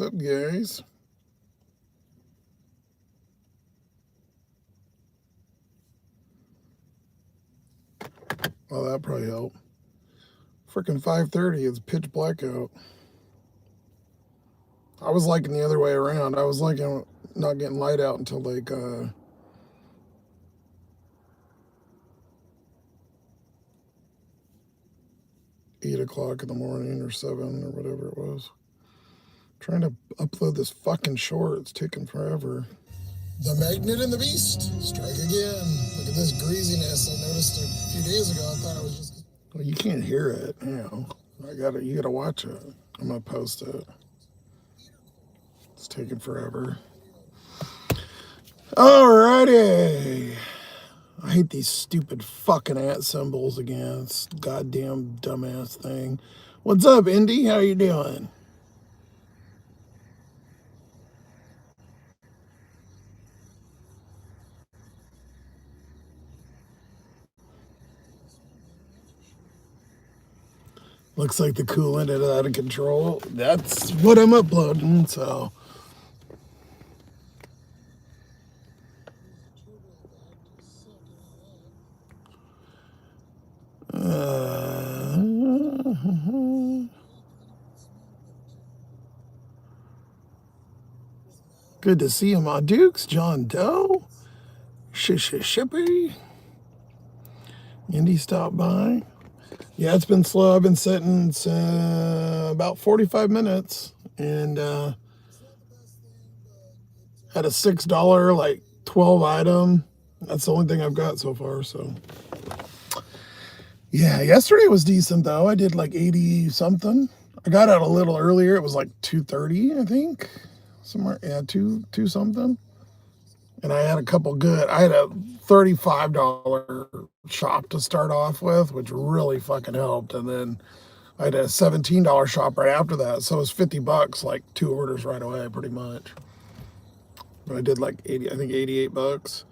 What's up, guys? Well, that probably helped. Freaking 5:30. It's pitch black out. I was liking the other way around. I was liking not getting light out until like 8 o'clock in the morning or 7 or whatever it was. Trying to upload this fucking short. It's taking forever. The Magnet and the Beast strike again. Look at this greasiness I noticed a few days ago. I thought it was just. Well, you can't hear it. You gotta watch it. I'm gonna post it. It's taking forever. Alrighty. I hate these stupid fucking @ symbols again. It's a goddamn dumbass thing. What's up, Indy? How you doing? Looks like the coolant is out of control. That's what I'm uploading, so. Good to see you, my dukes. John Doe. Shippy. Indy stopped by. Yeah, it's been slow. I've been sitting about 45 minutes and had a $6, like 12 item. That's the only thing I've got so far, so. Yeah, yesterday was decent though. I did like 80 something. I got out a little earlier. It was like 2:30, I think. Somewhere, yeah, two something. And I had a couple good. I had a $35 shop to start off with, which really fucking helped. And then I had a $17 shop right after that. So it was $50, like 2 orders right away, pretty much. But I did like 80, I think $88.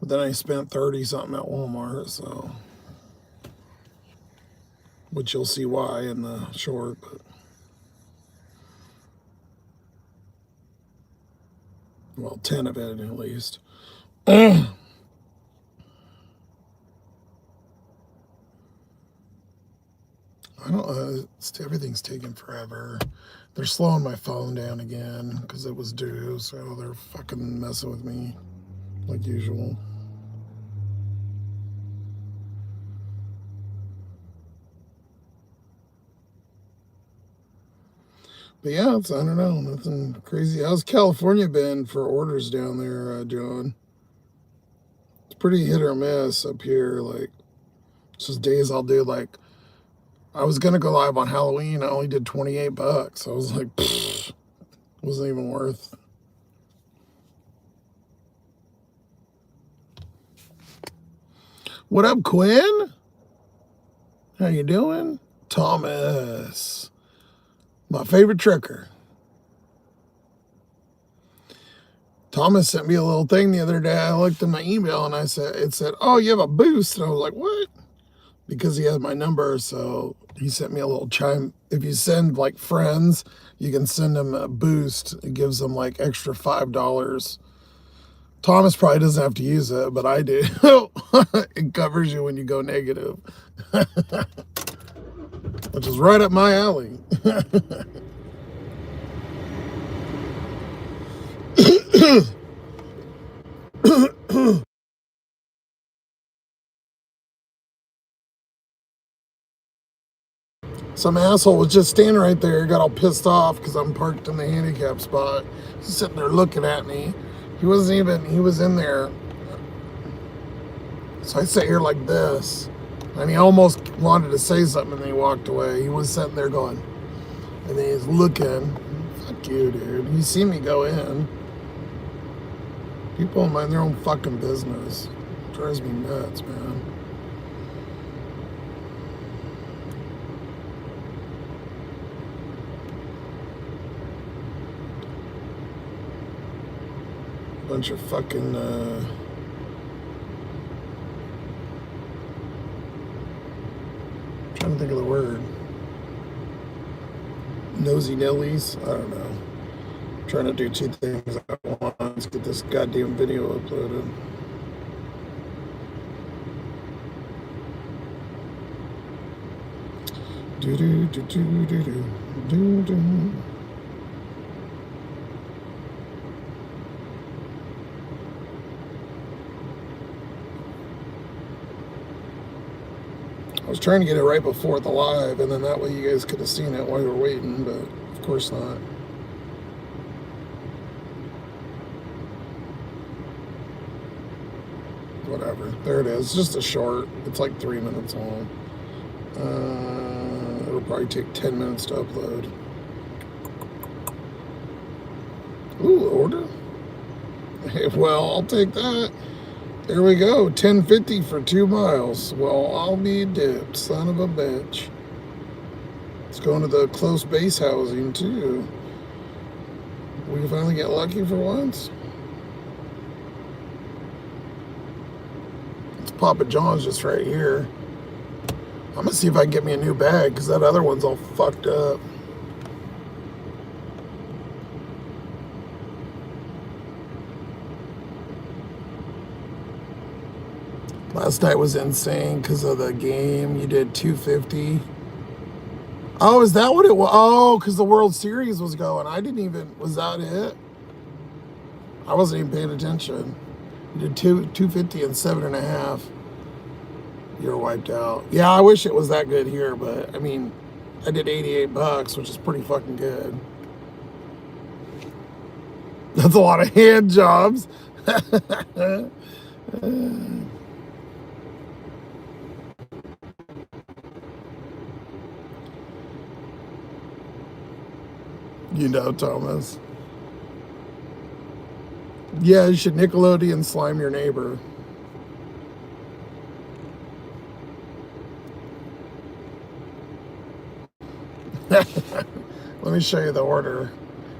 But then I spent 30 something at Walmart, so. Which you'll see why in the short. But. Well, 10 of it at least. I don't. Everything's taking forever. They're slowing my phone down again because it was due, so they're fucking messing with me like usual. But yeah, I don't know, nothing crazy. How's California been for orders down there, John? It's pretty hit or miss up here. Like, it's just days I'll do. Like, I was gonna go live on Halloween. I only did $28. I was like, wasn't even worth. What up, Quinn? How you doing? Thomas, my favorite trucker. Thomas sent me a little thing the other day. I looked in my email and it said, oh, you have a boost. And I was like, what? Because he has my number. So he sent me a little chime. If you send like friends, you can send them a boost. It gives them like extra $5. Thomas probably doesn't have to use it, but I do. It covers you when you go negative, which is right up my alley. Some asshole was just standing right there, got all pissed off because I'm parked in the handicap spot. He's sitting there looking at me. He was in there. So I sit here like this. And he almost wanted to say something and then he walked away. He was sitting there going, and then he's looking. Fuck you, dude. You see me go in. People mind their own fucking business. It drives me nuts, man. Bunch of fucking trying to think of the word. Nosy Nellies? I don't know. trying to do two things at once. Get this goddamn video uploaded. Do do do do do do do do. I was trying to get it right before the live, and then that way you guys could have seen it while you were waiting, but of course not. Whatever. There it is. Just a short. It's like 3 minutes long. It'll probably take 10 minutes to upload. Ooh, order? Well, I'll take that. There we go, 10.50 for 2 miles. Well, I'll be dipped, son of a bitch. It's going to the close base housing, too. We can finally get lucky for once. It's Papa John's just right here. I'm going to see if I can get me a new bag, because that other one's all fucked up. Last night was insane because of the game. You did 250. Oh, is that what it was? Oh, because the World Series was going. I didn't even, was that it? I wasn't even paying attention. You did 250 and 7.5. You're wiped out. Yeah, I wish it was that good here, but I mean, I did $88, which is pretty fucking good. That's a lot of hand jobs. You know, Thomas. Yeah, you should Nickelodeon slime your neighbor. Let me show you the order.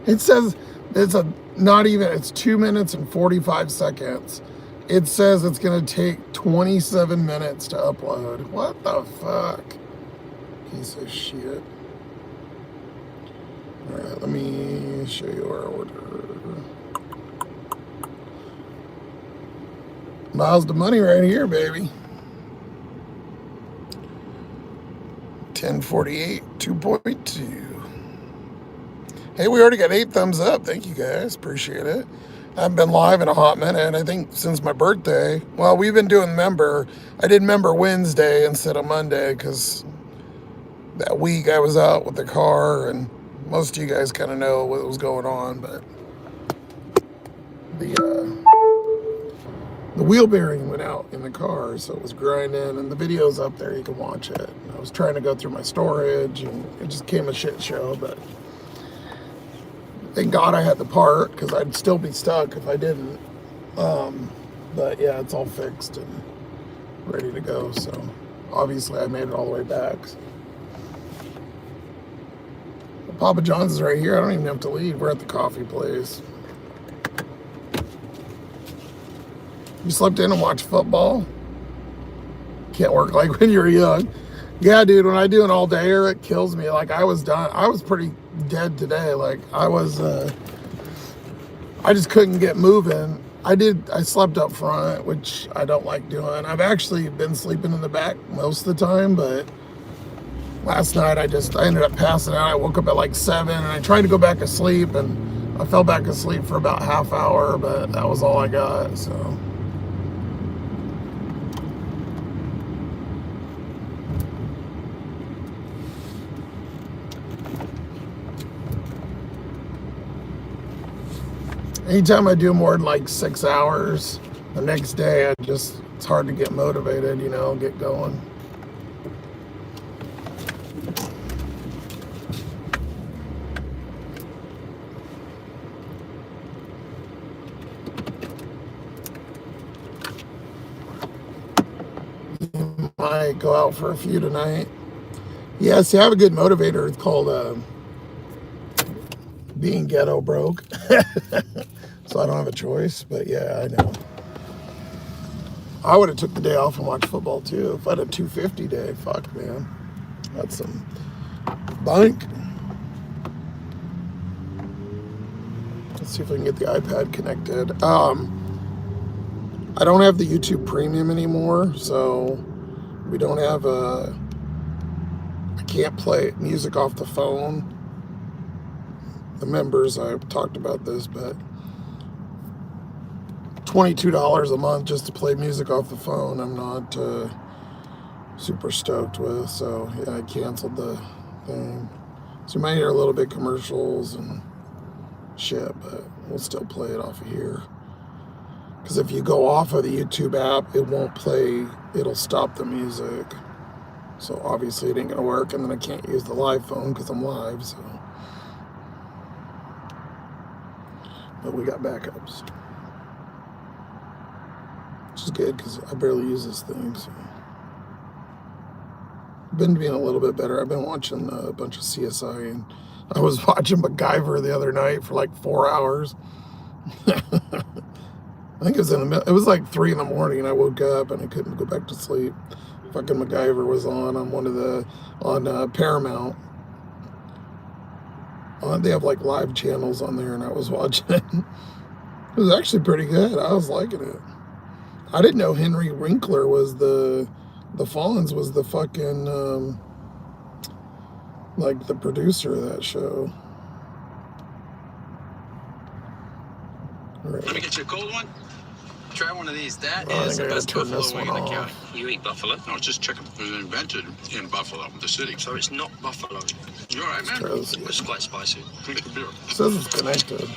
It says it's it's 2 minutes and 45 seconds. It says it's gonna take 27 minutes to upload. What the fuck? Piece of shit. All right, let me show you our order. Miles to money right here, baby. 1048, 2.2. Hey, we already got 8 thumbs up. Thank you guys. Appreciate it. I haven't been live in a hot minute, I think since my birthday. Well, we've been doing member. I did member Wednesday instead of Monday because that week I was out with the car, and most of you guys kind of know what was going on, but the wheel bearing went out in the car, so it was grinding, and the video's up there, you can watch it. I was trying to go through my storage, and it just came a shit show, but thank God I had the part, because I'd still be stuck if I didn't. But yeah, it's all fixed and ready to go, so obviously I made it all the way back. Papa John's is right here. I don't even have to leave. We're at the coffee place. You slept in and watched football? Can't work like when you were young. Yeah, dude, when I do an all-dayer, it kills me. Like, I was done. I was pretty dead today. Like, I just couldn't get moving. I slept up front, which I don't like doing. I've actually been sleeping in the back most of the time, but last night I ended up passing out. I woke up at like 7 and I tried to go back to sleep, and I fell back asleep for about half hour, but that was all I got, so. Anytime I do more than like 6 hours, the next day it's hard to get motivated, you know, get going. Might go out for a few tonight. Yeah, see, I have a good motivator. It's called being ghetto broke. So I don't have a choice, but yeah, I know. I would have took the day off and watched football too. If I had a 250 day, fuck, man. That's some bank. Let's see if I can get the iPad connected. I don't have the YouTube Premium anymore, so we don't have a. I can't play music off the phone. The members, I've talked about this, but $22 a month just to play music off the phone, I'm not super stoked with. So yeah, I canceled the thing. So you might hear a little bit commercials and shit, but we'll still play it off of here. Because if you go off of the YouTube app, it won't play, it'll stop the music. So obviously it ain't gonna work, and then I can't use the live phone because I'm live, so. But we got backups. Which is good because I barely use this thing, so. Been being a little bit better. I've been watching a bunch of CSI, and I was watching MacGyver the other night for like 4 hours. I think it was in the middle. It was like 3 in the morning, and I woke up and I couldn't go back to sleep. Fucking MacGyver was on one of the Paramount. They have like live channels on there, and I was watching it. It was actually pretty good. I was liking it. I didn't know Henry Winkler was the Fallons was the fucking like the producer of that show. Right. Let me get you a cold one. Try one of these. That is the best buffalo wing in the county. You eat buffalo? No, it's just chicken. It was invented in Buffalo, the city. So it's not buffalo. You're right, man. It's quite spicy. Drink the beer. It says it's connected.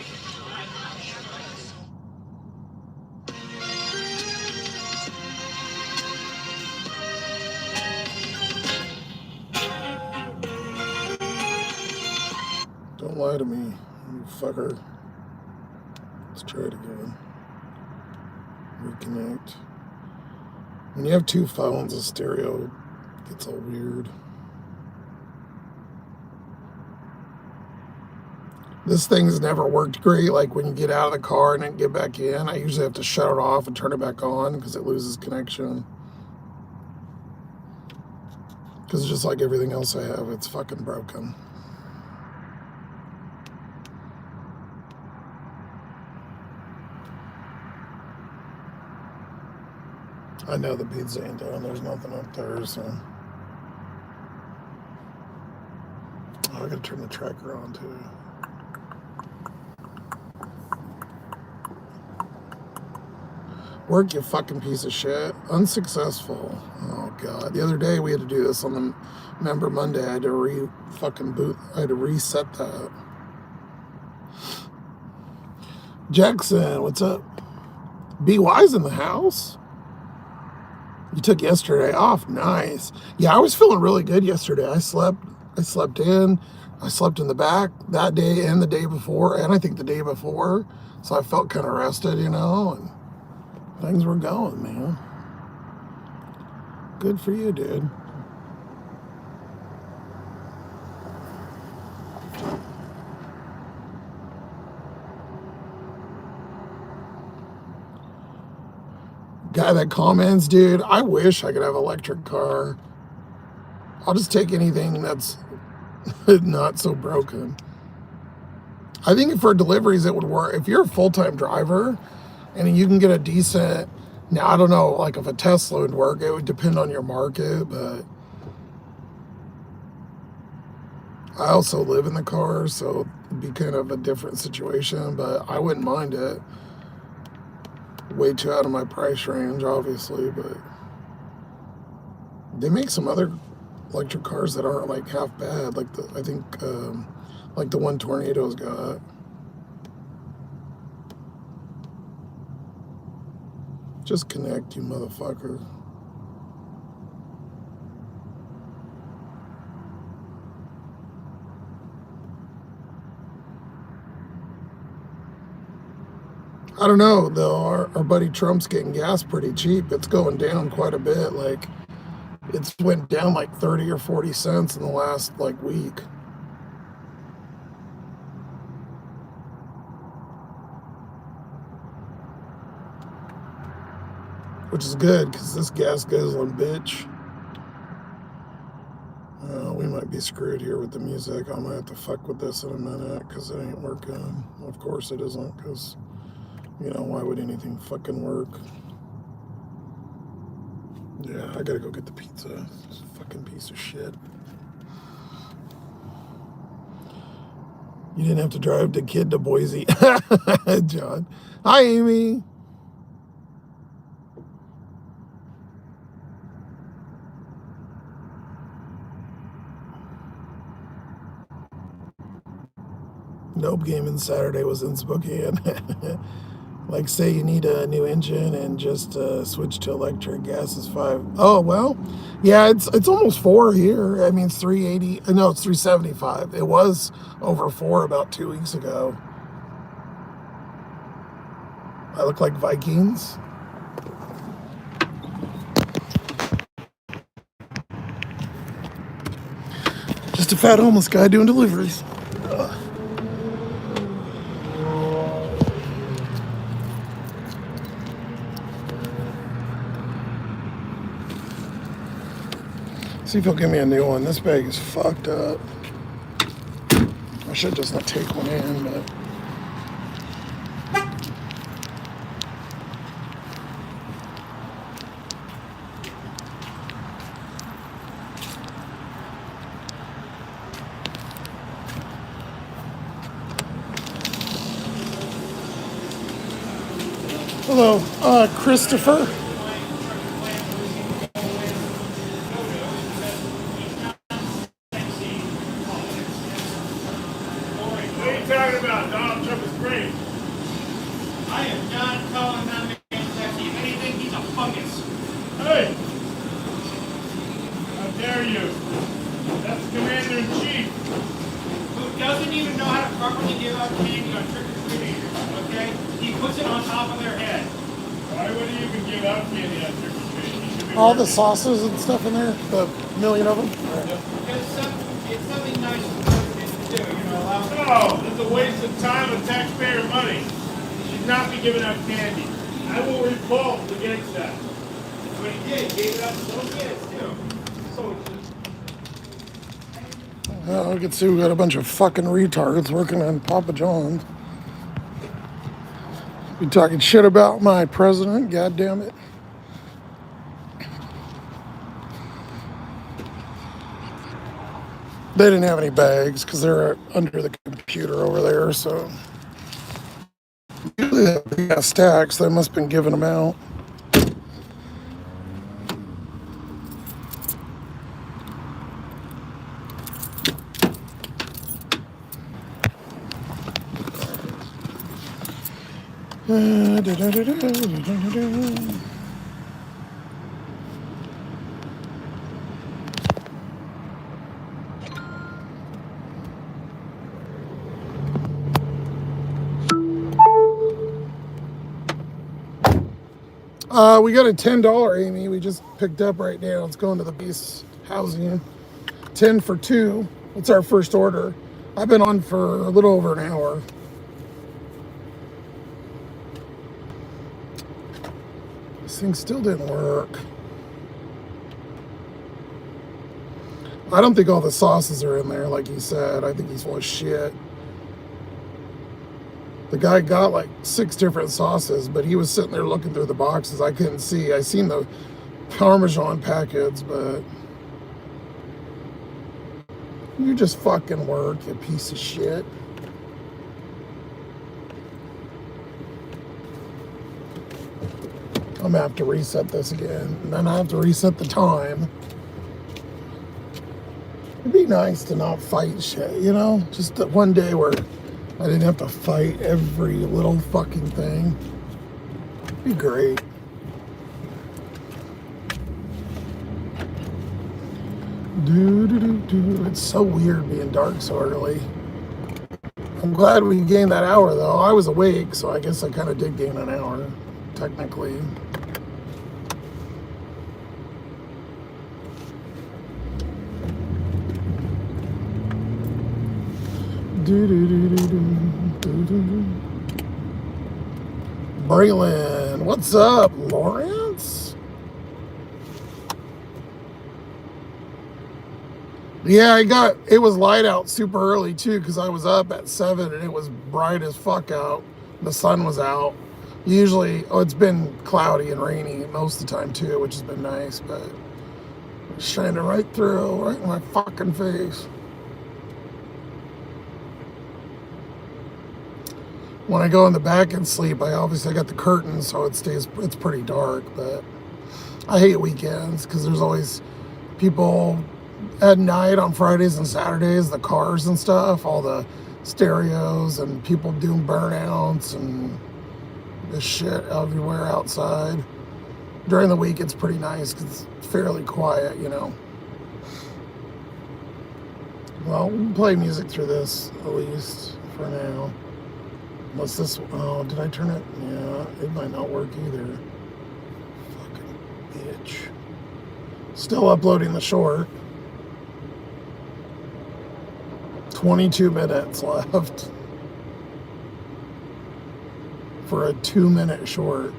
Don't lie to me, you fucker. Let's try it again. Reconnect. When you have 2 phones, a stereo gets all weird. This thing's never worked great. Like when you get out of the car and then get back in, I usually have to shut it off and turn it back on because it loses connection. Because just like everything else I have, it's fucking broken. I know the pizza ain't down. There's nothing up there, so. Oh, I gotta turn the tracker on too. Work, you fucking piece of shit. Unsuccessful. Oh god. The other day we had to do this on the Member Monday. I had to I had to reset that. Jackson, what's up? BY's in the house? You took yesterday off. Nice. Yeah, I was feeling really good yesterday. I slept in. I slept in the back that day and the day before, and I think the day before. So I felt kind of rested, you know, and things were going, man. Good for you, dude. Guy that comments, dude, I wish I could have an electric car. I'll just take anything that's not so broken. I think for deliveries it would work. If you're a full-time driver and you can get a decent, now I don't know, like if a Tesla would work, it would depend on your market, but I also live in the car, so it'd be kind of a different situation, but I wouldn't mind it. Way too out of my price range, obviously, but they make some other electric cars that aren't like half bad, like I think like the one Tornado's got. Just connect, you motherfucker. I don't know, though. Our buddy Trump's getting gas pretty cheap. It's going down quite a bit. Like, it's went down like 30 or 40 cents in the last, like, week. Which is good, because this gas guzzling bitch. We might might be screwed here with the music. I might have to fuck with this in a minute because it ain't working. Of course it isn't, because, you know, why would anything fucking work? Yeah, I gotta go get the pizza. This fucking piece of shit. You didn't have to drive the kid to Boise. John. Hi, Amy. Nope, gaming Saturday was in Spokane. Like, say you need a new engine and just switch to electric. Gas is $5. Oh, well, yeah, it's almost $4 here. I mean, it's 380. No, it's 375. It was over $4 about 2 weeks ago. I look like Vikings. Just a fat homeless guy doing deliveries. Ugh. See if he'll give me a new one. This bag is fucked up. I should just not take one in, but. Hello, Christopher. What are you talking about? Donald Trump is great. I am not calling that man sexy. If anything, he's a fungus. Hey! How dare you? That's the commander-in-chief. Who doesn't even know how to properly give out candy on trick-or-treaters, okay? He puts it on top of their head. Why would he even give out candy on trick-or-treating? He should be All the working. sauces and stuff in there, the million of them. Because it's something nice to do, you know, allow No, it's a waste of time and taxpayer money. He should not be giving out candy. I will revolt against that. That's what he did. He gave it up to little kids, too. So Well, I can see we got a bunch of fucking retards working on Papa John's. Be talking shit about my president, god damn it. They didn't have any bags because they're under the computer over there, so. Usually they have big ass stacks, they must have been giving them out. We got a $10, Amy. We just picked up right now. It's going to the base housing. 10 for 2. It's our first order. I've been on for a little over an hour. This thing still didn't work. I don't think all the sauces are in there, like he said. I think he's full of shit. The guy got like 6 different sauces, but he was sitting there looking through the boxes. I couldn't see. I seen the Parmesan packets, but you just fucking work, you piece of shit. I'm gonna have to reset this again, and then I have to reset the time. It'd be nice to not fight shit, you know? Just that one day where I didn't have to fight every little fucking thing. It'd be great. It's so weird being dark so early. I'm glad we gained that hour though. I was awake, so I guess I kind of did gain an hour, technically. Braylon, what's up, Lawrence? Yeah, it was light out super early too because I was up at 7 and it was bright as fuck out. The sun was out. Usually, it's been cloudy and rainy most of the time too, which has been nice, but it's shining right through, right in my fucking face. When I go in the back and sleep, I obviously got the curtains, so it's pretty dark, but I hate weekends because there's always people at night on Fridays and Saturdays, the cars and stuff, all the stereos and people doing burnouts and this shit everywhere outside. During the week, it's pretty nice because it's fairly quiet, you know. Well, we'll play music through this, at least, for now. Unless this, oh, did I turn it? Yeah, it might not work either. Fucking bitch. Still uploading the short. 22 minutes left for a 2-minute short.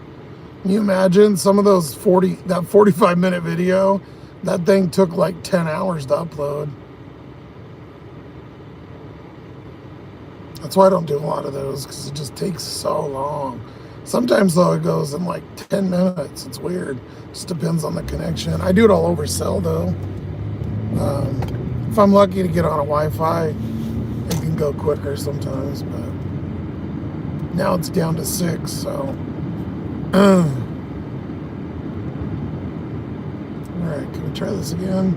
Can you imagine some of those 45-minute video? That thing took like 10 hours to upload. That's why I don't do a lot of those, because it just takes so long. Sometimes though it goes in like 10 minutes. It's weird. Just depends on the connection. I do it all over cell though. If I'm lucky to get on a Wi-Fi, it can go quicker sometimes, but now it's down to 6, so. All right, can we try this again?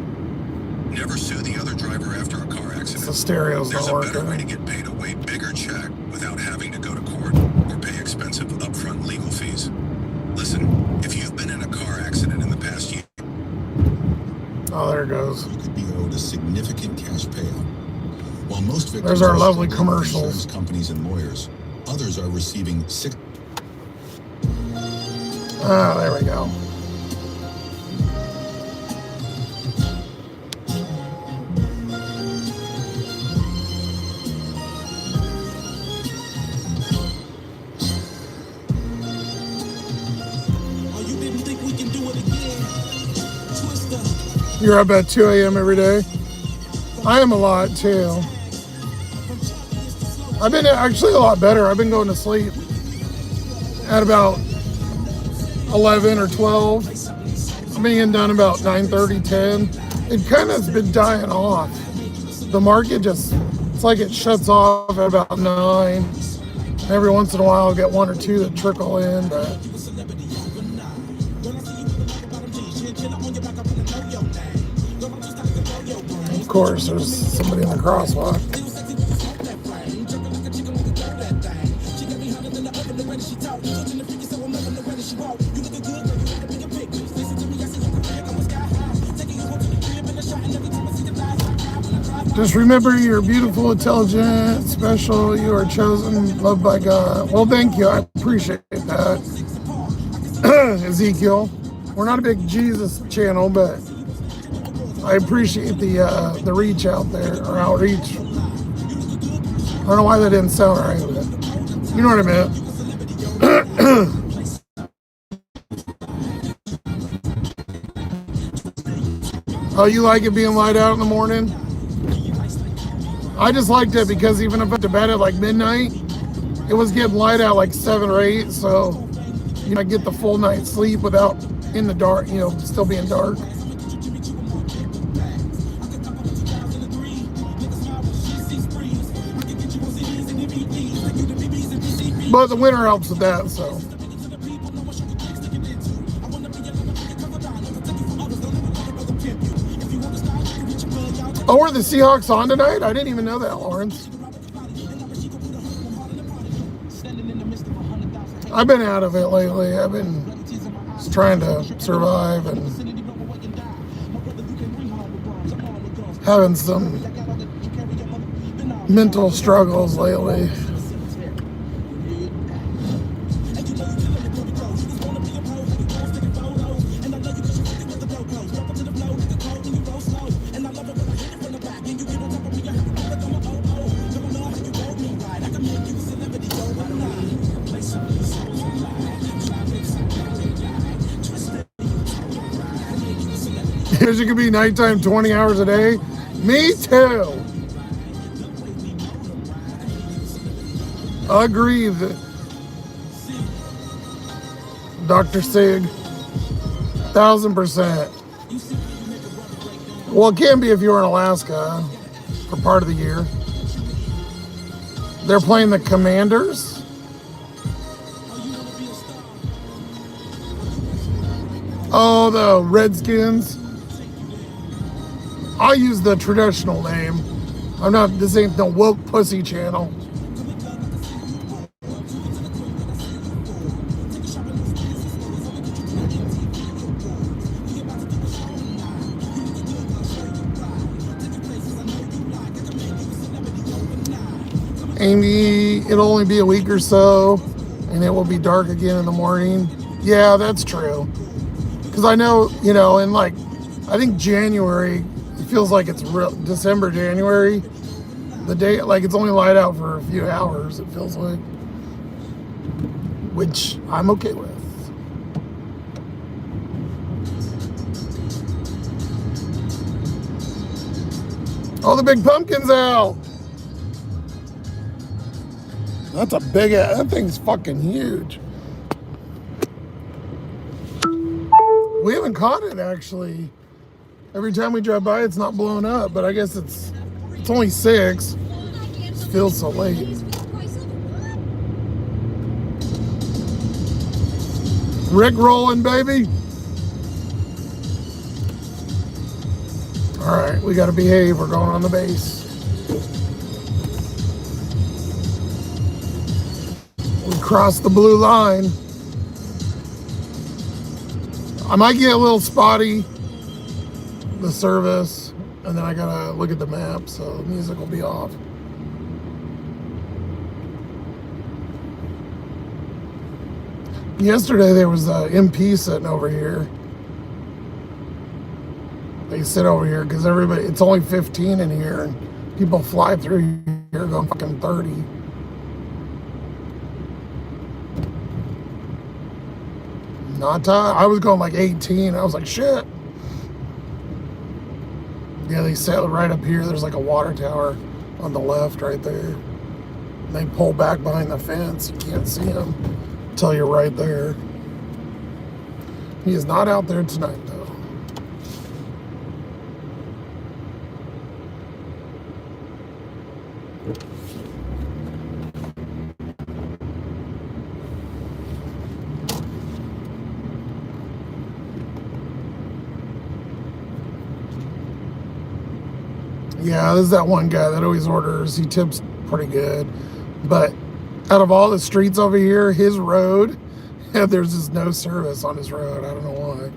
Never sue the other driver after a car accident. The stereo's There's not a better way to working. get paid a way bigger check without having to go to court or pay expensive upfront legal fees. Listen, if you've been in a car accident in the past year, Oh, there it goes. you could be owed a significant cash payout. While most victims There's our are lovely still with commercials. insurance companies and lawyers, others are receiving Ah, there we go. You're up at 2 a.m. every day? I am a lot too. I've been actually a lot better. I've been going to sleep at about 11 or 12. I'm getting done about 9:30, 10. It kind of has been dying off. The market just, it's like it shuts off at about 9. Every once in a while I'll get 1 or 2 that trickle in, but of course there's somebody in the crosswalk. Just remember, you're beautiful, intelligent, special. You are chosen, loved by God. Well, thank you. I appreciate that. Ezekiel, we're not a big Jesus channel, but I appreciate the reach out there, or outreach. I don't know why that didn't sound right, but you know what I meant. Oh, you like it being light out in the morning? I just liked it because even if I went to bed at like midnight, it was getting light out like 7 or 8, so you know, I get the full night's sleep without in the dark, you know, still being dark. But the winter helps with that, so. Oh, were the Seahawks on tonight? I didn't even know that, Lawrence. I've been out of it lately. I've been just trying to survive and having some mental struggles lately. Because you could be nighttime 20 hours a day. Me too. Agreed. Dr. Sig. 1000%. Well, it can be if you're in Alaska for part of the year. They're playing the Commanders. Oh, the Redskins. I use the traditional name. I'm not, this ain't the woke pussy channel. Amy, it'll only be a week or so, and it will be dark again in the morning. Yeah, that's true. Because I know, you know, in like, I think January, it feels like it's real, December, January. The day, like it's only light out for a few hours, it feels like. Which I'm okay with. Oh, the big pumpkin's out. That's a big, that thing's fucking huge. We haven't caught it actually. Every time we drive by, it's not blown up, but I guess it's only 6. It feels so late. Rick rolling, baby. All right, we gotta behave. We're going on the base. We crossed the blue line. I might get a little spotty, the service, and then I gotta look at the map, so the music will be off. Yesterday there was a MP sitting over here. They sit over here because everybody, it's only 15 in here, and people fly through here going fucking 30. Not time. I was going like 18. I was like, shit. Yeah, they sat right up here. There's like a water tower on the left right there. And they pull back behind the fence. You can't see them until you're right there. He is not out there tonight, though. Yeah, there's that one guy that always orders. He tips pretty good. But out of all the streets over here, his road, there's just no service on his road. I don't know why.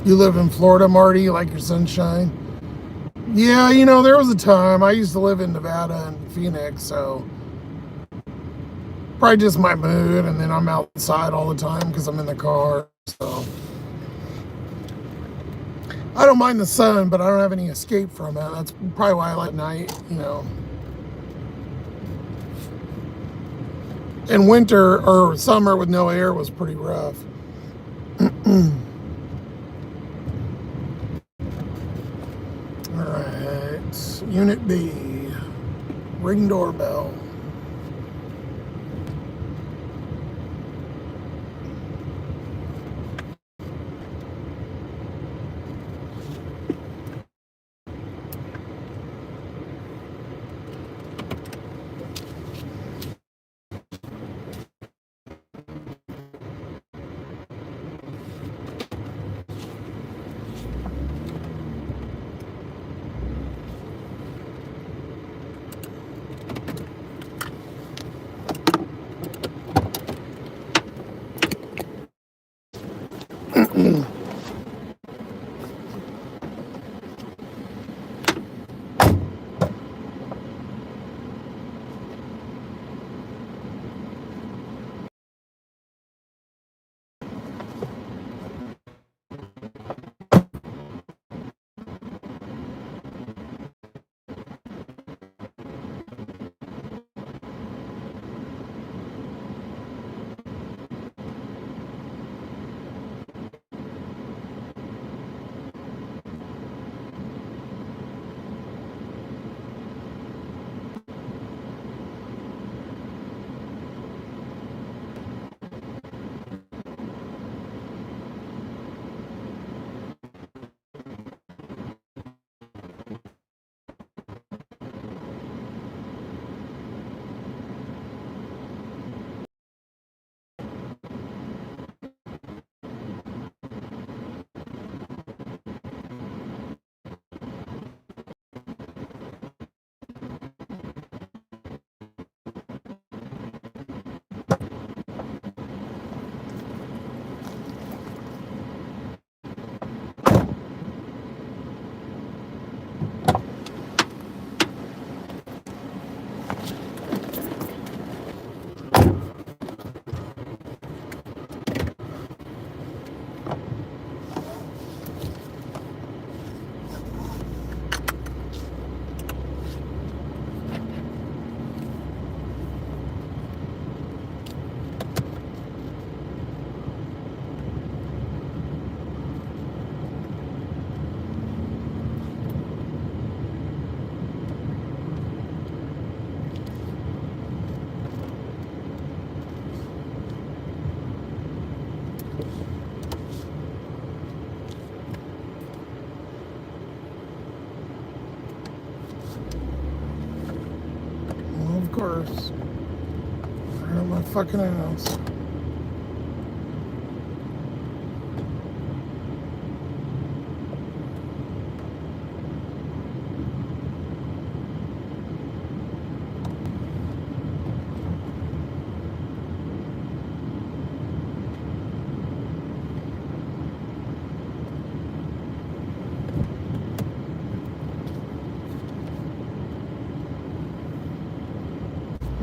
You live in Florida, Marty? You like your sunshine? Yeah, you know, there was a time. I used to live in Nevada and Phoenix, so probably just my mood, and then I'm outside all the time because I'm in the car, so I don't mind the sun, but I don't have any escape from it. That's probably why I like night, you know. And winter or summer with no air was pretty rough. All right, Unit B, ring doorbell. first. Turn up my fucking ass.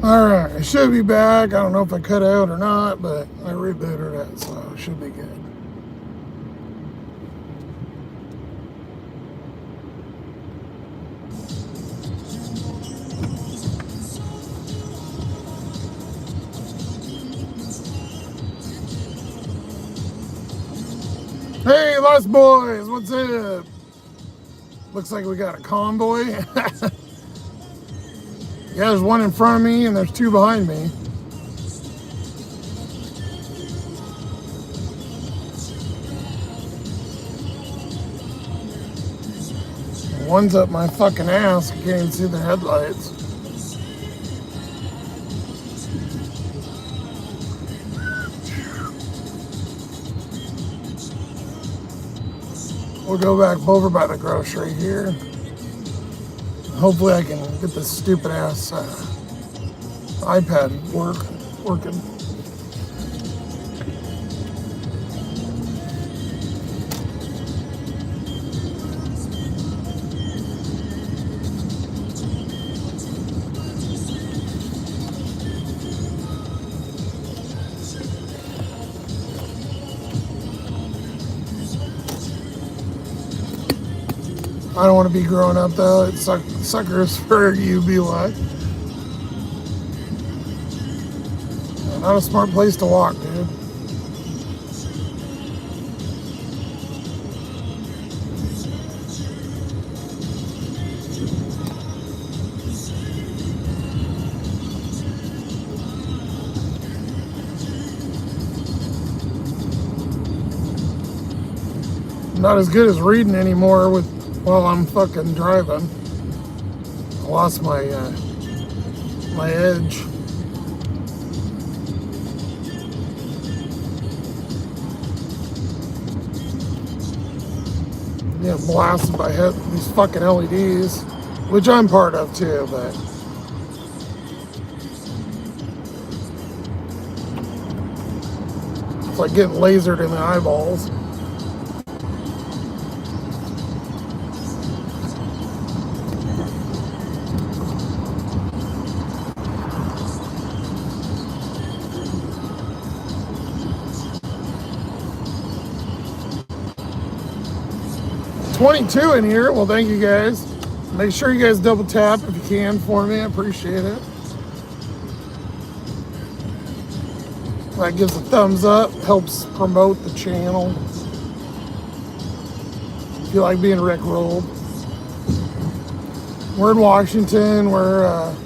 Alright, I should be back. I don't know if I cut out or not, but I rebooted it, so it should be good. Hey, Lost Boys, what's up? Looks like we got a convoy. Yeah, there's one in front of me and there's two behind me. One's up my fucking ass. I can't even see the headlights. We'll go back over by the grocery here. Hopefully I can get this stupid ass iPad working. I don't want to be growing up though. It's suckers for you be like. Not a smart place to walk, dude. Not as good as reading anymore while I'm fucking driving. I lost my my edge. Yeah, blasted by these fucking LEDs, which I'm part of too, but it's like getting lasered in the eyeballs. $22 in here. Well, thank you guys. Make sure you guys double tap if you can for me. I appreciate it. That gives a thumbs up, helps promote the channel. If you like being rickrolled. We're in Washington. We're a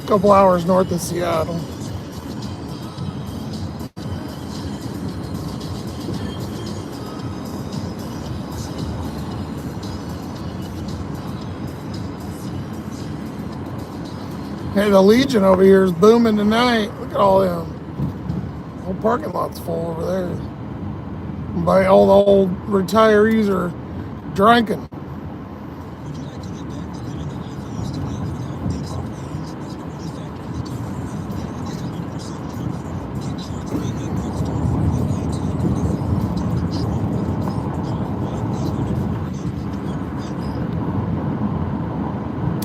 couple hours north of Seattle. Hey, the Legion over here is booming tonight. Look at all them. The whole parking lot's full over there. By all the old retirees are drinking.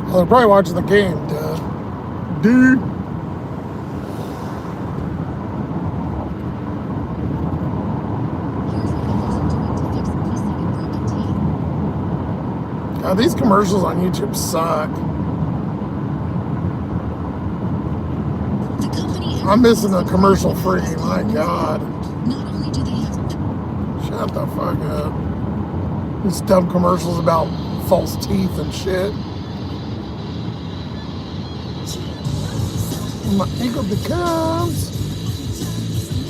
Well, they're probably watching the game, dude. God, these commercials on YouTube suck. I'm missing the commercial free, my God. Shut the fuck up. These dumb commercials about false teeth and shit. My ankle becomes.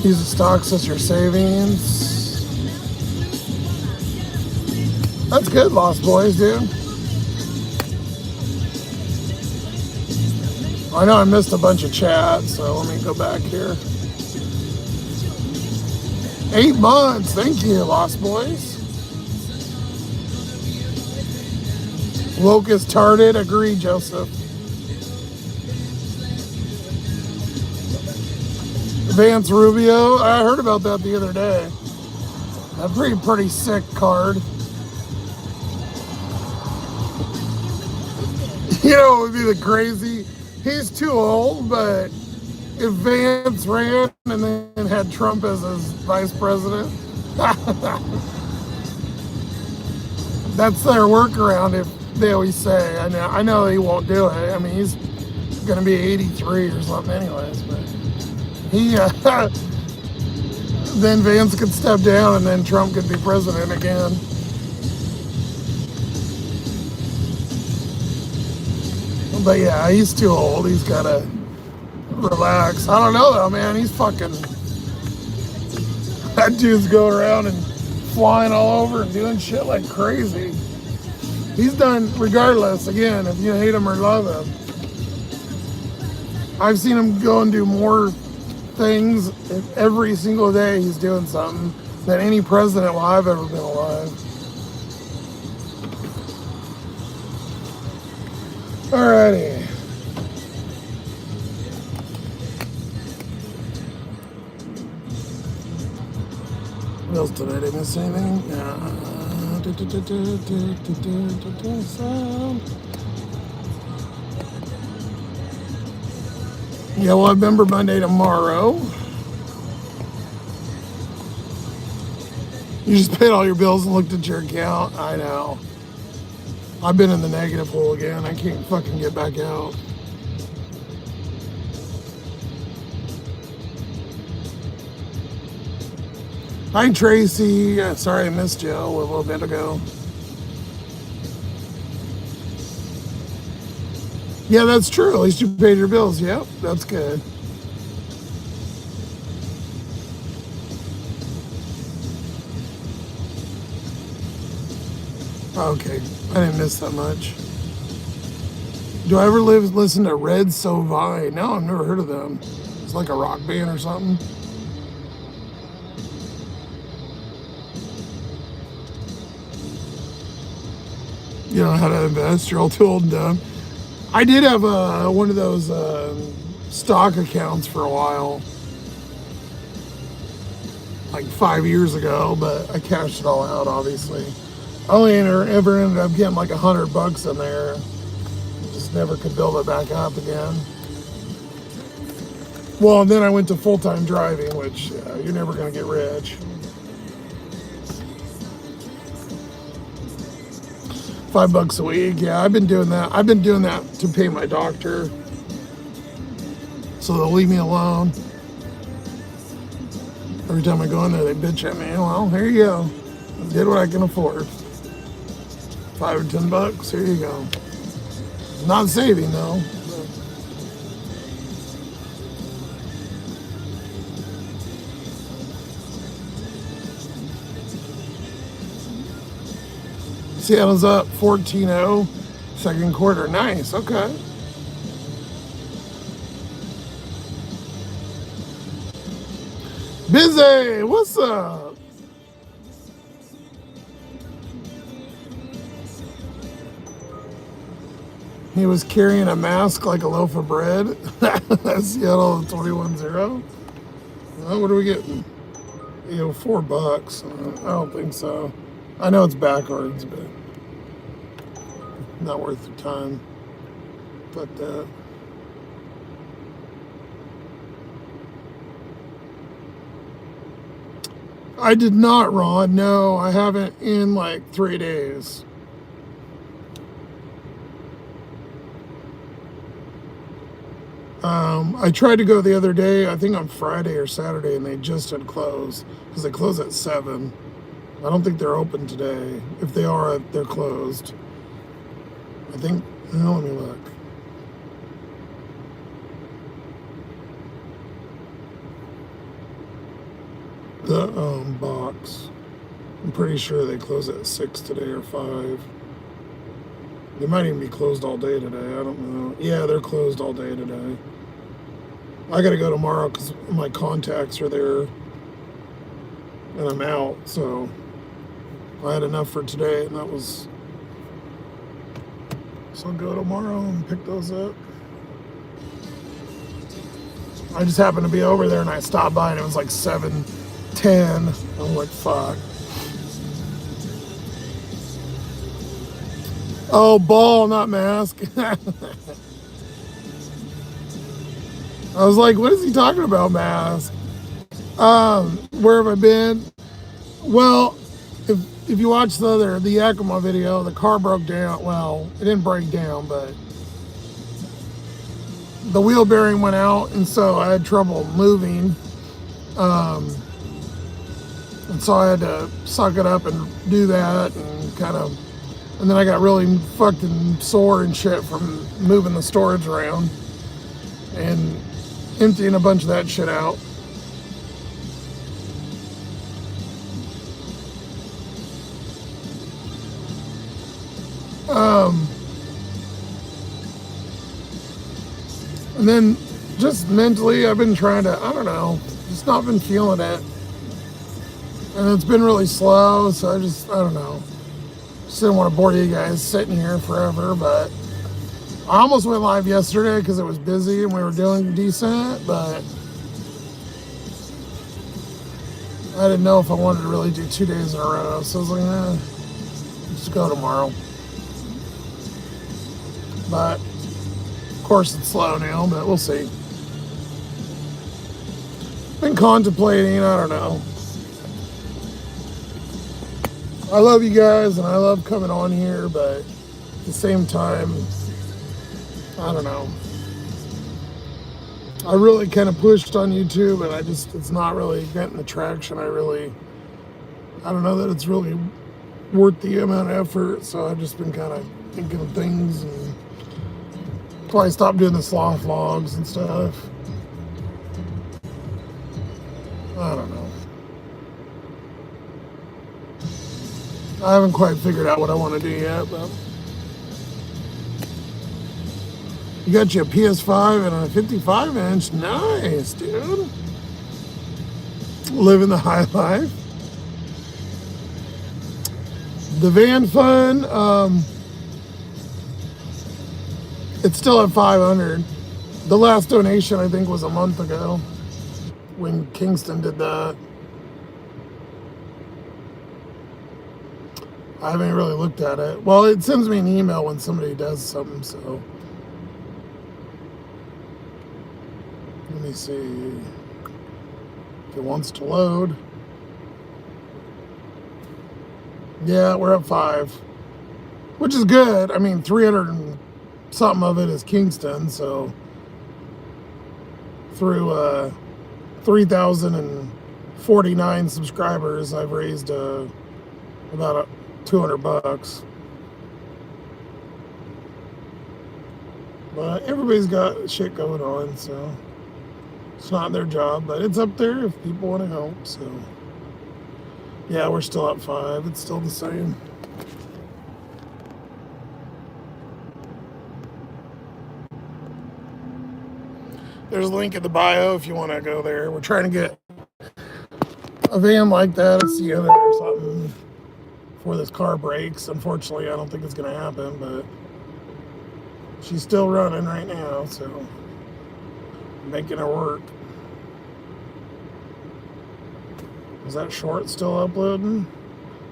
Use the stocks as your savings. That's good, Lost Boys, dude. I know I missed a bunch of chats, so let me go back here. 8 months. Thank you, Lost Boys. Woke is tarded. Agree, Joseph. Vance Rubio. I heard about that the other day. A pretty sick card. You know, it would be the crazy. He's too old, but if Vance ran and then had Trump as his vice president, that's their workaround. If they always say, I know he won't do it. I mean, he's going to be 83 or something, anyways. But he, then Vance could step down, and then Trump could be president again. But yeah, he's too old. He's got to relax. I don't know though, man. He's fucking. That dude's going around and flying all over and doing shit like crazy. He's done, regardless, again, if you hate him or love him. I've seen him go and do more things every single day. He's doing something than any president while I've ever been alive. Alrighty. What else did I miss anything? Yeah, we'll have Member Monday tomorrow. You just paid all your bills and looked at your account. I know. I've been in the negative hole again. I can't fucking get back out. Hi, Tracy. Sorry I missed you a little bit ago. Yeah, that's true. At least you paid your bills. Yep, that's good. Okay, I didn't miss that much. Do I ever listen to Red Sovai? No, I've never heard of them. It's like a rock band or something. You don't know how to invest. You're all too old and dumb. I did have one of those stock accounts for a while, like 5 years ago, but I cashed it all out, obviously. I only ever ended up getting like $100 in there. Just never could build it back up again. Well, and then I went to full-time driving, which you're never going to get rich. $5 a week. Yeah, I've been doing that. I've been doing that to pay my doctor, so they'll leave me alone. Every time I go in there, they bitch at me. Well, here you go. I did what I can afford. $5 or $10. Here you go. Not saving though. Seattle's up 14-0, second quarter. Nice, okay. Busy, what's up? He was carrying a mask like a loaf of bread. Seattle 21-0. Well, what are we getting? $4. I don't think so. I know it's backwards, but not worth the time. But I did not, Ron. No, I haven't in like 3 days. I tried to go the other day, I think on Friday or Saturday, and they just had closed because they close at 7. I don't think they're open today. If they are, they're closed. I think, let me look. The box. I'm pretty sure they close at 6 today or 5. They might even be closed all day today. I don't know. Yeah, they're closed all day today. I got to go tomorrow because my contacts are there and I'm out. So I had enough for today, and that was. So I'll go tomorrow and pick those up. I just happened to be over there and I stopped by and it was like 7:10. I'm like, fuck. Oh, ball, not mask. I was like, what is he talking about, mask? Where have I been? Well, if you watch the Yakima video, the car broke down. Well, it didn't break down, but the wheel bearing went out, and so I had trouble moving. And so I had to suck it up and do that, and then I got really fucking sore and shit from moving the storage around and emptying a bunch of that shit out. And then just mentally, I've been trying to, I don't know, just not been feeling it. And it's been really slow, so I don't know. Just didn't want to bore you guys sitting here forever, but I almost went live yesterday because it was busy and we were doing decent, but I didn't know if I wanted to really do 2 days in a row, so I was like, just go tomorrow. But of course it's slow now, but we'll see. Been contemplating, I don't know. I love you guys and I love coming on here, but at the same time, I don't know. I really kind of pushed on YouTube and it's not really getting the traction. I don't know that it's really worth the amount of effort, so I've just been kind of thinking of things, and that's why I stopped doing the sloth vlogs and stuff. I don't know. I haven't quite figured out what I want to do yet, but you got your PS5 and a 55-inch. Nice, dude. Living the high life. The van fund, it's still at 500. The last donation, I think, was a month ago when Kingston did that. I haven't really looked at it. Well, it sends me an email when somebody does something, so. Let me see if it wants to load. Yeah, we're at 5, which is good. I mean, 300 and something of it is Kingston, so through 3,049 subscribers, I've raised about $200. But everybody's got shit going on, so it's not their job, but it's up there if people want to help. So yeah, we're still at 5. It's still the same. There's a link in the bio if you want to go there. We're trying to get a van like that, a Sienna or something, before this car breaks. Unfortunately, I don't think it's going to happen, but she's still running right now, so making her work. Is that short still uploading?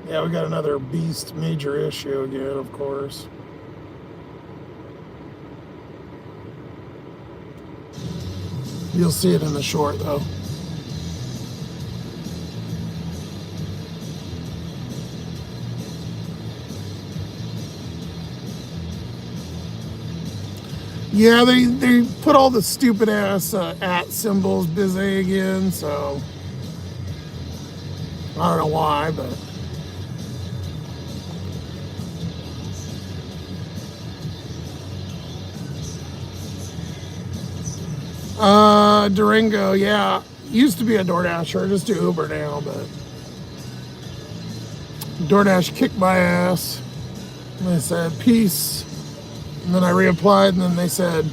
Yeah, we got another beast major issue again, of course. You'll see it in the short, though. Yeah, they put all the stupid ass at symbols busy again, so I don't know why, but Durango, yeah. Used to be a DoorDasher, I just do Uber now, but DoorDash kicked my ass. And I said, peace. And then I reapplied, and then they said,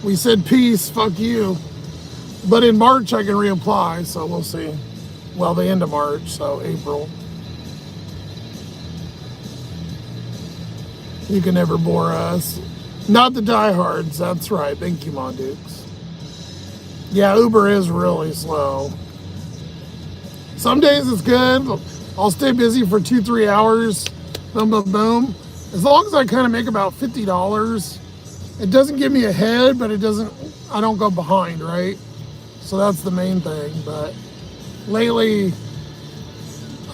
we said peace, fuck you. But in March I can reapply, so we'll see. Well, the end of March, so April. You can never bore us. Not the diehards, that's right. Thank you, Mondukes. Yeah, Uber is really slow. Some days it's good. I'll stay busy for 2-3 hours. Boom, boom, boom. As long as I kind of make about $50, it doesn't give me ahead, but I don't go behind, right? So that's the main thing. But lately,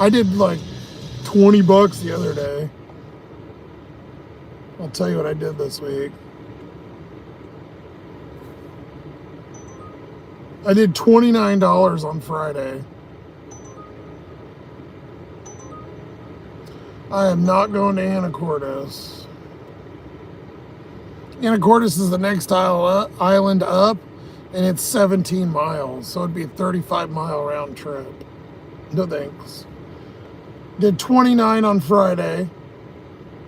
I did like $20 the other day. I'll tell you what I did this week. I did $29 on Friday. I am not going to Anacortes. Anacortes is the next island up, and it's 17 miles, so it'd be a 35-mile round trip. No thanks. Did 29 on Friday,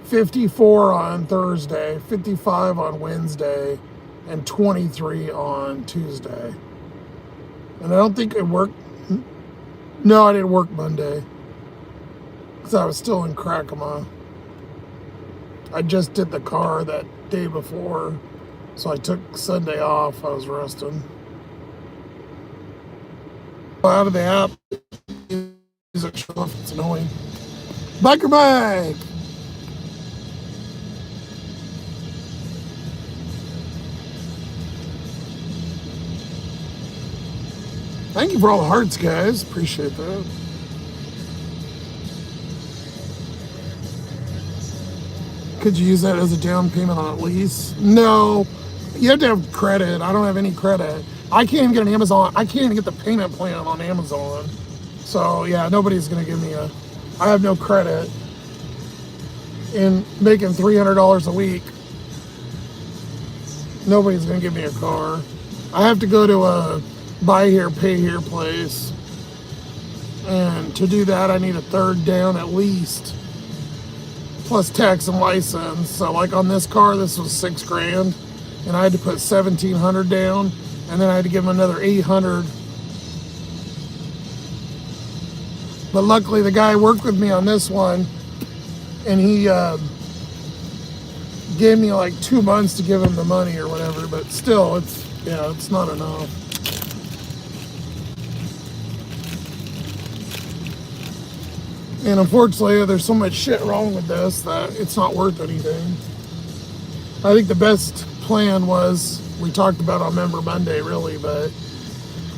54 on Thursday, 55 on Wednesday, and 23 on Tuesday. And I don't think it worked. No, I didn't work Monday because I was still in Cracoma. I just did the car that day before, so I took Sunday off. I was resting. Out of the app, it's annoying. Biker bag. Thank you for all the hearts, guys. Appreciate that. Could you use that as a down payment on a lease? No, you have to have credit. I don't have any credit. I can't even get an Amazon. I can't even get the payment plan on Amazon. So yeah, nobody's gonna give me I have no credit. And making $300 a week, nobody's gonna give me a car. I have to go to a buy here, pay here place. And to do that, I need a third down at least, plus tax and license. So like on this car, this was $6 grand, and I had to put 1,700 down, and then I had to give them another 800. But luckily the guy worked with me on this one, and he gave me like 2 months to give him the money or whatever, but still it's not enough. And unfortunately, there's so much shit wrong with this that it's not worth anything. I think the best plan was, we talked about on Member Monday, really, but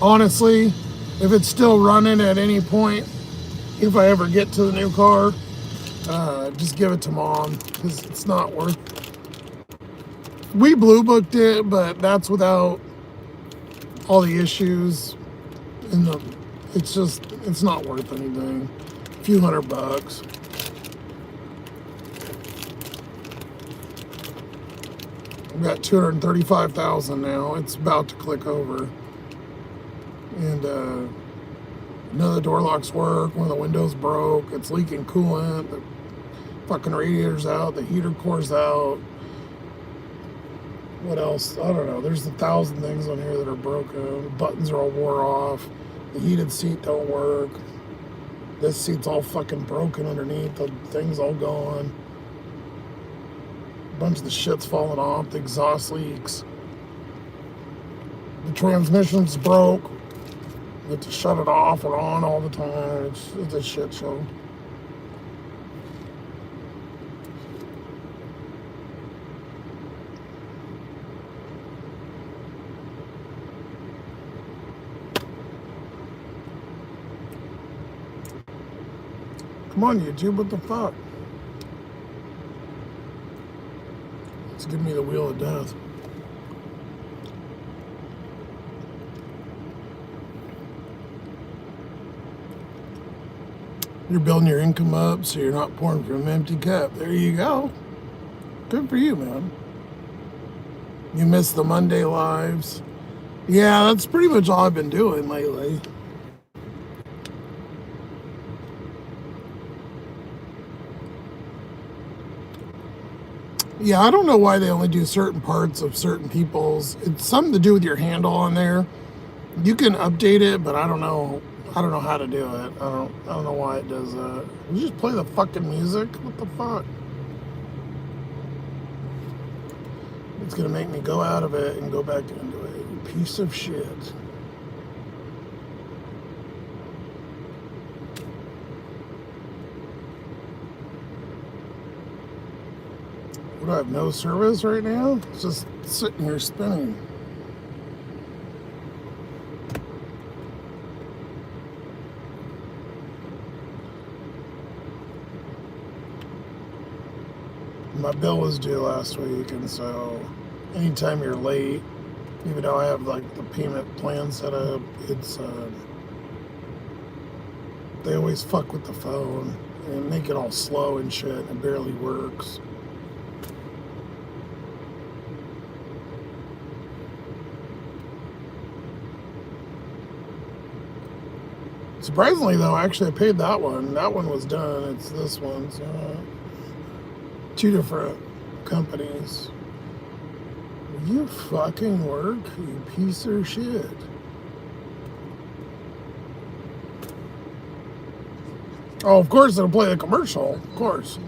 honestly, if it's still running at any point, if I ever get to the new car, just give it to Mom, because it's not worth it. We blue booked it, but that's without all the issues. And it's not worth anything. Few $100. I've got 235,000 now. It's about to click over. And none of the door locks work. One of the windows broke. It's leaking coolant. The fucking radiator's out. The heater core's out. What else? I don't know. There's 1,000 things on here that are broken. The buttons are all wore off. The heated seat don't work. This seat's all fucking broken underneath. The thing's all gone. A bunch of the shit's falling off. The exhaust leaks. The transmission's broke. You have to shut it off or on all the time. It's a shit show. Come on, YouTube, what the fuck? It's giving me the wheel of death. You're building your income up so you're not pouring from an empty cup. There you go. Good for you, man. You missed the Monday lives. Yeah, that's pretty much all I've been doing lately. Yeah, I don't know why they only do certain parts of certain people's. It's something to do with your handle on there. You can update it, but I don't know. I don't know how to do it. I don't know why it does that. You just play the fucking music. What the fuck? It's gonna make me go out of it and go back into it. You piece of shit. What, I have no service right now? It's just sitting here spinning. My bill was due last week, and so anytime you're late, even though I have like the payment plan set up, it's they always fuck with the phone and make it all slow and shit, and it barely works. Surprisingly though, actually I paid that one. That one was done. It's this one. So two different companies. Will you fucking work, you piece of shit? Oh, of course it'll play the commercial. Of course.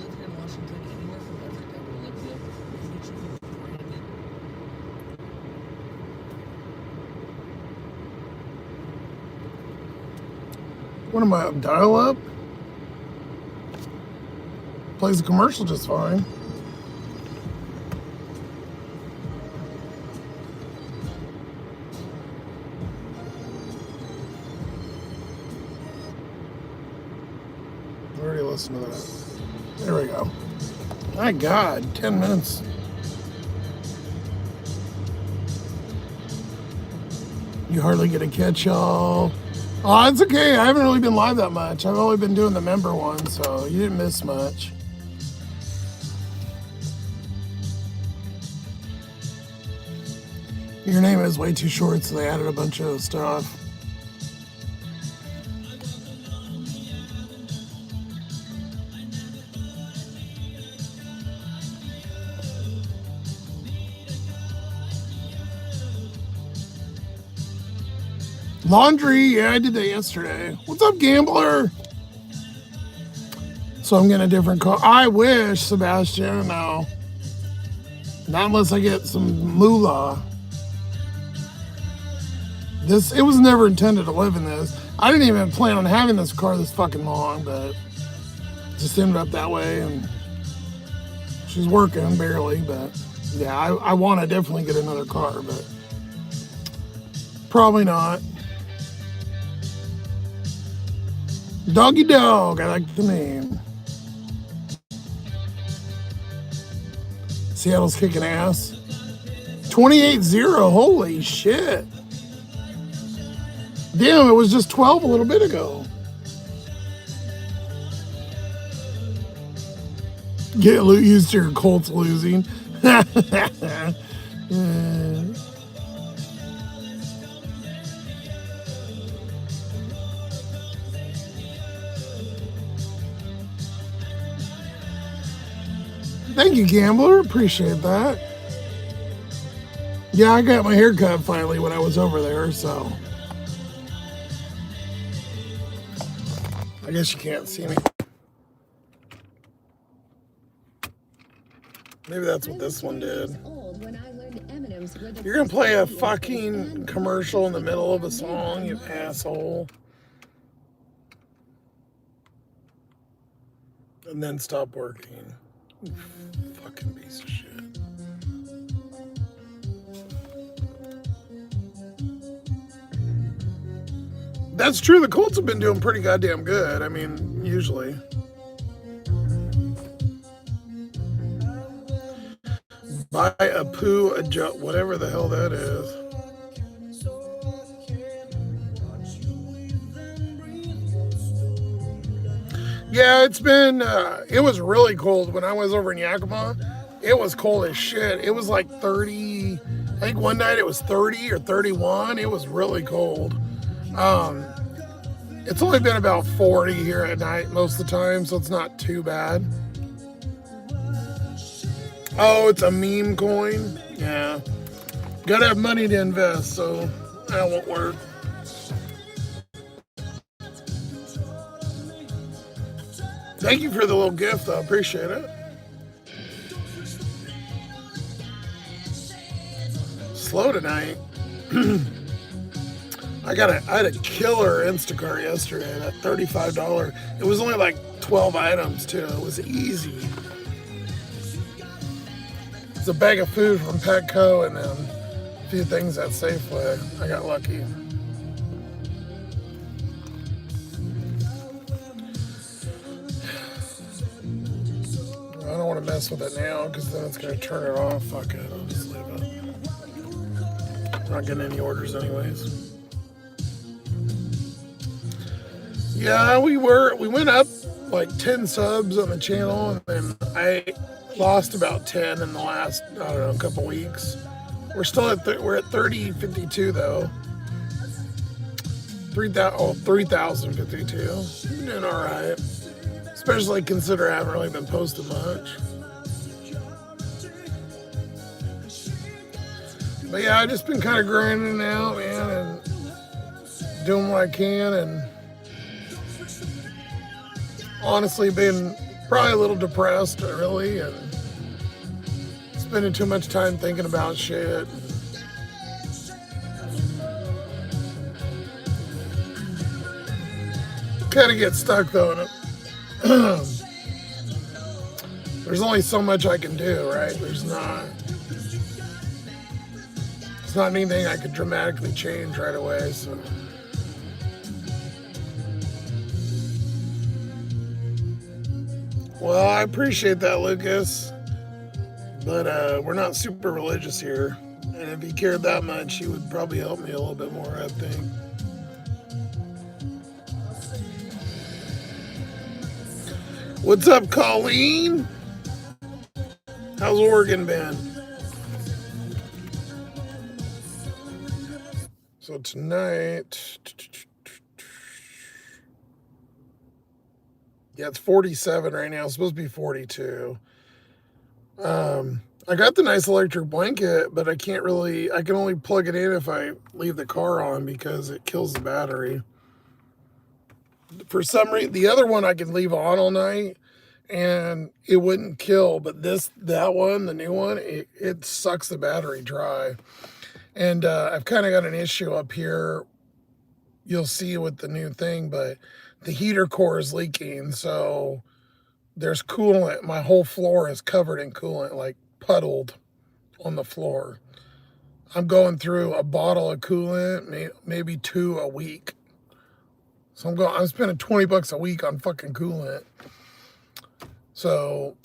What am I, dial up? Plays the commercial just fine. I already listened to that. There we go. My God, 10 minutes. You hardly get a catch-all. Oh, it's okay. I haven't really been live that much. I've only been doing the member one, so you didn't miss much. Your name is way too short, so they added a bunch of stuff. Laundry, yeah, I did that yesterday. What's up, gambler? So I'm getting a different car. I wish, Sebastian, no. Not unless I get some moolah. It was never intended to live in this. I didn't even plan on having this car this fucking long, but just ended up that way, and she's working barely, but yeah, I want to definitely get another car, but probably not. Doggy Dog, I like the name. Seattle's kicking ass. 28-0, holy shit. Damn, it was just 12 a little bit ago. Get used to your Colts losing. Yeah. Thank you, gambler. Appreciate that. Yeah, I got my hair cut finally when I was over there, so I guess you can't see me. Maybe that's what this one did. You're gonna play a fucking commercial in the middle of a song, you asshole. And then stop working. You fucking piece of shit. That's true. The Colts have been doing pretty goddamn good. I mean, usually. Buy a poo, whatever the hell that is. Yeah, it's been, it was really cold when I was over in Yakima. It was cold as shit. It was like 30, I think one night it was 30 or 31. It was really cold. It's only been about 40 here at night most of the time, so it's not too bad. Oh, it's a meme coin? Yeah. Gotta have money to invest, so that won't work. Thank you for the little gift, I appreciate it. Slow tonight. I had a killer Instacart yesterday, that $35. It was only like 12 items too. It was easy. It's a bag of food from Petco and then a few things at Safeway. I got lucky. I don't want to mess with it now because then it's going to turn it off. Fuck it, I'll just leave it. I'm not getting any orders anyways. Yeah, we went up like 10 subs on the channel, and then I lost about 10 in the last, I don't know, couple weeks. We're still at we're at 3052 though. 3052. We're doing all right, especially consider I haven't really been posting much. But yeah, I've just been kind of grinding out, man, and doing what I can, and honestly been probably a little depressed, really, and spending too much time thinking about shit. Kind of get stuck though in it. There's only so much I can do, right? It's not anything I could dramatically change right away, so. Well, I appreciate that, Lucas, but we're not super religious here, and if he cared that much, he would probably help me a little bit more, I think. What's up, Colleen? How's Oregon been? So tonight, yeah, it's 47 right now. It's supposed to be 42. I got the nice electric blanket, but I can only plug it in if I leave the car on because it kills the battery. For some reason, the other one I can leave on all night and it wouldn't kill, but that one, the new one, it sucks the battery dry. And I've kind of got an issue up here. You'll see with the new thing, but the heater core is leaking, so there's coolant. My whole floor is covered in coolant, like puddled on the floor. I'm going through a bottle of coolant, maybe 2 a week. So I'm spending $20 a week on fucking coolant. So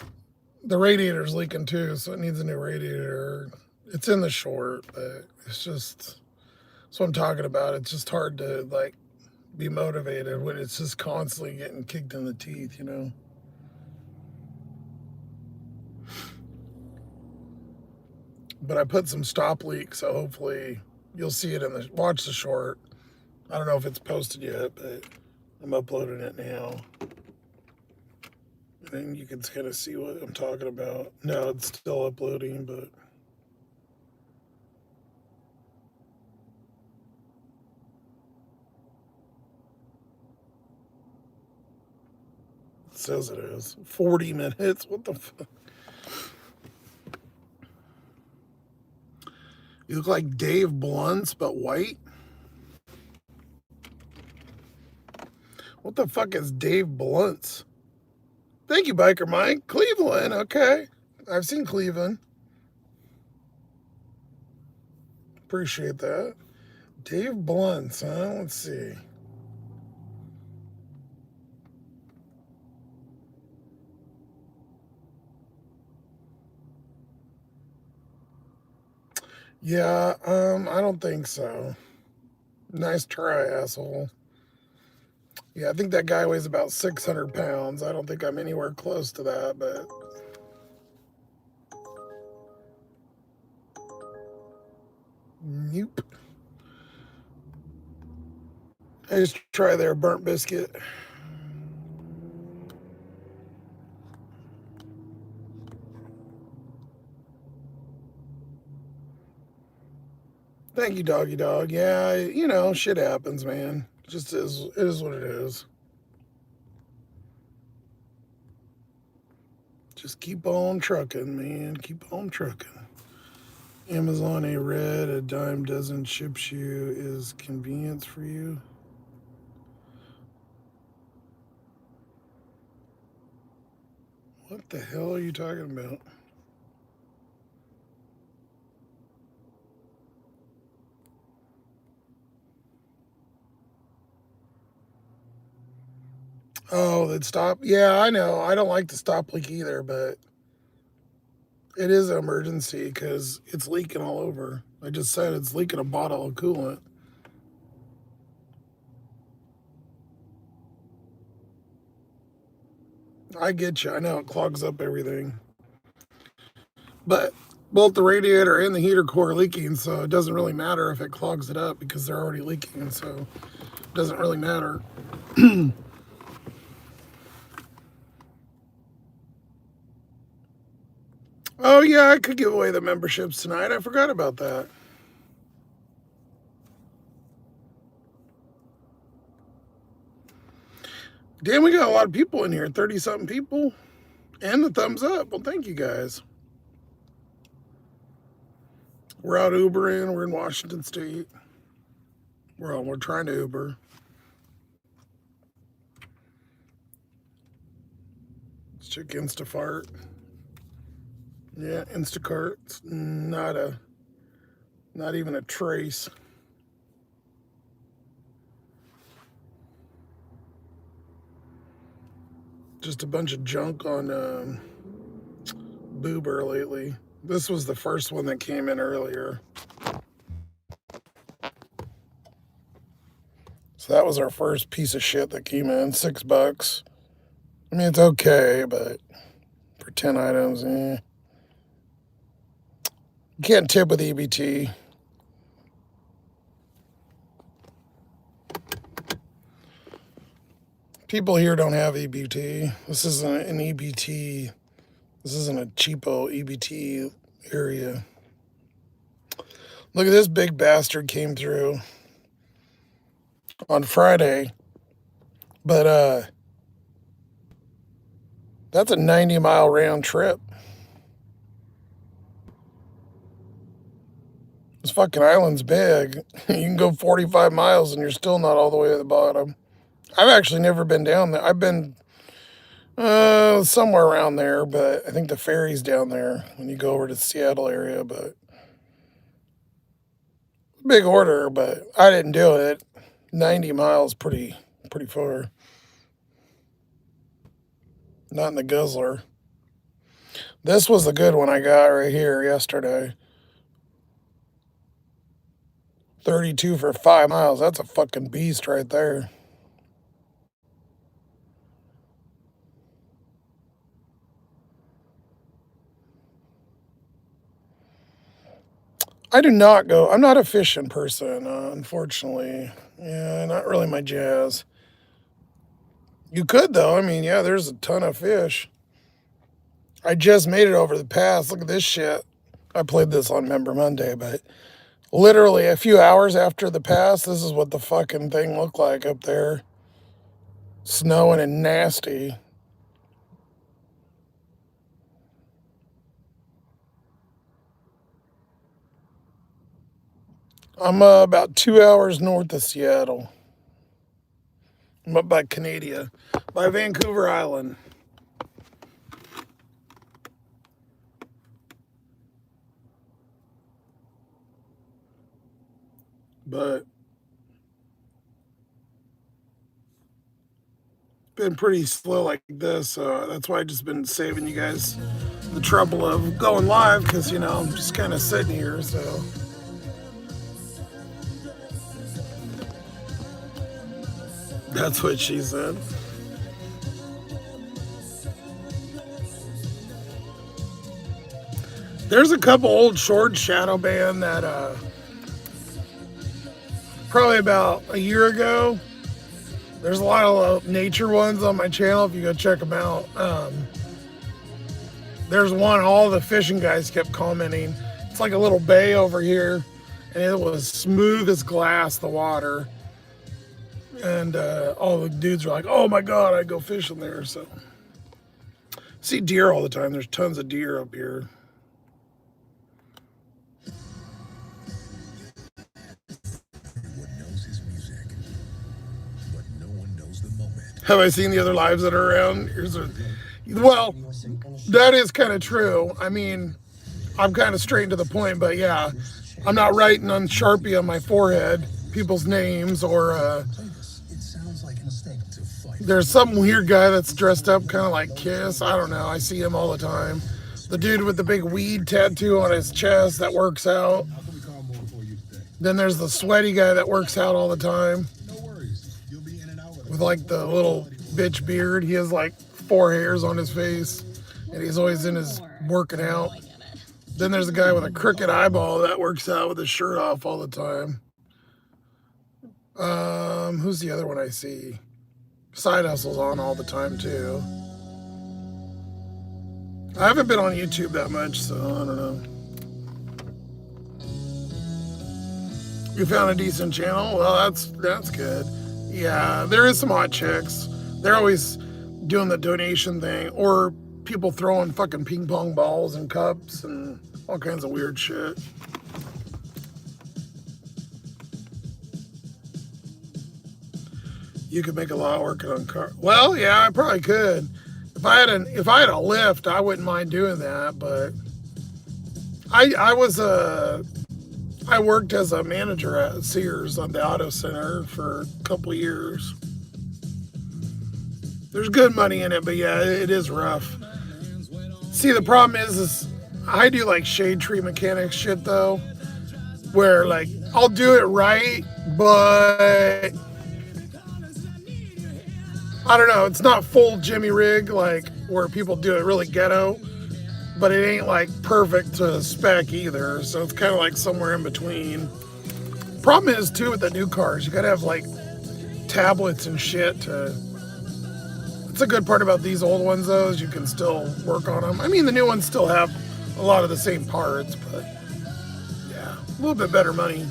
the radiator's leaking too, so it needs a new radiator. It's in the short, but it's just, that's what I'm talking about. It's just hard to like be motivated when it's just constantly getting kicked in the teeth, you know? But I put some stop leaks, so hopefully you'll see it watch the short. I don't know if it's posted yet, but I'm uploading it now. And then you can kind of see what I'm talking about. No, it's still uploading, but it says it is. 40 minutes, what the fuck? You look like Dave Blunts, but white. What the fuck is Dave Blunts? Thank you, Biker Mike. Cleveland, okay. I've seen Cleveland. Appreciate that. Dave Blunts, huh? Let's see. Yeah, I don't think so. Nice try, asshole. Yeah, I think that guy weighs about 600 pounds. I don't think I'm anywhere close to that, but. Nope. I just try their burnt biscuit. Thank you, doggy dog. Yeah, you know, shit happens, man. Just is, it is what it is. Just keep on trucking, man. Keep on trucking. Amazon a red, a dime dozen ships you is convenience for you. What the hell are you talking about? Oh, that stop. Yeah, I know. I don't like the stop leak either, but it is an emergency because it's leaking all over. I just said it's leaking a bottle of coolant. I get you. I know it clogs up everything. But both the radiator and the heater core are leaking, so it doesn't really matter if it clogs it up because they're already leaking, so it doesn't really matter. Oh, yeah, I could give away the memberships tonight. I forgot about that. Damn, we got a lot of people in here, 30-something people. And the thumbs up. Well, thank you guys. We're out Ubering. We're in Washington State. We're trying to Uber. Let's check Instafart. Yeah, Instacart. Not even a trace. Just a bunch of junk on Boober lately. This was the first one that came in earlier. So that was our first piece of shit that came in, $6. I mean, it's okay, but for 10 items, You can't tip with EBT. People here don't have EBT. This isn't an EBT. This isn't a cheapo EBT area. Look at this big bastard came through on Friday. But that's a 90-mile round trip. This fucking island's big. You can go 45 miles and you're still not all the way at the bottom. I've actually never been down there. I've been somewhere around there, but I think the ferry's down there when you go over to the Seattle area, but big order, but I didn't do it. 90 miles, pretty far. Not in the guzzler. This was the good one I got right here yesterday. 32 for 5 miles. That's a fucking beast right there. I do not go. I'm not a fishing person, unfortunately. Yeah, not really my jazz. You could, though. I mean, yeah, there's a ton of fish. I just made it over the pass. Look at this shit. I played this on Member Monday, but literally a few hours after the pass, this is what the fucking thing looked like up there. Snowing and nasty. I'm about 2 hours north of Seattle. I'm up by Canada, by Vancouver Island. But been pretty slow like this, so that's why I've just been saving you guys the trouble of going live, because, you know, I'm just kind of sitting here, so. That's what she said. There's a couple old short shadow band that probably about a year ago. There's a lot of nature ones on my channel if you go check them out. There's one all the fishing guys kept commenting. It's like a little bay over here, and it was smooth as glass, the water. And all the dudes were like, "Oh my God, I go fishing there." So, see deer all the time. There's tons of deer up here. Have I seen the other lives that are around? Well, that is kind of true. I mean, I'm kind of straight to the point, but yeah, I'm not writing on Sharpie on my forehead people's names or there's some weird guy that's dressed up kind of like Kiss. I don't know. I see him all the time. The dude with the big weed tattoo on his chest that works out. Then there's the sweaty guy that works out all the time with like the little bitch beard. He has like 4 hairs on his face and he's always in his working out. Then there's a guy with a crooked eyeball that works out with his shirt off all the time. Who's the other one I see? Side Hustle's on all the time too. I haven't been on YouTube that much, so I don't know. You found a decent channel? Well, that's good. Yeah, there is some hot chicks. They're always doing the donation thing, or people throwing fucking ping pong balls and cups and all kinds of weird shit. You could make a lot working on car. Well, yeah, I probably could. If I had a lift, I wouldn't mind doing that. But I worked as a manager at Sears on the auto center for a couple of years. There's good money in it, but yeah, it is rough. See, the problem is I do like shade tree mechanics shit though, where like I'll do it right, but I don't know, it's not full Jimmy rig like where people do it really ghetto, but it ain't like perfect to spec either, so it's kind of like somewhere in between. Problem is too with the new cars, you gotta have like tablets and shit to. It's a good part about these old ones though, is you can still work on them. I mean, the new ones still have a lot of the same parts, but yeah, a little bit better money.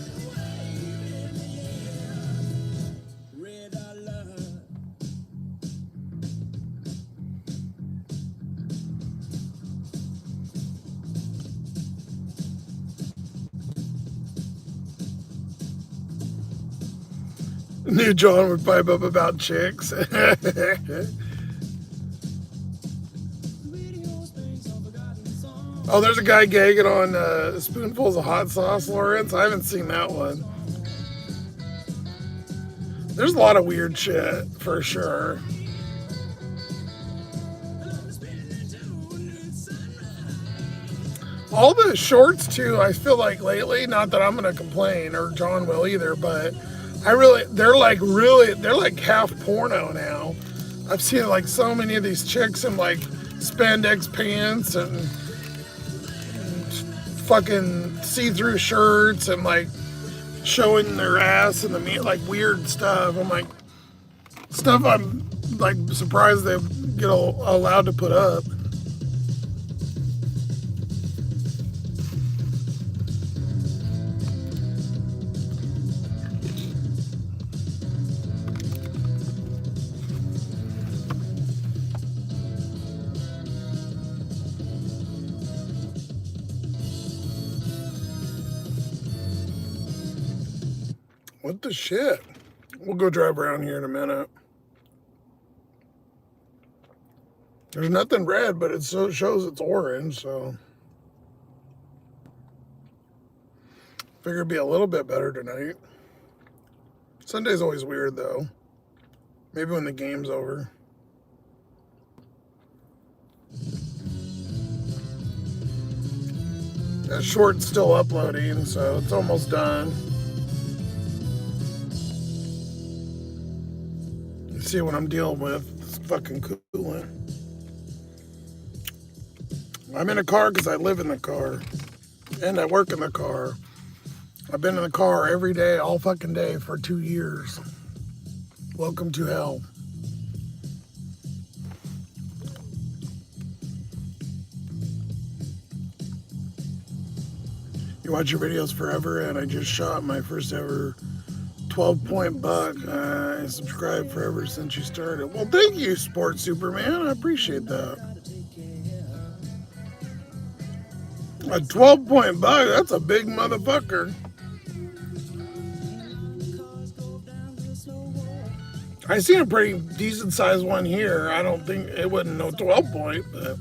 New John would pipe up about chicks. Oh, there's a guy gagging on spoonfuls of hot sauce, Lawrence. I haven't seen that one. There's a lot of weird shit, for sure. All the shorts, too, I feel like lately, not that I'm going to complain, or John will either, but they're like half porno now. I've seen like so many of these chicks in like spandex pants and fucking see-through shirts and like showing their ass and the meat, like weird stuff. I'm like, stuff I'm like surprised they get allowed to put up. What the shit? We'll go drive around here in a minute. There's nothing red, but it shows it's orange, so. Figure it'd be a little bit better tonight. Sunday's always weird, though. Maybe when the game's over. That short's still uploading, so it's almost done. See what I'm dealing with. It's fucking cooling. I'm in a car because I live in the car. And I work in the car. I've been in the car every day, all fucking day for 2 years. Welcome to hell. You watch your videos forever, and I just shot my first ever 12-point buck. I subscribed forever since you started. Well, thank you, Sports Superman. I appreciate that. A 12-point buck, that's a big motherfucker. I seen a pretty decent sized one here. I don't think it wasn't no 12-point, but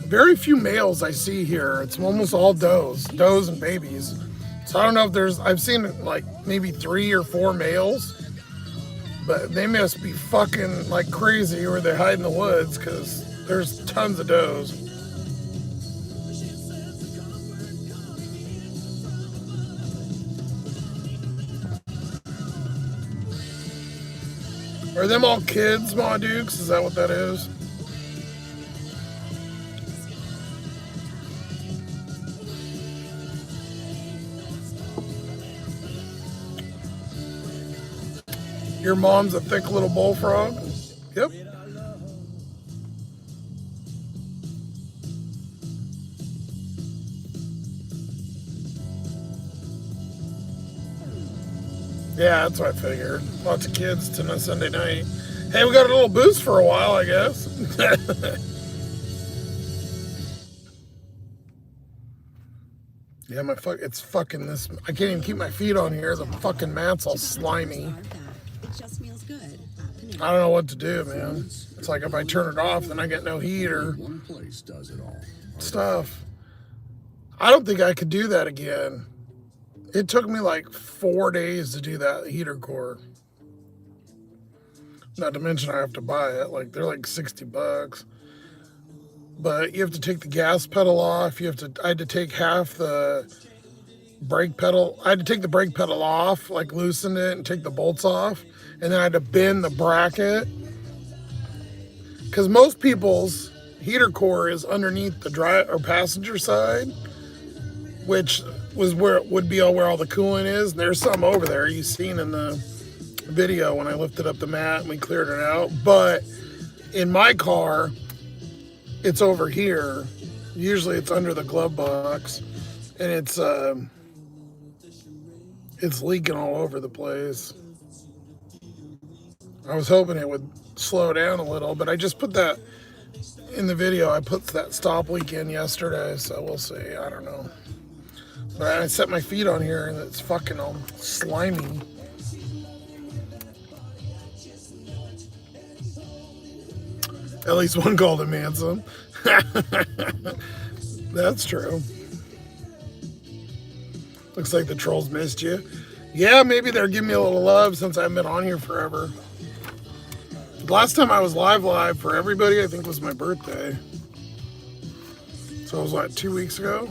very few males I see here. It's almost all does and babies. So I don't know if I've seen like maybe 3 or 4 males, but they must be fucking like crazy where they hide in the woods because there's tons of does. Are them all kids, Ma Dukes? Is that what that is? Your mom's a thick little bullfrog? Yep. Yeah, that's what I figured. Lots of kids to a Sunday night. Hey, we got a little boost for a while, I guess. Yeah, it's fucking this. I can't even keep my feet on here. The fucking mat's all slimy. I don't know what to do, man. It's like if I turn it off, then I get no heat or stuff. I don't think I could do that again. It took me like 4 days to do that heater core. Not to mention I have to buy it. Like they're like $60. But you have to take the gas pedal off. I had to take half the brake pedal. I had to take the brake pedal off, like loosen it and take the bolts off. And then I had to bend the bracket. Because most people's heater core is underneath the drive or passenger side, which was where it would be where all the coolant is. And there's some over there you seen in the video when I lifted up the mat and we cleared it out. But in my car, it's over here. Usually it's under the glove box, and it's leaking all over the place. I was hoping it would slow down a little, but I just put that in the video. I put that stop leak in yesterday, so we'll see. I don't know. But I set my feet on here and it's fucking all slimy. At least one called him handsome. That's true. Looks like the trolls missed you. Yeah, maybe they're giving me a little love since I haven't been on here forever. The last time I was live for everybody, I think was my birthday. So it was like 2 weeks ago.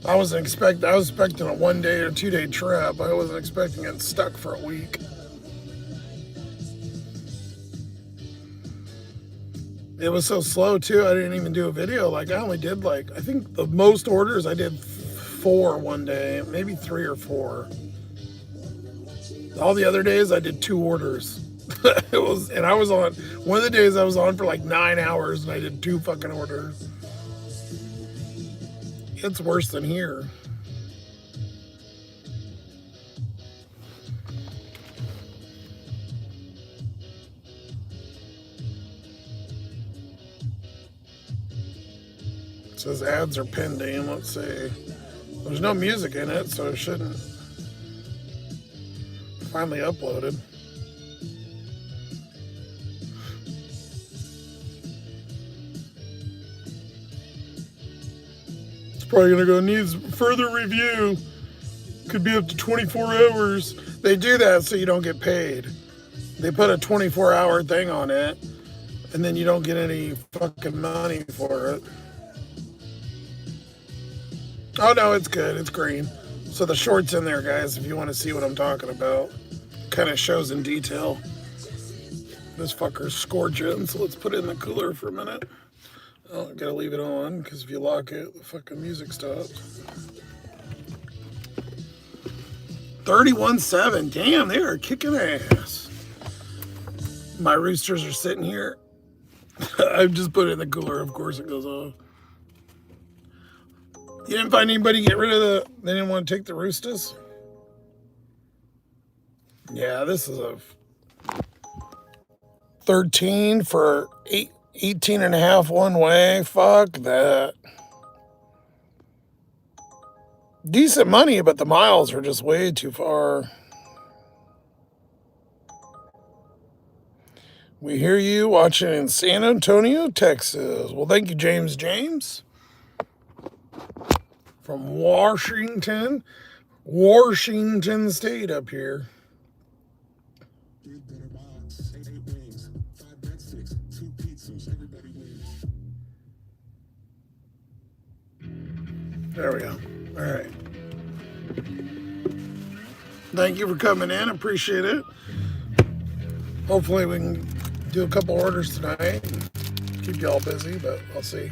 I was expecting a 1 day or 2 day trip. I wasn't expecting it stuck for a week. It was so slow too, I didn't even do a video. Like I only did I think the most orders I did 4 one day, maybe 3 or 4. All the other days I did 2 orders. I was on, one of the days I was on for like 9 hours and I did 2 fucking orders. It's worse than here. It says ads are pending. Let's see. There's no music in it, so it shouldn't. Finally uploaded. It's probably gonna go needs further review. Could be up to 24 hours. They do that so you don't get paid. They put a 24-hour thing on it, and then you don't get any fucking money for it. Oh no, it's good. It's green. So the short's in there, guys, if you want to see what I'm talking about. Kind of shows in detail. This fucker's scorching, so let's put it in the cooler for a minute. Oh, I gotta leave it on, because if you lock it, the fucking music stops. 31.7. Damn, they are kicking ass. My roosters are sitting here. I just put it in the cooler. Of course it goes off. You didn't find anybody get rid of the... They didn't want to take the roosters? Yeah, this is a 13 for 18 and a half one way. Fuck that. Decent money, but the miles are just way too far. We hear you watching in San Antonio, Texas. Well, thank you, James from Washington State up here. There we go. All right. Thank you for coming in. Appreciate it. Hopefully we can do a couple orders tonight and keep you all busy, but I'll see.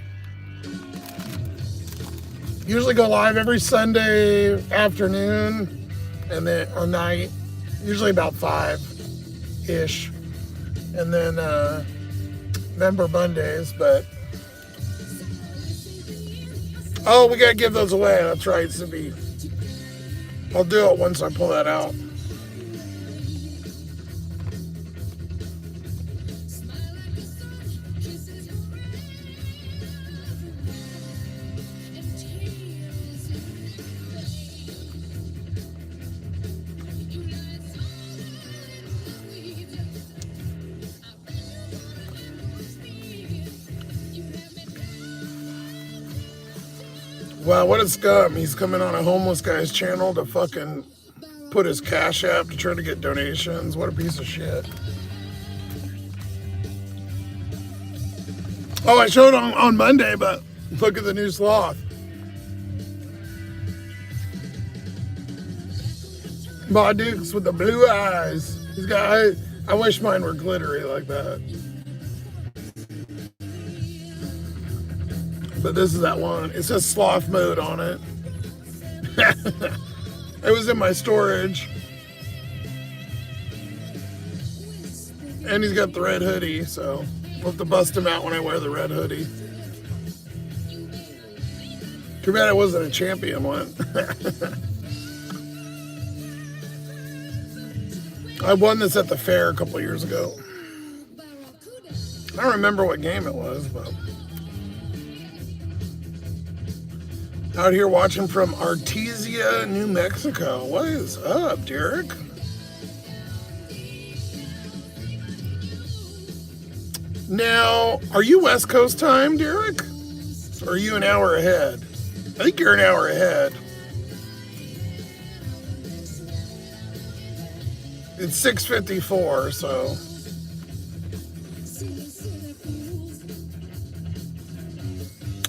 Usually go live every Sunday afternoon and then or night, usually about 5-ish. And then member Mondays, but oh, we gotta give those away. That's right, Zippy. I'll do it once I pull that out. Wow, what a scum. He's coming on a homeless guy's channel to fucking put his Cash App to try to get donations. What a piece of shit. Oh, I showed on Monday, but look at the new Sloth. Bob Dukes with the blue eyes. He's got, I wish mine were glittery like that. But this is that one. It says sloth mode on it. It was in my storage. And he's got the red hoodie, so we'll have to bust him out when I wear the red hoodie. Too bad I wasn't a champion one. I won this at the fair a couple years ago. I don't remember what game it was, but... Out here watching from Artesia, New Mexico. What is up, Derek? Now, are you West Coast time, Derek? Or are you an hour ahead? I think you're an hour ahead. It's 6:54, so...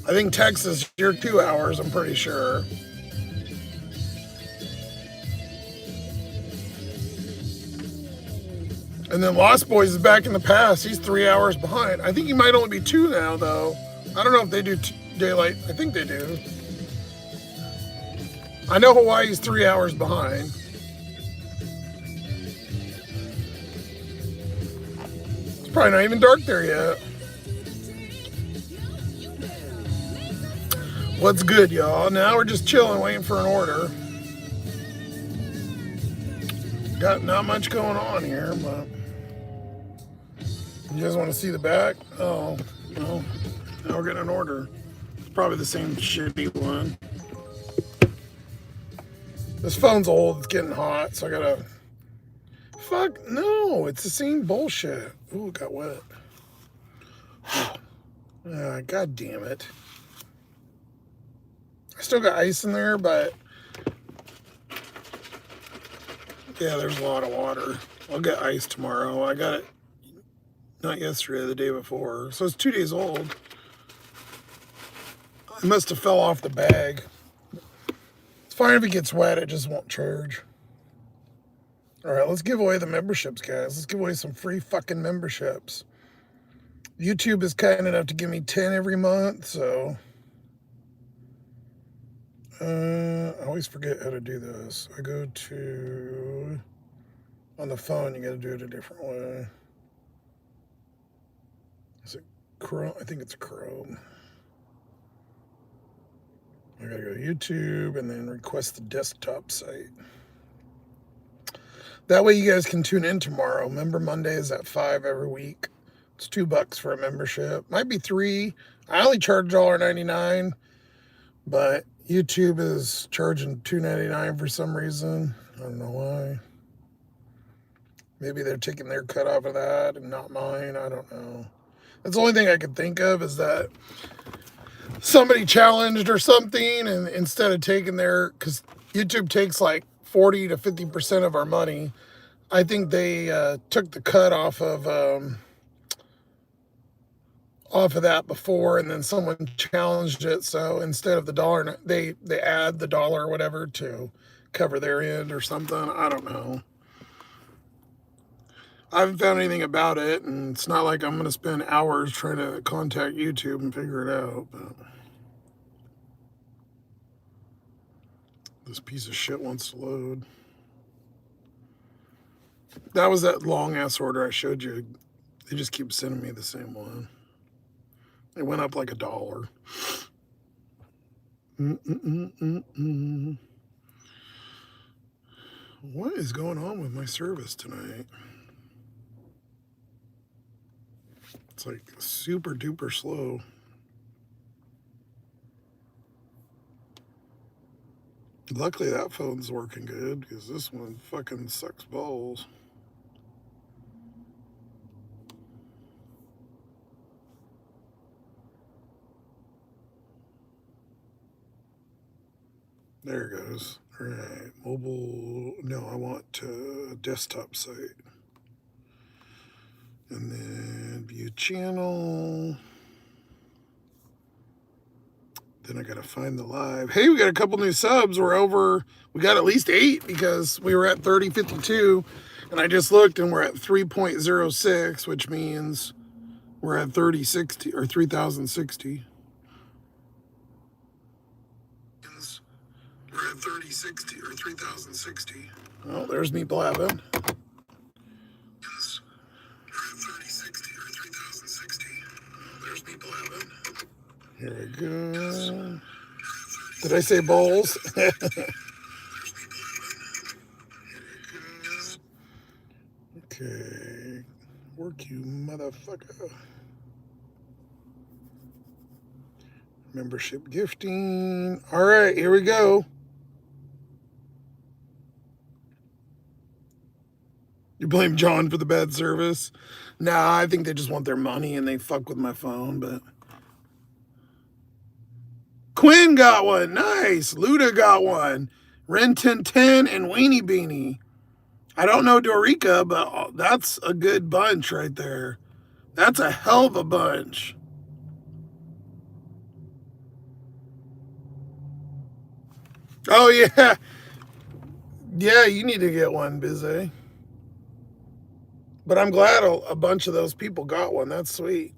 I think Texas, you're 2 hours, I'm pretty sure. And then Lost Boys is back in the past. He's 3 hours behind. I think he might only be 2 now, though. I don't know if they do daylight. I think they do. I know Hawaii's 3 hours behind. It's probably not even dark there yet. What's good, y'all? Now we're just chilling, waiting for an order. Got not much going on here, but... You guys want to see the back? Oh, no. Now we're getting an order. It's probably the same shitty one. This phone's old. It's getting hot, so I gotta... Fuck, no. It's the same bullshit. Ooh, it got wet. God damn it. I still got ice in there, but... Yeah, there's a lot of water. I'll get ice tomorrow. I got it not yesterday, the day before. So it's 2 days old. I must have fell off the bag. It's fine if it gets wet, it just won't charge. Alright, let's give away the memberships, guys. Let's give away some free fucking memberships. YouTube is kind enough to give me 10 every month, so... I always forget how to do this. I go to... On the phone, you gotta do it a different way. Is it Chrome. I think it's Chrome. I gotta go to YouTube and then request the desktop site. That way you guys can tune in tomorrow. Remember, Monday is at 5 every week. It's $2 for a membership. Might be $3. I only charge $1.99, but YouTube is charging $2.99 for some reason. I don't know why. Maybe they're taking their cut off of that and not mine. I don't know. That's the only thing I could think of, is that somebody challenged or something, and instead of taking their, because YouTube takes like 40 to 50% of our money, I think they took the cut off of that before, and then someone challenged it. So instead of the dollar, they add the dollar or whatever to cover their end or something. I don't know. I haven't found anything about it, and it's not like I'm going to spend hours trying to contact YouTube and figure it out. But this piece of shit wants to load. That was that long ass order I showed you. They just keep sending me the same one. It went up like $1. What is going on with my service tonight? It's like super duper slow. Luckily that phone's working good, because this one fucking sucks balls. There it goes. All right, mobile. No, I want desktop site. And then view channel. Then I gotta find the live. Hey, we got a couple new subs. We got at least 8, because we were at 3052, and I just looked and we're at 3.06, which means we're at 3060 or 3060. We're at 3060 or 3060. Oh, there's me blabbing. Yes. We're at 3060 or 3060. There's me blabbing. Here we go. Did I say bowls? Okay. Work, you motherfucker. Membership gifting. All right, here we go. You blame John for the bad service? Nah, I think they just want their money and they fuck with my phone, but Quinn got one. Nice. Luda got one. Ren 1010 and Weenie Beanie. I don't know Dorica, but that's a good bunch right there. That's a hell of a bunch. Oh, yeah. Yeah, you need to get one, Bizzy. But I'm glad a bunch of those people got one. That's sweet.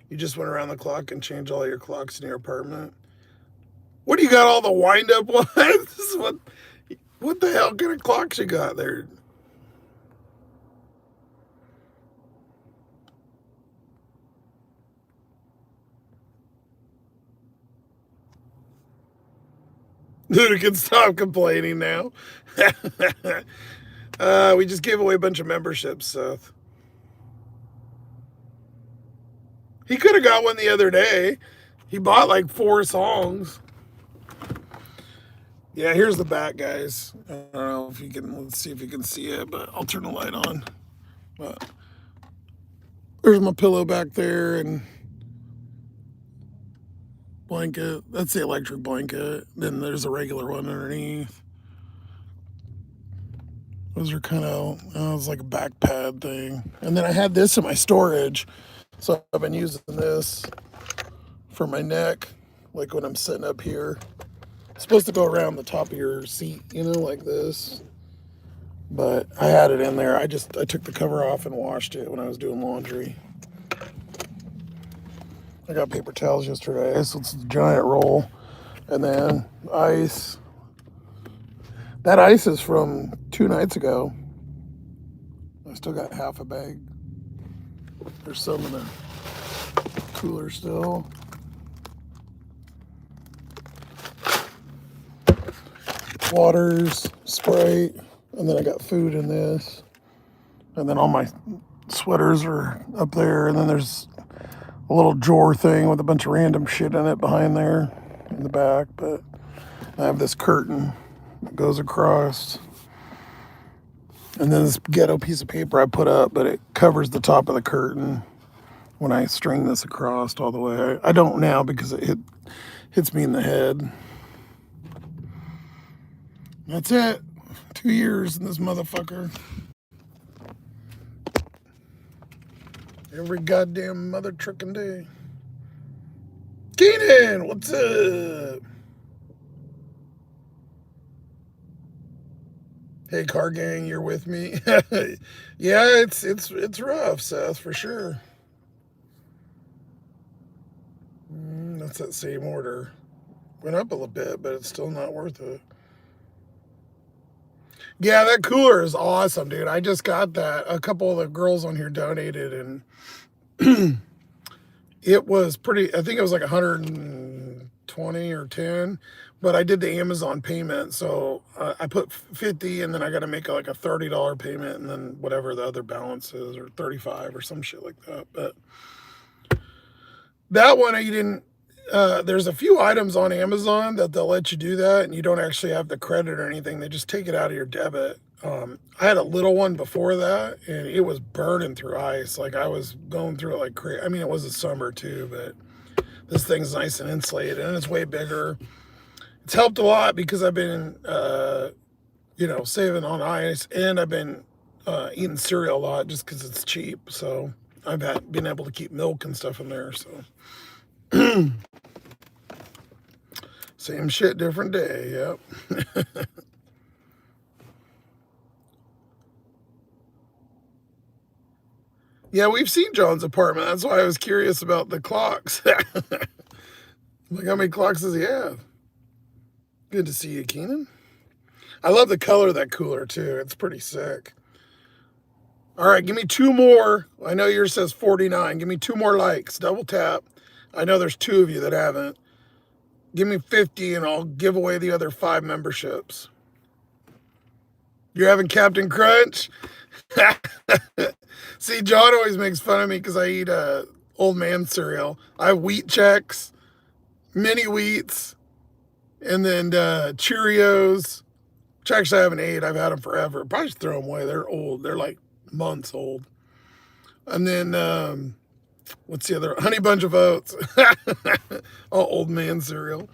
You just went around the clock and changed all your clocks in your apartment. What do you got, all the wind-up ones? What the hell kind of clocks you got there? Dude, you can stop complaining now. We just gave away a bunch of memberships, Seth. He could have got one the other day. He bought like 4 songs. Yeah, here's the back, guys. I don't know if you can, let's see if you can see it, but I'll turn the light on. But there's my pillow back there and blanket. That's the electric blanket. Then there's a regular one underneath. Those are kind of, it was like a back pad thing. And then I had this in my storage. So I've been using this for my neck, like when I'm sitting up here. It's supposed to go around the top of your seat, you know, like this. But I had it in there. I took the cover off and washed it when I was doing laundry. I got paper towels yesterday, so it's a giant roll. And then ice. That ice is from 2 nights ago. I still got half a bag. There's some in there. cooler still. Waters, Sprite, and then I got food in this. And then all my sweaters are up there. And then there's a little drawer thing with a bunch of random shit in it behind there in the back. But I have this curtain that goes across. And then this ghetto piece of paper I put up, but it covers the top of the curtain when I string this across all the way. I don't now because it hits me in the head. That's it. 2 years in this motherfucker. Every goddamn mother trucking day. Keenan, what's up? Hey, car gang, you're with me. Yeah, it's rough, Seth, for sure. That's that same order. Went up a little bit, but it's still not worth it. Yeah, that cooler is awesome, dude. I just got that. A couple of the girls on here donated, and it was pretty. I think it was like 120 or 10, but I did the Amazon payment, so I put 50, and then I got to make like a $30 payment, and then whatever the other balance is, or 35 or some shit like that. But that one, you didn't. There's a few items on Amazon that they'll let you do that, and you don't actually have the credit or anything. They just take it out of your debit. I had a little one before that, and it was burning through ice. Like I was going through it like crazy. I mean, it was the summer too, but this thing's nice and insulated, and it's way bigger. It's helped a lot because I've been, saving on ice, and I've been eating cereal a lot just because it's cheap. So I've been able to keep milk and stuff in there. So. Same shit, different day, yep. Yeah, we've seen John's apartment. That's why I was curious about the clocks. Like, how many clocks does he have? Good to see you, Keenan. I love the color of that cooler, too. It's pretty sick. All right, give me 2 more. I know yours says 49. Give me 2 more likes. Double tap. I know there's 2 of you that haven't. Give me 50 and I'll give away the other 5 memberships. You're having Captain Crunch? See, John always makes fun of me because I eat old man cereal. I have Wheat Chex, mini wheats, and then Cheerios, which actually I haven't ate. I've had them forever. Probably just throw them away. They're old. They're like months old. And then what's the other? Honey Bunch of Oats. All old man cereal.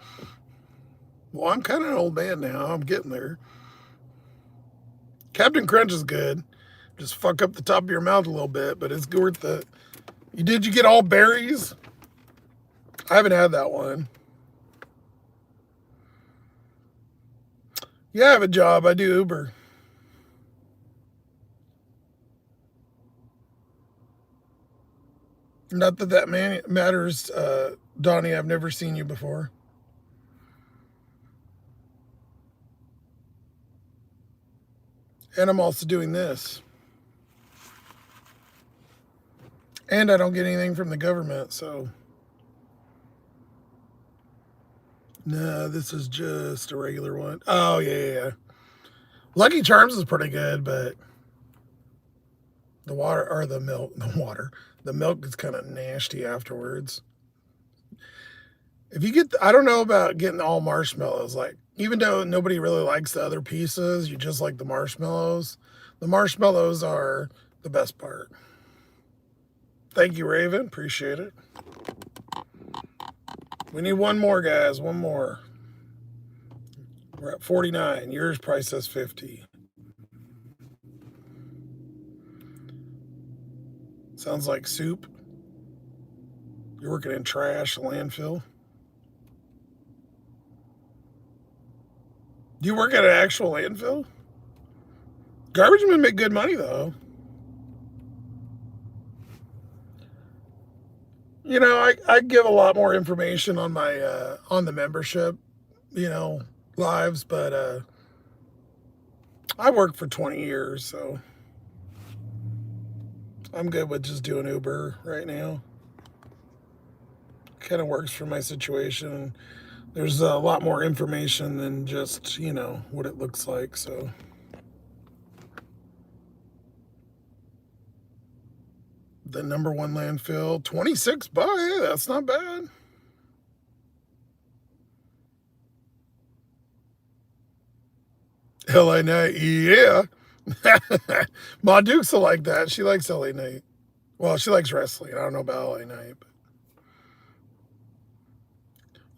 Well, I'm kind of an old man now. I'm getting there. Captain Crunch is good. Just fuck up the top of your mouth a little bit, but it's worth it. Did you get all berries? I haven't had that one. Yeah, I have a job. I do Uber. Not that that matters, Donnie. I've never seen you before. And I'm also doing this. And I don't get anything from the government, so. No, this is just a regular one. Oh, yeah. Lucky Charms is pretty good, but the milk is kind of nasty afterwards. If you get, I don't know about getting all marshmallows. Like, even though nobody really likes the other pieces, you just like the marshmallows. The marshmallows are the best part. Thank you, Raven. Appreciate it. We need one more, guys. One more. We're at 49. Yours probably says 50. Sounds like soup. You're working in trash, landfill. Do you work at an actual landfill? Garbage men make good money, though. You know, I give a lot more information on my on the membership, lives, but I worked for 20 years, so I'm good with just doing Uber right now. kind of works for my situation. There's a lot more information than just, you know, what it looks like. So the number one landfill, $26. That's not bad. LA Night, yeah. Ma Dukes will like that. She likes LA Night. Well, she likes wrestling. I don't know about LA Night.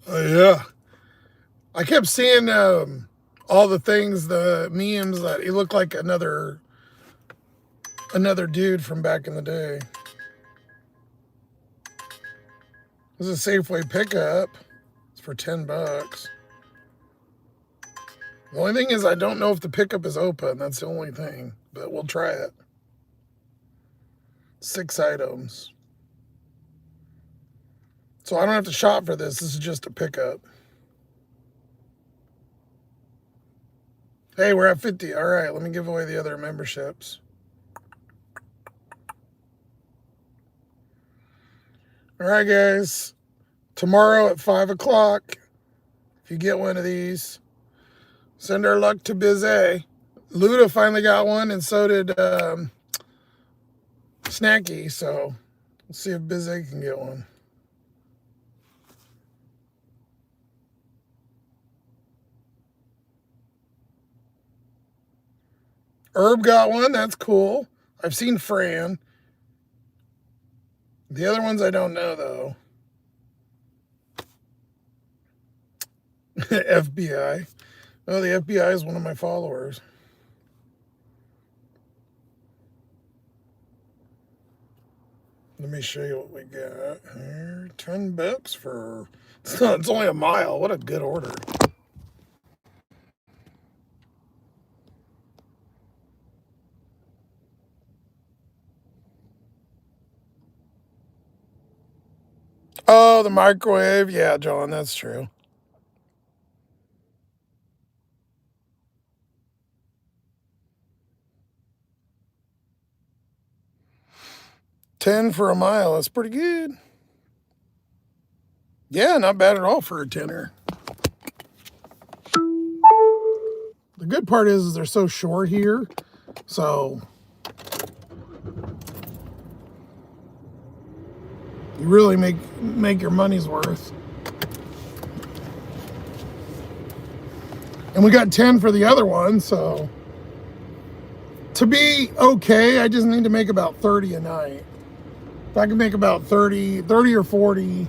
But yeah. I kept seeing all the things, the memes that he looked like another dude from back in the day. This is a Safeway pickup. It's for $10. The only thing is I don't know if the pickup is open. That's the only thing. But we'll try it. 6 items. So I don't have to shop for this. This is just a pickup. Hey, we're at 50. All right, let me give away the other memberships. All right, guys. Tomorrow at 5 o'clock, if you get one of these, send our luck to Bizet. Luda finally got one, and so did Snacky. So let's see if Bizet can get one. Herb got one. That's cool. I've seen Fran. The other ones I don't know, though. FBI. Oh, the FBI is one of my followers. Let me show you what we got here. $10 for... It's only a mile. What a good order. Oh, the microwave. Yeah, John, that's true. $10 for a mile. That's pretty good. Yeah, not bad at all for a tenner. The good part is they're so short here. So you really make your money's worth. And we got 10 for the other one, so to be okay, I just need to make about 30 a night. If I can make about 30 or 40.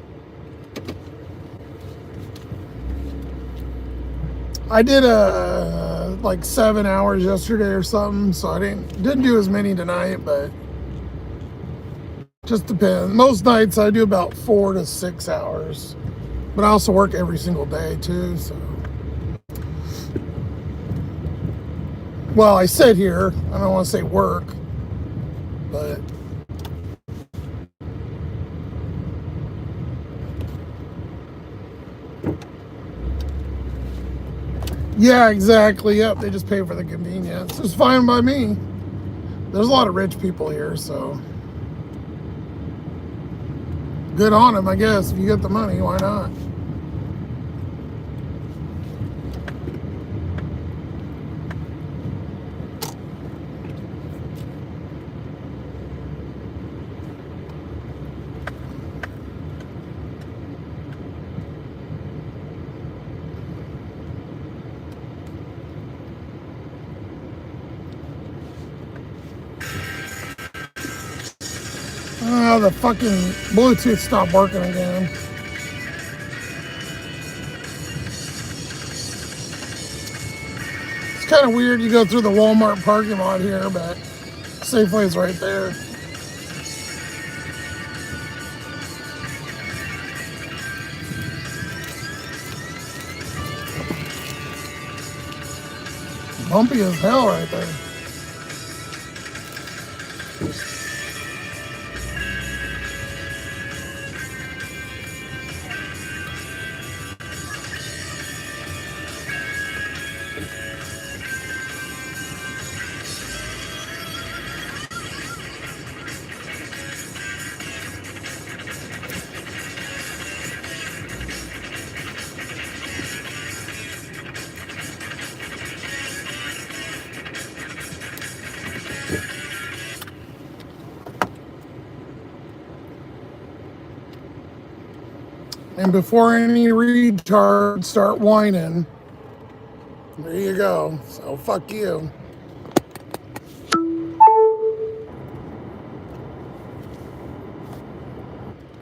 I did like 7 hours yesterday or something, so I didn't do as many tonight, but just depends. Most nights I do about 4 to 6 hours, but I also work every single day too, so. Well, I sit here. I don't want to say work, but yeah, exactly. Yep, they just pay for the convenience. It's fine by me. There's a lot of rich people here, so good on them, I guess. If you get the money, why not? Oh, the fucking Bluetooth stopped working again. It's kind of weird. You go through the Walmart parking lot here, but Safeway's right there. Bumpy as hell right there. And before any retards start whining, there you go. So fuck you.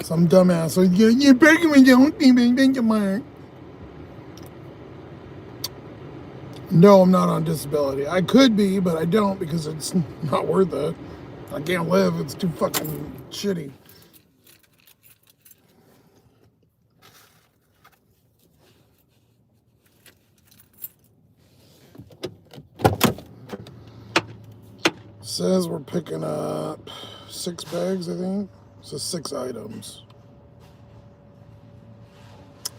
Some dumbass. So you're breaking me down. No, I'm not on disability. I could be, but I don't because it's not worth it. I can't live. It's too fucking shitty. Says we're picking up 6 bags, I think. So 6 items.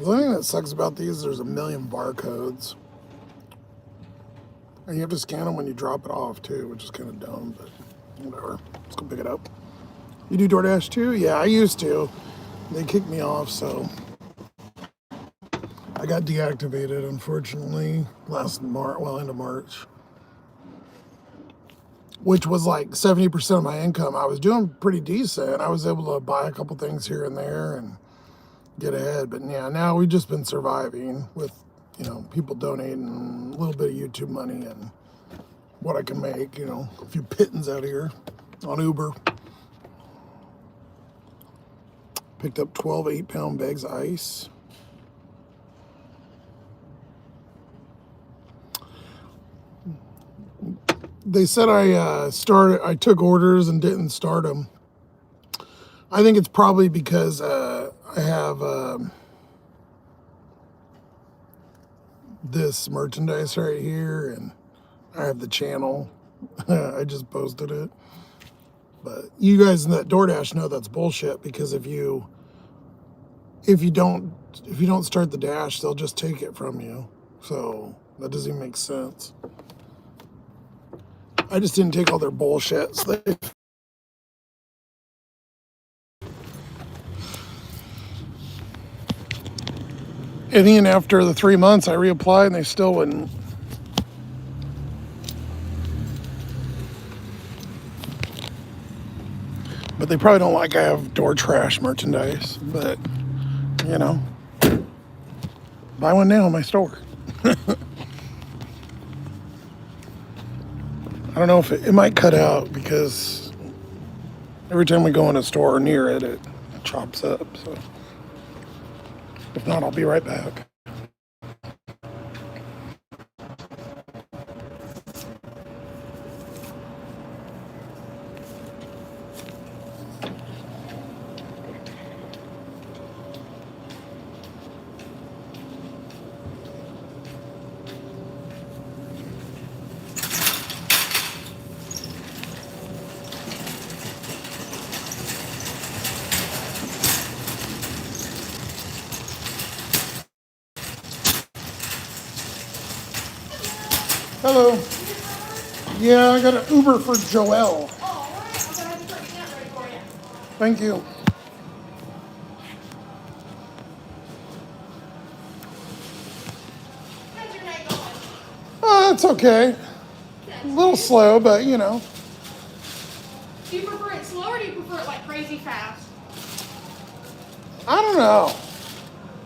The only thing that sucks about these, there's a million barcodes. And you have to scan them when you drop it off too, which is kind of dumb, but whatever. Let's go pick it up. You do DoorDash too? Yeah, I used to. They kicked me off, so I got deactivated, unfortunately, last March, well, end of March. Which was like 70% of my income. I was doing pretty decent. I was able to buy a couple things here and there and get ahead. But yeah, now we've just been surviving with, people donating a little bit of YouTube money and what I can make, a few pittance out here on Uber. Picked up 12 8-pound bags of ice. They said I took orders and didn't start them. I think it's probably because I have this merchandise right here, and I have the channel. I just posted it. But you guys in that DoorDash know that's bullshit, because if you don't start the dash, they'll just take it from you. So that doesn't even make sense. I just didn't take all their bullshit. So and then after the 3 months, I reapplied and they still wouldn't. But they probably don't like I have door trash merchandise. But, buy one now in my store. I don't know if it might cut out, because every time we go in a store near it, it chops up. So if not, I'll be right back. Hello. Yeah, I got an Uber for Joelle. Oh, all right. I'm gonna have to put that ready for you. Thank you. How's your night going? Oh, it's okay. A little slow, but Do you prefer it slow, or do you prefer it like crazy fast? I don't know.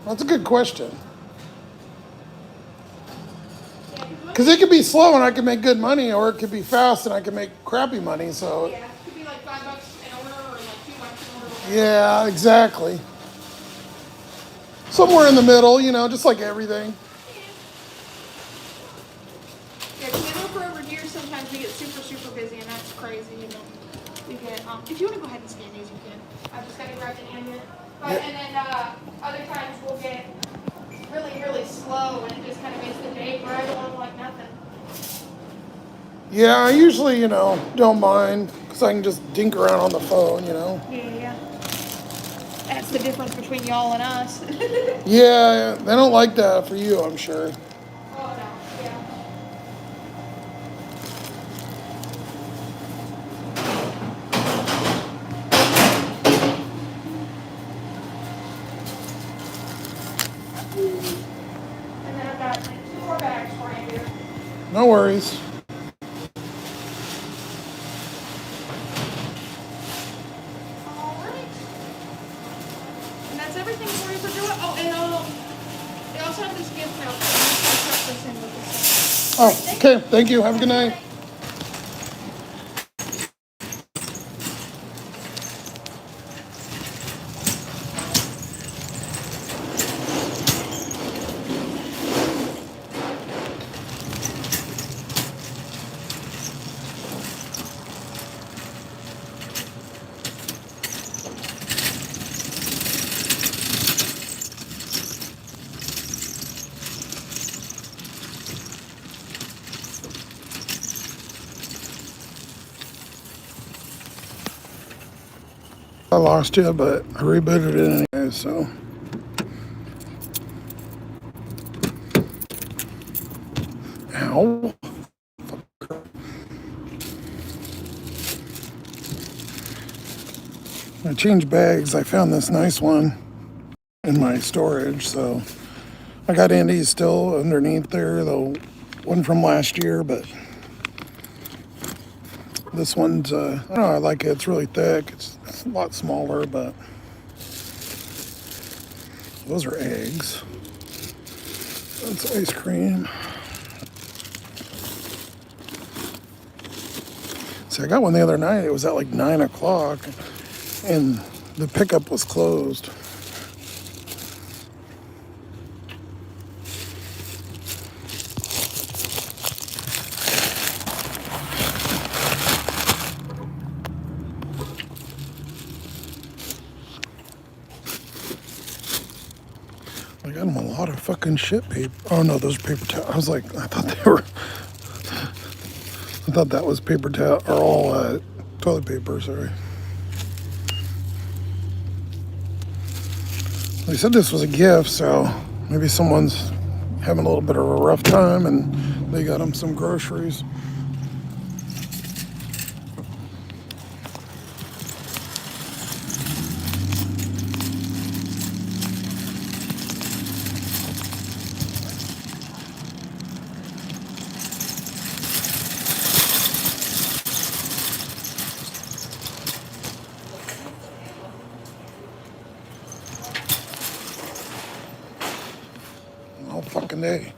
That's a good question. Because it could be slow and I can make good money, or it could be fast and I can make crappy money. So Yeah, it could be like $5 an order or like $2 an order. yeah, exactly. Somewhere in the middle, just like everything. Yeah, because I know for over here sometimes we get super, super busy, and that's crazy. We get, if you want to go ahead and scan these, you can. I just got to grab the ambient. But, Yeah. And then other times we'll get really, really slow, and it just kind of makes the day drag along like nothing. Yeah, I usually, don't mind, because I can just dink around on the phone, Yeah. That's the difference between y'all and us. Yeah, they don't like that for you, I'm sure. Oh, no. Yeah. And then I've got like 2 more bags for you here. No worries. All right. And that's everything for you for doing. Oh, and they also have this gift pouch. Oh, okay. Thank you. Have a good night. I lost you, but I rebooted it anyway, so. Ow. I changed bags. I found this nice one in my storage, so I got Andy's still underneath there, the one from last year, but this one's, I don't know, I like it. It's really thick. It's a lot smaller, but those are eggs. That's ice cream. See, I got one the other night. It was at like 9 o'clock, and the pickup was closed. I got them a lot of fucking shit paper. Oh no, those are paper towels. I was like, I thought they were. I thought that was paper towel or all toilet paper. Sorry. They said this was a gift, so maybe someone's having a little bit of a rough time, and they got them some groceries. All fucking day.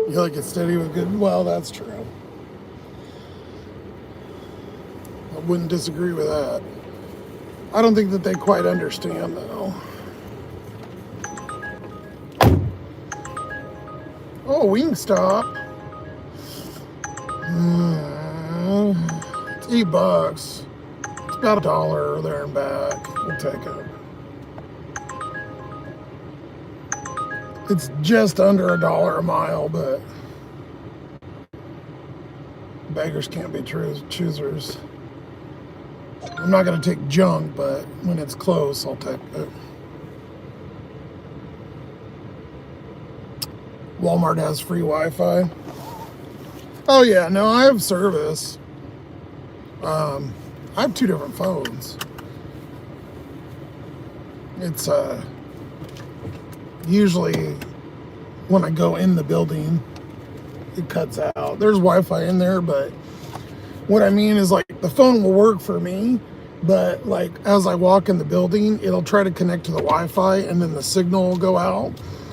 You like it steady with good? Well, that's true. I wouldn't disagree with that. I don't think that they quite understand, though. Oh, Wingstop. It's $8. It's about $1 there and back. We'll take it. It's just under $1 a mile, but beggars can't be choosers. I'm not going to take junk, but when it's close, I'll take it. Walmart has free Wi-Fi. Oh yeah, no, I have service. I have 2 different phones. It's usually when I go in the building, it cuts out. There's Wi-Fi in there, but what I mean is like the phone will work for me, but like as I walk in the building, it'll try to connect to the Wi-Fi and then the signal will go out.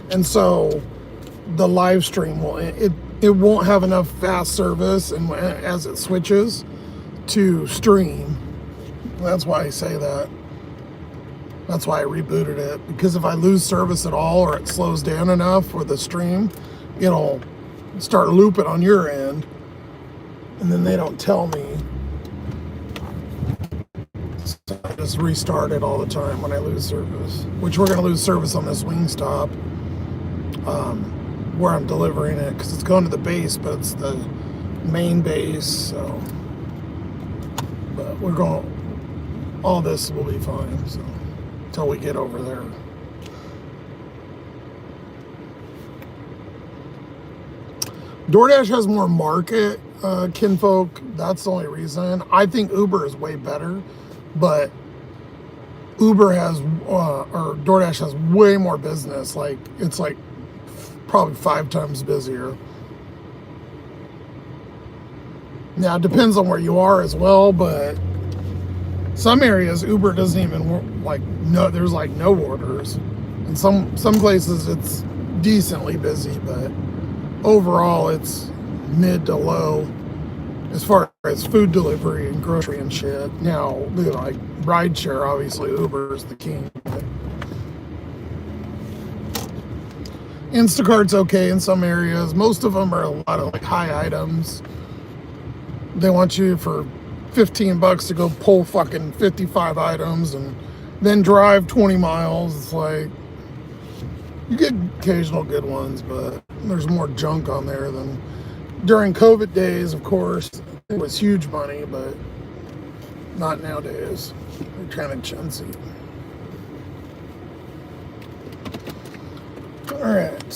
And so the live stream it won't have enough fast service and as it switches to stream. That's why I say that. That's why I rebooted it, because if I lose service at all or it slows down enough for the stream, it'll start looping on your end, and then they don't tell me. So I just restart it all the time when I lose service, which we're going to lose service on this Wingstop where I'm delivering it, because it's going to the base, but it's the main base, so. But we're going, all this will be fine. So until we get over there. DoorDash has more market kinfolk. That's the only reason. I think Uber is way better, but Uber has or DoorDash has way more business. Like it's like probably 5 times busier. Now it depends on where you are as well, but some areas Uber doesn't even like no. There's like no orders, and some places it's decently busy, but overall it's mid to low as far as food delivery and grocery and shit. Now, like rideshare, obviously Uber is the king. But Instacart's okay in some areas. Most of them are a lot of like high items. They want you for $15 to go pull fucking 55 items and then drive 20 miles. It's like, you get occasional good ones, but there's more junk on there than during COVID days, of course. It was huge money, but not nowadays. They're kind of chintzy. All right.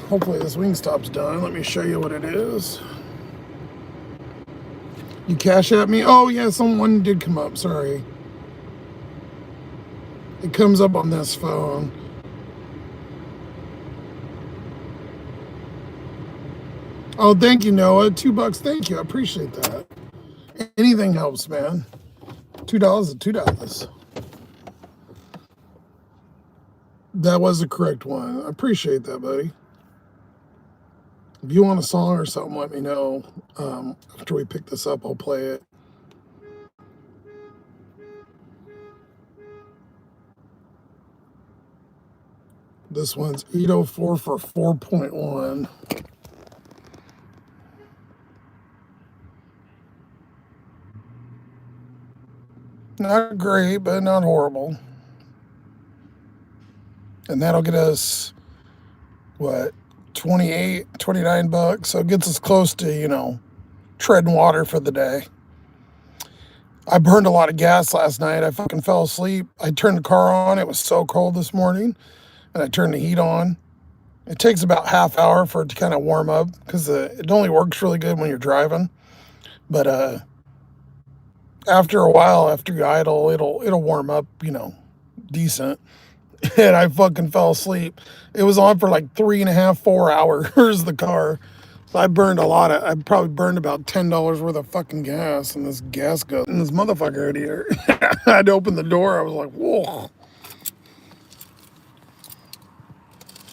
Hopefully this Wingstop's done. Let me show you what it is. You cash at me? Oh yeah, someone did come up, sorry. It comes up on this phone. Oh, thank you, Noah. $2, thank you. I appreciate that. Anything helps, man. $2 is $2. That was the correct one. I appreciate that, buddy. If you want a song or something, let me know. After we pick this up, I'll play it. This one's 804 for 4.1. Not great, but not horrible. And that'll get us, what, 28, 29 bucks. So it gets us close to, treading water for the day. I burned a lot of gas last night. I fucking fell asleep. I turned the car on. It was so cold this morning. And I turned the heat on. It takes about half hour for it to kind of warm up because it only works really good when you're driving. But after a while, after you idle, it'll warm up, decent. And I fucking fell asleep. It was on for like 3.5, 4 hours, the car. So I probably burned about $10 worth of fucking gas, and this gas goes in this motherfucker right here. I had to open the door. I was like, whoa.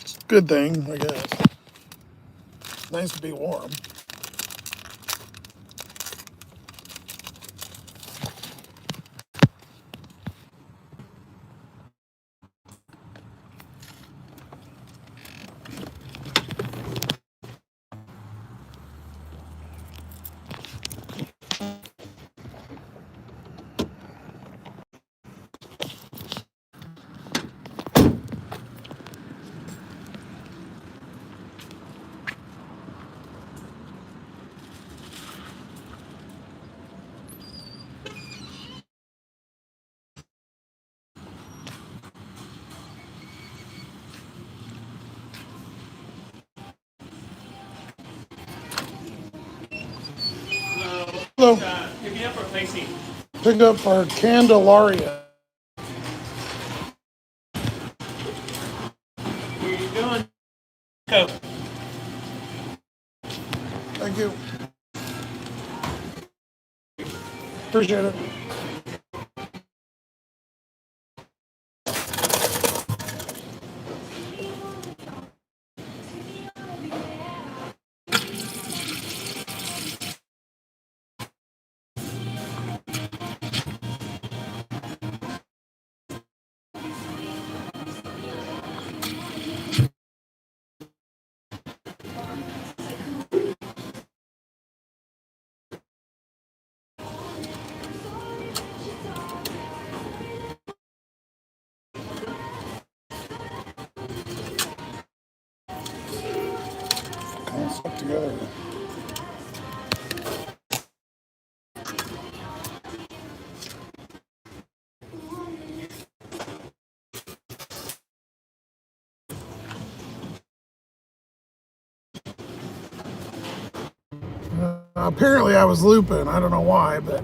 It's a good thing, I guess. Nice to be warm. Hello. Pick me up or placing? Pick up our Candelaria. What are you doing? Go. Thank you. Appreciate it. All stuck together. Apparently I was looping. I don't know why, but...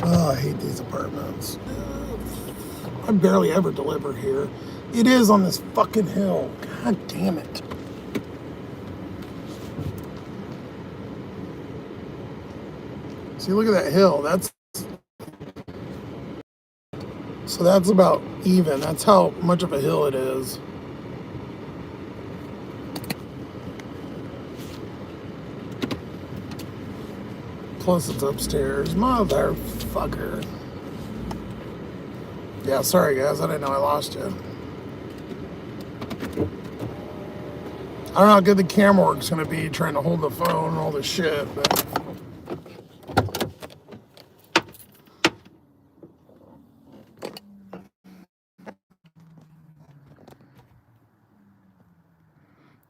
Oh, I hate these apartments. I barely ever deliver here. It is on this fucking hill. God damn it. See, look at that hill. So that's about even. That's how much of a hill it is. Plus it's upstairs. Motherfucker. Yeah, sorry guys. I didn't know I lost you. I don't know how good the camera work's gonna be trying to hold the phone and all this shit, but...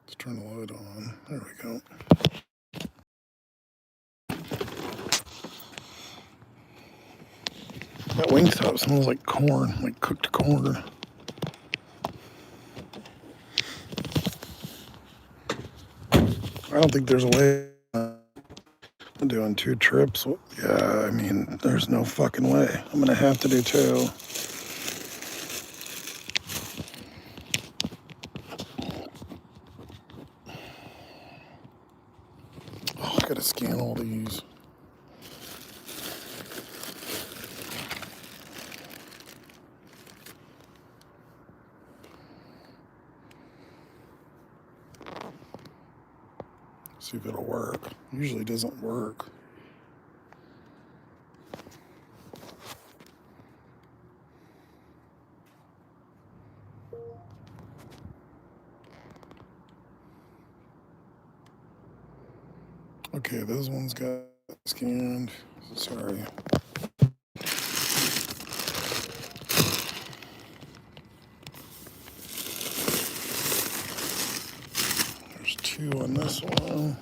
Let's turn the light on. There we go. That Wingstop smells like corn, like cooked corn. I don't think there's a way I'm doing 2 trips. Yeah, I mean, there's no fucking way. I'm gonna have to do 2. Oh, I gotta scan all these. See if it'll work. Usually doesn't work. Okay, those ones got scanned. Sorry. There's 2 on this one.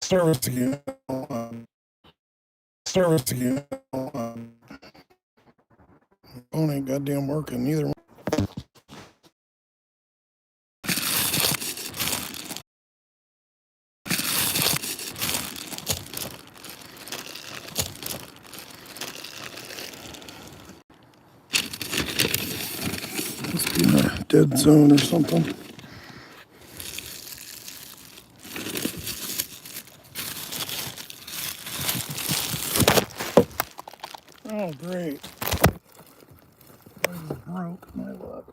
Service again. Service again. Phone ain't goddamn working neither. Must be in a dead zone or something. Oh, great. I just broke my luck.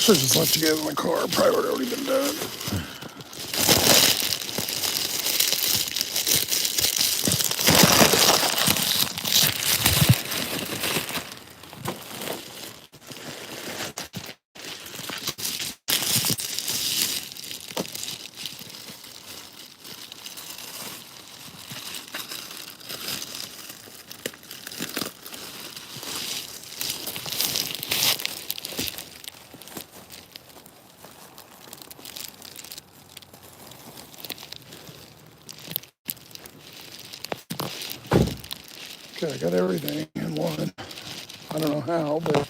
Should have just left you guys in the car. Probably would have already been done. Okay, I got everything in one. I don't know how, but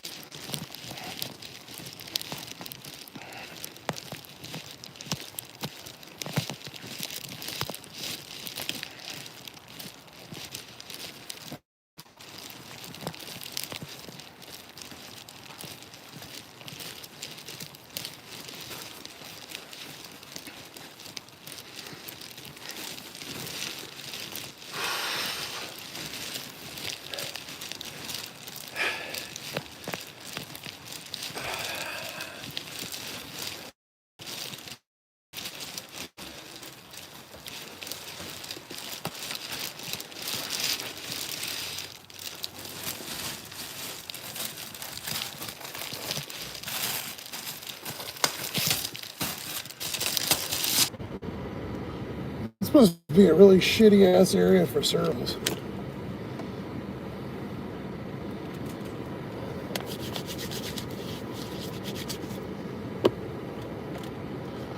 Supposed to be a really shitty ass area for service.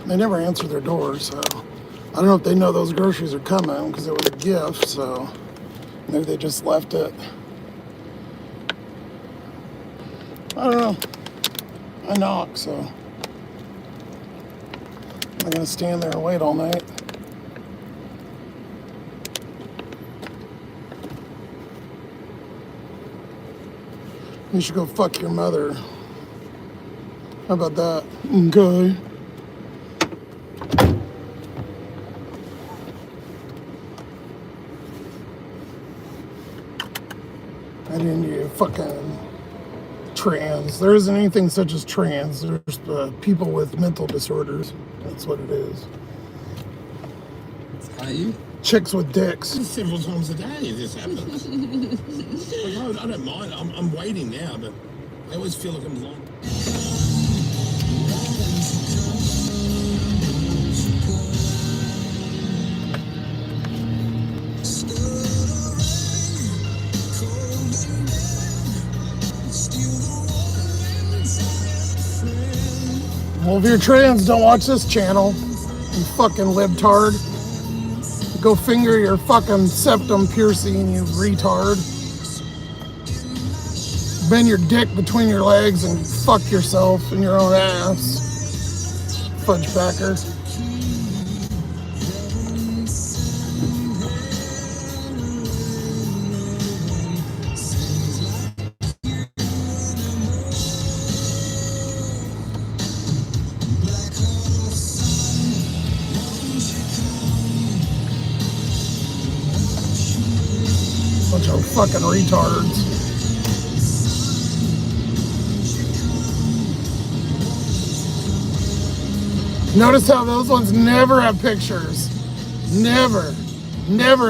They never answer their doors, so I don't know if they know those groceries are coming because it was a gift, so maybe they just left it. I don't know. I knock, so I'm gonna stand there and wait all night. You should go fuck your mother. How about that? Okay. I didn't you fucking trans. There isn't anything such as trans. There's people with mental disorders. That's what it is. Are you? Chicks with dicks. Several times a day this happens. Like, I don't mind. I'm waiting now, but I always feel like I'm long. Well, if you're trans, don't watch this channel. You fucking libtard. Go finger your fucking septum piercing, you retard. Bend your dick between your legs and fuck yourself in your own ass. Fudgebacker. Bunch of fucking retards. Notice how those ones never have pictures. Never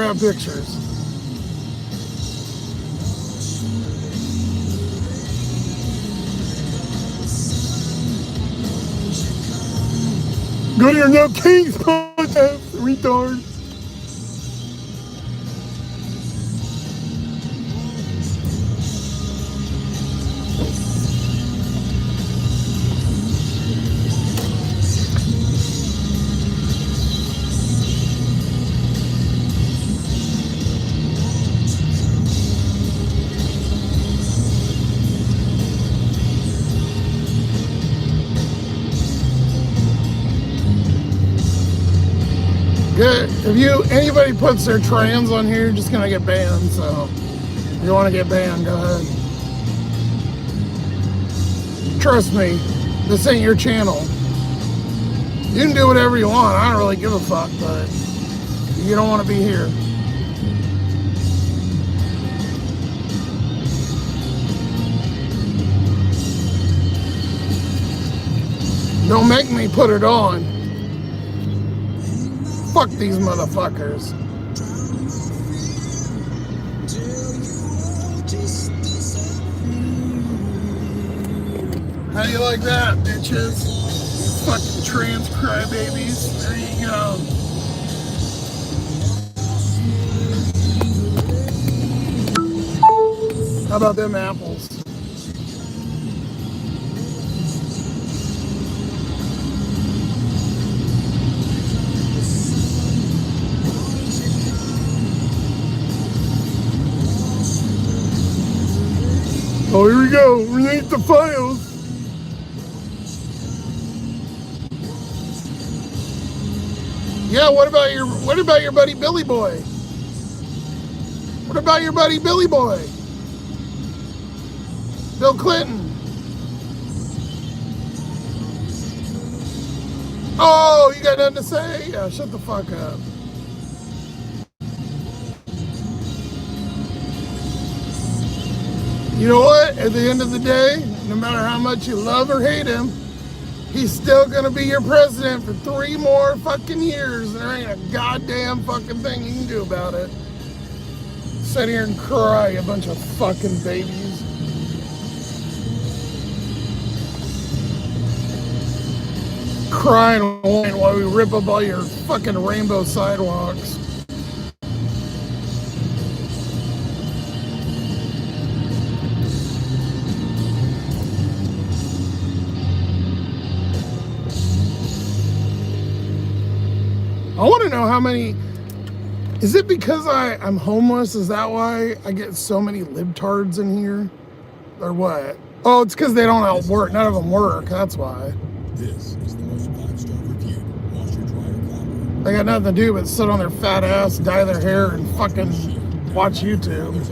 have pictures. Go to your No Kings podcast, retard. Good. If anybody puts their trans on here, you're just gonna get banned. So if you want to get banned, go ahead. Trust me, this ain't your channel. You can do whatever you want. I don't really give a fuck, but you don't want to be here. Don't make me put it on. Fuck these motherfuckers. How do you like that, bitches? You fucking trans crybabies. There you go. How about them apples? Oh, here we go. Renate the files. Yeah, what about your buddy Billy Boy? What about your buddy Billy Boy? Bill Clinton. Oh, you got nothing to say? Yeah, shut the fuck up. You know what? At the end of the day, no matter how much you love or hate him, he's still gonna be your president for 3 more fucking years. There ain't a goddamn fucking thing you can do about it. Sit here and cry, a bunch of fucking babies. cry and whine while we rip up all your fucking rainbow sidewalks. I want to know how many. Is it because I'm homeless? Is that why I get so many libtards in here? Or what? Oh, it's because they don't outwork. None of them work. That's why. This is the most 5-star reviewed washer dryer copper. They got nothing to do but sit on their fat ass, dye their hair, and fucking watch YouTube.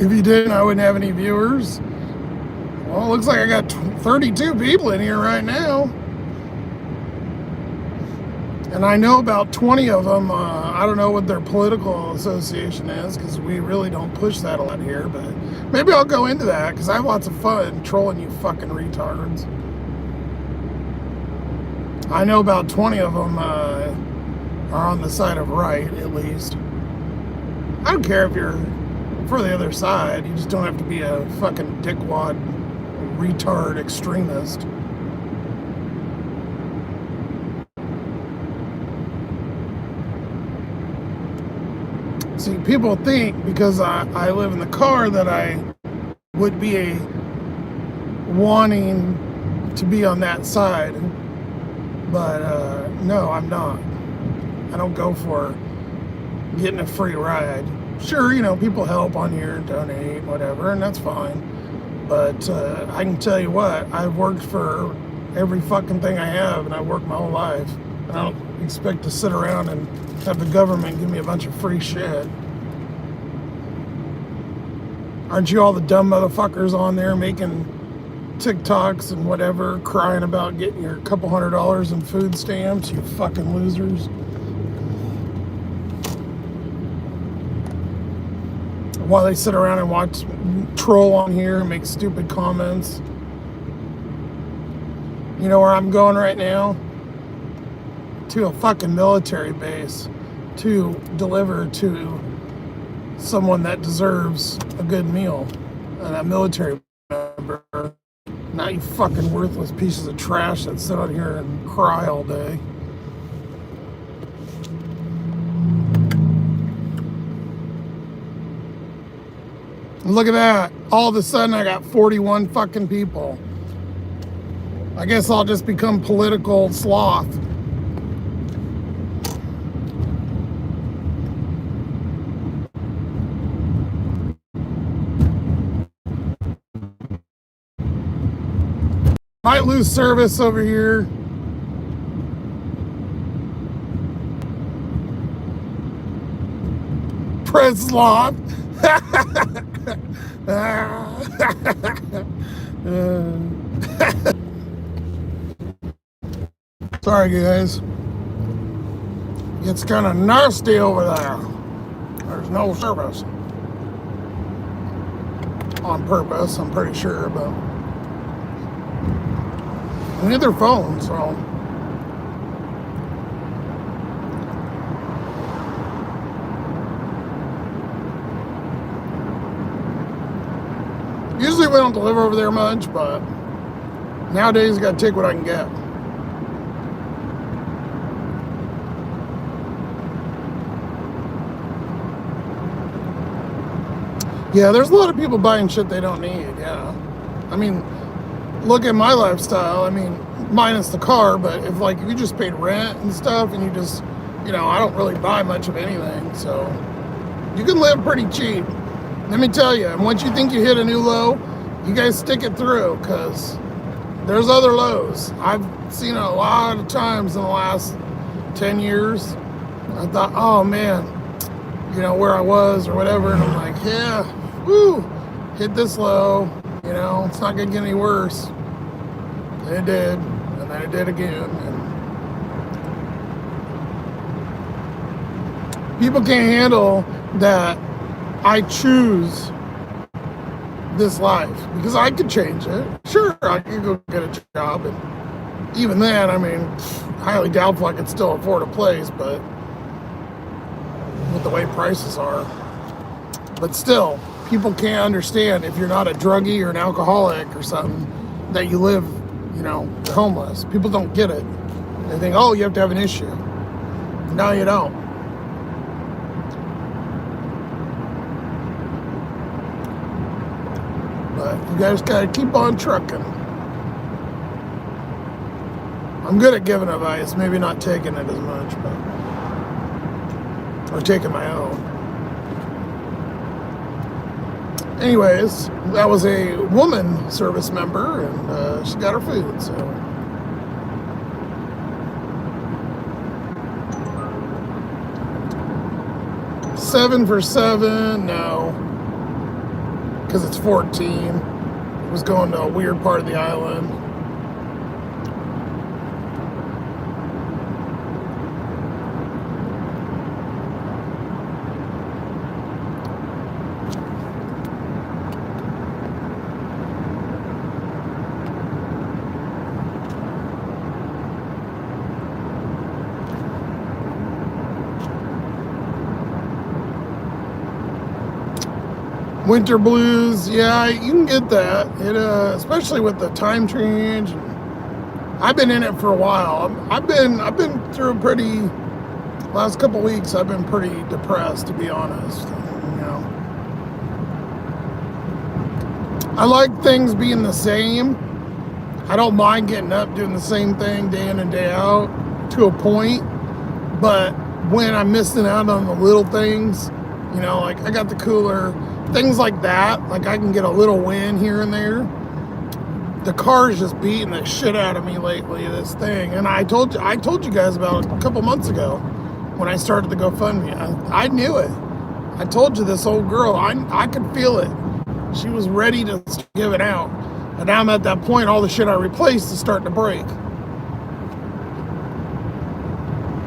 If you didn't, I wouldn't have any viewers. Well, it looks like I got 32 people in here right now. And I know about 20 of them, I don't know what their political association is, because we really don't push that a lot here, but maybe I'll go into that, because I have lots of fun trolling you fucking retards. I know about 20 of them are on the side of right, at least. I don't care if you're for the other side, you just don't have to be a fucking dickwad, retard extremist. See, people think because I live in the car that I would be wanting to be on that side, but no, I'm not. I don't go for getting a free ride. Sure, you know, people help on here and donate, whatever, and that's fine. But I can tell you what, I've worked for every fucking thing I have, and I've worked my whole life. And I don't expect to sit around and have the government give me a bunch of free shit. Aren't you all the dumb motherfuckers on there making TikToks and whatever, crying about getting your couple $100 in food stamps, you fucking losers? While they sit around and watch troll on here and make stupid comments. You know where I'm going right now? To a fucking military base to deliver to someone that deserves a good meal. And that military member, not you fucking worthless pieces of trash that sit out here and cry all day. Look at that. All of a sudden I got 41 fucking people. I guess I'll just become political sloth. Might lose service over here. Press sloth. Sorry guys, it's kind of nasty over there. There's no service on purpose, I'm pretty sure, but we need their phones, so usually we don't deliver over there much, but nowadays you gotta take what I can get. Yeah, there's a lot of people buying shit they don't need, yeah. I mean, look at my lifestyle. I mean, minus the car, but if you just paid rent and stuff and you just, you know, I don't really buy much of anything, so you can live pretty cheap. Let me tell you, and once you think you hit a new low, you guys stick it through, because there's other lows. I've seen it a lot of times in the last 10 years. I thought, oh man, you know, where I was or whatever, and I'm like, yeah, woo, hit this low, you know, it's not gonna get any worse. And it did. And then it did again. And people can't handle that I choose this life, because I could change it. Sure, I could go get a job, and even then, I mean, highly doubtful I could still afford a place, but with the way prices are. But still, people can't understand if you're not a druggie or an alcoholic or something, that you live, you know, homeless. People don't get it. They think, oh, you have to have an issue. No, you don't. But you guys gotta keep on trucking. I'm good at giving advice, maybe not taking it as much, but or taking my own. Anyways, that was a woman service member, and she got her food, so. $7 for $7, no. Because it's 14. It was going to a weird part of the island. Winter blues, yeah, you can get that. It, especially with the time change. And I've been in it for a while. I've been through a pretty. Last couple weeks, I've been pretty depressed, to be honest. You know, I like things being the same. I don't mind getting up doing the same thing day in and day out to a point, but when I'm missing out on the little things, you know, like I got the cooler. Things like that, like I can get a little win here and there. The car's just beating the shit out of me lately, this thing. And I told you guys about it a couple months ago when I started the GoFundMe. I knew it. I told you this old girl, I could feel it. She was ready to give it out. And now I'm at that point, all the shit I replaced is starting to break.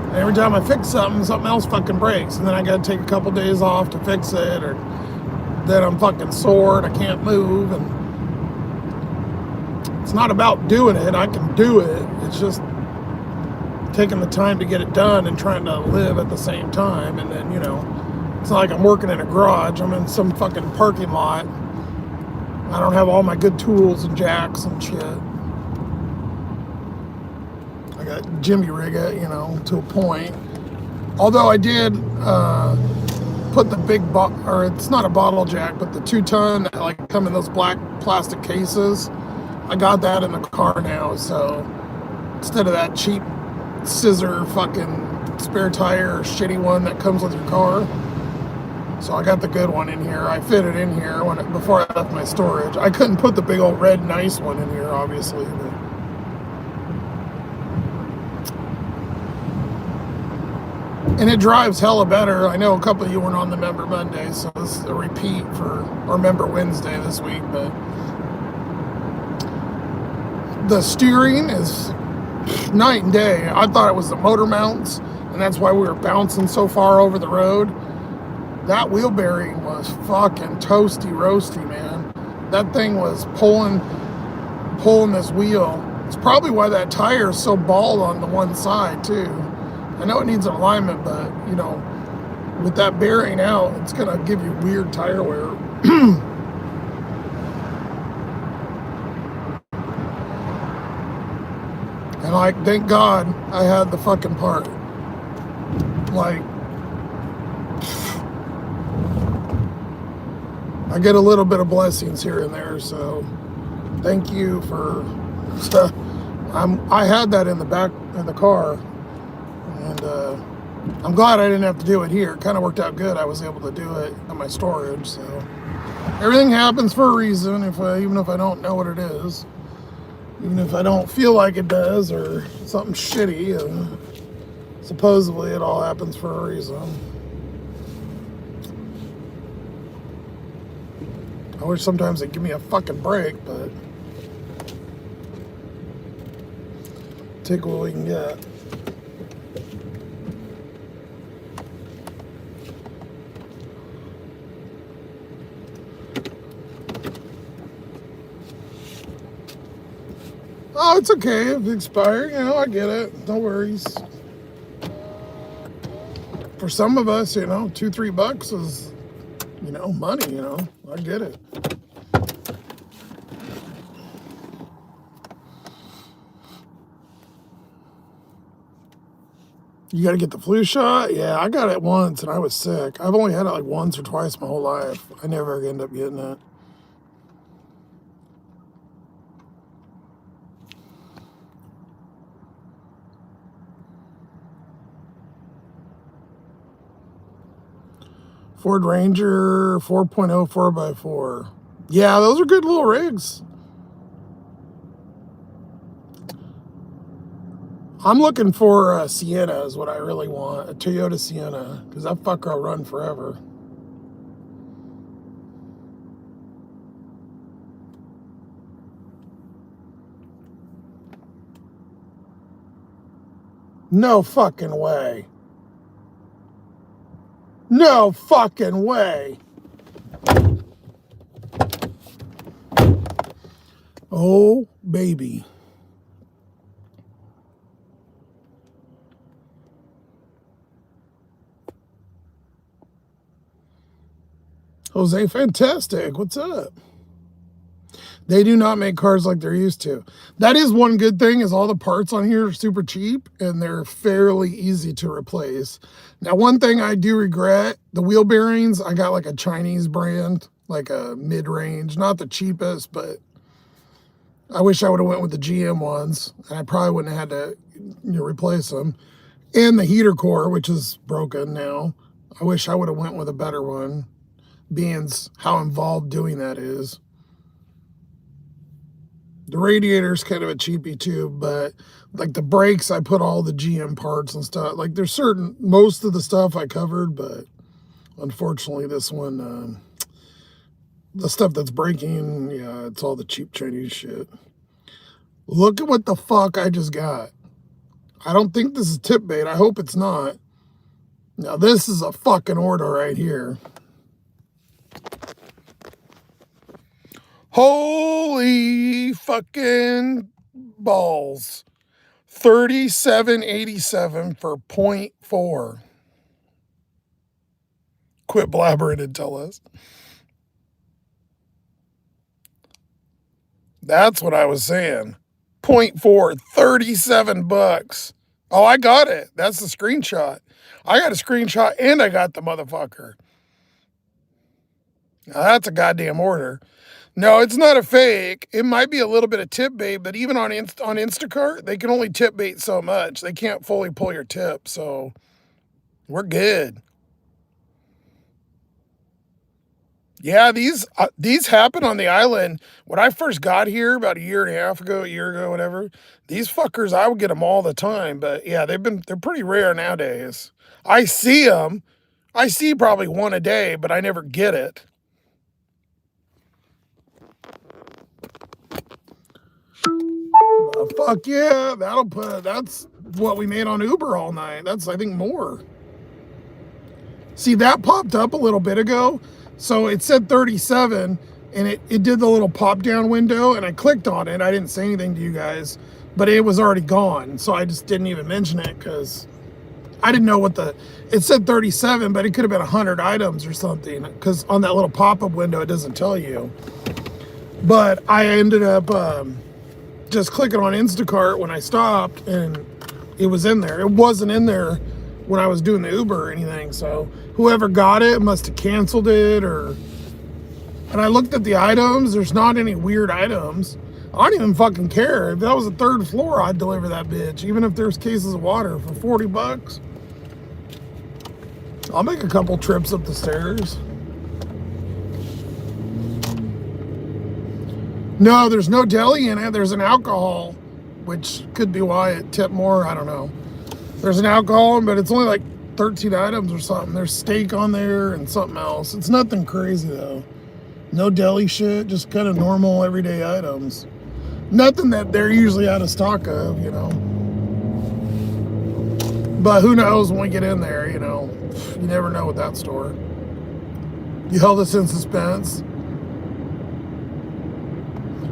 And every time I fix something else fucking breaks. And then I gotta take a couple days off to fix it, or then I'm fucking sore and I can't move. And it's not about doing it. I can do it. It's just taking the time to get it done and trying to live at the same time. And then, you know, it's not like I'm working in a garage. I'm in some fucking parking lot. I don't have all my good tools and jacks and shit. I got Jimmy rig it, you know, to a point. Although I did put the big or it's not a bottle jack, but the 2-ton that like come in those black plastic cases. I got that in the car now, so instead of that cheap scissor fucking spare tire or shitty one that comes with your car. So I got the good one in here. I fit it in here before I left my storage. I couldn't put the big old red nice one in here, obviously, but and it drives hella better. I know a couple of you weren't on the Member Monday, so this is a repeat or Member Wednesday this week, but the steering is night and day. I thought it was the motor mounts, and that's why we were bouncing so far over the road. That wheel bearing was fucking toasty roasty, man. That thing was pulling this wheel. It's probably why that tire is so bald on the one side too. I know it needs an alignment, but you know, with that bearing out, it's gonna give you weird tire wear. And like, thank God I had the fucking part. Like, I get a little bit of blessings here and there, so thank you for stuff. I had that in the back of the car, and I'm glad I didn't have to do it here. It kind of worked out good. I was able to do it in my storage, so everything happens for a reason. Even if I don't know what it is, even if I don't feel like it does, or something shitty, and supposedly it all happens for a reason. I wish sometimes they'd give me a fucking break, but Take what we can get. Oh, it's okay if it expired. You know, I get it. No worries. For some of us, you know, $2-3 is, you know, money. You know, I get it. You got to get the flu shot? Yeah, I got it once and I was sick. I've only had it like once or twice my whole life. I never end up getting it. Ford Ranger 4.0 4x4. Yeah, those are good little rigs. I'm looking for a Sienna is what I really want. A Toyota Sienna. Because that fucker will run forever. No fucking way. No fucking way. Oh, baby. Jose, fantastic. What's up? They do not make cars like they're used to. That is one good thing, is all the parts on here are super cheap and they're fairly easy to replace. Now, one thing I do regret, the wheel bearings, I got like a Chinese brand, like a mid-range, not the cheapest, but I wish I would have went with the GM ones, and I probably wouldn't have had to, you know, replace them. And the heater core, which is broken now, I wish I would have went with a better one, being how involved doing that is. The radiator's kind of a cheapie too, but like the brakes, I put all the GM parts and stuff. Like there's most of the stuff I covered, but unfortunately this one, the stuff that's breaking, yeah, it's all the cheap Chinese shit. Look at what the fuck I just got. I don't think this is tip bait. I hope it's not. Now this is a fucking order right here. Holy fucking balls. 37.87 for 0.4. Quit blabbering and tell us. That's what I was saying. 0.4, $37. Oh, I got it. That's the screenshot. I got a screenshot and I got the motherfucker. Now that's a goddamn order. No, it's not a fake. It might be a little bit of tip bait, but even on Instacart, they can only tip bait so much. They can't fully pull your tip, so we're good. Yeah, these happen on the island. When I first got here about a year and a half ago, whatever, these fuckers, I would get them all the time. But yeah, they're pretty rare nowadays. I see them. I see probably one a day, but I never get it. Fuck yeah, that's what we made on Uber all night. That's, I think, more. See, that popped up a little bit ago. So it said 37 and it did the little pop down window and I clicked on it. I didn't say anything to you guys, but it was already gone. So I just didn't even mention it because I didn't know it said 37, but it could have been 100 items or something, because on that little pop-up window, it doesn't tell you. But I ended up just clicking on Instacart when I stopped and it was in there. It wasn't in there when I was doing the Uber or anything. So whoever got it must have canceled it and I looked at the items. There's not any weird items. I don't even fucking care. If that was the third floor, I'd deliver that bitch. Even if there's cases of water for $40. I'll make a couple trips up the stairs. No, there's no deli in it. There's an alcohol, which could be why it tipped more. I don't know. There's an alcohol, but it's only like 13 items or something. There's steak on there and something else. It's nothing crazy though. No deli shit, just kind of normal everyday items. Nothing that they're usually out of stock of, you know. But who knows when we get in there, you know. You never know with that store. You held us in suspense.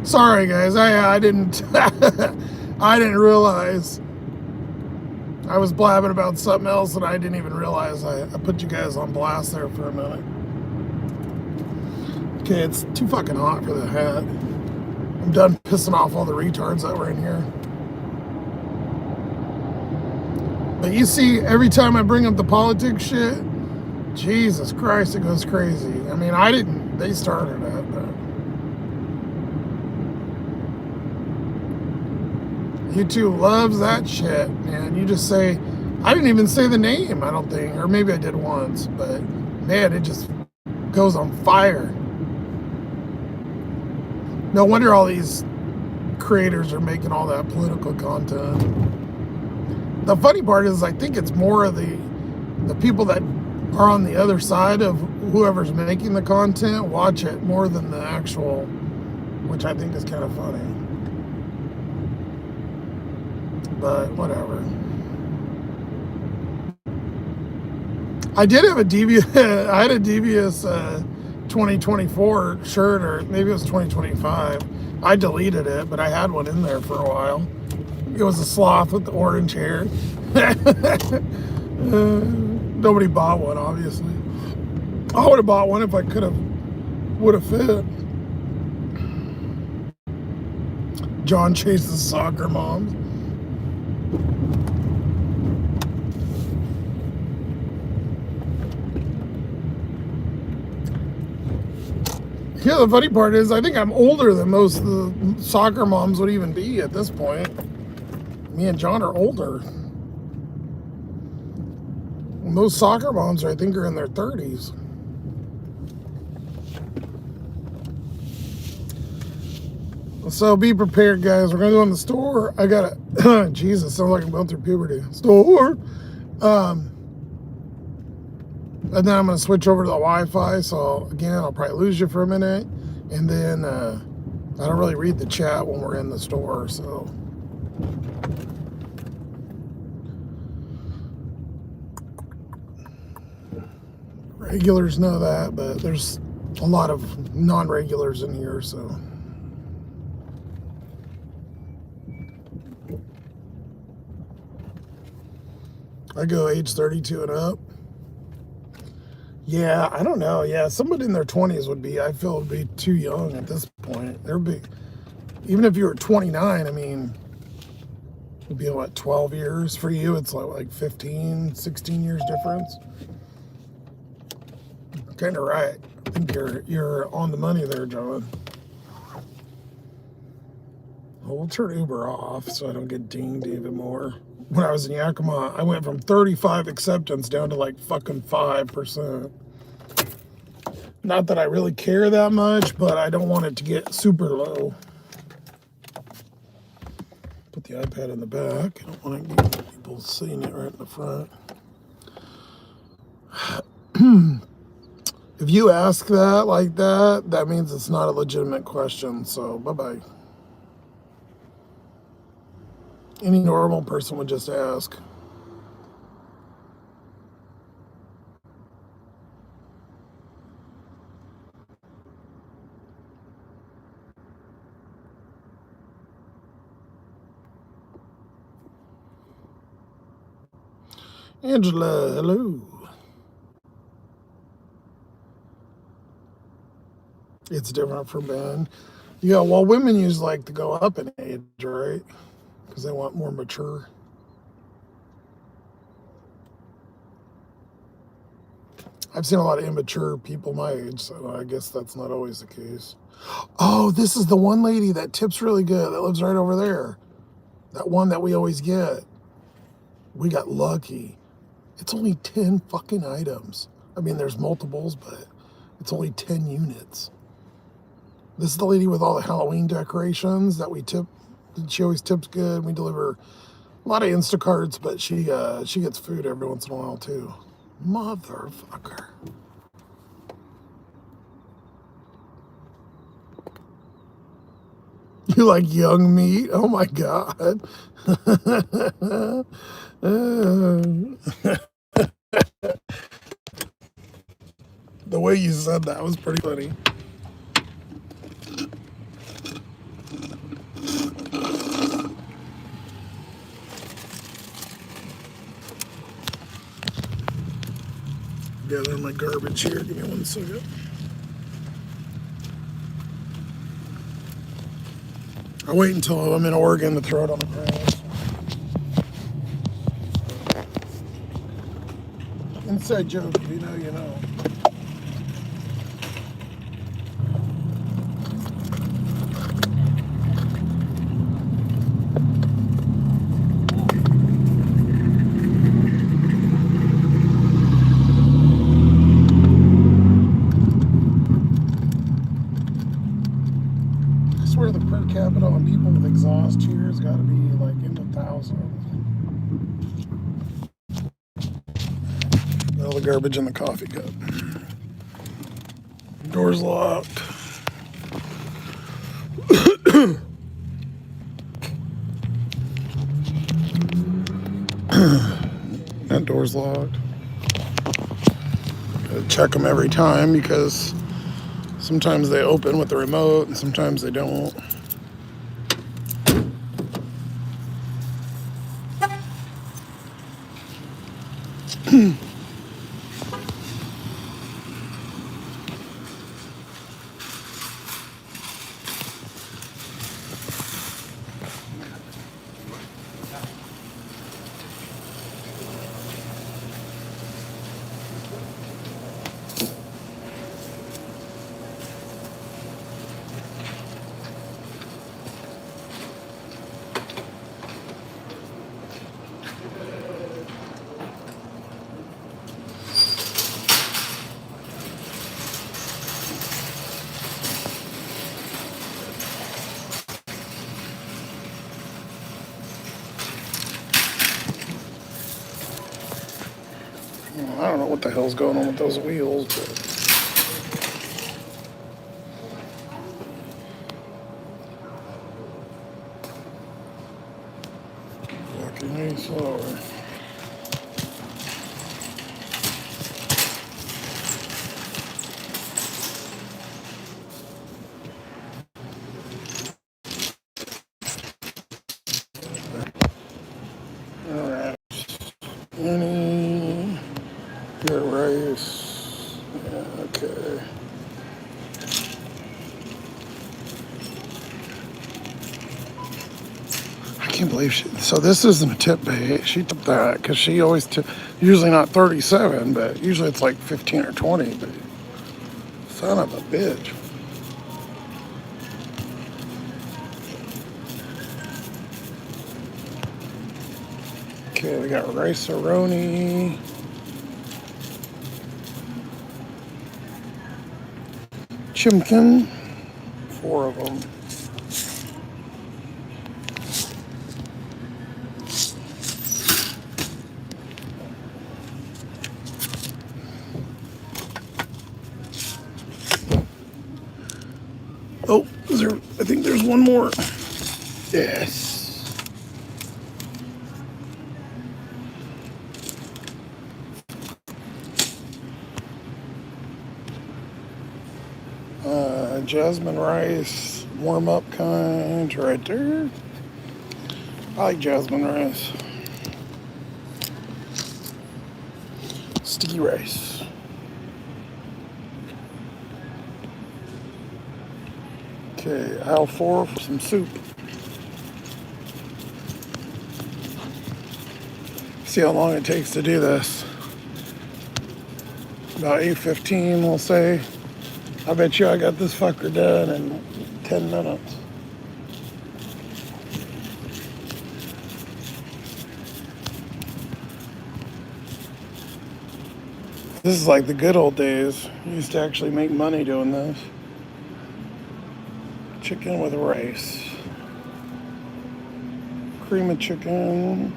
Sorry guys, I didn't I didn't realize I was blabbing about something else and I didn't even realize I put you guys on blast there for a minute. Okay, it's too fucking hot for the hat. I'm done pissing off all the retards that were in here. But you see, every time I bring up the politics shit, Jesus Christ, it goes crazy. I mean, I didn't, they started it, but YouTube loves that shit, man. You just say, I didn't even say the name, I don't think, or maybe I did once, but man, it just goes on fire. No wonder all these creators are making all that political content. The funny part is, I think it's more of the people that are on the other side of whoever's making the content watch it more than the actual, which I think is kind of funny. But whatever. I did have a devious, I had a devious 2024 shirt, or maybe it was 2025. I deleted it, but I had one in there for a while. It was a sloth with the orange hair. Nobody bought one, obviously. I would have bought one if I would have fit. John chases soccer moms. Yeah, the funny part is I think I'm older than most of the soccer moms would even be at this point. Me and John are older. And those soccer moms, I think, are in their 30s. So be prepared, guys. We're going to go in the store. I got to, Jesus, sounds like I'm going through puberty. Store. And then I'm going to switch over to the Wi-Fi. So, again, I'll probably lose you for a minute. And then I don't really read the chat when we're in the store. So, regulars know that. But there's a lot of non-regulars in here. So, I go age 32 and up. Yeah, I don't know. Yeah, somebody in their 20s would be, I feel, would be too young at this point. There'd be, even if you were 29, I mean, it'd be what, 12 years for you? It's like 15, 16 years difference. Kind of right. I think you're on the money there, John. Well, we'll turn Uber off so I don't get dinged even more. When I was in Yakima, I went from 35 acceptance down to like fucking 5%. Not that I really care that much, but I don't want it to get super low. Put the iPad in the back. I don't want to get people seeing it right in the front. If you ask that like that, that means it's not a legitimate question. So, bye-bye. Any normal person would just ask. Angela, hello. It's different for men. Yeah, well, women usually like to go up in age, right? Because they want more mature. I've seen a lot of immature people my age, so I guess that's not always the case. Oh, this is the one lady that tips really good that lives right over there. That one that we always get. We got lucky. It's only 10 fucking items. I mean, there's multiples, but it's only 10 units. This is the lady with all the Halloween decorations that we tip. She always tips good. We deliver a lot of Instacarts, but she gets food every once in a while too. Motherfucker. You like young meat? Oh my god. The way you said that was pretty funny. Gather my garbage here. Give me 1 second. I wait until I'm in Oregon to throw it on the grass. Inside joke, if you know, you know. I swear the per capita on people with exhaust here has got to be like in the thousands. All the garbage in the coffee cup. Door's locked. That door's locked. Gotta check them every time because sometimes they open with the remote and sometimes they don't. I don't know what the hell's going on with those wheels, but walking way slower. All right. Any your rice? Yeah, okay. I can't believe she. So this isn't a tip bait. She took that because she always usually not 37, but usually it's like 15 or 20. But son of a bitch. Okay, we got rice-a-roni. Chimkin. 4 of them. Oh, is there? I think there's one more. Yes. Jasmine rice, warm up kind, right there. I like jasmine rice. Sticky rice. Okay, aisle 4 for some soup. See how long it takes to do this. About 8:15, we'll say. I bet you I got this fucker done in 10 minutes. This is like the good old days. You used to actually make money doing this. Chicken with rice. Cream of chicken.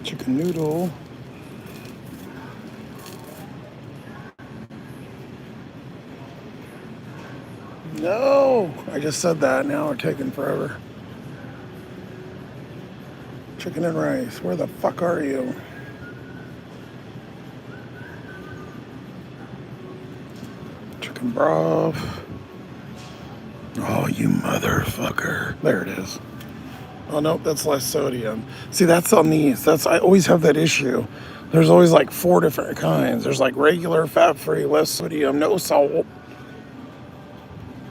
Chicken noodle. No, I just said that. Now we're taking forever. Chicken and rice. Where the fuck are you? Chicken broth. Oh, you motherfucker. There it is. Oh, no, that's less sodium. See, that's on these. I always have that issue. There's always like 4 different kinds. There's like regular, fat-free, less sodium, no salt.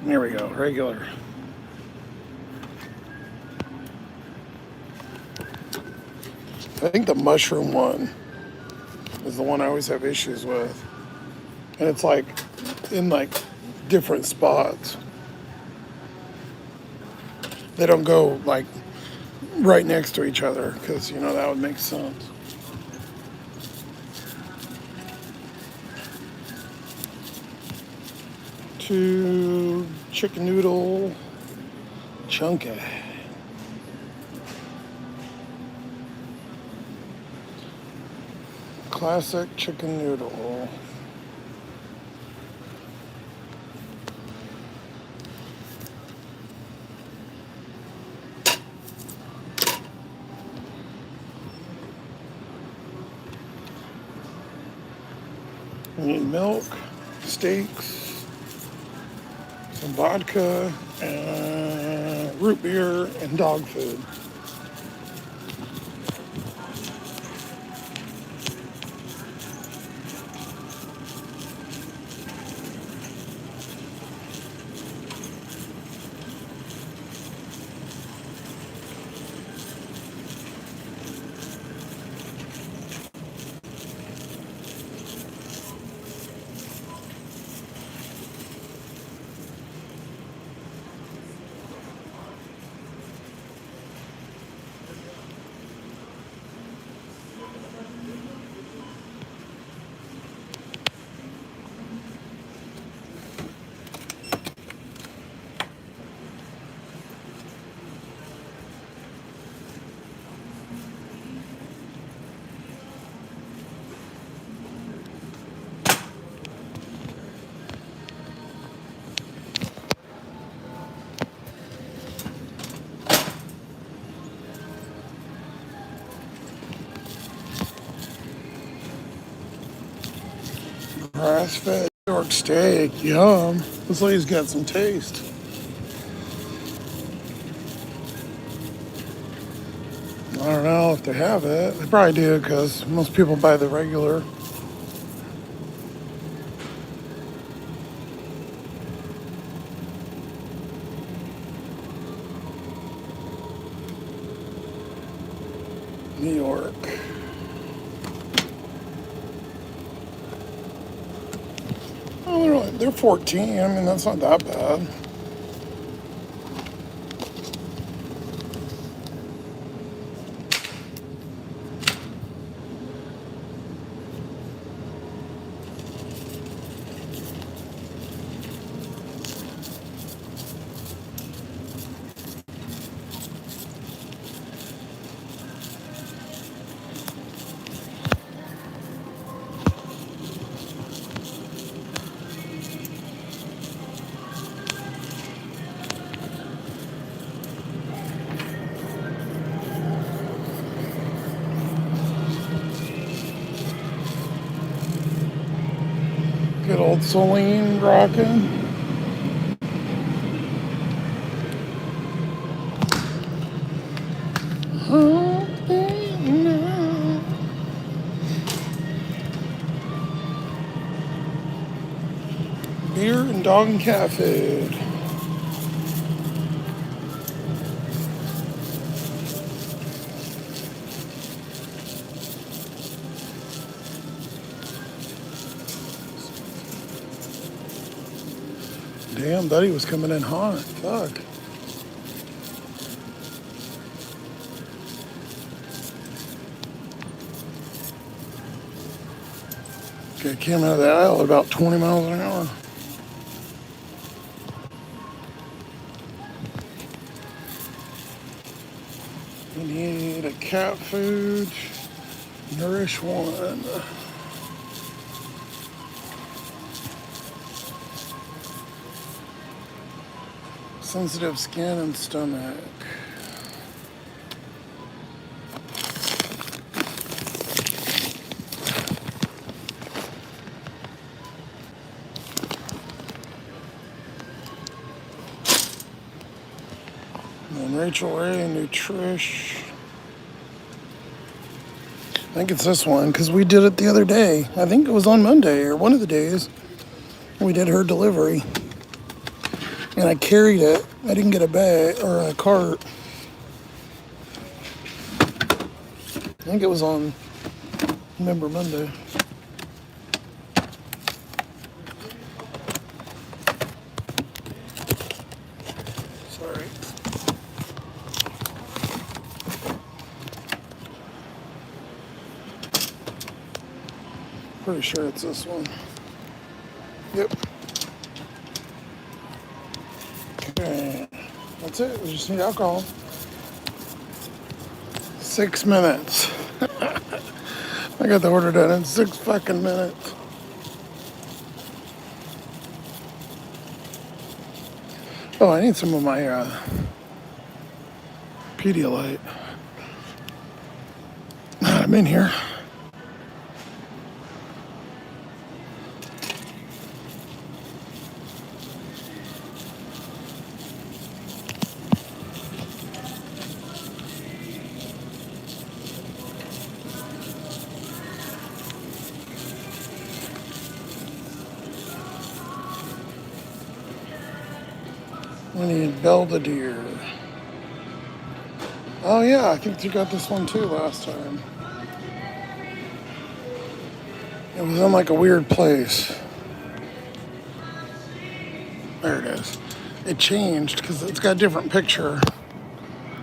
Here we go, regular. I think the mushroom one is the one I always have issues with. And it's like in like different spots. They don't go like right next to each other because, you know, that would make sense. To chicken noodle chunky. Classic chicken noodle. We need milk, steaks, some vodka, and root beer, and dog food. Grass-fed New York steak, yum. This lady's got some taste. I don't know if they have it. They probably do because most people buy the regular. New York. Oh, they're 14. I mean, that's not that bad. Good old Celine rocking. Beer and dog and cat food. Damn, buddy was coming in hot. Fuck. Okay, came out of the aisle at about 20 miles an hour. We need a cat food. Nourish one. Sensitive skin and stomach. And Rachel Ray and Nutrish. I think it's this one because we did it the other day. I think it was on Monday or one of the days. We did her delivery. And I carried it. I didn't get a bag or a cart. I think it was on Remember Monday. Sorry. Pretty sure it's this one. Yep. Okay. That's it. We just need alcohol. 6 minutes. I got the order done in 6 fucking minutes. Oh, I need some of my Pedialyte. I'm in here. We need Belvedere. Oh yeah, I think you got this one too last time. It was in like a weird place. There it is. It changed because it's got a different picture.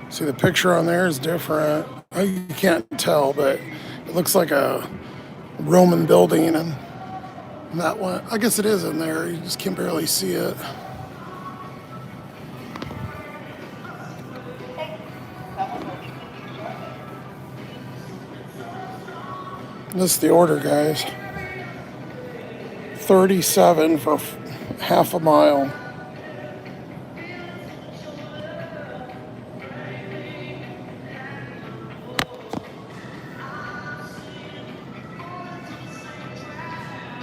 See, the picture on there is different. You can't tell, but it looks like a Roman building, and that one, I guess it is in there. You just can barely see it. This is the order, guys. 37 for half a mile.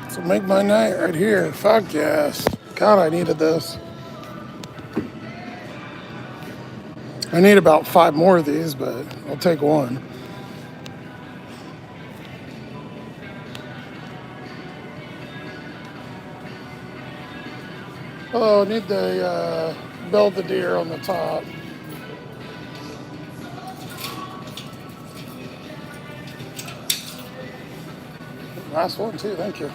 So make my night right here. Fuck yes. God, I needed this. I need about 5 more of these, but I'll take one. Oh, I need the Belvedere on the top. Last one too, thank you.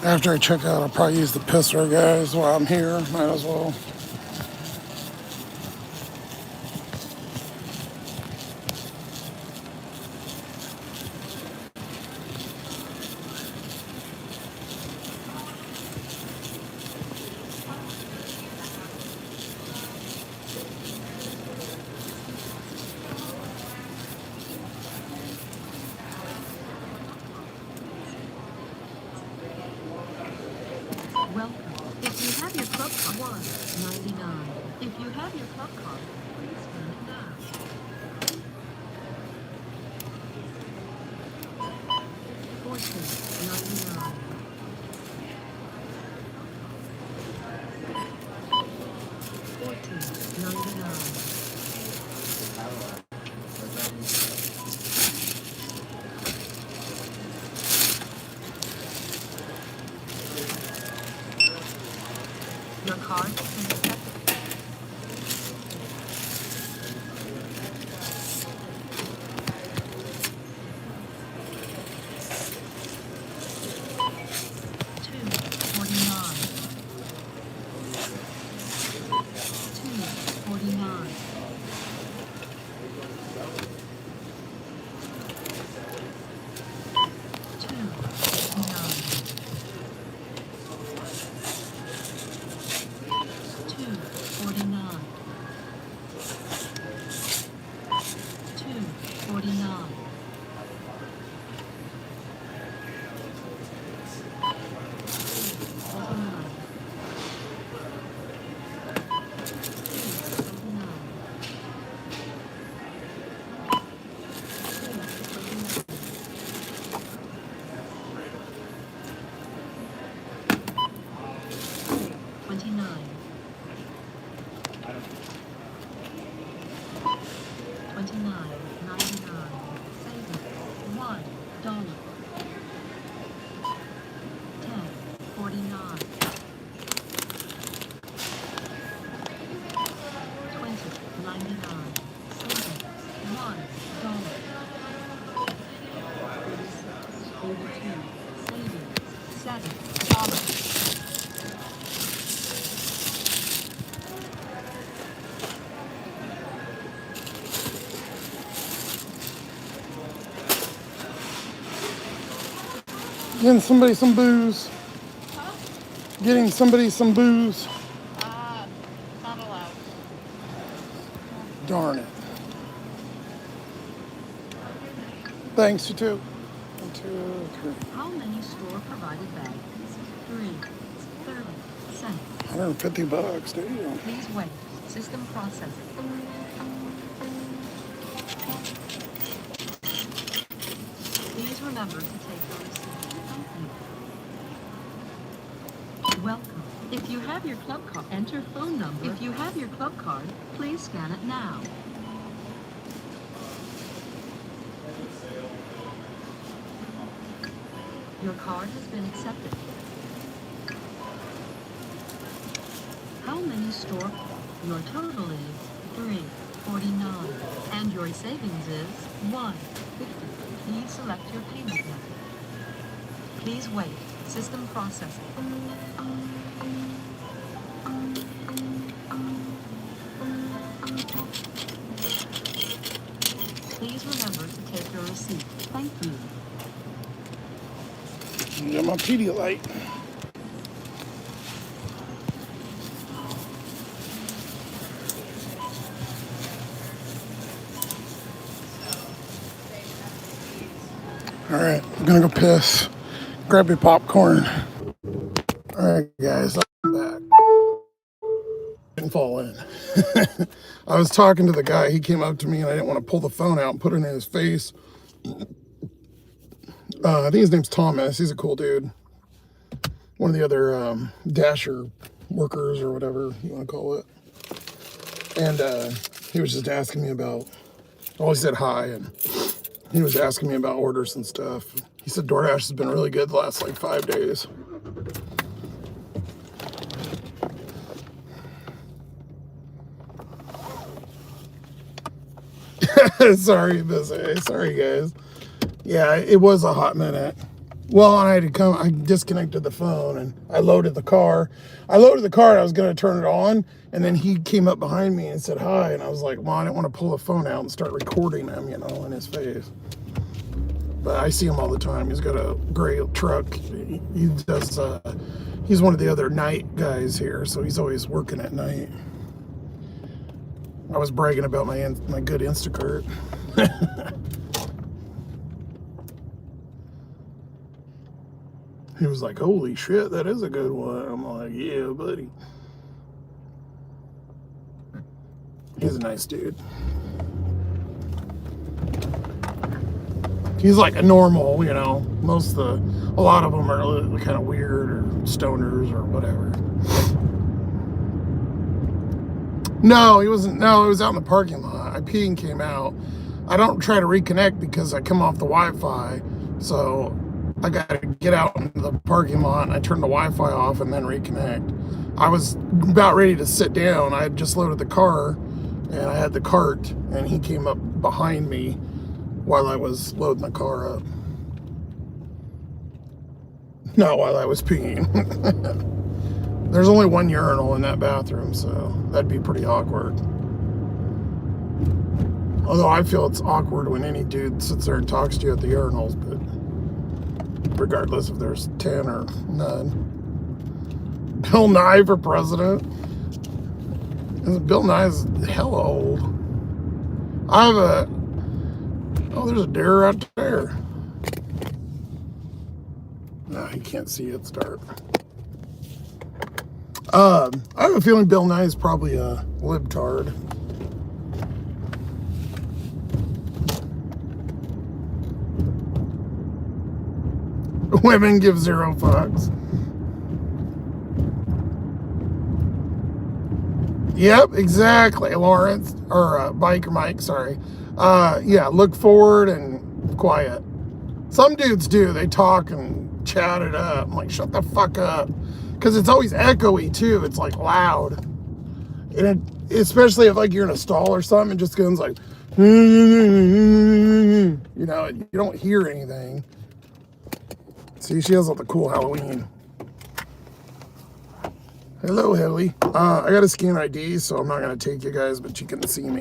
After I check out, I'll probably use the pisser, guys, while I'm here. Might as well. Welcome. If you have your club card, $1.99. If you have your club card, please spend it now. $14.99. $14.99. Your card is accepted. $2.49. $2.49. $2.49. $10.49. 20.99. Savings $1. 32. Savings $7. Getting somebody some booze. Getting somebody some booze. Not allowed. Darn it. Thanks, you too. 1, 2, 3. How many store-provided bags? 3. 30 cents. $150, damn. Please wait. System processing. Please remember to take your receipt. Thank you. Welcome. If you have your club card, enter phone number. If you have your club card, please scan it now. Your card has been accepted. How many store? Your total is $3.49, and your savings is $1.50. Please select your payment method. Please wait. System processing. Please remember to take your receipt. Thank you. Got my Pedialyte. All right, I'm gonna go piss. Grab your popcorn. All right, guys, I'm back. Didn't fall in. I was talking to the guy. He came up to me, and I didn't want to pull the phone out and put it in his face. I think his name's Thomas. He's a cool dude. One of the other Dasher workers or whatever you want to call it. And he was just asking me about, well, he said hi, and he was asking me about orders and stuff. He said DoorDash has been really good the last like 5 days. Sorry, busy. Sorry, guys. Yeah, it was a hot minute. Well, and I disconnected the phone and I loaded the car. I loaded the car and I was going to turn it on. And then he came up behind me and said hi. And I was like, well, I didn't want to pull the phone out and start recording him, you know, in his face. But I see him all the time. He's got a gray truck. He does, he's one of the other night guys here. So he's always working at night. I was bragging about my good Instacart. He was like, holy shit, that is a good one. I'm like, yeah, buddy. He's a nice dude. He's like a normal, you know. A lot of them are kind of weird or stoners or whatever. No, he wasn't. No, it was out in the parking lot. I peed and came out. I don't try to reconnect because I come off the Wi-Fi. So I got to get out into the parking lot and I turned the Wi-Fi off and then reconnect. I was about ready to sit down. I had just loaded the car and I had the cart and he came up behind me while I was loading the car up. Not while I was peeing. There's only one urinal in that bathroom, so that'd be pretty awkward. Although I feel it's awkward when any dude sits there and talks to you at the urinals, but regardless if there's 10 or none. Bill Nye for president. Bill Nye's hella old. I have oh, there's a deer right there. No, you can't see it, it's dark. I have a feeling Bill Nye is probably a libtard. Women give 0 fucks. Yep, exactly, Lawrence. Or Biker Mike, sorry. Yeah, look forward and quiet. Some dudes do. They talk and chat it up. I'm like, shut the fuck up. Because it's always echoey, too. It's, like, loud. And especially if, like, you're in a stall or something, it just goes like, you know, you don't hear anything. See, she has like the cool Halloween. Hello, Haley. I got a scan ID, so I'm not going to take you guys, but you can see me.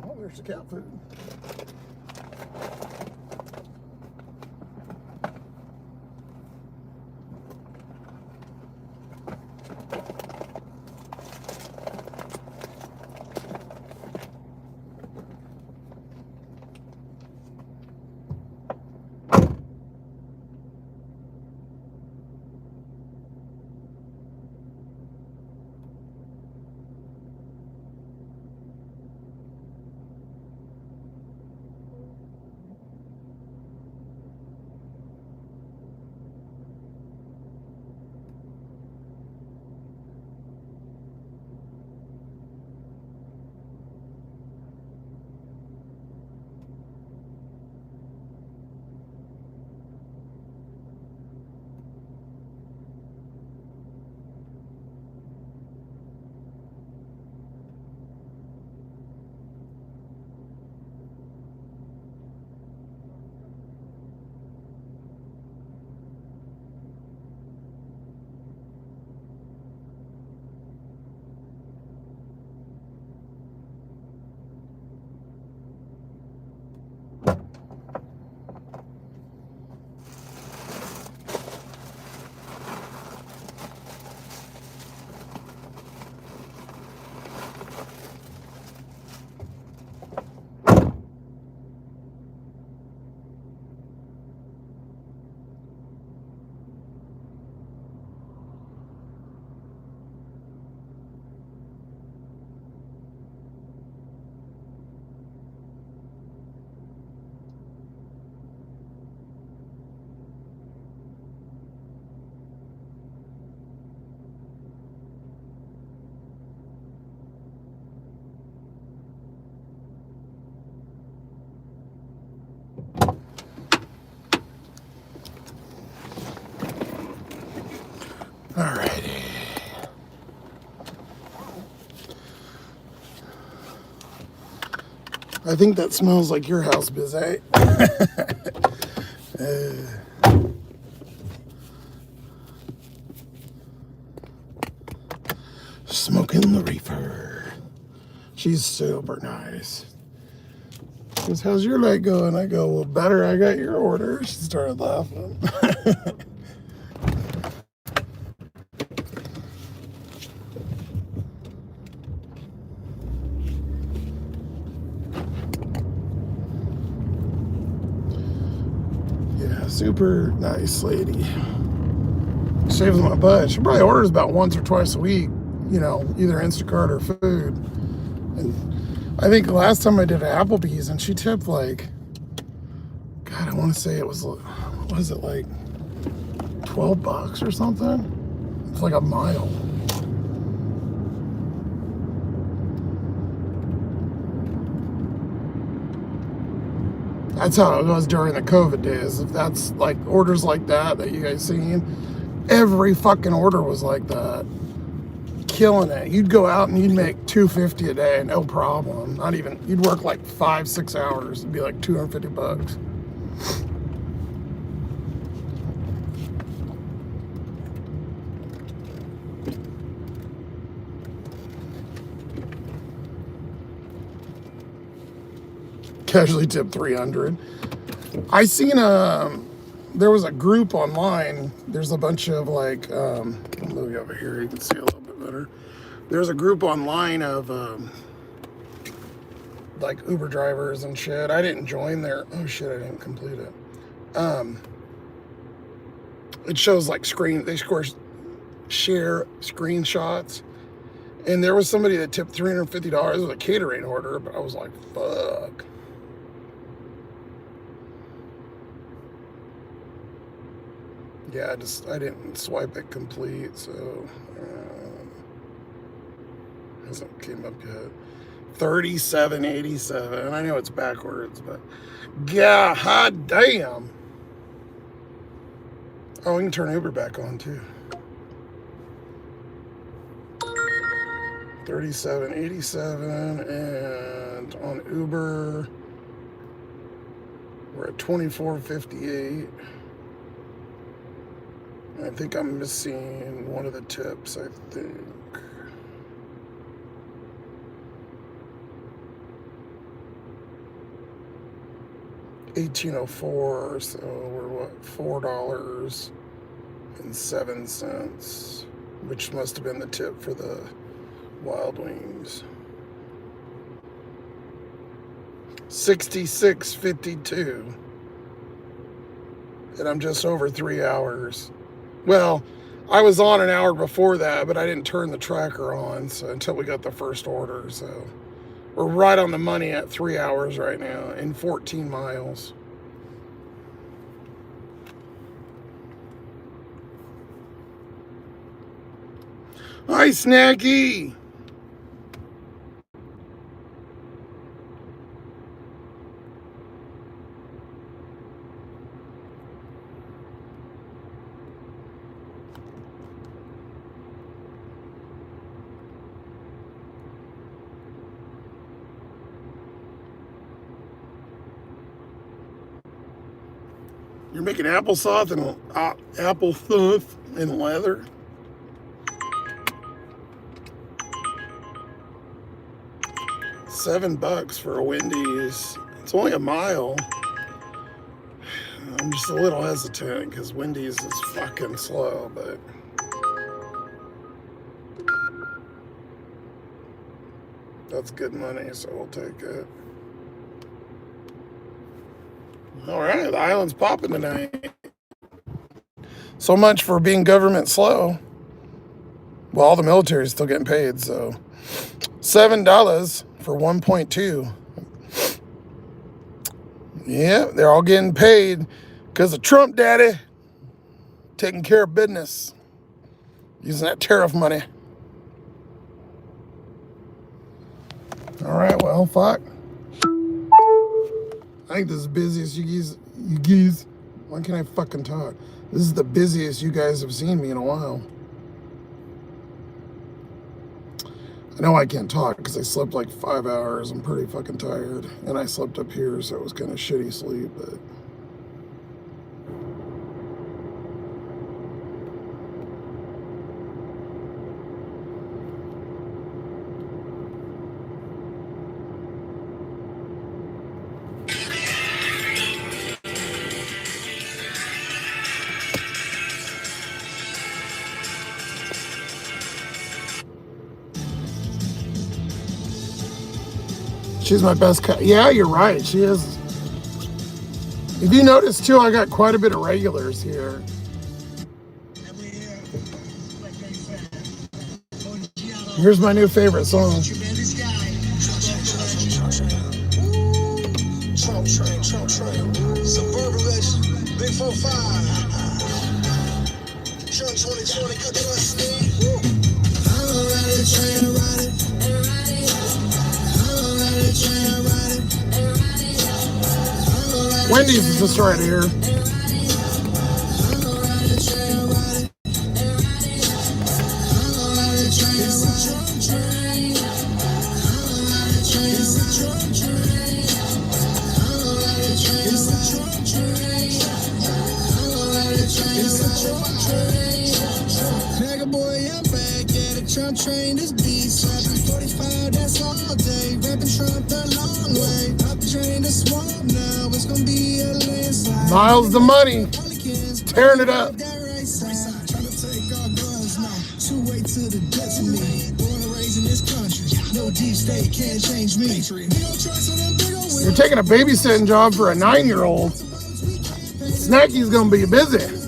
Oh, there's the cat food. Alrighty. I think that smells like your house, Bizet. Smoking the reefer. She's super nice. She goes, how's your night going? I go, well, better. I got your order. She started laughing. Yeah, super nice lady. Saves my butt. She probably orders about once or twice a week, you know, either Instacart or food. And I think the last time I did Applebee's and she tipped like, God, I want to say it was, what was it, like $12 or something? It's like a mile. That's how it was during the COVID days. If that's like orders like that you guys seen, every fucking order was like that. Killing it. You'd go out and you'd make $250 a day, no problem. Not even, you'd work like 5-6 hours. It'd be like $250. Casually tip $300. I seen there was a group online. There's a bunch of like, I'll move you over here, you can see a little bit better. There's a group online of like Uber drivers and shit. I didn't join there. Oh shit, I didn't complete it. It shows like they share screenshots. And there was somebody that tipped $350 with a catering order, but I was like, fuck. Yeah, I didn't swipe it complete, so hasn't came up yet. 37.87. I know it's backwards, but God damn. Oh, we can turn Uber back on too. 37.87, and on Uber we're at 24.58. I think I'm missing one of the tips, I think. $18.04, so we're what, $4.07, which must have been the tip for the Wild Wings. 66.52, and I'm just over 3 hours. Well, I was on an hour before that, but I didn't turn the tracker on until we got the first order. So we're right on the money at 3 hours right now in 14 miles. Hi, Snacky. You're making applesauce in leather. $7 for a Wendy's. It's only a mile. I'm just a little hesitant because Wendy's is fucking slow, but that's good money, so we'll take it. All right, the island's popping tonight. So much for being government slow. Well, all the military is still getting paid, so $7 for 1.2. Yeah, they're all getting paid because of Trump daddy taking care of business, using that tariff money. All right, well, fuck. I think this is the busiest you guys, why can't I fucking talk? This is the busiest you guys have seen me in a while. I know I can't talk because I slept like 5 hours. I'm pretty fucking tired. And I slept up here, so it was kind of shitty sleep, but she's my best cut. Yeah, you're right. She is. If you notice too, I got quite a bit of regulars here. Here's my new favorite song. Suburban legend, Big 4-5. Trump 2020, cut the Steve. I'm ride the train, ride it. Wendy's is just right here. Mega boy, I'm back at a Trump train. This beat slapping 45, that's all day. Rapping Trump the long way. Up the train to swamp now. It's gonna be a landslide. Miles the money. Tearing it up. Trying to take our guns now. 2-way to the death of me. Born and raised in this country. No deep state can't change me. You're taking a babysitting job for a 9-year-old. Snacky's gonna be busy.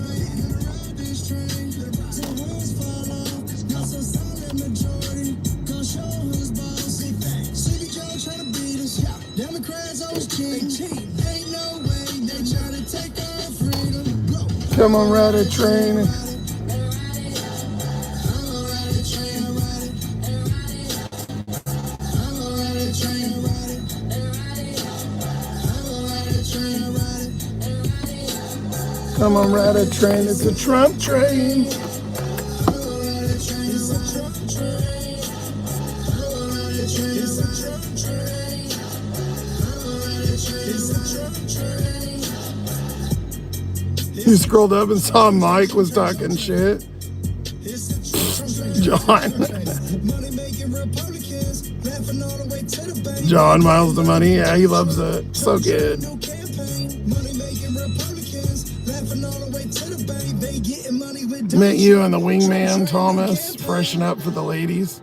Come on, ride a train. Come on, ride a train. It's a Trump train. You scrolled up and saw Mike was talking shit. John. John Miles the Money. Yeah, he loves it. So good. Met you and the wingman, Thomas. Freshen up for the ladies.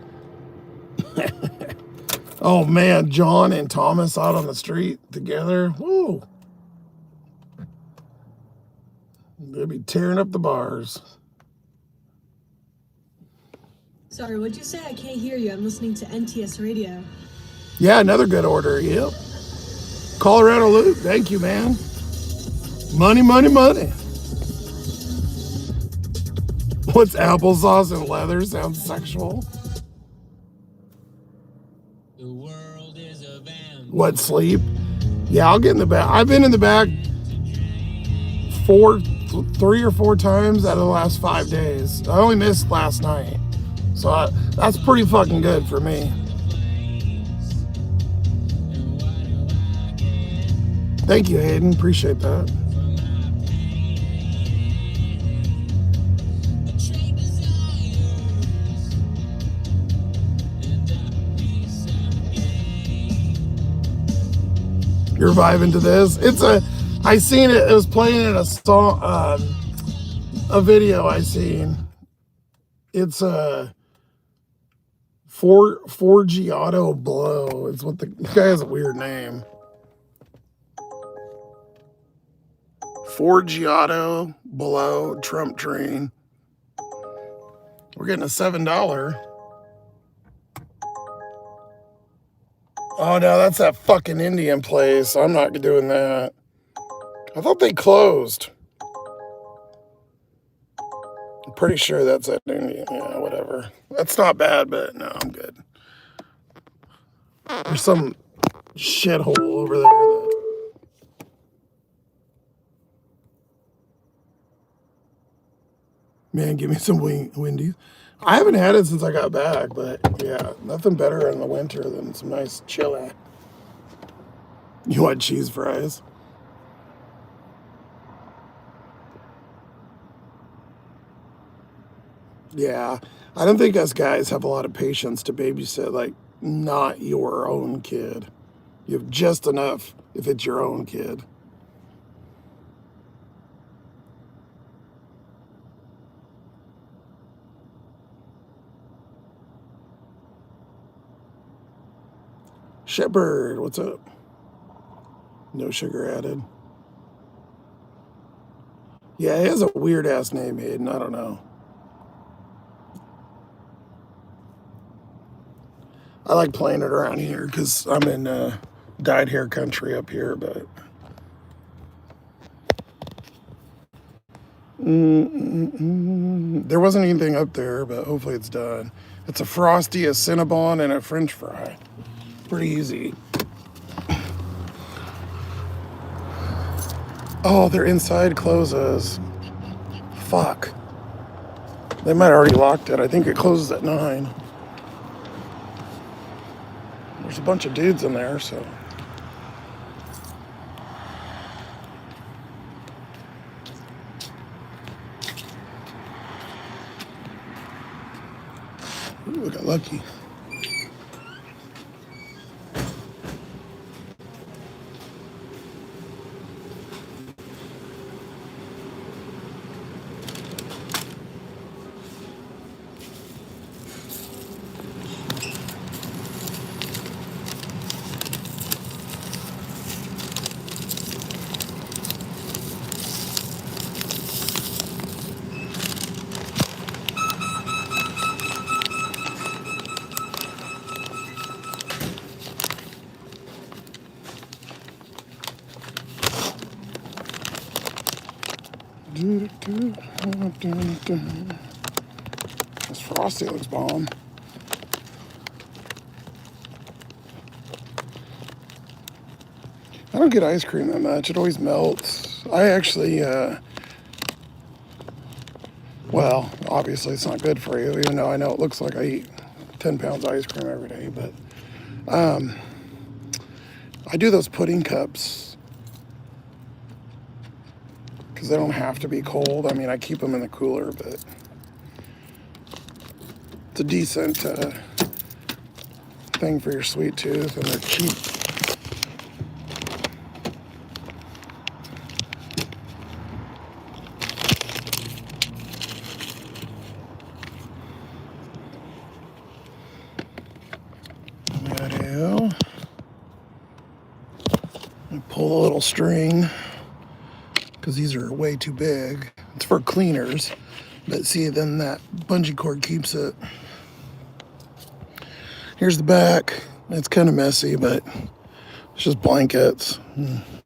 Oh, man. John and Thomas out on the street together. Woo. They'll be tearing up the bars. Sorry, what'd you say? I can't hear you. I'm listening to NTS radio. Yeah, another good order. Yep. Colorado Luke. Thank you, man. Money, money, money. What's applesauce and leather? Sounds sexual. The world is a van. What, sleep? Yeah, I'll get in the back. I've been in the back 3 or 4 times out of the last 5 days. I only missed last night. So that's pretty fucking good for me. Thank you, Hayden. Appreciate that. You're vibing to this? I seen it. It was playing in a song, a video I seen. It's a Forgiato Blow. It's what the guy has a weird name. Forgiato Blow Trump Train. We're getting a $7. Oh no, that's that fucking Indian place. I'm not doing that. I thought they closed. I'm pretty sure that's at Indian. Yeah, whatever. That's not bad, but no, I'm good. There's some shithole over there that... Man, give me some Wendy's. I haven't had it since I got back, but yeah, nothing better in the winter than some nice chili. You want cheese fries? Yeah, I don't think us guys have a lot of patience to babysit, like, not your own kid. You have just enough if it's your own kid. Shepherd, what's up? No sugar added. Yeah, he has a weird ass name, Hayden. I don't know. I like playing it around here because I'm in dyed hair country up here, but there wasn't anything up there, but hopefully it's done. It's a Frosty, a Cinnabon, and a French fry. Pretty easy. Oh, their inside closes. Fuck. They might have already locked it. I think it closes at 9. There's a bunch of dudes in there, so. Ooh, I got lucky. Dun, dun. This Frosty looks bomb. I don't get ice cream that much. It always melts. I actually, well, obviously it's not good for you, even though I know it looks like I eat 10 pounds of ice cream every day, but I do those pudding cups because they don't have to be cold. I mean, I keep them in the cooler, but it's a decent thing for your sweet tooth, and they're cheap. Pull a little string because these are way too big. It's for cleaners, but see, then that bungee cord keeps it. Here's the back. It's kind of messy, but it's just blankets.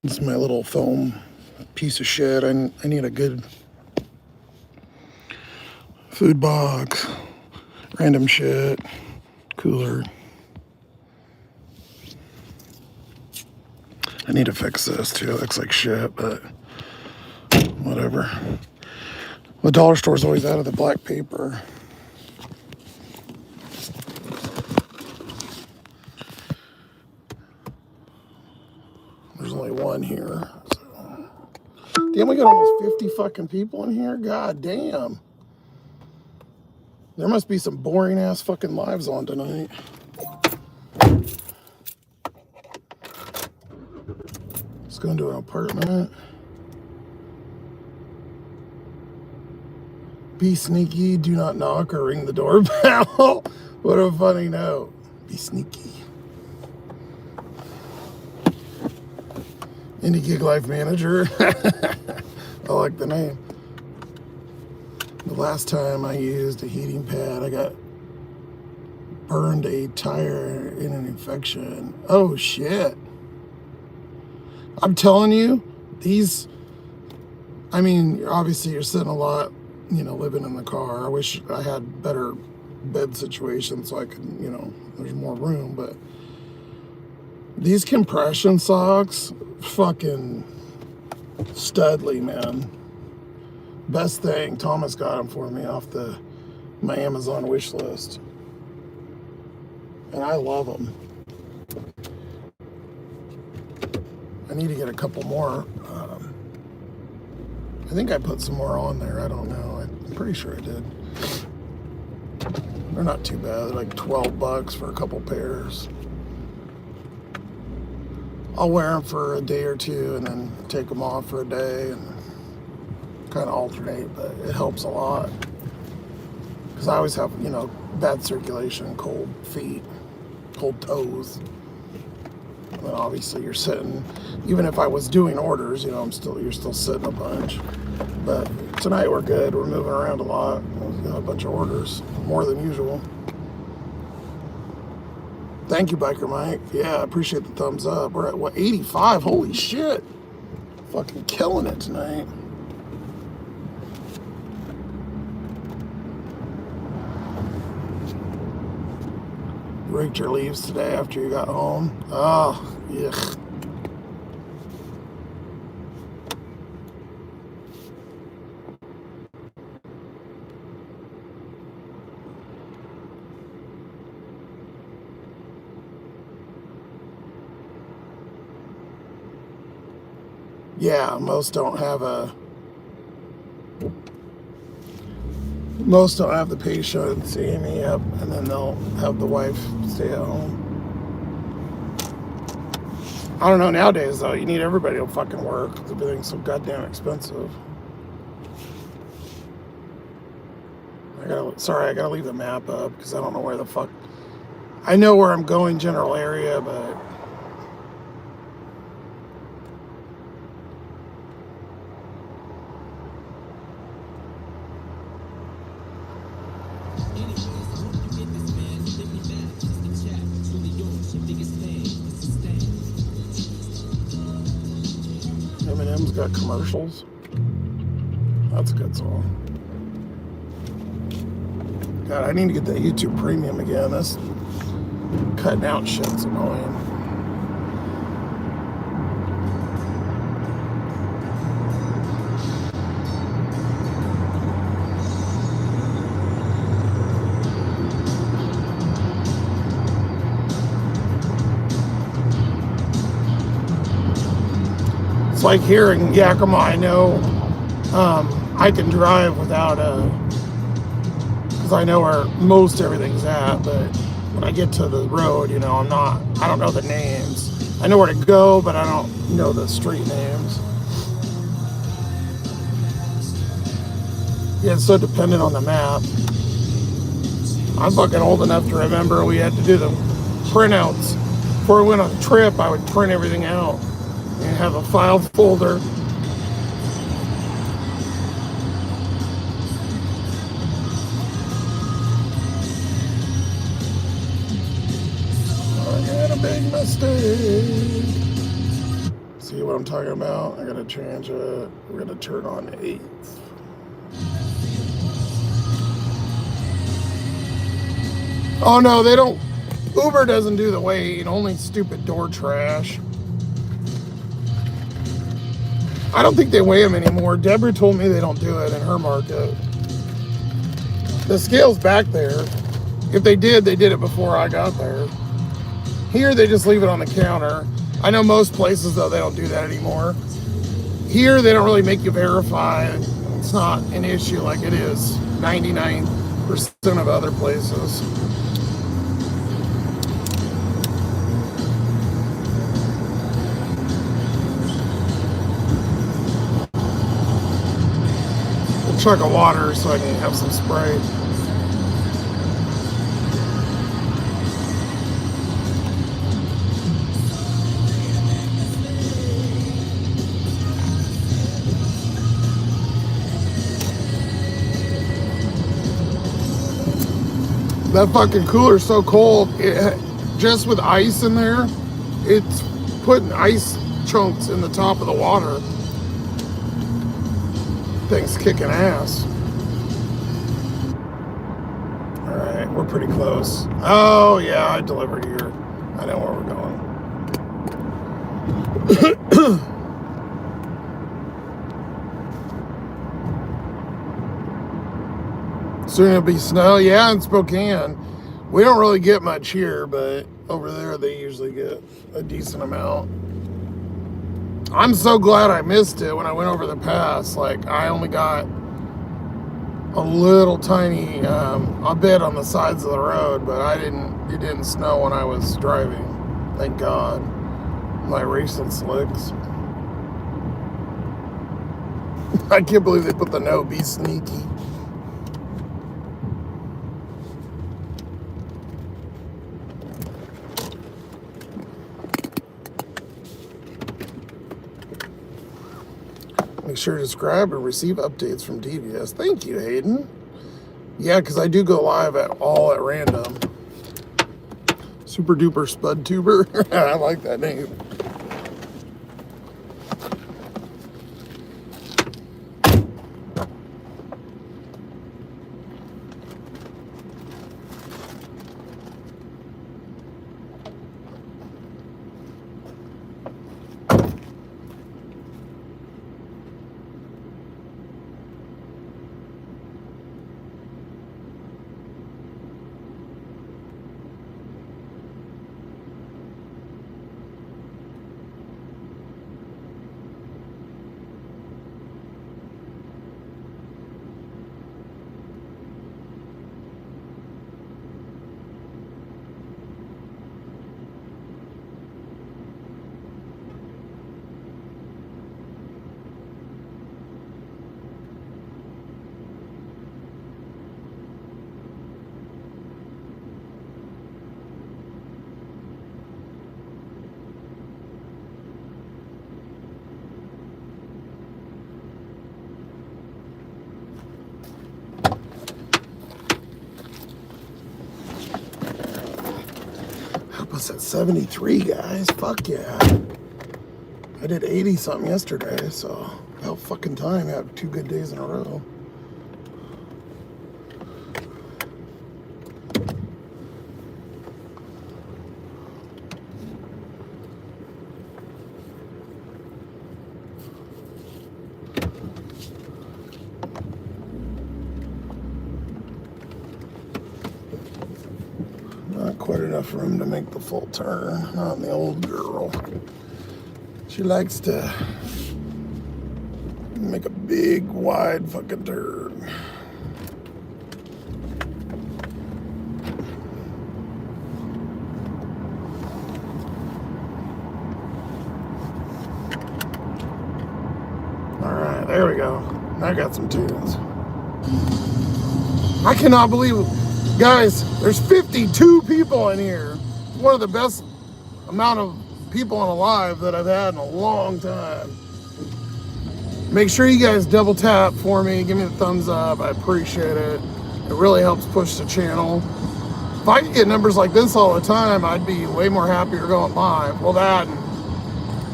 This is my little foam piece of shit. I need a good food box, random shit, cooler. I need to fix this too. It looks like shit, but whatever. The dollar store's always out of the black paper. There's only one here. So. Damn, we got almost 50 fucking people in here? God damn. There must be some boring ass fucking lives on tonight. Let's go into an apartment. Be sneaky, do not knock or ring the doorbell. What a funny note. Be sneaky. Indie Gig Life Manager. I like the name. The last time I used a heating pad, I got burned a tire in an infection. Oh shit. I'm telling you, these, I mean, obviously you're sitting a lot, you know, living in the car. I wish I had better bed situations so I could, you know, there's more room, but these compression socks, fucking studly, man. Best thing. Thomas got them for me off my Amazon wish list. And I love them. I need to get a couple more. I think I put some more on there. I don't know. I'm pretty sure I did. They're not too bad. They're like $12 for a couple pairs. I'll wear them for a day or two and then take them off for a day and kind of alternate, but it helps a lot. Because I always have, you know, bad circulation, cold feet, cold toes. And then obviously you're sitting, even if I was doing orders, you know, you're still sitting a bunch. But tonight we're good. We're moving around a lot. We've got a bunch of orders, more than usual. Thank you, Biker Mike. Yeah, I appreciate the thumbs up. We're at, what, 85? Holy shit. Fucking killing it tonight. Raked your leaves today after you got home. Oh, yuck. Yeah, most don't have the patient seeing me up, and then they'll have the wife stay at home. I don't know, nowadays though, you need everybody to fucking work because everything's so goddamn expensive. I gotta leave the map up because I don't know where the fuck. I know where I'm going, general area, but M&M's got commercials. That's a good song. God, I need to get that YouTube Premium again. That's cutting out shit's annoying. It's like here in Yakima, I know I can drive without because I know where most everything's at, but when I get to the road, you know, I don't know the names. I know where to go, but I don't know the street names. Yeah, it's so dependent on the map. I'm fucking old enough to remember we had to do the printouts. Before we went on a trip, I would print everything out and have a file folder. I made a big mistake. See what I'm talking about? I gotta change it. We're gonna turn on 8th. Oh no, they don't. Uber doesn't do the wait, only stupid door trash. I don't think they weigh them anymore. Deborah told me they don't do it in her market. The scale's back there. If they did it before I got there. Here, they just leave it on the counter. I know most places, though, they don't do that anymore. Here, they don't really make you verify. It's not an issue like it is 99% of other places. A chunk of water so I can have some spray. That fucking cooler's so cold, just with ice in there, it's putting ice chunks in the top of the water. Thing's kicking ass. All right, we're pretty close. Oh yeah, I delivered here. I know where we're going. Soon it'll be snow. Yeah, in Spokane. We don't really get much here, but over there they usually get a decent amount. I'm so glad I missed it when I went over the pass. Like, I only got a little tiny, a bit on the sides of the road, but it didn't snow when I was driving. Thank God. My racing slicks. I can't believe they put the no, be sneaky. Make sure to subscribe and receive updates from DVS. Thank you, Hayden. Yeah, because I do go live at random. Super duper spud tuber. I like that name. Was at 73, guys. Fuck yeah. I did 80 something yesterday, so about fucking time. I have 2 good days in a row. quite enough room to make the full turn. Not in the old girl. She likes to make a big, wide fucking turn. All right, there we go. I got some tunes. I cannot believe it. Guys, there's 52 people in here. It's one of the best amount of people on a live that I've had in a long time. Make sure you guys double tap for me. Give me the thumbs up. I appreciate it. It really helps push the channel. If I could get numbers like this all the time, I'd be way more happier going live. Well, that and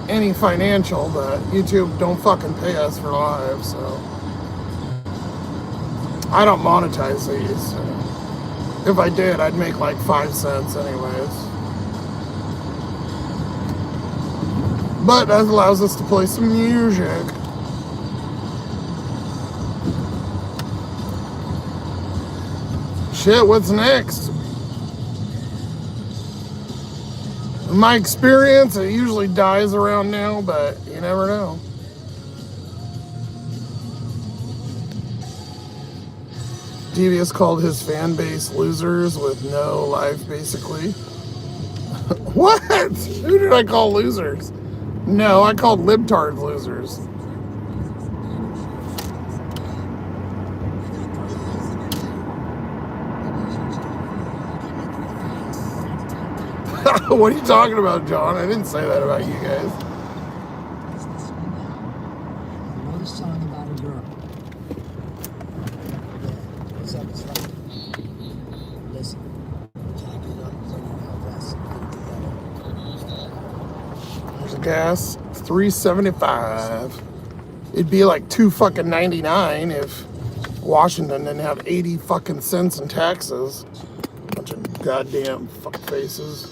any financial, but YouTube don't fucking pay us for live, so. I don't monetize these. So. If I did, I'd make like 5 cents anyways. But that allows us to play some music. Shit, what's next? In my experience, it usually dies around now, but you never know. Devious called his fan base losers with no life, basically. What? Who did I call losers? No, I called libtards losers. What are you talking about, John? I didn't say that about you guys. Another song about a girl. What's up, it's like, listen, jack it up, bring it out west. There's a gas, $3.75. It'd be like $2.99 if Washington didn't have 80 fucking cents in taxes. Bunch of goddamn fuck faces.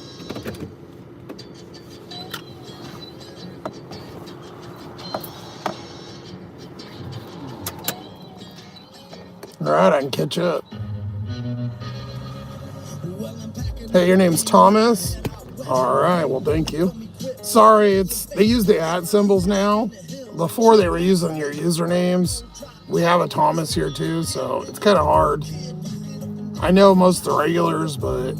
All right, I can catch up. Hey, your name's Thomas? All right, well, thank you. Sorry, they use the @ symbols now. Before they were using your usernames. We have a Thomas here too, so it's kind of hard. I know most of the regulars, but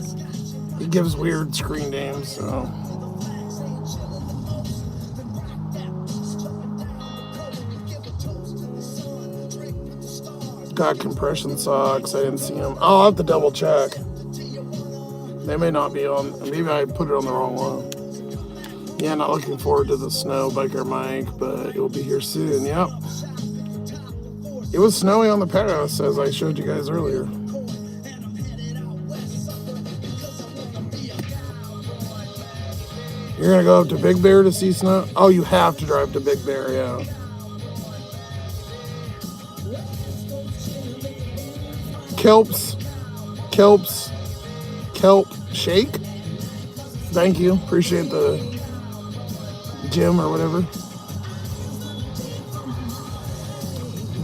it gives weird screen names, so. God, compression socks. I didn't see them. I'll have to double check. They may not be on. Maybe I put it on the wrong one. Yeah, not looking forward to the snow, Biker Mike, but it will be here soon. Yep. It was snowy on the pass, as I showed you guys earlier. You're gonna go up to Big Bear to see snow? Oh, you have to drive to Big Bear, yeah. Kelp shake. Thank you. Appreciate the gym or whatever.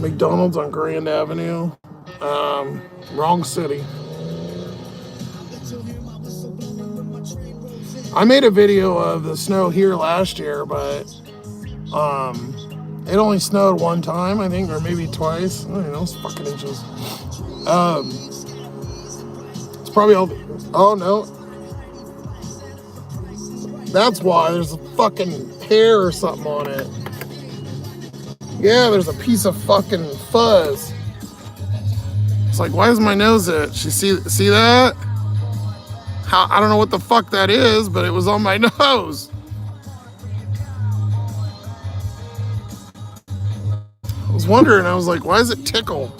McDonald's on Grand Avenue. Wrong city. I made a video of the snow here last year, but it only snowed one time, I think, or maybe twice. I don't know, it's fucking inches. It's probably all. Oh no, that's why there's a fucking hair or something on it. Yeah, there's a piece of fucking fuzz. It's like, why is my nose itch? You see that? How, I don't know what the fuck that is, but it was on my nose. I was wondering, I was like, why does it tickle?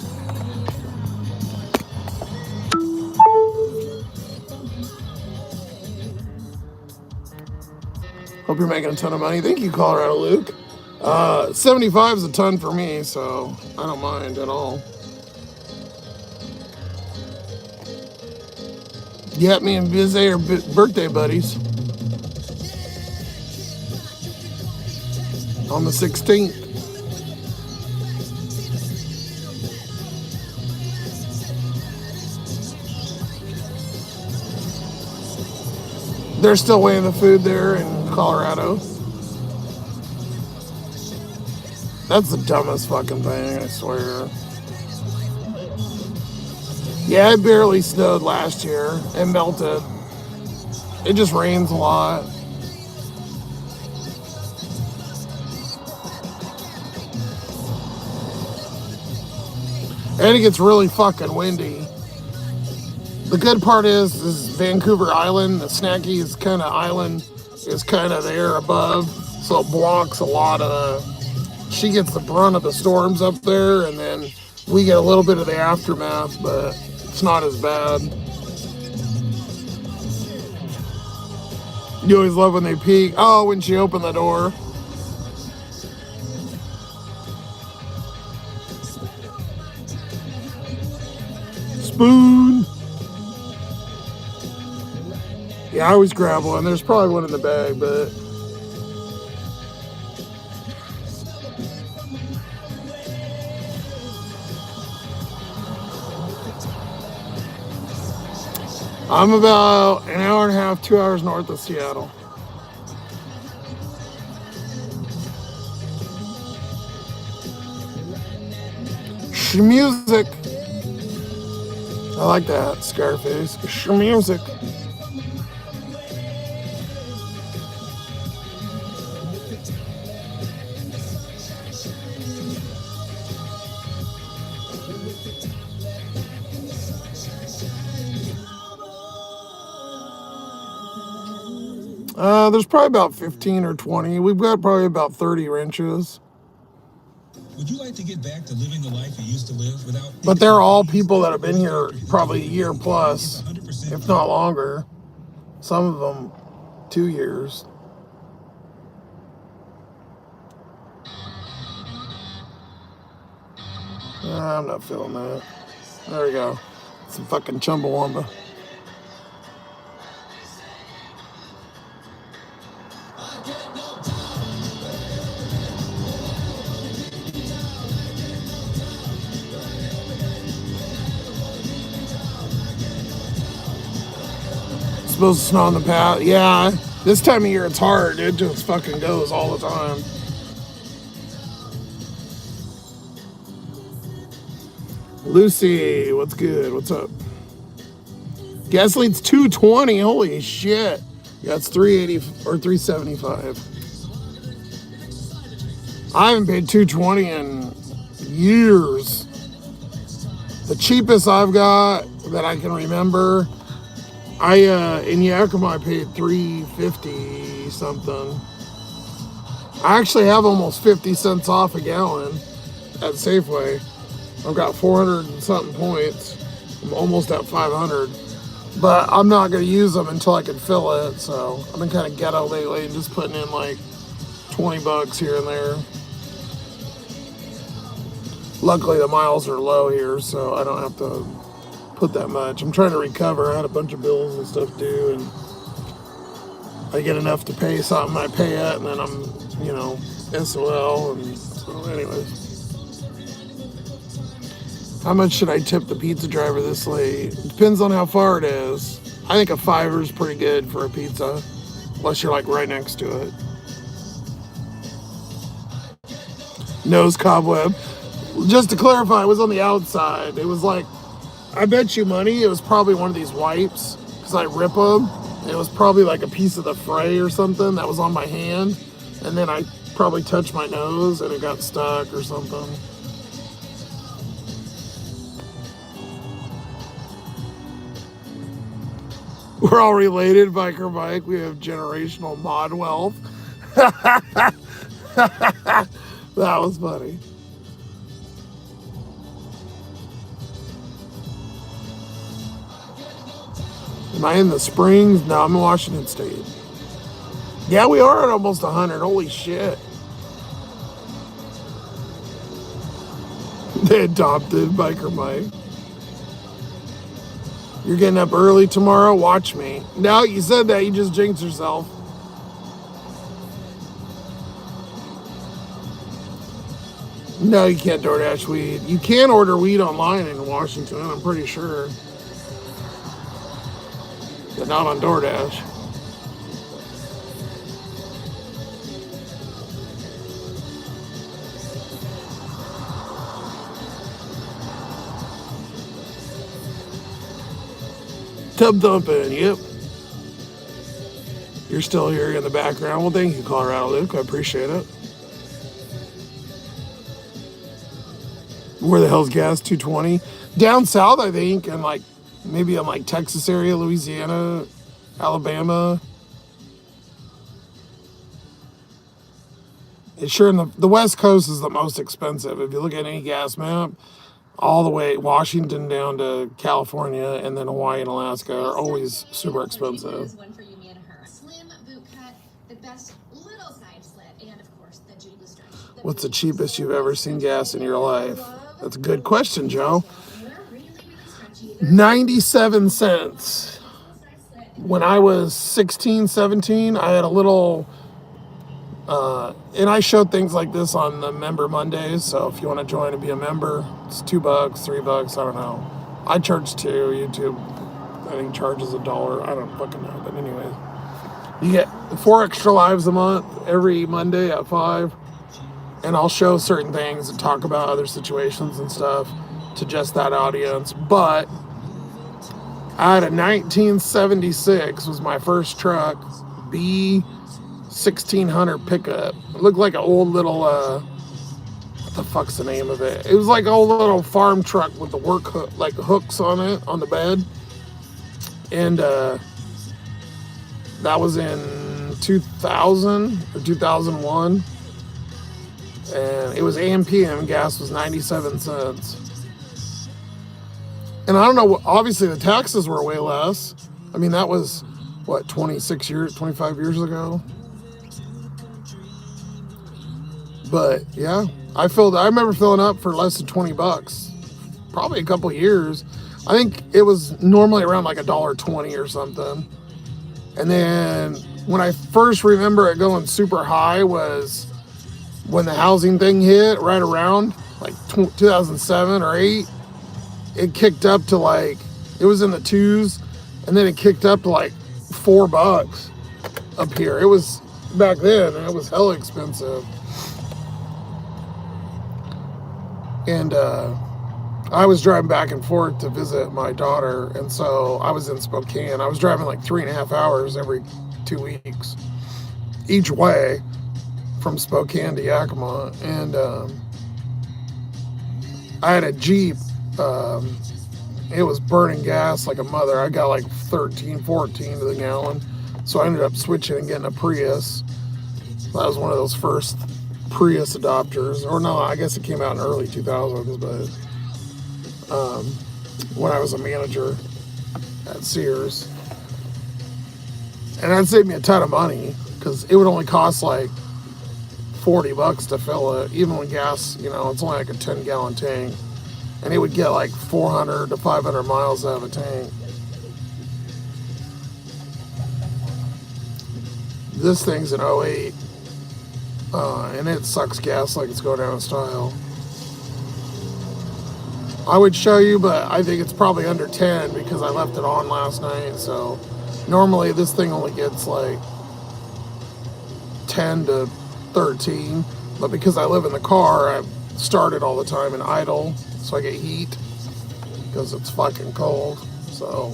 Hope you're making a ton of money. Thank you, Colorado Luke. 75 is a ton for me, so I don't mind at all. Yeah, me and Bizay are birthday buddies. On the 16th. They're still weighing the food there in Colorado. That's the dumbest fucking thing, I swear. Yeah, it barely snowed last year. It melted. It just rains a lot. And it gets really fucking windy. The good part is Vancouver Island, the Snacky is kind of island, is kind of there above, so it blocks a lot of the, she gets the brunt of the storms up there, and then we get a little bit of the aftermath, but it's not as bad. You always love when they peek. Oh, when she opened the door. Spoon. Yeah, I always grab one. There's probably one in the bag, but I'm about an hour and a half, 2 hours north of Seattle. Music. I like that, Scarface. Music. There's probably about 15 or 20. We've got probably about 30 wrenches. Would you like to get back to living the life you used to live without? But they're all people that have been here probably a year plus, if not longer. Some of them 2 years. I'm not feeling that. There we go. Some fucking Chumbawamba. Supposed to snow on the path. Yeah, this time of year it's hard. It just fucking goes all the time. Lucy, what's good? What's up? Gasoline's $2.20. Holy shit. Yeah, it's $3.80 or $3.75. I haven't paid $2.20 in years. The cheapest I've got that I can remember, in Yakima I paid $3.50 something. I actually have almost 50 cents off a gallon at Safeway. I've got 400 and something points. I'm almost at 500. But I'm not going to use them until I can fill it. So I've been kind of ghetto lately and just putting in like 20 bucks here and there. Luckily the miles are low here, so I don't have to put that much. I'm trying to recover. I had a bunch of bills and stuff due, and I get enough to pay something, I pay it, and then I'm, SOL. And so anyways. How much should I tip the pizza driver this late? It depends on how far it is. I think a $5 is pretty good for a pizza, unless you're like right next to it. Nose cobweb. Just to clarify, it was on the outside. It was like, I bet you money, it was probably one of these wipes, because I rip them. It was probably like a piece of the fray or something that was on my hand, and then I probably touched my nose and it got stuck or something. We're all related, Biker Mike. We have generational mod wealth. That was funny. Am I in the Springs? No, I'm in Washington State. Yeah, we are at almost 100. Holy shit. They adopted Biker Mike. You're getting up early tomorrow? Watch me. Now you said that, you just jinxed yourself. No, you can't DoorDash weed. You can order weed online in Washington, I'm pretty sure. But not on DoorDash. Tub thumping, yep. You're still here in the background. Well, thank you, Colorado Luke. I appreciate it. Where the hell's gas? 220 down south, I think, and like maybe in like Texas area, Louisiana, Alabama. It's sure in the West Coast is the most expensive. If you look at any gas map, all the way Washington down to California, and then Hawaii and Alaska are always super expensive. What's the cheapest you've ever seen gas in your life? That's a good question, Joe. 97 cents. When I was 16, 17, I had a little, and I showed things like this on the Member Mondays, so if you want to join and be a member, it's $2, $3, I don't know. I charge $2, YouTube, I think, charges $1, I don't fucking know, but anyway. You get 4 extra lives a month, every Monday at 5, and I'll show certain things and talk about other situations and stuff to just that audience, but I had a 1976 was my first truck, B1600 pickup. It looked like an old little, what the fuck's the name of it? It was like an old little farm truck with the work hook, like hooks on it, on the bed. And that was in 2000 or 2001. And it was AM PM, gas was 97 cents. And I don't know, obviously the taxes were way less. I mean, that was, what, 25 years ago? But yeah, I remember filling up for less than $20, probably a couple years. I think it was normally around like $1.20 or something. And then when I first remember it going super high was when the housing thing hit, right around like 2007 or 8. It kicked up to like, it was in the 2s, and then it kicked up to like $4 up here. It was back then, and it was hella expensive. And I was driving back and forth to visit my daughter, and so I was in Spokane. I was driving like 3.5 hours every 2 weeks each way from Spokane to Yakima. And I had a Jeep. It was burning gas like a mother. I got like 13, 14 to the gallon. So I ended up switching and getting a Prius. That was one of those first Prius adopters. Or no, I guess it came out in early 2000s, but when I was a manager at Sears. And that saved me a ton of money because it would only cost like $40 to fill it, even when gas, it's only like a 10-gallon tank. And it would get like 400 to 500 miles out of a tank. This thing's an 08, and it sucks gas like it's going down in style. I would show you, but I think it's probably under 10 because I left it on last night. So normally this thing only gets like 10 to 13, but because I live in the car, I start it all the time in idle. So I get heat because it's fucking cold. So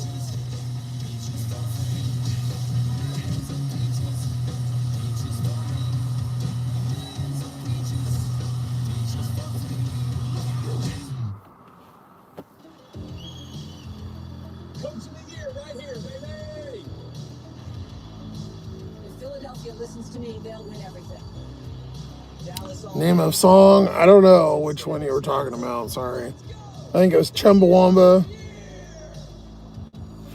Coach of the year right here, baby. If Philadelphia listens to me, they'll win everything. name of song, I don't know which one you were talking about, sorry. I think it was Chumbawamba.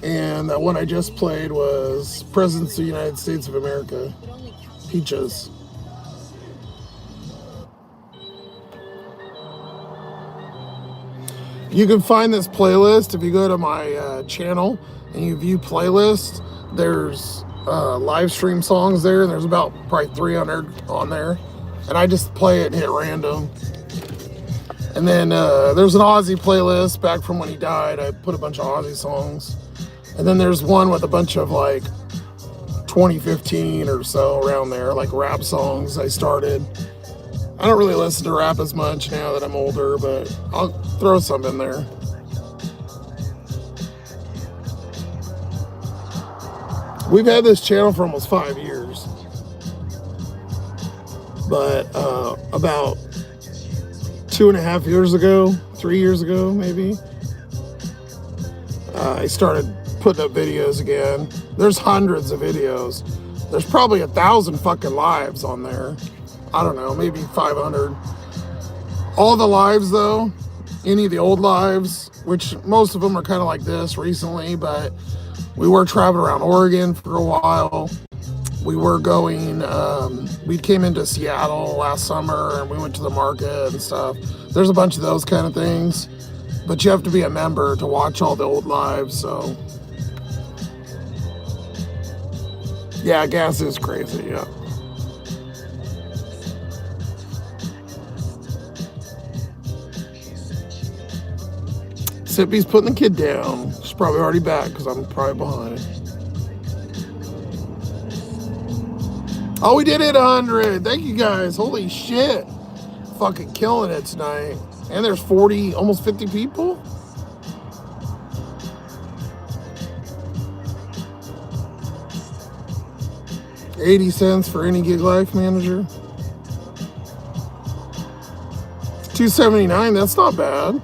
And that one I just played was Presidents of the United States of America, Peaches. You can find this playlist if you go to my channel and you view playlists. There's live stream songs there, and there's about probably 300 on there. And I just play it and hit random. And then there's an Ozzy playlist back from when he died. I put a bunch of Ozzy songs. And then there's one with a bunch of like 2015 or so around there, like rap songs I started. I don't really listen to rap as much now that I'm older, but I'll throw some in there. We've had this channel for almost 5 years. But about 2.5 years ago, 3 years ago maybe, I started putting up videos again. There's hundreds of videos. There's probably 1,000 fucking lives on there. I don't know, maybe 500. All the lives though, any of the old lives, which most of them are kind of like this recently, but we were traveling around Oregon for a while. We were going, we came into Seattle last summer and we went to the market and stuff. There's a bunch of those kind of things, but you have to be a member to watch all the old lives, so. Yeah, gas is crazy, yeah. Sippy's putting the kid down. She's probably already back because I'm probably behind. Oh, we did hit 100. Thank you guys. Holy shit. Fucking killing it tonight. And there's 40, almost 50 people. $0.80 for any gig life manager. $2.79, that's not bad.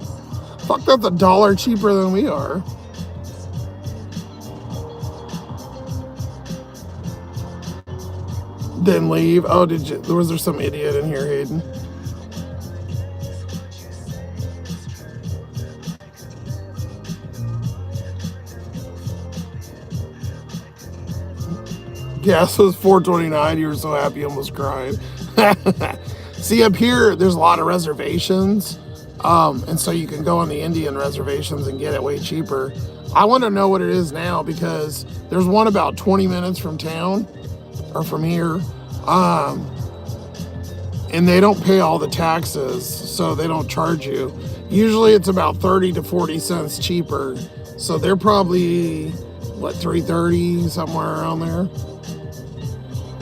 Fuck, that's $1 cheaper than we are. Didn't leave. Oh, did you? Was there some idiot in here, Hayden? Gas was $4.29. You were so happy, you almost cried. See, up here, there's a lot of reservations. And so you can go on the Indian reservations and get it way cheaper. I want to know what it is now because there's one about 20 minutes from town or from here. And they don't pay all the taxes, so they don't charge you. Usually it's about 30 to 40 cents cheaper. So they're probably, what, $3.30, somewhere around there.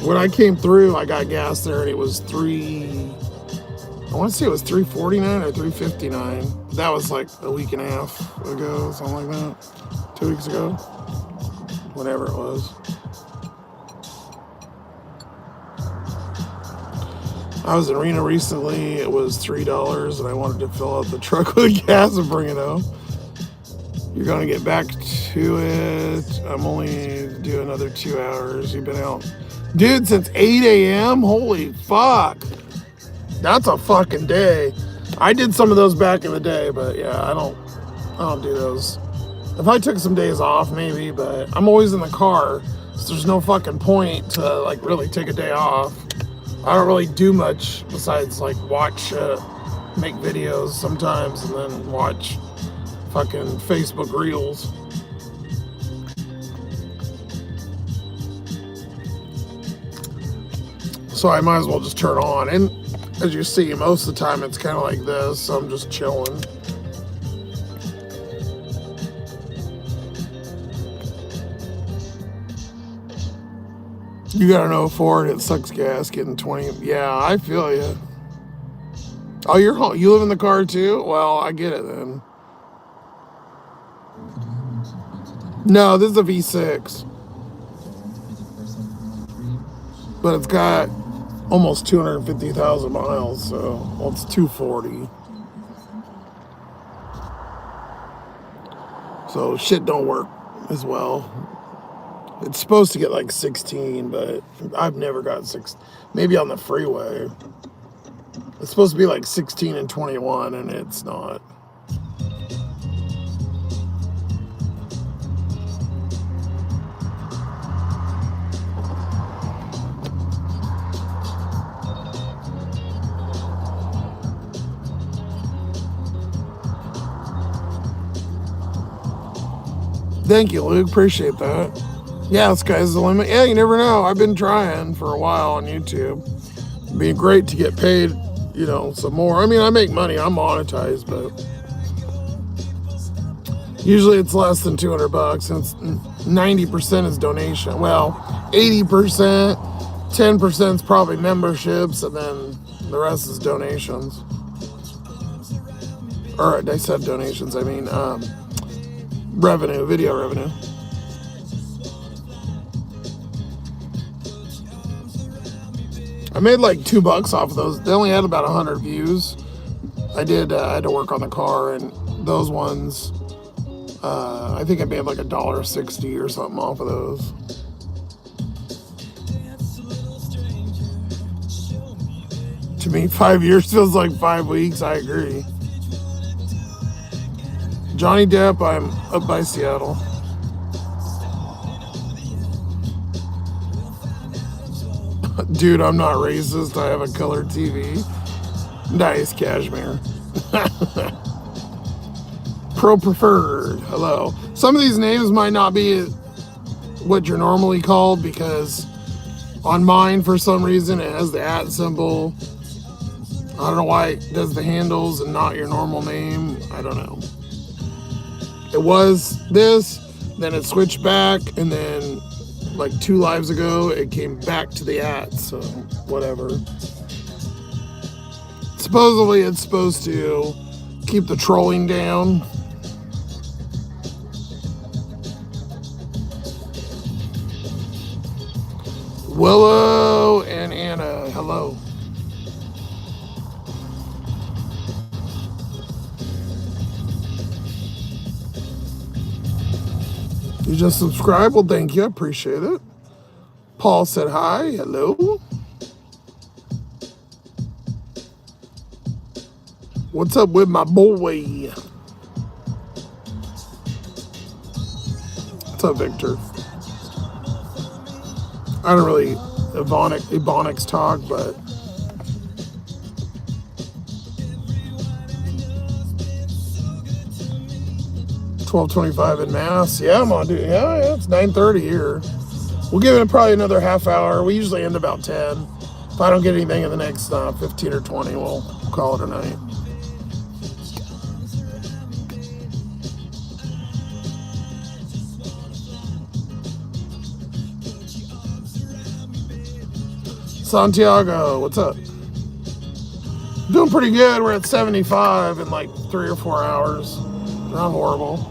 When I came through, I got gas there and it was I want to say it was $3.49 or $3.59. That was like a week and a half ago, something like that. 2 weeks ago, whatever it was. I was in Reno recently. It was $3 and I wanted to fill out the truck with gas and bring it home. You're going to get back to it. I'm only doing another 2 hours. You've been out, dude, since 8 a.m. Holy fuck. That's a fucking day. I did some of those back in the day, but yeah, I don't do those. If I took some days off, maybe, but I'm always in the car, so there's no fucking point to like really take a day off. I don't really do much besides like watch, make videos sometimes, and then watch fucking Facebook Reels. So I might as well just turn on. And as you see, most of the time it's kind of like this, so I'm just chilling. You got an 04 and it sucks gas getting 20. Yeah, I feel you. Oh, you're home. You live in the car too? Well, I get it then. No, this is a V6. But it's got almost 250,000 miles, so, well, it's 240. So shit don't work as well. It's supposed to get like 16, but I've never got 6. Maybe on the freeway. It's supposed to be like 16 and 21, and it's not. Thank you, Luke. Appreciate that. Yeah, sky's the limit. Yeah, you never know. I've been trying for a while on YouTube. It'd be great to get paid, you know, some more. I mean, I make money. I'm monetized, but usually it's less than $200, and it's 90% is donation. Well, 80%, 10% is probably memberships, and then the rest is donations. Or I said donations. I mean, revenue, video revenue. I made like $2 off of those. They only had about 100 views. I had to work on the car, and those ones, I think I made like $1.60 or something off of those. To me, 5 years feels like 5 weeks. I agree. Johnny Depp, I'm up by Seattle. Dude, I'm not racist. I have a color TV. Nice, Cashmere. Pro preferred. Hello. Some of these names might not be what you're normally called, because on mine, for some reason, it has the @ symbol. I don't know why it does the handles and not your normal name. I don't know. It was this, then it switched back, and then like 2 lives ago, it came back to the @ so whatever. Supposedly, it's supposed to keep the trolling down. Willow and Anna, hello. You just subscribed? Well, thank you. I appreciate it. Paul said hi. Hello. What's up with my boy? What's up, Victor? I don't really Ebonics talk, but $12.25 in Mass. Yeah, I'm on, dude. Yeah, it's 9:30 here. We'll give it probably another half hour. We usually end about 10. If I don't get anything in the next 15 or 20, we'll call it a night. Santiago, what's up? Doing pretty good. We're at 75 in like 3 or 4 hours. Not horrible.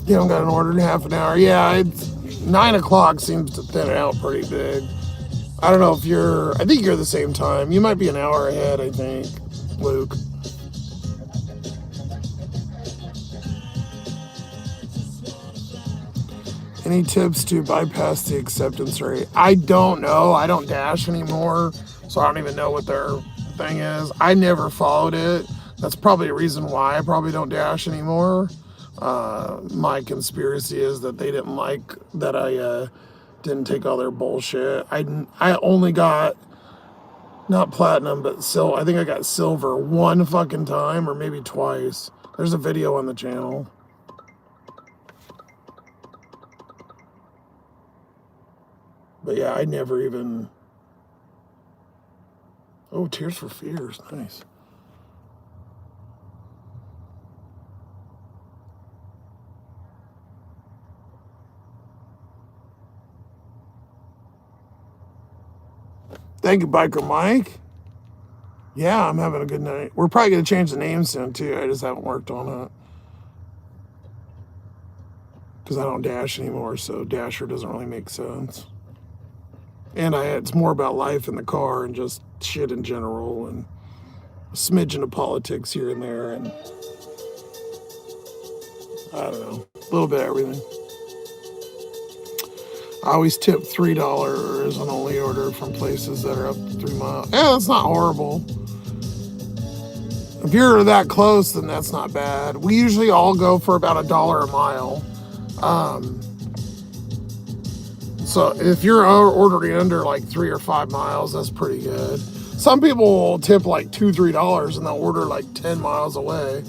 You haven't got an order in half an hour. Yeah, it's 9 o'clock seems to thin it out pretty big. I don't know if I think you're the same time. You might be an hour ahead, I think, Luke. Any tips to bypass the acceptance rate? I don't know. I don't dash anymore, so I don't even know what their thing is. I never followed it. That's probably a reason why I probably don't dash anymore. My conspiracy is that they didn't like that I didn't take all their bullshit. I only got, not platinum, but I think I got silver 1 fucking time, or maybe twice. There's a video on the channel. But yeah, I never even... Oh, Tears for Fears, nice. Thank you, Biker Mike. Yeah, I'm having a good night. We're probably going to change the name soon, too. I just haven't worked on it. Because I don't dash anymore, so Dasher doesn't really make sense. And it's more about life in the car and just shit in general, and a smidgen of politics here and there, and I don't know, a little bit of everything. I always tip $3 on only order from places that are up to 3 miles. Yeah, that's not horrible. If you're that close, then that's not bad. We usually all go for about $1 a mile. So if you're ordering under like 3 or 5 miles, that's pretty good. Some people will tip like $2, $3 and they'll order like 10 miles away.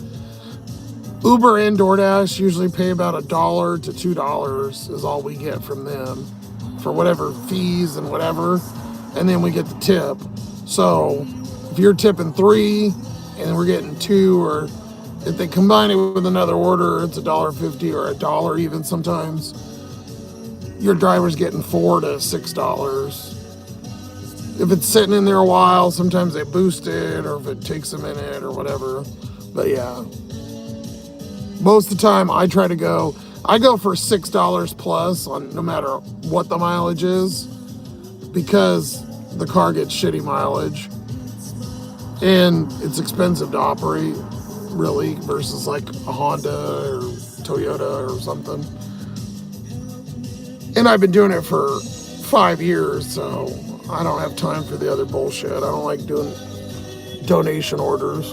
Uber and DoorDash usually pay about $1 to $2 is all we get from them for whatever fees and whatever, and then we get the tip. So if you're tipping 3 and we're getting 2, or if they combine it with another order, it's $1.50 or $1 even sometimes. Your driver's getting $4 to $6. if it's sitting in there a while, sometimes they boost it, or if it takes a minute or whatever. But yeah, most of the time I go for $6 plus on no matter what the mileage is, because the car gets shitty mileage and it's expensive to operate, really, versus like a Honda or Toyota or something. And I've been doing it for 5 years, so I don't have time for the other bullshit. I don't like doing donation orders.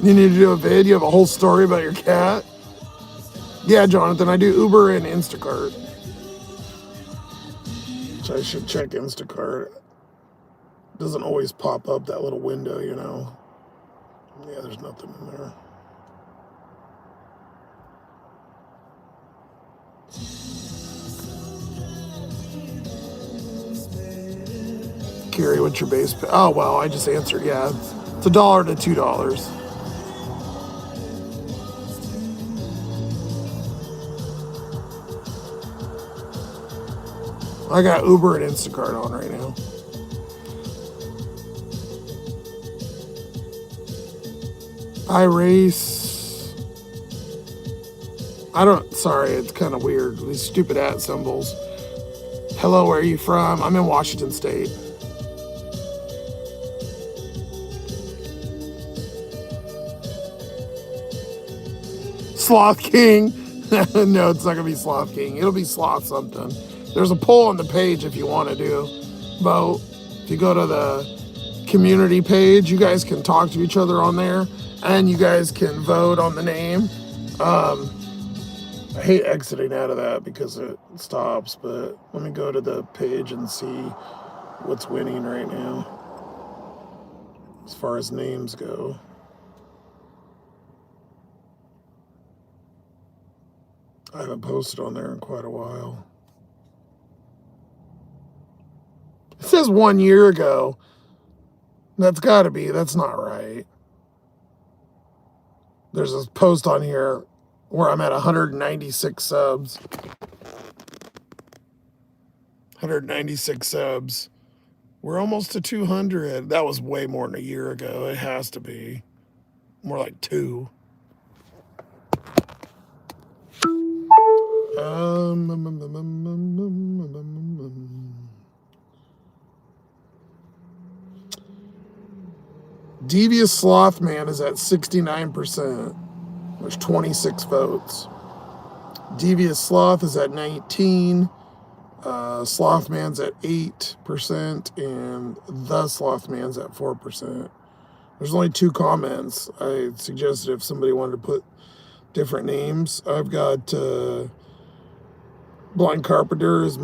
You need to do a vid? You have a whole story about your cat? Yeah, Jonathan, I do Uber and Instacart. So I should check Instacart. It doesn't always pop up that little window, you know. Yeah, there's nothing in there. Carrie, what's your base pay? Oh, well, I just answered, yeah. It's $1 to $2. I got Uber and Instacart on right now. I race. Sorry, it's kind of weird. These stupid @ symbols. Hello, where are you from? I'm in Washington State. Sloth King. No, it's not gonna be Sloth King. It'll be Sloth something. There's a poll on the page if you want to do vote. If you go to the community page, you guys can talk to each other on there, and you guys can vote on the name. I hate exiting out of that because it stops, but let me go to the page and see what's winning right now as far as names go. I haven't posted on there in quite a while. It says 1 year ago. That's not right. There's a post on here where I'm at 196 subs. 196 subs. We're almost to 200. That was way more than a year ago. It has to be. More like 2. Devious Sloth-Man is at 69%. There's 26 votes. Devious Sloth is at 19. Sloth-Man's at 8%, and the Sloth-Man's at 4%. There's only 2 comments. I suggested if somebody wanted to put different names. I've got Blind Carpenter is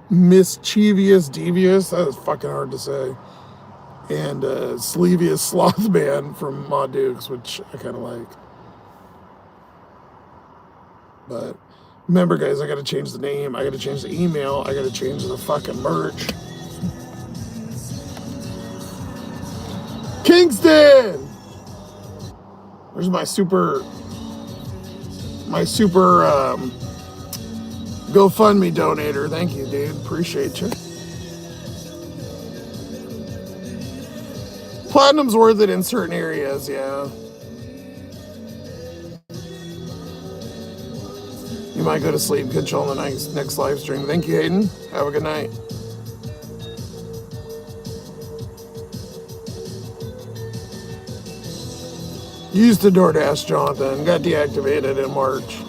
Mischievous Devious. That is fucking hard to say. And Sleevious Sloth-Man from Ma Dukes, which I kind of like. But remember, guys, I got to change the name. I got to change the email. I got to change the fucking merch. Kingston! There's my super GoFundMe donator. Thank you, dude. Appreciate you. Platinum's worth it in certain areas, yeah. You might go to sleep, catch you on the next live stream. Thank you, Hayden. Have a good night. Used to DoorDash, Jonathan. Got deactivated in March.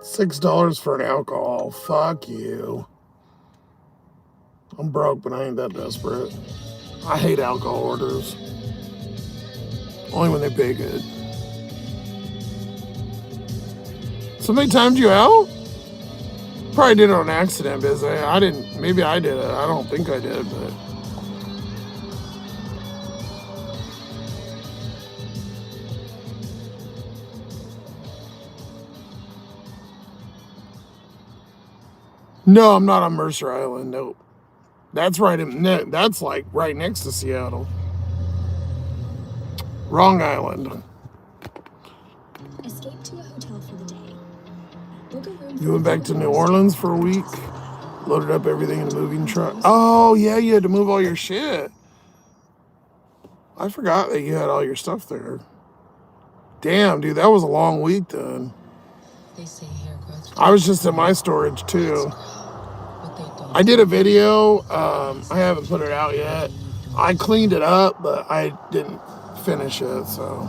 $6 for an alcohol. Fuck you. I'm broke, but I ain't that desperate. I hate alcohol orders. Only when they pay good. Somebody timed you out? Probably did it on accident, Biz. I didn't. Maybe I did it. I don't think I did, but. No, I'm not on Mercer Island. Nope. That's that's like right next to Seattle. Wrong island. Escape to a hotel for the day. Book a room. You went back to New Orleans for a week. Loaded up everything in a moving truck. Oh yeah, you had to move all your shit. I forgot that you had all your stuff there. Damn, dude, that was a long week then. I was just in my storage too. I did a video. I haven't put it out yet. I cleaned it up, but I didn't finish it, so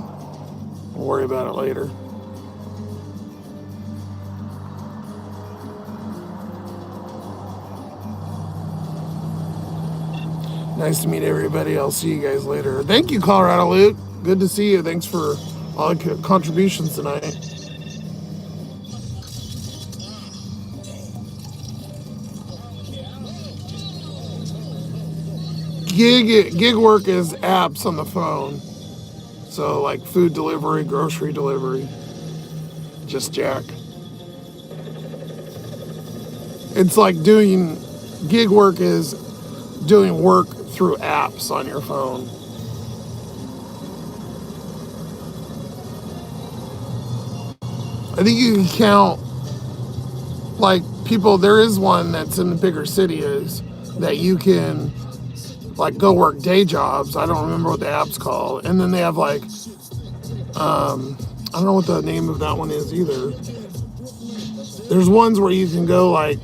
we'll worry about it later. Nice to meet everybody. I'll see you guys later. Thank you, Colorado Luke. Good to see you. Thanks for all the contributions tonight. Gig work is apps on the phone. So like food delivery, grocery delivery. Just Jack. It's like gig work is doing work through apps on your phone. I think you can count like people, there is one that's in the bigger cities that you can like go work day jobs. I don't remember what the app's called. And then they have like, I don't know what the name of that one is either. There's ones where you can go like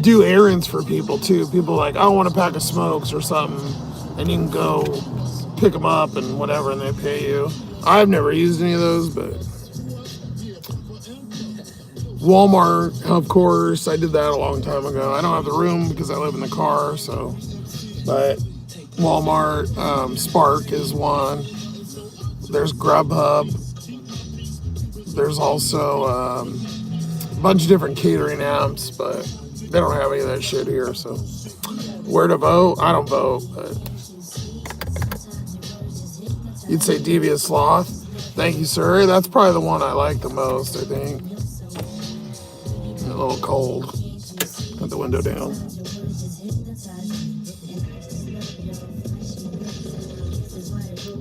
do errands for people too. People like, I want a pack of smokes or something, and you can go pick them up and whatever, and they pay you. I've never used any of those, but Walmart, of course, I did that a long time ago. I don't have the room because I live in the car, so, but Walmart, Spark is one. There's Grubhub. There's also a bunch of different catering apps, but they don't have any of that shit here, so. Where to vote? I don't vote, but. You'd say Devious Sloth. Thank you, sir. That's probably the one I like the most, I think. A little cold. Put the window down.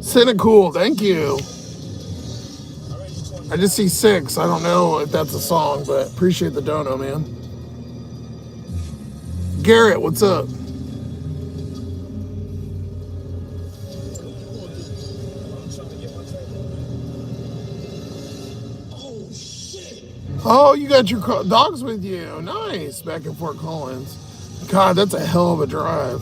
Cynicool, thank you. I just see 6. I don't know if that's a song, but appreciate the dono, man. Garrett, what's up? Oh, you got your dogs with you. Nice. Back in Fort Collins. God, that's a hell of a drive.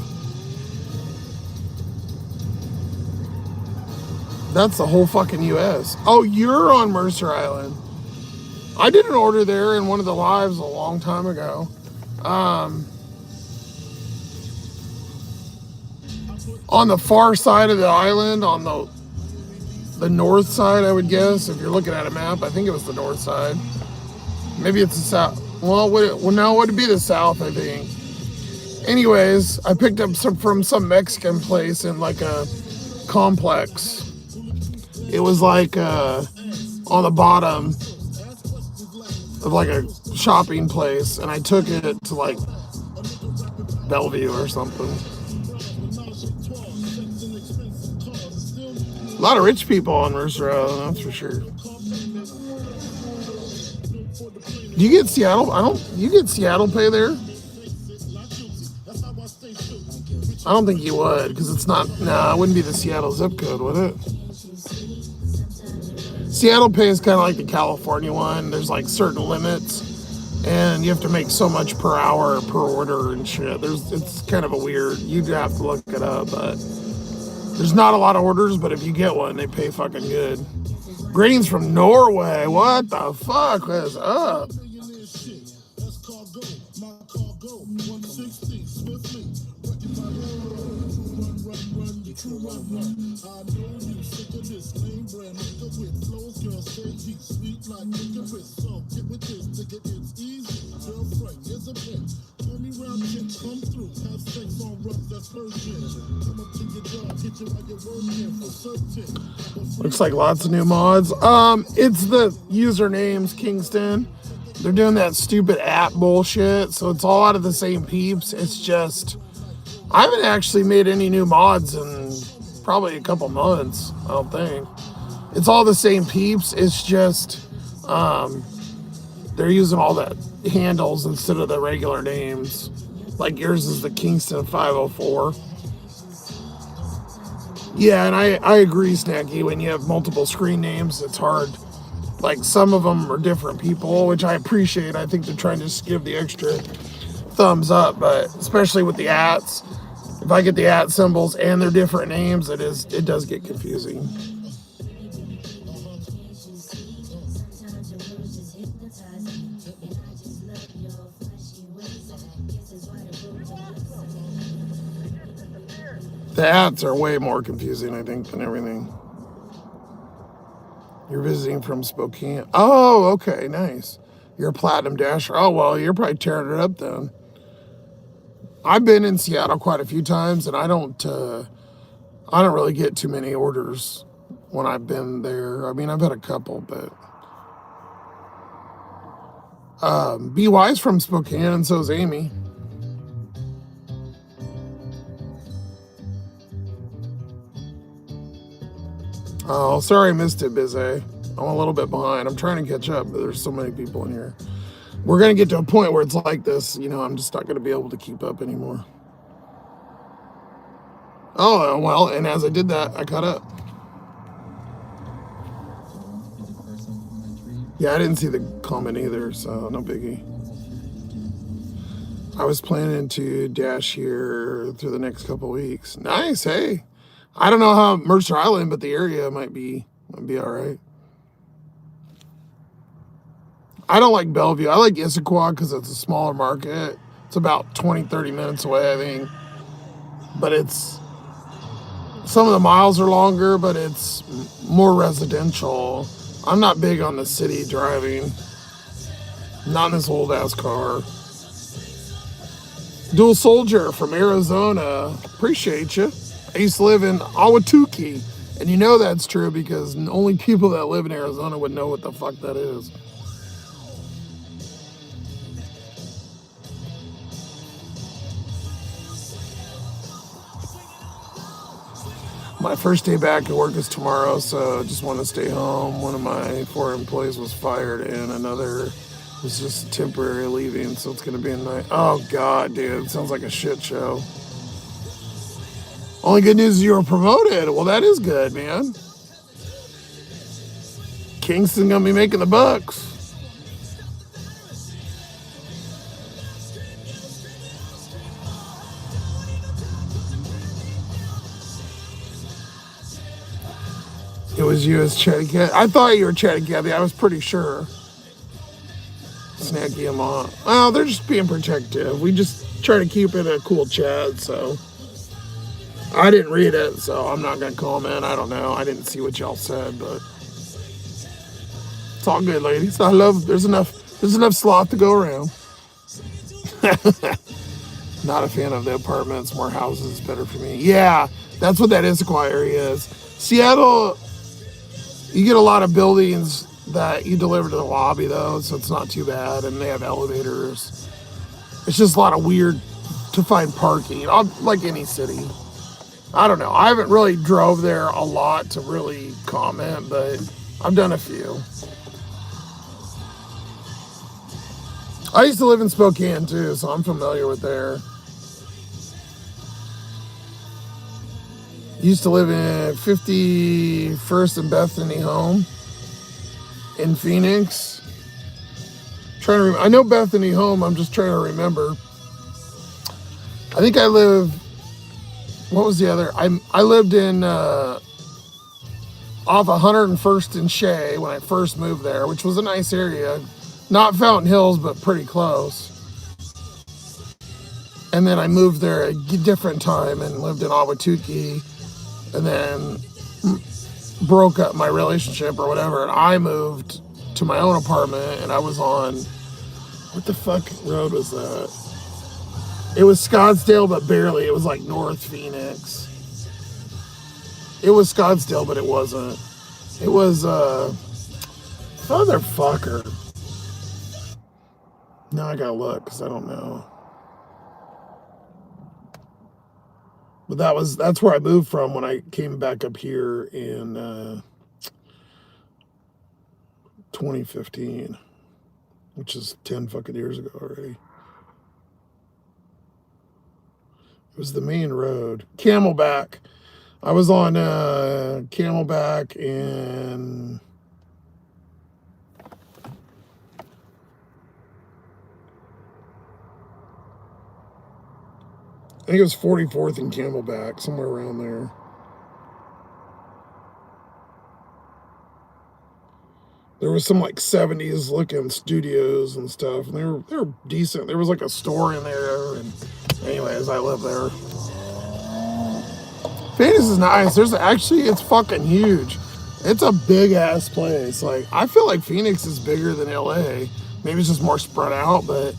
That's the whole fucking U.S. Oh, you're on Mercer Island. I did an order there in one of the lives a long time ago. On the far side of the island, on the north side, I would guess. If you're looking at a map, I think it was the north side. Maybe it's the south. Well, no, it would be the south, I think. Anyways, I picked up from some Mexican place in like a complex. It was like on the bottom of like a shopping place, and I took it to like Bellevue or something. A lot of rich people on Mercer Island, that's for sure. Do you get Seattle? You get Seattle pay there? I don't think you would, because it's not, nah, it wouldn't be the Seattle zip code, would it? Seattle pay is kind of like the California one. There's like certain limits, and you have to make so much per hour per order and shit. It's kind of a weird, you'd have to look it up, but there's not a lot of orders, but if you get one, they pay fucking good. Greetings from Norway. What the fuck is up? Looks like lots of new mods. It's the usernames, Kingston. They're doing that stupid app bullshit, so it's all out of the same peeps. It's just, I haven't actually made any new mods in probably a couple months, I don't think. It's all the same peeps. It's just, they're using all the handles instead of the regular names. Like yours is the Kingston 504. Yeah, and I agree, Snacky. When you have multiple screen names, it's hard. Like some of them are different people, which I appreciate. I think they're trying to just give the extra thumbs up, but especially with the ats, if I get the at symbols and they're different names, it does get confusing. The ats are way more confusing, I think, than everything. You're visiting from Spokane. Oh, okay, nice. You're a Platinum Dasher. Oh, well, you're probably tearing it up then. I've been in Seattle quite a few times, and I don't really get too many orders when I've been there. I mean, I've had a couple, but BY's from Spokane, and so is Amy. Oh, sorry I missed it, Bizzy. I'm a little bit behind. I'm trying to catch up, but there's so many people in here. We're going to get to a point where it's like this, I'm just not going to be able to keep up anymore. Oh, well, and as I did that, I caught up. Yeah, I didn't see the comment either, so no biggie. I was planning to dash here through the next couple weeks. Nice, hey. I don't know how Mercer Island, but the area might be all right. I don't like Bellevue. I like Issaquah because it's a smaller market. It's about 20, 30 minutes away, I think. But some of the miles are longer, but it's more residential. I'm not big on the city driving. Not in this old ass car. Dual Soldier from Arizona. Appreciate you. I used to live in Ahwatukee, and you know that's true because only people that live in Arizona would know what the fuck that is. My first day back at work is tomorrow, so I just want to stay home. One of my 4 employees was fired, and another was just temporary leaving, so it's going to be a night. Oh, God, dude. It sounds like a shit show. Only good news is you were promoted. Well, that is good, man. Kingston gonna be making the bucks. It was you as Chatty Cat. I thought you were Chatty Cathy. I was pretty sure. Snacky them on. Well, they're just being protective. We just try to keep it a cool chat, so. I didn't read it, so I'm not going to comment. I don't know. I didn't see what y'all said, but it's all good, ladies. I love, there's enough sloth to go around. Not a fan of the apartments. More houses, better for me. Yeah, that's what that Issaquah area is. Seattle, you get a lot of buildings that you deliver to the lobby, though, so it's not too bad, and they have elevators. It's just a lot of weird to find parking, like any city. I don't know. I haven't really drove there a lot to really comment, but I've done a few. I used to live in Spokane too, so I'm familiar with there. Used to live in 51st and Bethany Home in Phoenix. I know Bethany Home. I'm just trying to remember. I think I lived. What was the other? I lived in off 101st and Shea when I first moved there, which was a nice area. Not Fountain Hills, but pretty close. And then I moved there at a different time and lived in Ahwatukee, and then broke up my relationship or whatever, and I moved to my own apartment, and I was on, what the fuck road was that? It was Scottsdale, but barely. It was like North Phoenix. It was Scottsdale, but it wasn't. It was, motherfucker. Now I gotta look because I don't know. But that's where I moved from when I came back up here in 2015, which is 10 fucking years ago already. It was the main road. Camelback. I was on Camelback in I think it was 44th and Camelback, somewhere around there. There was some like 70s looking studios and stuff, and they were decent. There was like a store in there, and anyways, I live there. Phoenix is nice. It's fucking huge. It's a big ass place. Like, I feel like Phoenix is bigger than LA. Maybe it's just more spread out, but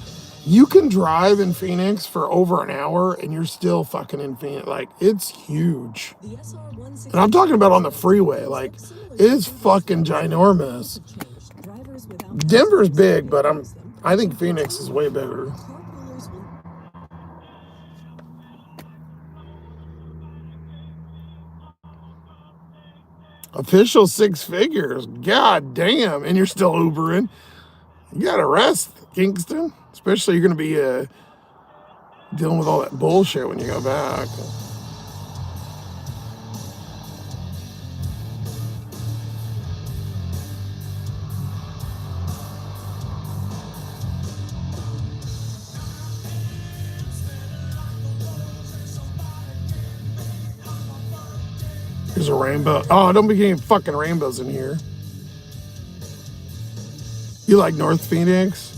you can drive in Phoenix for over an hour and you're still fucking in Phoenix. Like, it's huge. And I'm talking about on the freeway. Like, it is fucking ginormous. Denver's big, but I think Phoenix is way bigger. Official 6 figures. God damn. And you're still Ubering. You gotta rest, Kingston. Especially you're gonna be dealing with all that bullshit when you go back. There's a rainbow. Oh, don't be getting fucking rainbows in here. You like North Phoenix?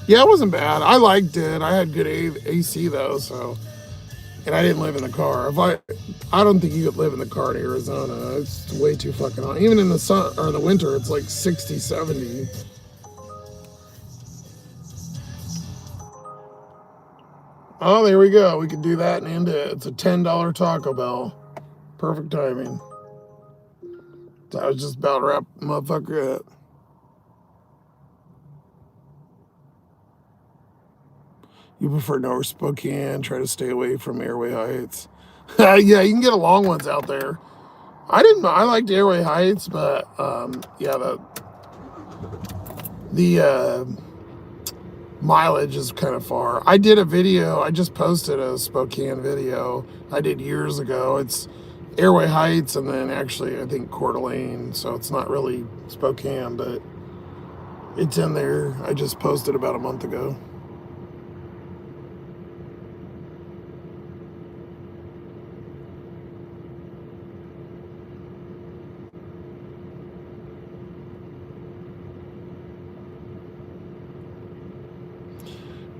Yeah, it wasn't bad. I liked it. I had good AC though, so. And I didn't live in the car. I don't think you could live in the car in Arizona. It's way too fucking hot. Even in the sun or in the winter, it's like 60, 70. Oh, there we go. We could do that and end it. It's a $10 Taco Bell. Perfect timing. So I was just about to wrap the motherfucker up. You prefer North Spokane, try to stay away from Airway Heights. Yeah, you can get a long ones out there. I liked Airway Heights, but yeah, the mileage is kind of far. I did a video, I just posted a Spokane video I did years ago. It's Airway Heights and then actually I think Coeur d'Alene, so it's not really Spokane, but it's in there. I just posted about a month ago.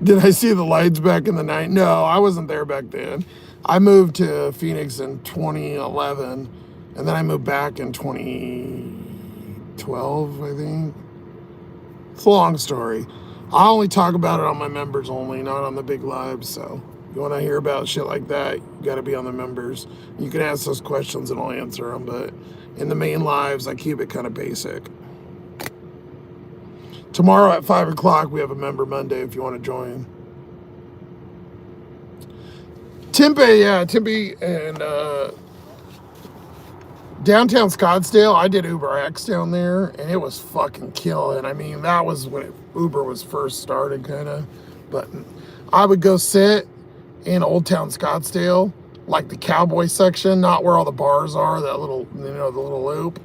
Did I see the lights back in the night? No, I wasn't there back then. I moved to Phoenix in 2011, and then I moved back in 2012, I think. It's a long story. I only talk about it on my members only, not on the big lives, so if you want to hear about shit like that, you got to be on the members. You can ask those questions and I'll answer them, but in the main lives, I keep it kind of basic. Tomorrow at 5 o'clock, we have a Member Monday if you want to join. Tempe and downtown Scottsdale, I did Uber X down there, and it was fucking killing. I mean, that was when Uber was first started, kind of. But I would go sit in Old Town Scottsdale, like the cowboy section, not where all the bars are, that little, the little loop.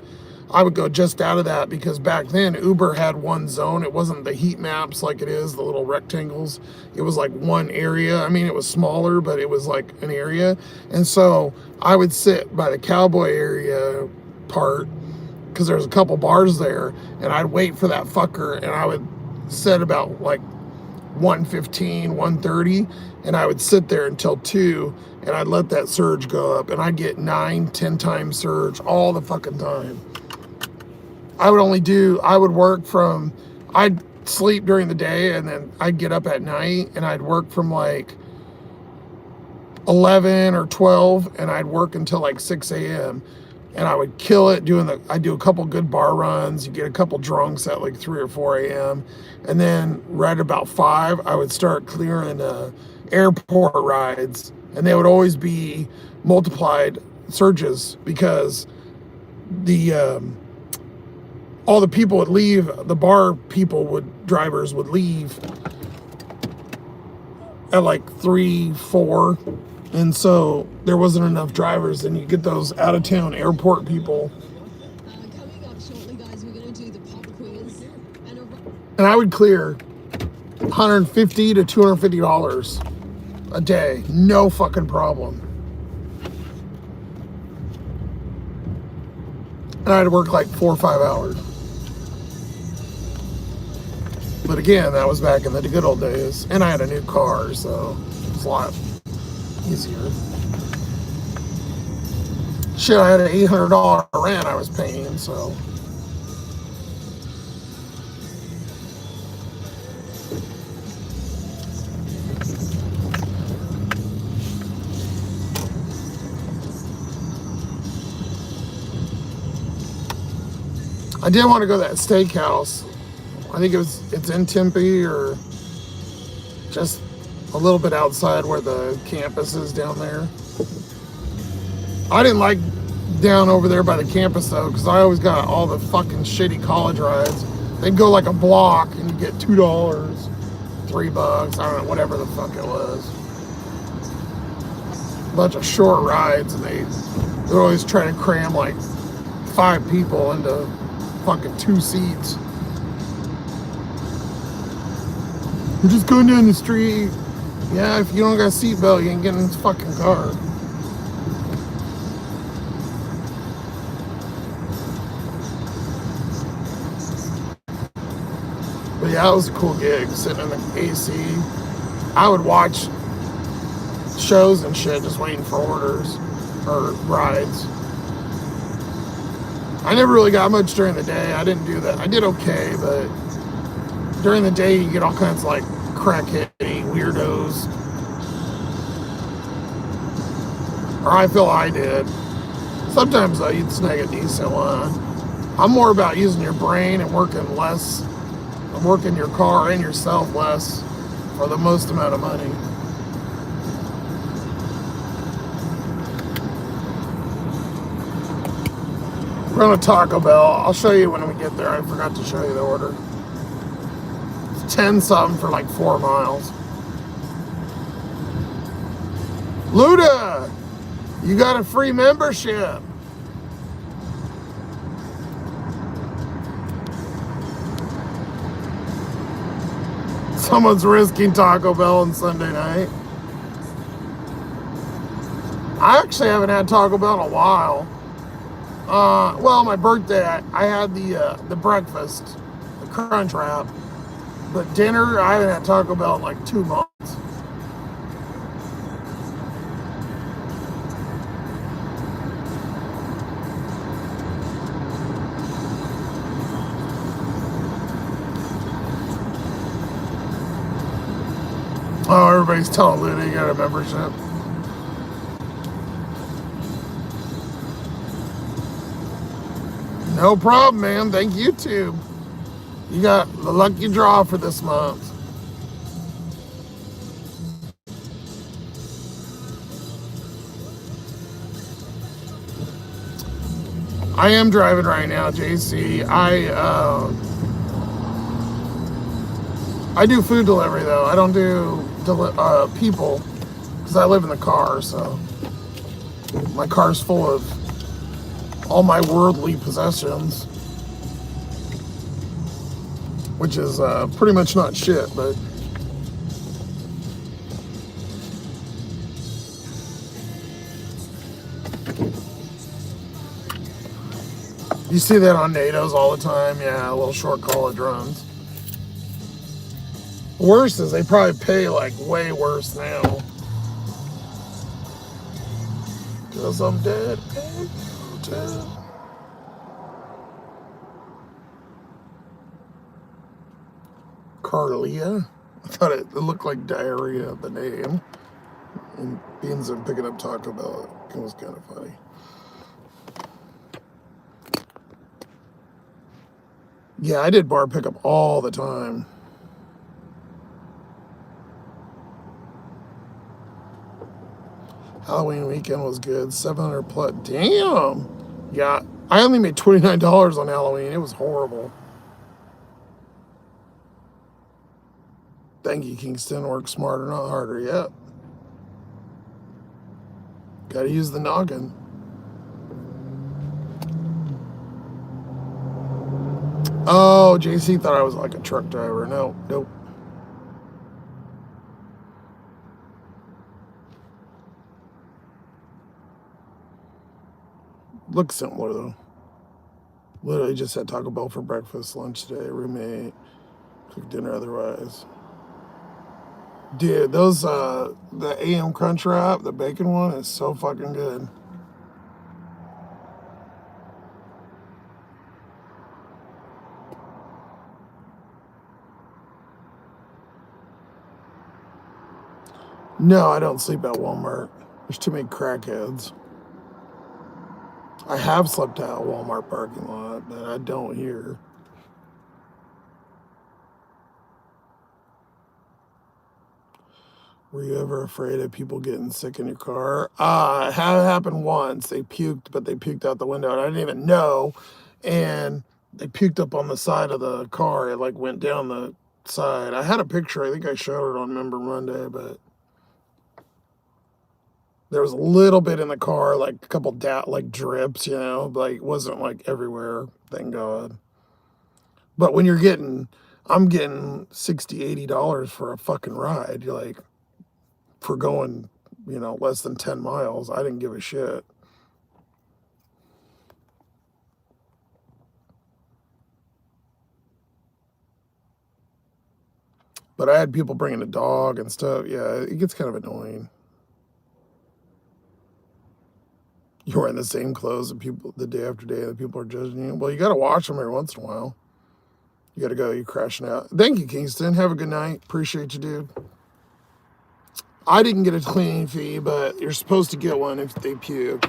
I would go just out of that because back then Uber had one zone. It wasn't the heat maps like it is, the little rectangles. It was like one area. I mean, it was smaller, but it was like an area. And so I would sit by the cowboy area part because there's a couple bars there, and I'd wait for that fucker, and I would sit about like 1:15, 1:30, and I would sit there until 2, and I'd let that surge go up, and I'd get 9, 10 times surge all the fucking time. I'd sleep during the day and then I'd get up at night and I'd work from like 11 or 12 and I'd work until like 6 a.m. and I would kill it I do a couple good bar runs. You get a couple drunks at like 3 or 4 a.m. And then right about 5, I would start clearing airport rides, and they would always be multiplied surges because all the people would leave, the bar drivers would leave at like 3, 4. And so there wasn't enough drivers, and you get those out of town airport people. Coming up shortly, guys, we're going to do the pop quiz. And I would clear $150 to $250 a day, no fucking problem. And I'd work like 4 or 5 hours. But again, that was back in the good old days. And I had a new car, so it was a lot easier. Shit, I had an $800 rent I was paying, so. I did want to go to that steakhouse. I think it's in Tempe or just a little bit outside where the campus is down there. I didn't like down over there by the campus though, because I always got all the fucking shitty college rides. They'd go like a block and you get $2, $3, I don't know, whatever the fuck it was. A bunch of short rides, and they're always trying to cram like 5 people into fucking 2 seats. We're just going down the street. Yeah, if you don't got a seatbelt, you ain't getting in this fucking car. But yeah, it was a cool gig, sitting in the AC. I would watch shows and shit, just waiting for orders or rides. I never really got much during the day. I didn't do that. I did okay, but during the day you get all kinds of like crackheady weirdos. Or I feel I did. Sometimes though, you'd snag a decent one. I'm more about using your brain and working your car and yourself less for the most amount of money. We're going to Taco Bell. I'll show you when we get there. I forgot to show you the order. It's 10 something for like 4 miles. Luda, you got a free membership. Someone's risking Taco Bell on Sunday night. I actually haven't had Taco Bell in a while. Well, my birthday, I had the breakfast, the Crunch Wrap. But dinner, I haven't had Taco Bell in like 2 months. Oh, everybody's telling Luda you got a membership. No problem, man. Thank you, too. You got the lucky draw for this month. I am driving right now, JC. I do food delivery though. I don't do people because I live in the car. So my car's full of all my worldly possessions, which is pretty much not shit, but you see that on NATO's all the time. Yeah, little short college runs. Worse is they probably pay like way worse now. Cause I'm dead. Carlia. I thought it looked like diarrhea, the name. And Beans and picking up Taco Bell. It was kind of funny. Yeah, I did bar pickup all the time. Halloween weekend was good. 700 plus. Damn. Yeah, I only made $29 on Halloween. It was horrible. Thank you, Kingston. Work smarter, not harder. Yep. Gotta use the noggin. Oh, JC thought I was like a truck driver. No, nope. Looks similar though. Literally just had Taco Bell for breakfast, lunch today. Roommate, cooked dinner otherwise. Dude, those the AM Crunch Wrap, the bacon one is so fucking good. No, I don't sleep at Walmart. There's too many crackheads. I have slept at a Walmart parking lot, but I don't here. Were you ever afraid of people getting sick in your car? It had happened once. They puked, but they puked out the window, and I didn't even know. And they puked up on the side of the car. It like went down the side. I had a picture. I think I showed it on Member Monday, but there was a little bit in the car, like a couple like drips, you know, like wasn't like everywhere. Thank God. But when I'm getting $60, $80 for a fucking ride. You're like, for going, you know, less than 10 miles, I didn't give a shit. But I had people bringing a dog and stuff. Yeah, it gets kind of annoying. You're wearing the same clothes and people the day after day, and the people are judging you. Well, you got to watch them every once in a while. You got to go. You're crashing out. Thank you, Kingston. Have a good night. Appreciate you, dude. I didn't get a cleaning fee, but you're supposed to get one if they puke.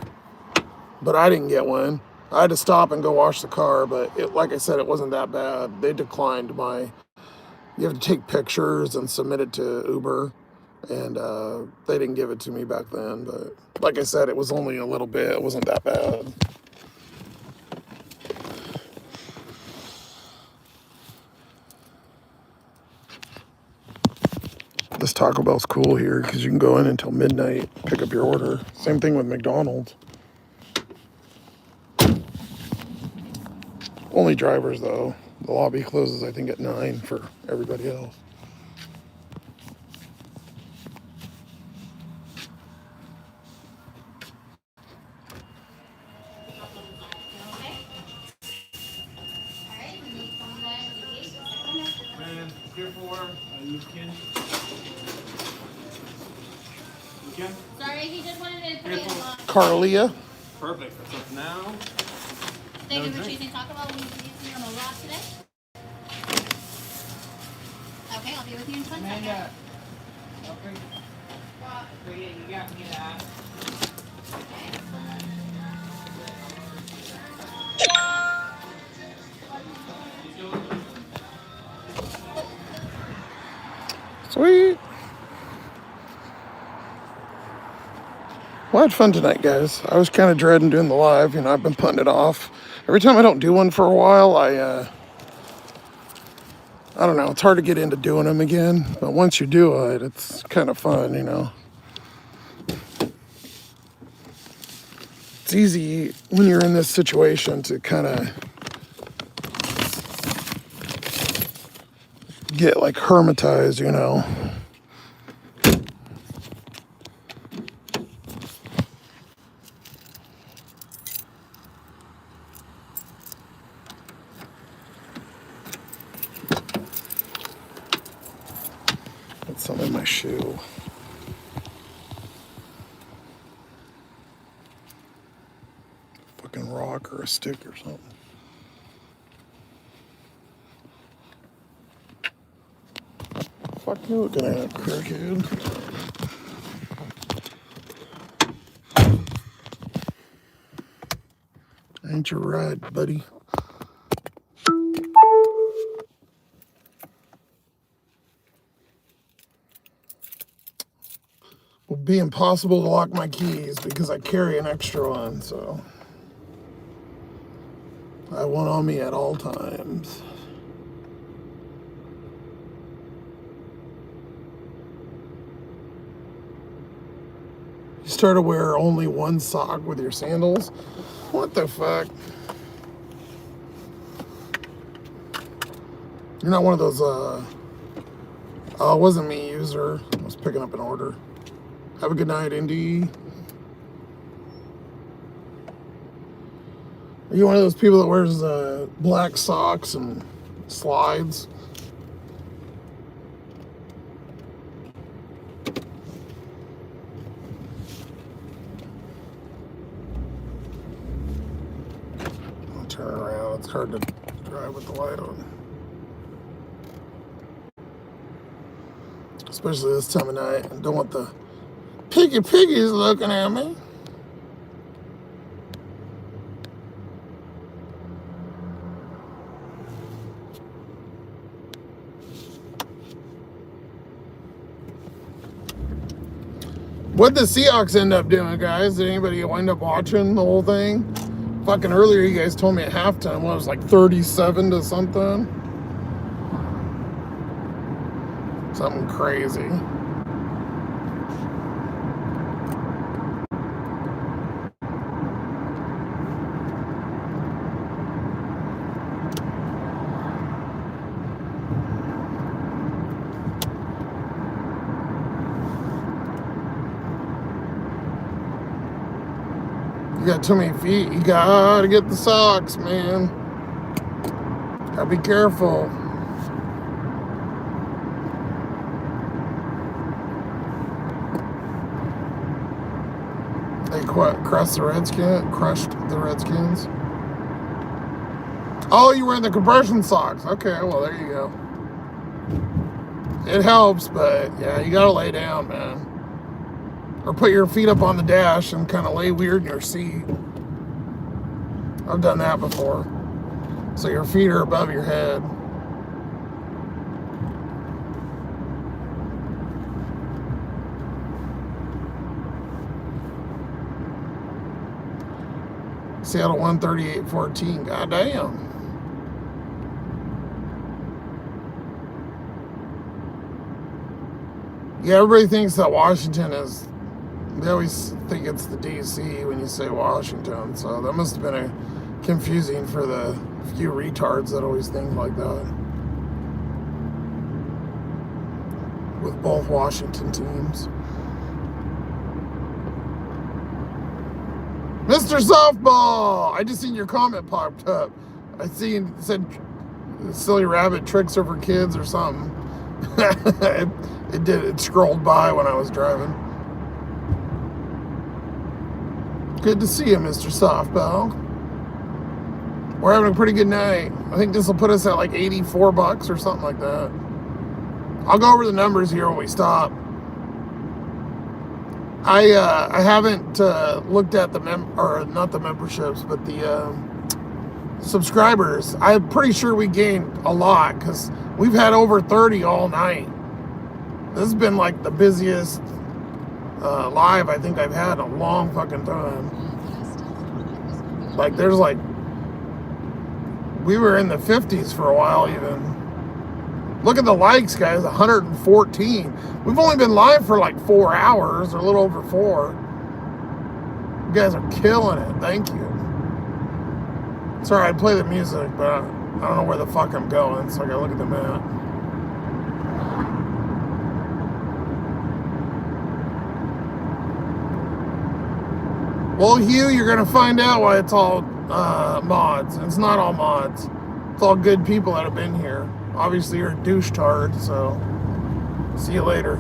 But I didn't get one. I had to stop and go wash the car, but like I said, it wasn't that bad. They declined my. You have to take pictures and submit it to Uber, and they didn't give it to me back then. But like I said, it was only a little bit. It wasn't that bad. This Taco Bell's cool here because you can go in until midnight, pick up your order. Same thing with McDonald's. Only drivers though. The lobby closes, I think, at 9 for everybody else. Man, here for you can. You can? Sorry, he just wanted to put it in line. Carlia. Perfect. That's up now. Thank you for choosing Taco Bell. Will you be using on the lot today? Okay, I'll be with you in 1 second. Amanda. Okay. You got me that. Sweet. Well, I had fun tonight, guys. I was kind of dreading doing the live. You know, I've been putting it off. Every time I don't do one for a while, I don't know. It's hard to get into doing them again. But once you do it, it's kind of fun, you know. It's easy when you're in this situation to kind of get like hermetized, you know. Put some in my shoe. Fucking rock or a stick or something. Fuck you looking at, crackhead. Ain't you right, buddy? be impossible to lock my keys because I carry an extra one, so I have one on me at all times. You start to wear only one sock with your sandals? What the fuck? You're not one of those, it wasn't me, user. I was picking up an order. Have a good night, Indy. Are you one of those people that wears black socks and slides? I'll turn around. It's hard to drive with the light on. Especially this time of night. I don't want the piggies looking at me. What'd the Seahawks end up doing, guys? Did anybody wind up watching the whole thing? Fucking earlier, you guys told me at halftime, what, it was like 37 to something? Something crazy. You got too many feet. You gotta get the socks, man. Gotta be careful. They crushed the Redskins. Oh, you were in the compression socks. Okay, well, there you go. It helps, but yeah, you gotta lay down, man. Or put your feet up on the dash and kind of lay weird in your seat. I've done that before. So your feet are above your head. Seattle 138-14. Goddamn. Yeah, everybody thinks that Washington is... They always think it's the DC when you say Washington, so that must have been confusing for the few retards that always think like that. With both Washington teams. Mr. Softball! I just seen your comment popped up. I seen, it said silly rabbit tricks are for kids or something. It scrolled by when I was driving. Good to see you, Mr. Softball. We're having a pretty good night. I think this will put us at like $84 or something like that. I'll go over the numbers here when we stop. I haven't looked at not the memberships, but the subscribers. I'm pretty sure we gained a lot because we've had over 30 all night. This has been like the busiest live I think I've had in a long fucking time. Like there's like, we were in the 50s for a while even. Look at the likes, guys, 114. We've only been live for like 4 hours, or a little over 4. You guys are killing it, thank you. Sorry, I'd play the music, but I don't know where the fuck I'm going, so I gotta look at the map. Well, Hugh, you're gonna find out why it's all mods. It's not all mods. It's all good people that have been here. Obviously, you're a douche-tard, so see you later.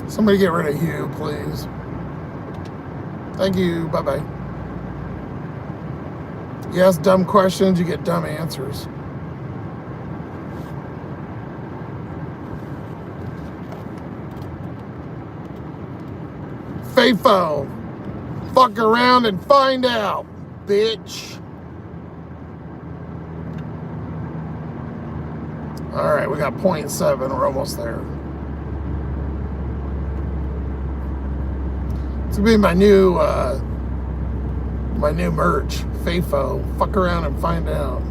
Somebody get rid of Hugh, please. Thank you. Bye-bye. You ask dumb questions, you get dumb answers. FAFO. Fuck around and find out, bitch. All right, we got 0.7. We're almost there. It's gonna be my new merch, FAFO. Fuck around and find out.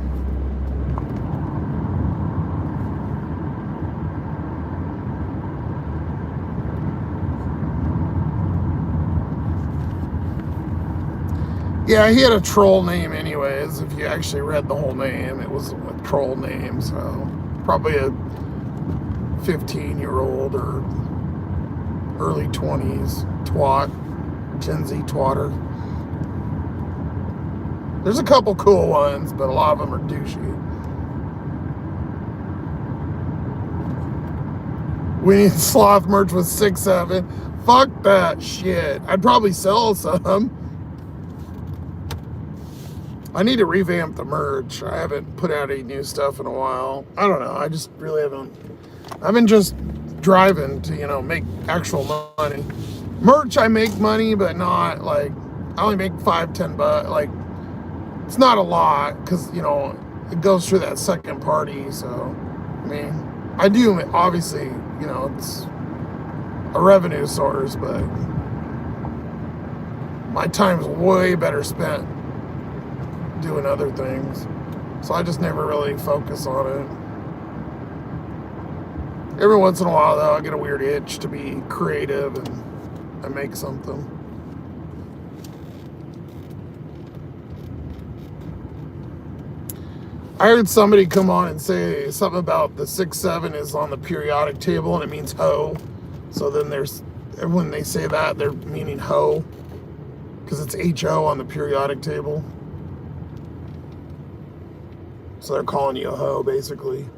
Yeah, he had a troll name anyways. If you actually read the whole name, it was a troll name, so probably a 15-year-old or early 20s twat, Gen Z twatter. There's a couple cool ones, but a lot of them are douchey. We need sloth merch with 6'7". Fuck that shit. I'd probably sell some. I need to revamp the merch. I haven't put out any new stuff in a while. I don't know. I just really haven't. I've been just driving to, make actual money. Merch, I make money, but not like, I only make $5-10. Like, it's not a lot because, it goes through that second party. So, I mean, I do, obviously, it's a revenue source, but my time's way better spent doing other things. So I just never really focus on it. Every once in a while, though, I get a weird itch to be creative and I make something. I heard somebody come on and say something about the 6'7" is on the periodic table and it means hoe. So then when they say that, they're meaning hoe because it's HO on the periodic table. So they're calling you a hoe, basically.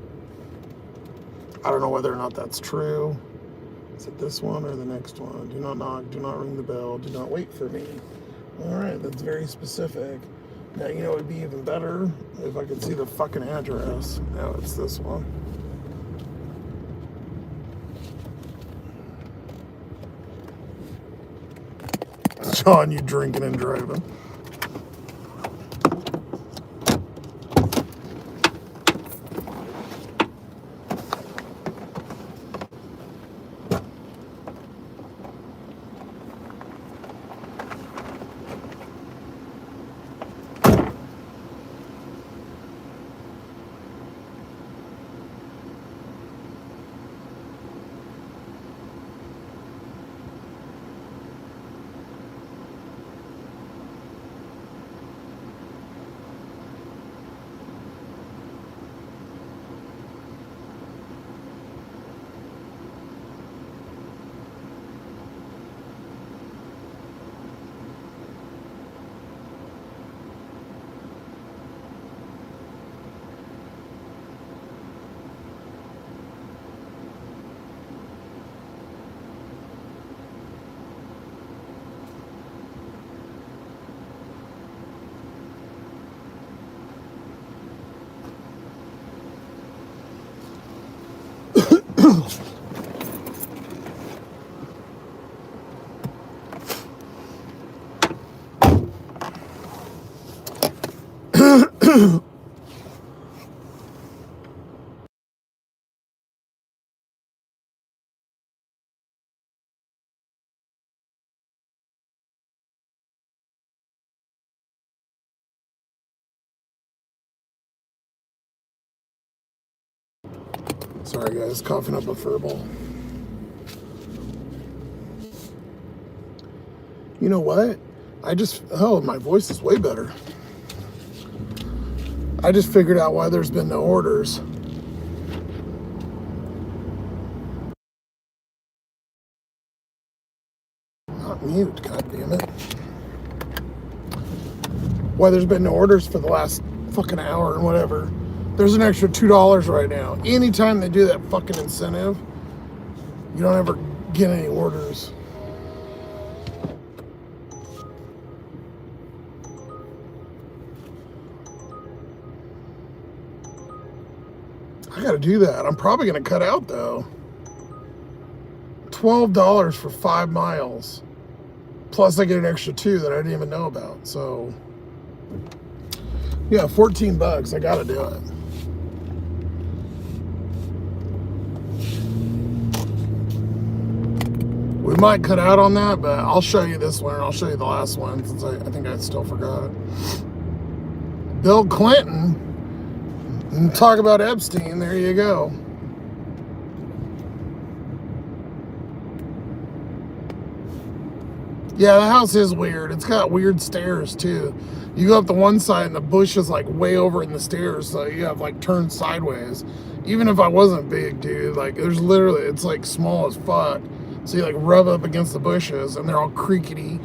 I don't know whether or not that's true. Is it this one or the next one? Do not knock, do not ring the bell, do not wait for me. All right, that's very specific. Now, it would be even better if I could see the fucking address. Now it's this one. John, you drinking and driving. Sorry guys, coughing up a furball. You know what? My voice is way better. I just figured out why there's been no orders. Not mute, god damn it. Why there's been no orders for the last fucking hour and whatever. There's an extra $2 right now. Anytime they do that fucking incentive, you don't ever get any orders. I gotta do that. I'm probably gonna cut out though. $12 for 5 miles. Plus I get an extra 2 that I didn't even know about. So yeah, $14. I gotta do it. might cut out on that, but I'll show you this one and I'll show you the last one since I think I still forgot. Bill Clinton. And talk about Epstein, there you go. Yeah, the house is weird. It's got weird stairs too. You go up the one side and the bush is like way over in the stairs, so you have like turned sideways. Even if I wasn't big, dude, like there's literally, it's like small as fuck. So you like rub up against the bushes and they're all creaky.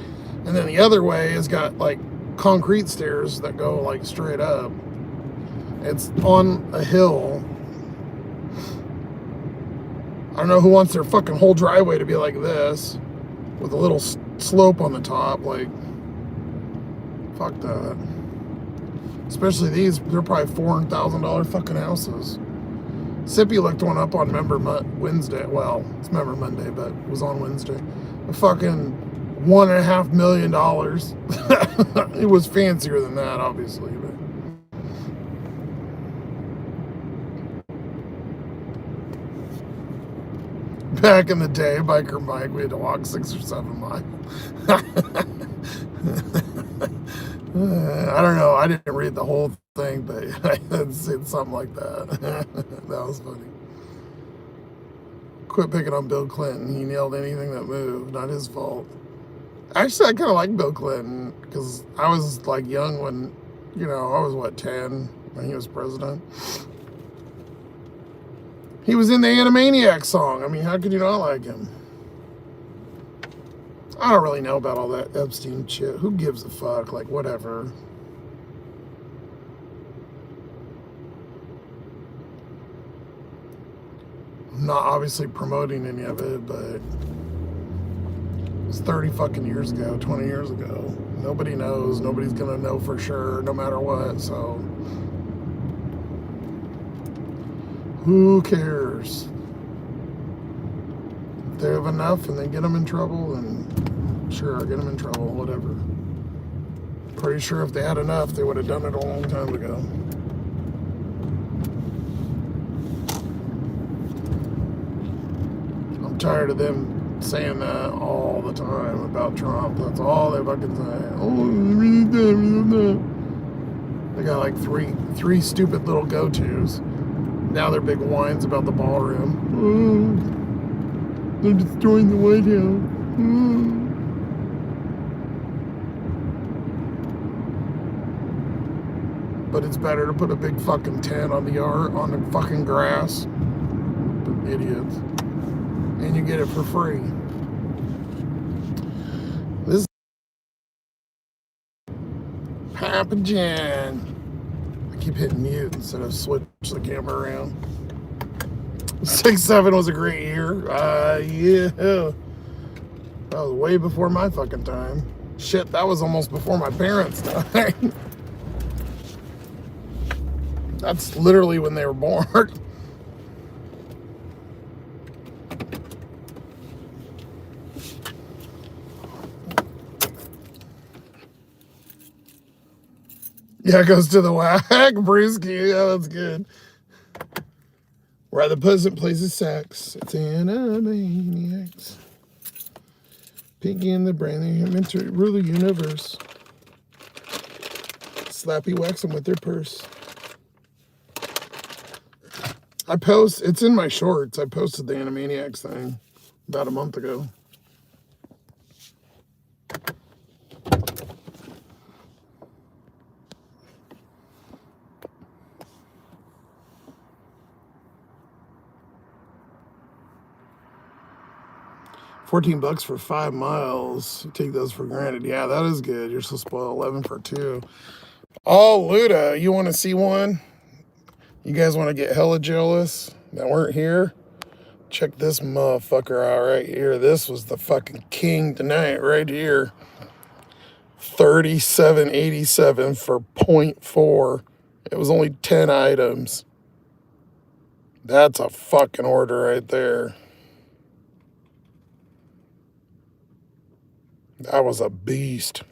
And then the other way has got like concrete stairs that go like straight up. It's on a hill. I don't know who wants their fucking whole driveway to be like this with a little slope on the top. Like, fuck that. Especially these, they're probably $400,000 fucking houses. Sippy looked one up on Member Wednesday. Well, it's Member Monday, but it was on Wednesday. A fucking $1.5 million. It was fancier than that, obviously. But back in the day, Biker Mike, we had to walk 6 or 7 miles. I don't know. I didn't read the whole thing, but I had seen something like that. That was funny. Quit picking on Bill Clinton. He nailed anything that moved. Not his fault. Actually, I kind of like Bill Clinton because I was like young when, you know, I was what, 10 when he was president. He was in the Animaniacs song. I mean, how could you not like him? I don't really know about all that Epstein shit. Who gives a fuck? Like, whatever. I'm not obviously promoting any of it, but it was 30 fucking years ago, 20 years ago. Nobody knows. Nobody's gonna know for sure, no matter what, so. Who cares? If they have enough and they get them in trouble, then sure, get them in trouble, whatever. Pretty sure if they had enough, they would have done it a long time ago. I'm tired of them saying that all the time about Trump. That's all they fucking say. Oh, they got like three stupid little go-tos. Now they're big whines about the ballroom. Oh, they're destroying the White House. Oh. But it's better to put a big fucking tent on the yard, on the fucking grass. Idiots. And you get it for free. This is Papa Jan. I keep hitting mute instead of switch the camera around. 6'7" was a great year. Yeah. That was way before my fucking time. Shit, that was almost before my parents died. That's literally when they were born. Yeah, it goes to the whack, Brewski. Yeah, that's good. Where the peasant plays his sax. It's Animaniacs. Pinky and the Brain, they meant to rule the universe. Slappy whacks them with their purse. It's in my shorts. I posted the Animaniacs thing about a month ago. $14 for 5 miles. You take those for granted. Yeah, that is good. You're so spoiled. 11 for 2. Oh, Luda, you want to see one? You guys want to get hella jealous that weren't here? Check this motherfucker out right here. This was the fucking king tonight right here. $37.87 for 0.4. It was only 10 items. That's a fucking order right there. That was a beast.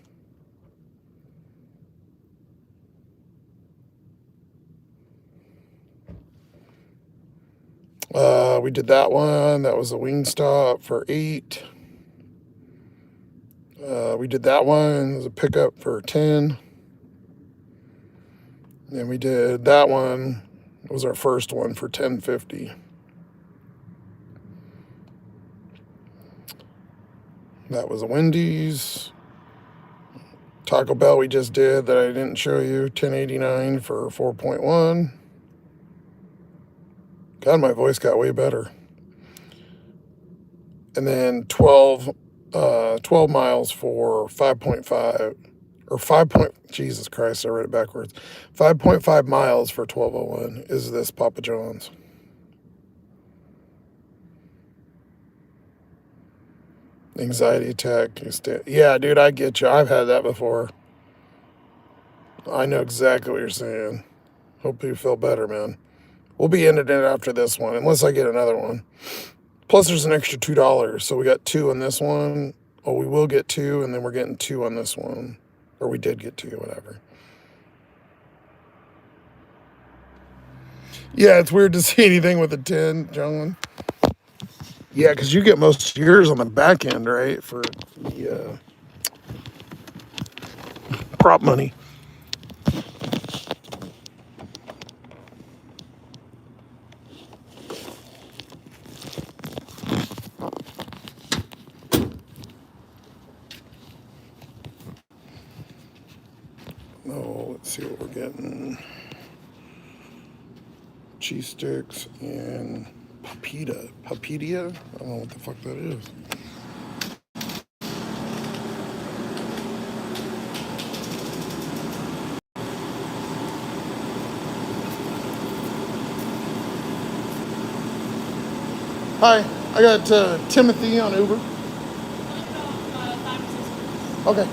We did that one. That was a Wingstop for 8. We did that one as a pickup for 10. And we did that one. It was our first one for 10.50. That was a Wendy's. Taco Bell we just did that I didn't show you. 10.89 for 4.1. God, my voice got way better. And then 12 miles for 5.5. Or 5 point, Jesus Christ, I read it backwards. 5.5 miles for 12.01 is this Papa John's. Anxiety attack. Yeah, dude, I get you. I've had that before. I know exactly what you're saying. Hope you feel better, man. We'll be ending it after this one, unless I get another one. Plus, there's an extra $2, so we got 2 on this one. Oh, we will get 2, and then we're getting 2 on this one. Or we did get 2, whatever. Yeah, it's weird to see anything with a 10, John. Yeah, because you get most of yours on the back end, right? For the prop money. Oh, let's see what we're getting. Cheese sticks and papedia. Papedia? I don't know what the fuck that is. Hi, I got Timothy on Uber. Okay.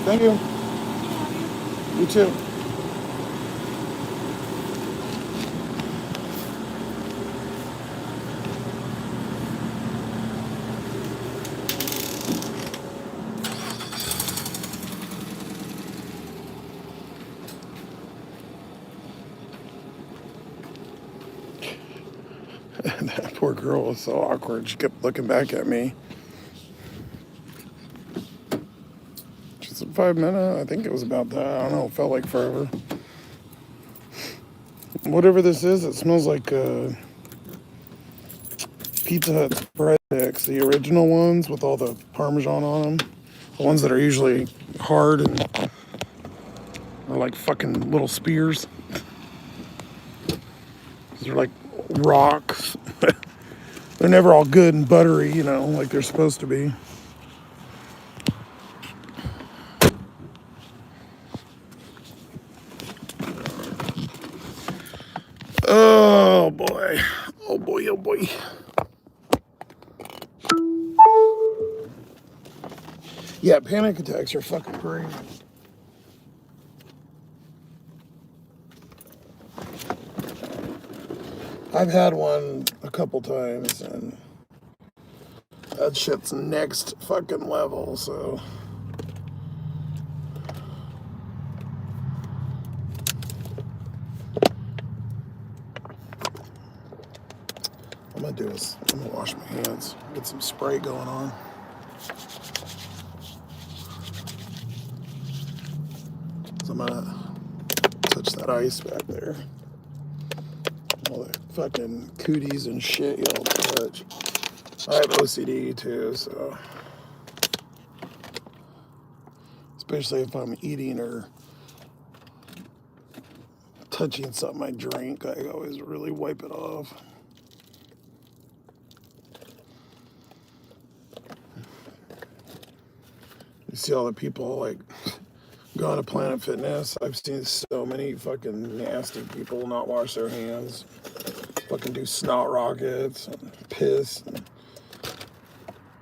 Thank you. You too. That poor girl was so awkward. She kept looking back at me. She said 5 minutes. I think it was about that. I don't know. It felt like forever. Whatever this is, it smells like Pizza Hut's bread sticks. The original ones with all the Parmesan on them. The ones that are usually hard and are like fucking little spears. They're like rocks. They're never all good and buttery, you know, like they're supposed to be. Oh boy. Oh boy, oh boy. Yeah, panic attacks are fucking great. I've had one a couple times and that shit's next fucking level, so. I'm gonna do is, I'm gonna wash my hands, get some spray going on. So I'm gonna touch that ice back there. All the fucking cooties and shit y'all touch. I have OCD too, so. Especially if I'm eating or touching something I drink, I always really wipe it off. You see all the people like going to Planet Fitness. I've seen so many fucking nasty people not wash their hands. Fucking do snot rockets and piss. And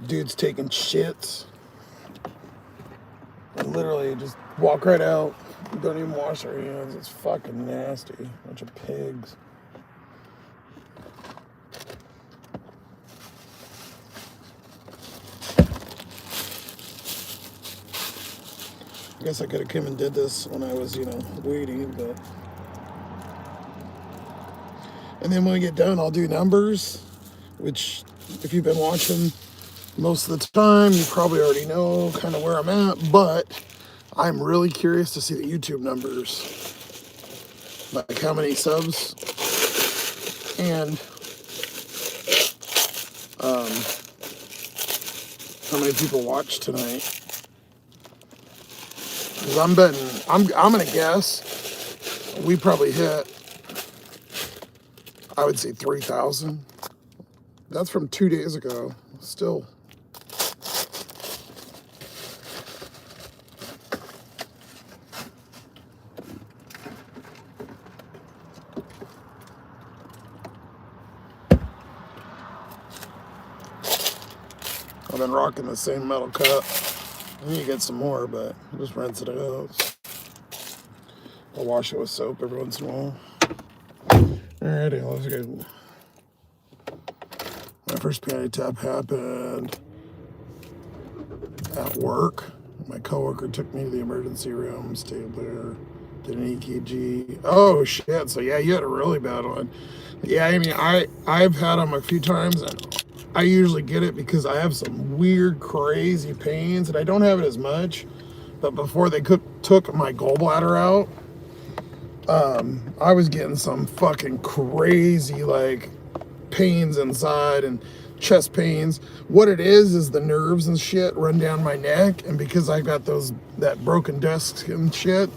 dudes taking shits. And literally just walk right out. Don't even wash their hands. It's fucking nasty. Bunch of pigs. I guess I could have come and did this when I was, you know, waiting, but. And then when we get done, I'll do numbers, which if you've been watching most of the time, you probably already know kind of where I'm at, but I'm really curious to see the YouTube numbers. Like how many subs and how many people watch tonight. Because I'm betting, I'm gonna guess we probably hit, I would say 3,000. That's from 2 days ago. Still. I've been rocking the same metal cup. I need to get some more, but I'll just rinse it out. I'll wash it with soap every once in a while. Alrighty, let's go. My first panic attack happened at work. My coworker took me to the emergency room, stayed there, did an EKG. Oh shit! So yeah, you had a really bad one. Yeah, I mean, I've had them a few times, and I usually get it because I have some weird, crazy pains, and I don't have it as much. But before they took my gallbladder out, I was getting some fucking crazy like pains inside and chest pains. What it is the nerves and shit run down my neck, and because I got that broken disc and shit,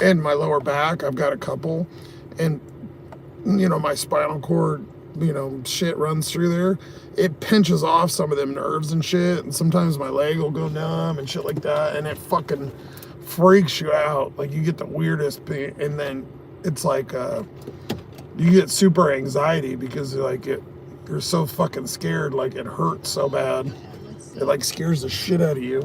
and my lower back, I've got a couple, and you know my spinal cord, you know, shit runs through there. It pinches off some of them nerves and shit, and sometimes my leg will go numb and shit like that, and it fucking freaks you out. Like you get the weirdest pain, and then it's like you get super anxiety because like you're so fucking scared, like it hurts so bad. It like scares the shit out of you.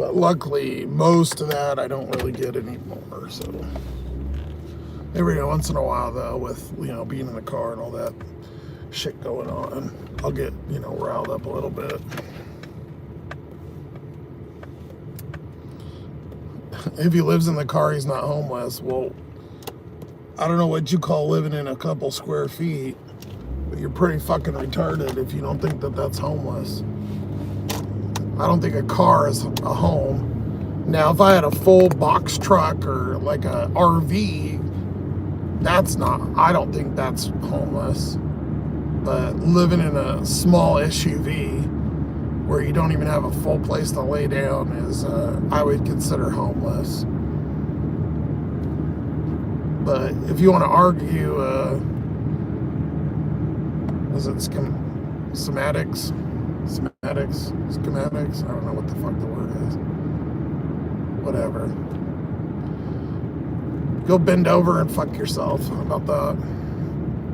But luckily, most of that I don't really get anymore. So every once in a while, though, with being in the car and all that shit going on, I'll get riled up a little bit. If he lives in the car, he's not homeless. Well, I don't know what you call living in a couple square feet, but you're pretty fucking retarded if you don't think that that's homeless. I don't think a car is a home. Now, if I had a full box truck or like a RV, I don't think that's homeless. But living in a small SUV where you don't even have a full place to lay down is, I would consider homeless. But if you want to argue, was it schematics? I don't know what the fuck the word is. Whatever. Go bend over and fuck yourself. How about that?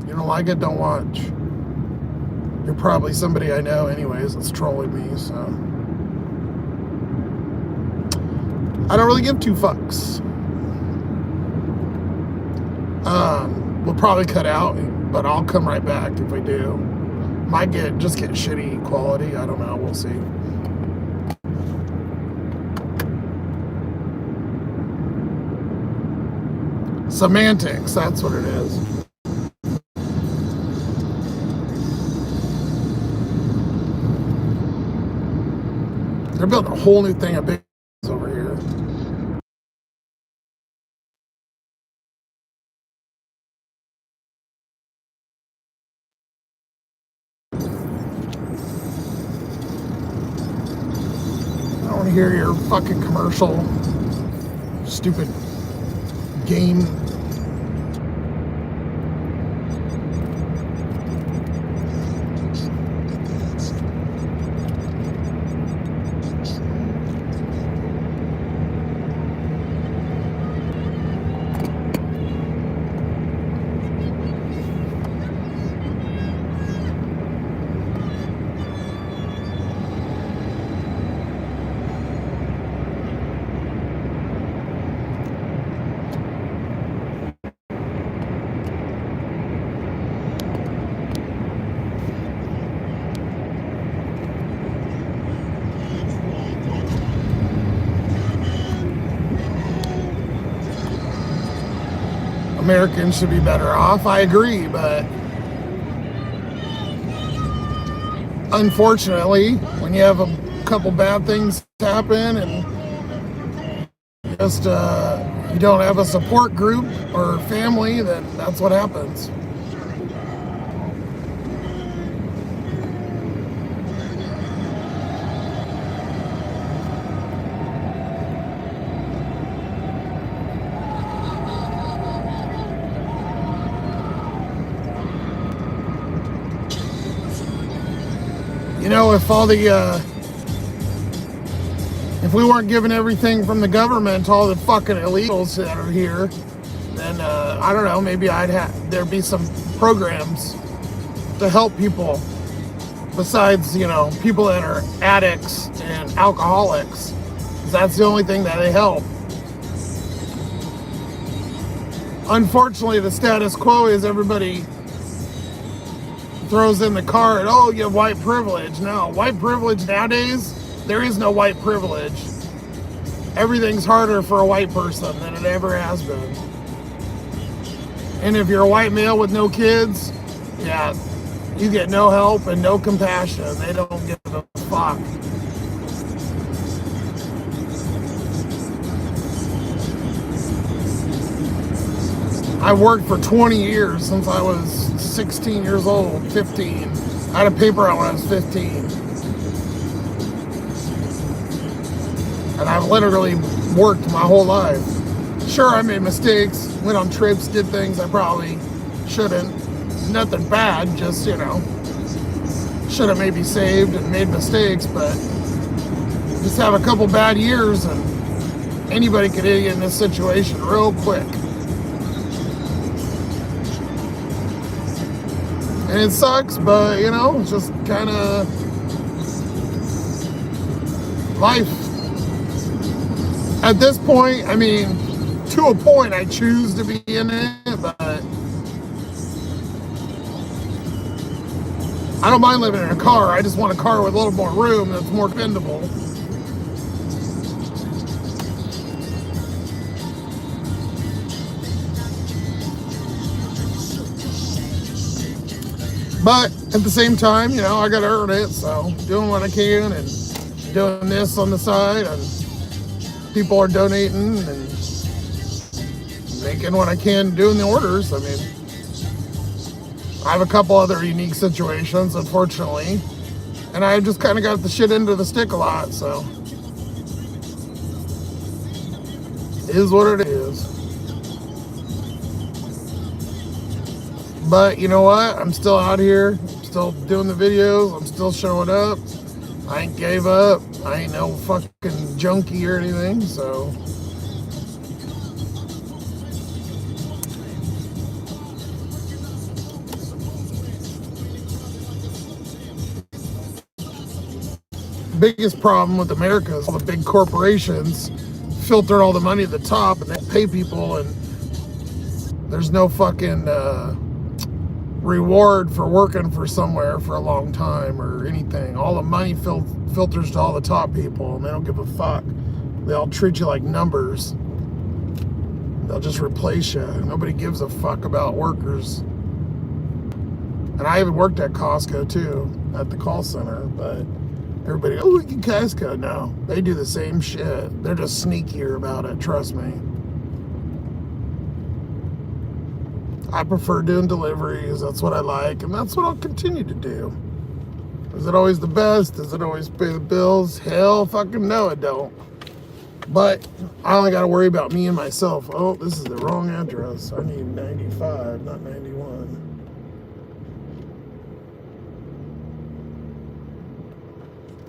You don't like it, don't watch. You're probably somebody I know anyways that's trolling me, so. I don't really give two fucks. We'll probably cut out, but I'll come right back if we do. Might just get shitty quality. I don't know. We'll see. Semantics. That's what it is. They're building a whole new thing of big over here. I don't want to hear your fucking commercial. Stupid game. Americans should be better off. I agree, but unfortunately, when you have a couple bad things happen and just you don't have a support group or family, then that's what happens. If we weren't given everything from the government to all the fucking illegals that are here, then I don't know, maybe there'd be some programs to help people besides, people that are addicts and alcoholics. 'Cause that's the only thing that they help. Unfortunately, the status quo is everybody throws in the card, oh, you have white privilege. No, white privilege nowadays, there is no white privilege. Everything's harder for a white person than it ever has been. And if you're a white male with no kids, yeah, you get no help and no compassion. They don't give a fuck. I worked for 20 years since I was 16 years old, 15. I had a paper out when I was 15. And I've literally worked my whole life. Sure, I made mistakes, went on trips, did things I probably shouldn't. Nothing bad, just, should have maybe saved and made mistakes, but just have a couple bad years and anybody could hit you in this situation real quick. And it sucks, but, it's just kind of life. At this point, I mean, to a point, I choose to be in it, but I don't mind living in a car. I just want a car with a little more room that's more dependable. But at the same time, you know, I gotta earn it, so doing what I can and doing this on the side, and people are donating and making what I can doing the orders. I mean, I have a couple other unique situations, unfortunately, and I just kind of got the shit into the stick a lot, so it is what it is. But you know what? I'm still out here, I'm still doing the videos, I'm still showing up. I ain't gave up. I ain't no fucking junkie or anything, so. Biggest problem with America is all the big corporations filter all the money at the top and they pay people, and there's no fucking reward for working for somewhere for a long time or anything. All the money filters to all the top people, and they don't give a fuck. They all treat you like numbers. They'll just replace you. Nobody gives a fuck about workers. And I even worked at Costco too, at the call center, but everybody, oh, look at Costco. No, they do the same shit. They're just sneakier about it, trust me. I prefer doing deliveries. That's what I like, and that's what I'll continue to do. Is it always the best? Does it always pay the bills? Hell fucking no, it don't. But I only got to worry about me and myself. Oh, this is the wrong address. I need 95, not 91.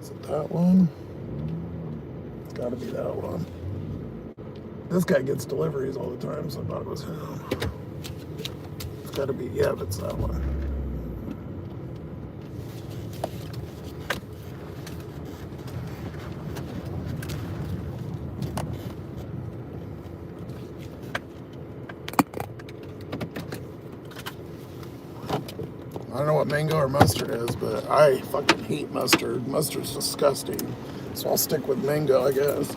Is it that one? It's got to be that one. This guy gets deliveries all the time, so I thought it was him. It's got to be, yeah, it's that one. I don't know what mango or mustard is, but I fucking hate mustard. Mustard's disgusting. So I'll stick with mango, I guess.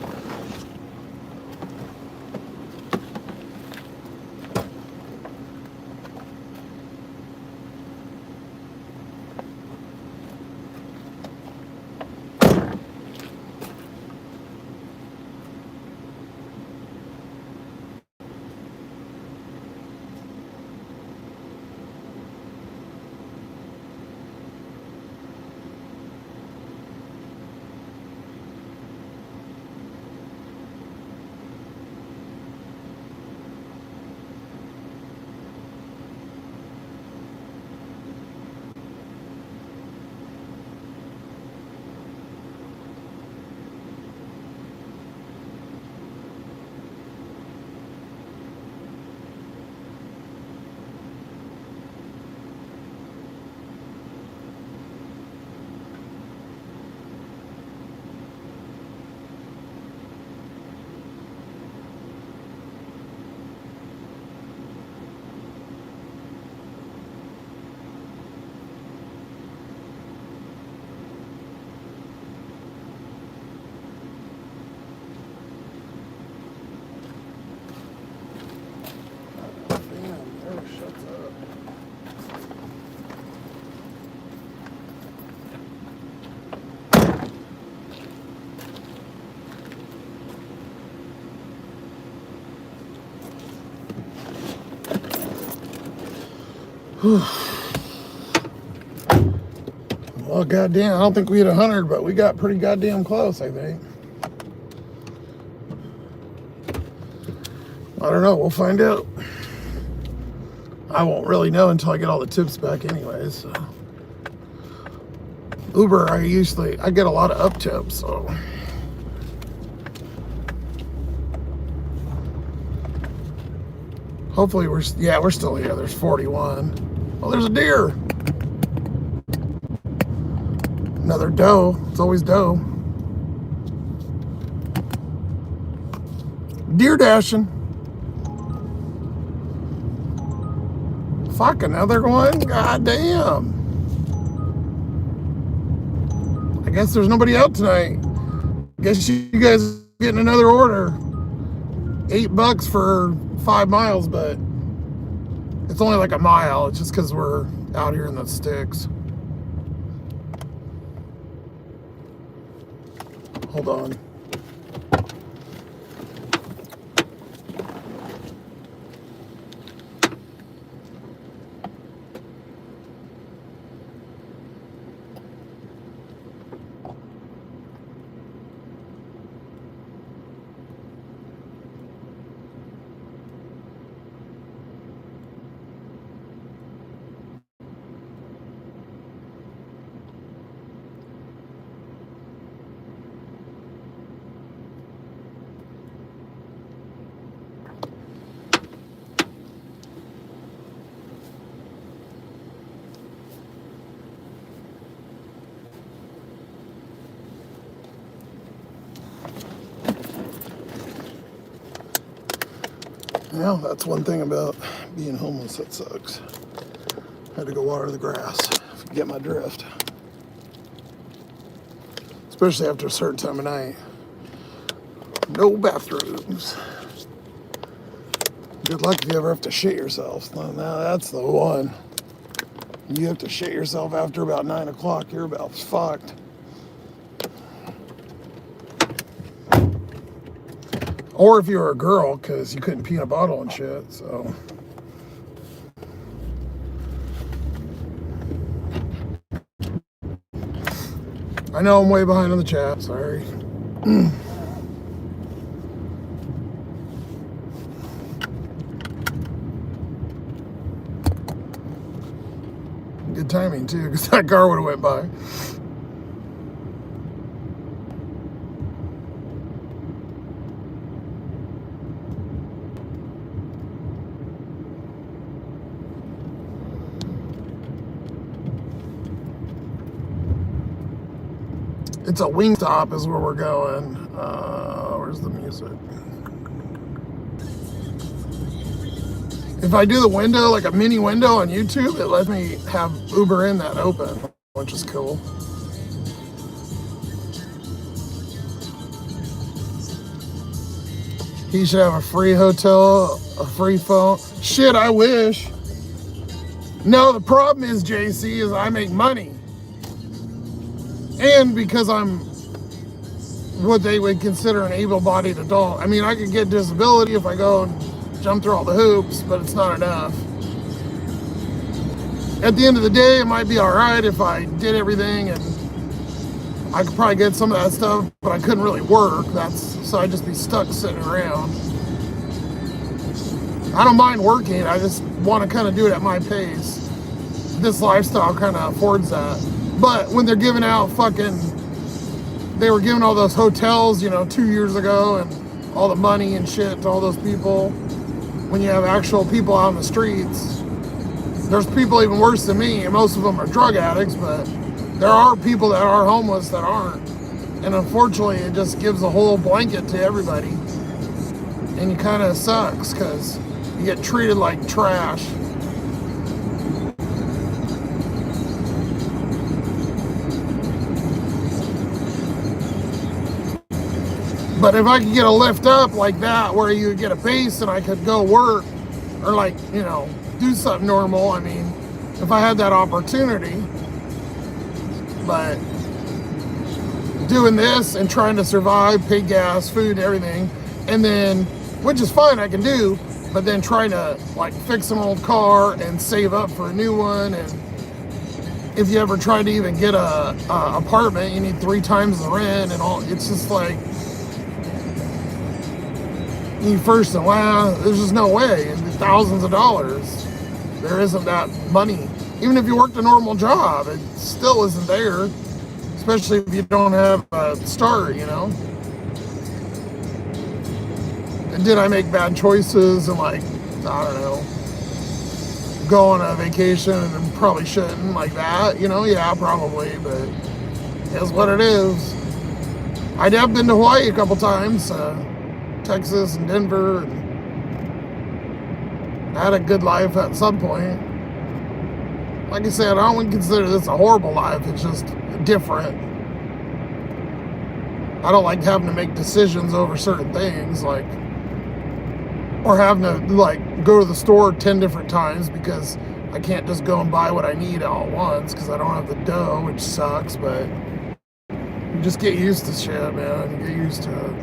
Well, goddamn, I don't think we hit 100, but we got pretty goddamn close, I think. I don't know, we'll find out. I won't really know until I get all the tips back anyways, so. Uber, I get a lot of up tips, so. Hopefully we're still here. There's 41. Oh, there's a deer. Another doe. It's always doe. Deer dashing. Fucking another one? God damn. I guess there's nobody out tonight. Guess you guys getting another order. $8 for 5 miles, but it's only like a mile. It's just because we're out here in the sticks. Hold on. Yeah, that's one thing about being homeless that sucks. I had to go water the grass to get my drift. Especially after a certain time of night. No bathrooms. Good luck if you ever have to shit yourself. Now that's the one. You have to shit yourself after about 9 o'clock, you're about fucked. Or if you were a girl, because you couldn't pee in a bottle and shit, so. I know I'm way behind on the chat, sorry. Good timing too, because that car would have went by. It's a wing stop is where we're going. Where's the music? If I do the window, like a mini window on YouTube, it lets me have Uber in that open, which is cool. He should have a free hotel, a free phone. Shit, I wish. No, the problem is, JC, is I make money. And because I'm what they would consider an able-bodied adult. I mean, I could get disability if I go and jump through all the hoops, but it's not enough. At the end of the day, it might be all right if I did everything, and I could probably get some of that stuff, but I couldn't really work. So I'd just be stuck sitting around. I don't mind working. I just want to kind of do it at my pace. This lifestyle kind of affords that. But when they're giving out they were giving all those hotels, 2 years ago, and all the money and shit to all those people. When you have actual people out on the streets, there's people even worse than me, and most of them are drug addicts, but there are people that are homeless that aren't. And unfortunately, it just gives a whole blanket to everybody. And it kind of sucks, because you get treated like trash. But if I could get a lift up like that, where you get a base and I could go work, or do something normal, I mean, if I had that opportunity. But doing this and trying to survive, pay gas, food, everything, and then, which is fine, I can do, but then trying to fix an old car and save up for a new one. And if you ever try to even get a apartment, you need 3 times the rent and all. It's just like, you first and last, there's just no way. And thousands of dollars, there isn't that money. Even if you worked a normal job, it still isn't there, especially if you don't have a start, And did I make bad choices and I don't know, go on a vacation and probably shouldn't like that, yeah, probably, but it's what it is. I have been to Hawaii a couple times, Texas and Denver, and I had a good life at some point. Like I said, I wouldn't consider this a horrible life. It's just different. I don't like having to make decisions over certain things, like, or having to like go to the store 10 different times because I can't just go and buy what I need all at once because I don't have the dough, which sucks, but you just get used to shit, man. You get used to it.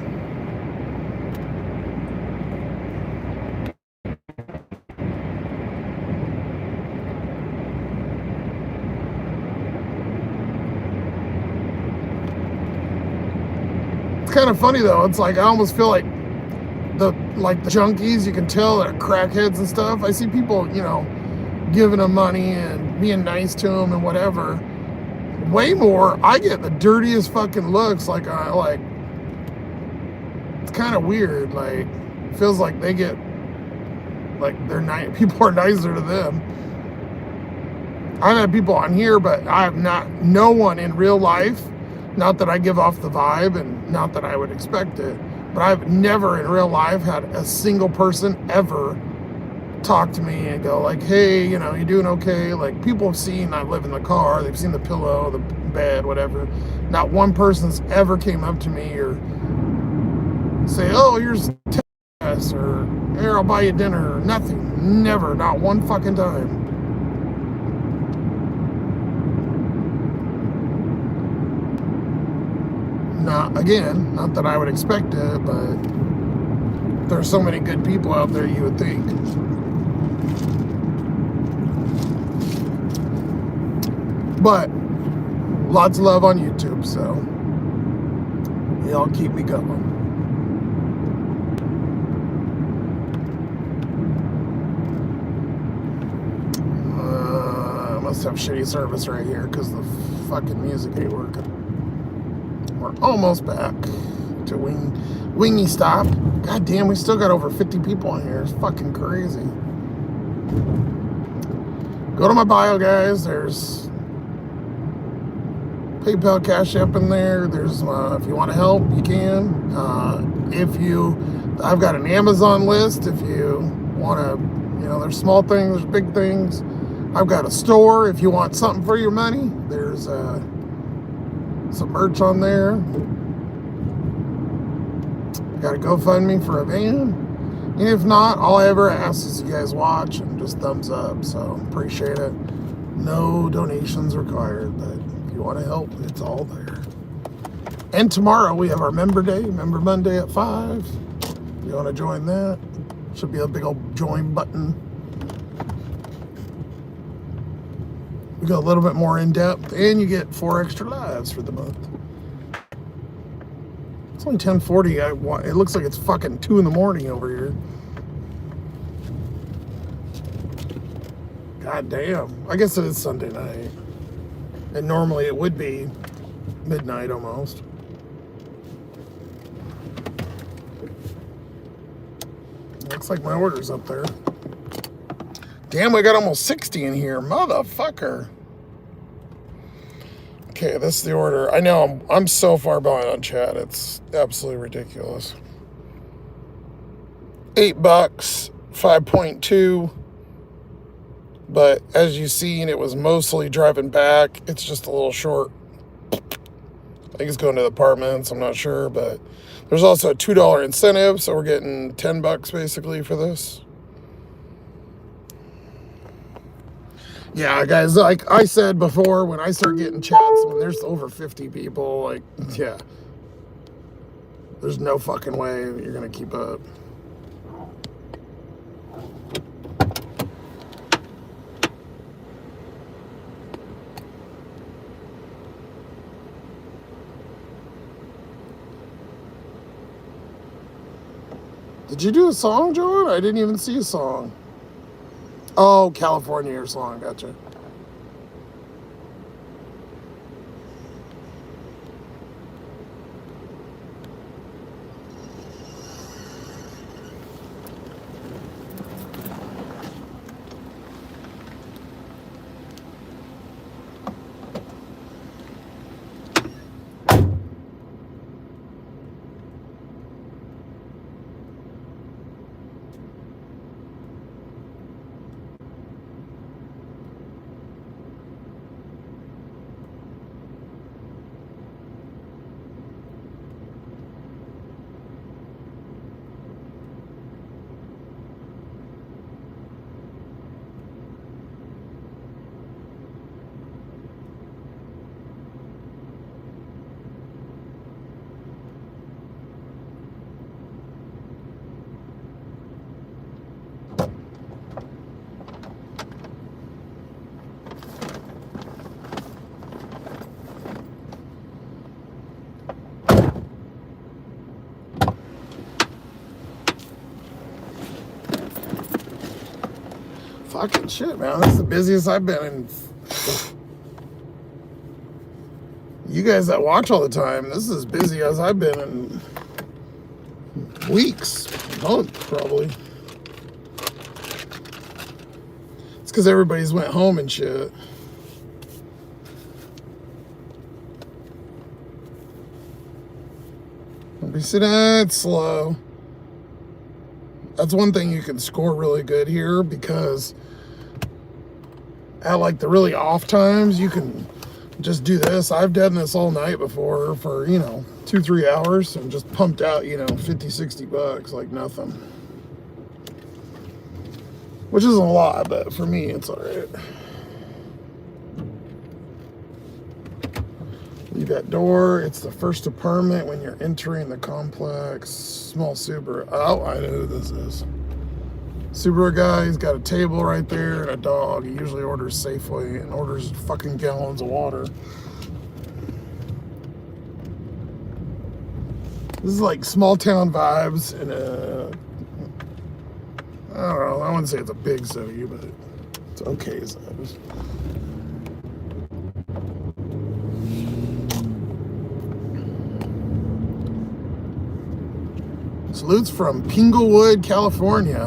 It's kind of funny though. It's like I almost feel like the junkies, you can tell they're crackheads and stuff. I see people, you know, giving them money and being nice to them and whatever. Way more, I get the dirtiest fucking looks. It's kind of weird. Like, it feels like they get, like, they're nice. People are nicer to them. I've had people on here, but I have no one in real life. Not that I give off the vibe, and not that I would expect it, but I've never in real life had a single person ever talk to me and go like, hey, you know, you doing okay? Like, people have seen I live in the car, they've seen the pillow, the bed, whatever. Not one person's ever came up to me or say, oh, here's $10, or here, I'll buy you dinner, or nothing. Never, not one fucking time. Not that I would expect it, but there's so many good people out there, you would think. But lots of love on YouTube, so y'all keep me going. I must have shitty service right here because the fucking music ain't working. We're almost back to Wingy Stop. God damn, we still got over 50 people in here. It's fucking crazy. Go to my bio, guys. There's PayPal, Cash App in there. There's if you want to help, you can. I've got an Amazon list. If you want to, you know, there's small things, there's big things. I've got a store. If you want something for your money, there's some merch on there. Got a GoFundMe for a van. And if not, all I ever ask is you guys watch and just thumbs up. So appreciate it. No donations required, but if you want to help, it's all there. And tomorrow we have our Member Day, Member Monday at 5. If you want to join that, should be a big old join button. We go a little bit more in depth, and you get 4 extra lives for the month. It's only 10:40. It looks like it's fucking 2 in the morning over here. God damn. I guess it is Sunday night. And normally it would be midnight almost. Looks like my order's up there. Damn, we got almost 60 in here. Motherfucker. Okay, this is the order. I know I'm so far behind on chat. It's absolutely ridiculous. $8, 5.2. But as you've seen, it was mostly driving back. It's just a little short. I think it's going to the apartments. I'm not sure, but there's also a $2 incentive, so we're getting $10 basically for this. Yeah, guys, like I said before, when I start getting chats, when there's over 50 people, like, yeah, there's no fucking way that you're going to keep up. Did you do a song, John? I didn't even see a song. Oh, California or song, gotcha. Fucking shit, man. This is the busiest I've been in. You guys that watch all the time, this is as busy as I've been in weeks, months probably. It's because everybody's went home and shit. Don't be sitting that slow. That's one thing you can score really good here, because at like the really off times, you can just do this. I've done this all night before for, 2-3 hours and just pumped out, $50-$60 like nothing. Which isn't a lot, but for me, it's all right. Leave that door. It's the first apartment when you're entering the complex. Small Subaru. Oh, I know who this is. Subaru guy, he's got a table right there and a dog. He usually orders Safeway and orders fucking gallons of water. This is like small town vibes in I don't know, I wouldn't say it's a big city, but it's okay size. Salutes from Pinglewood, California.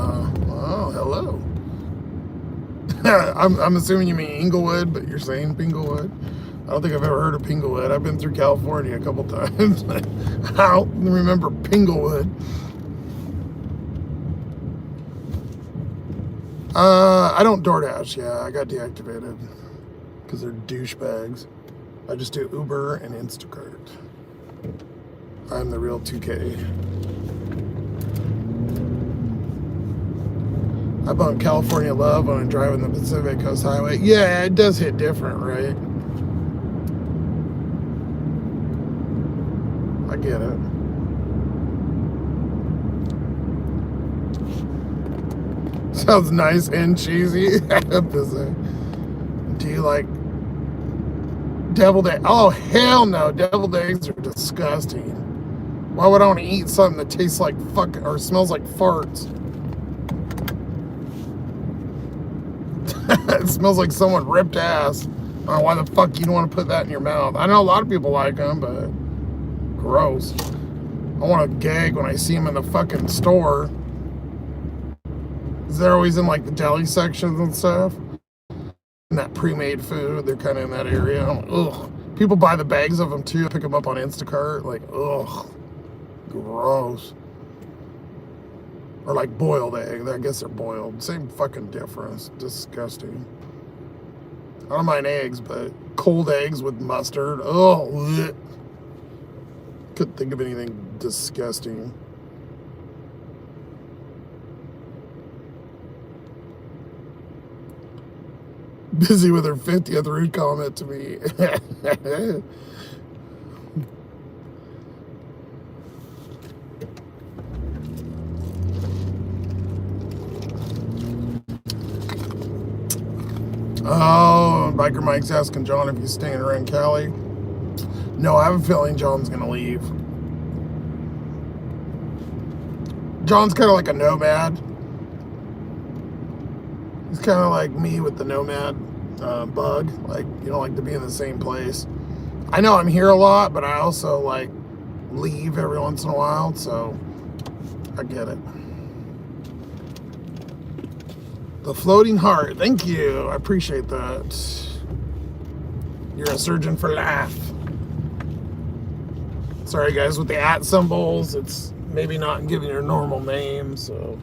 Oh, hello. I'm assuming you mean Inglewood, but you're saying Pinglewood. I don't think I've ever heard of Pinglewood. I've been through California a couple times. I don't remember Pinglewood. I don't DoorDash. Yeah, I got deactivated because they're douchebags. I just do Uber and Instacart. I'm the real 2K. I bump California love when I'm driving the Pacific Coast Highway. Yeah, it does hit different, right? I get it. Sounds nice and cheesy. Do you like deviled eggs? Oh, hell no. Deviled eggs are disgusting. Why would I want to eat something that tastes like fuck or smells like farts? It smells like someone ripped ass. I don't know why the fuck you don't want to put that in your mouth. I know a lot of people like them, but gross. I want to gag when I see them in the fucking store. They're always in like the deli sections and stuff. And that pre-made food, they're kind of in that area. Ugh. People buy the bags of them too, pick them up on Instacart. Like, ugh. Gross. Or like boiled egg. I guess they're boiled. Same fucking difference. Disgusting. I don't mind eggs, but cold eggs with mustard. Oh, bleh. Couldn't think of anything disgusting. Busy with her 50th rude comment to me. Oh, Biker Mike's asking John if he's staying around Cali. No, I have a feeling John's gonna leave. John's kind of like a nomad. He's kind of like me with the nomad bug. Like, you don't like to be in the same place. I know I'm here a lot, but I also like leave every once in a while, so I get it. The floating heart, thank you. I appreciate that. You're a surgeon for life. Sorry guys, with the @ symbols, it's maybe not giving your normal name, so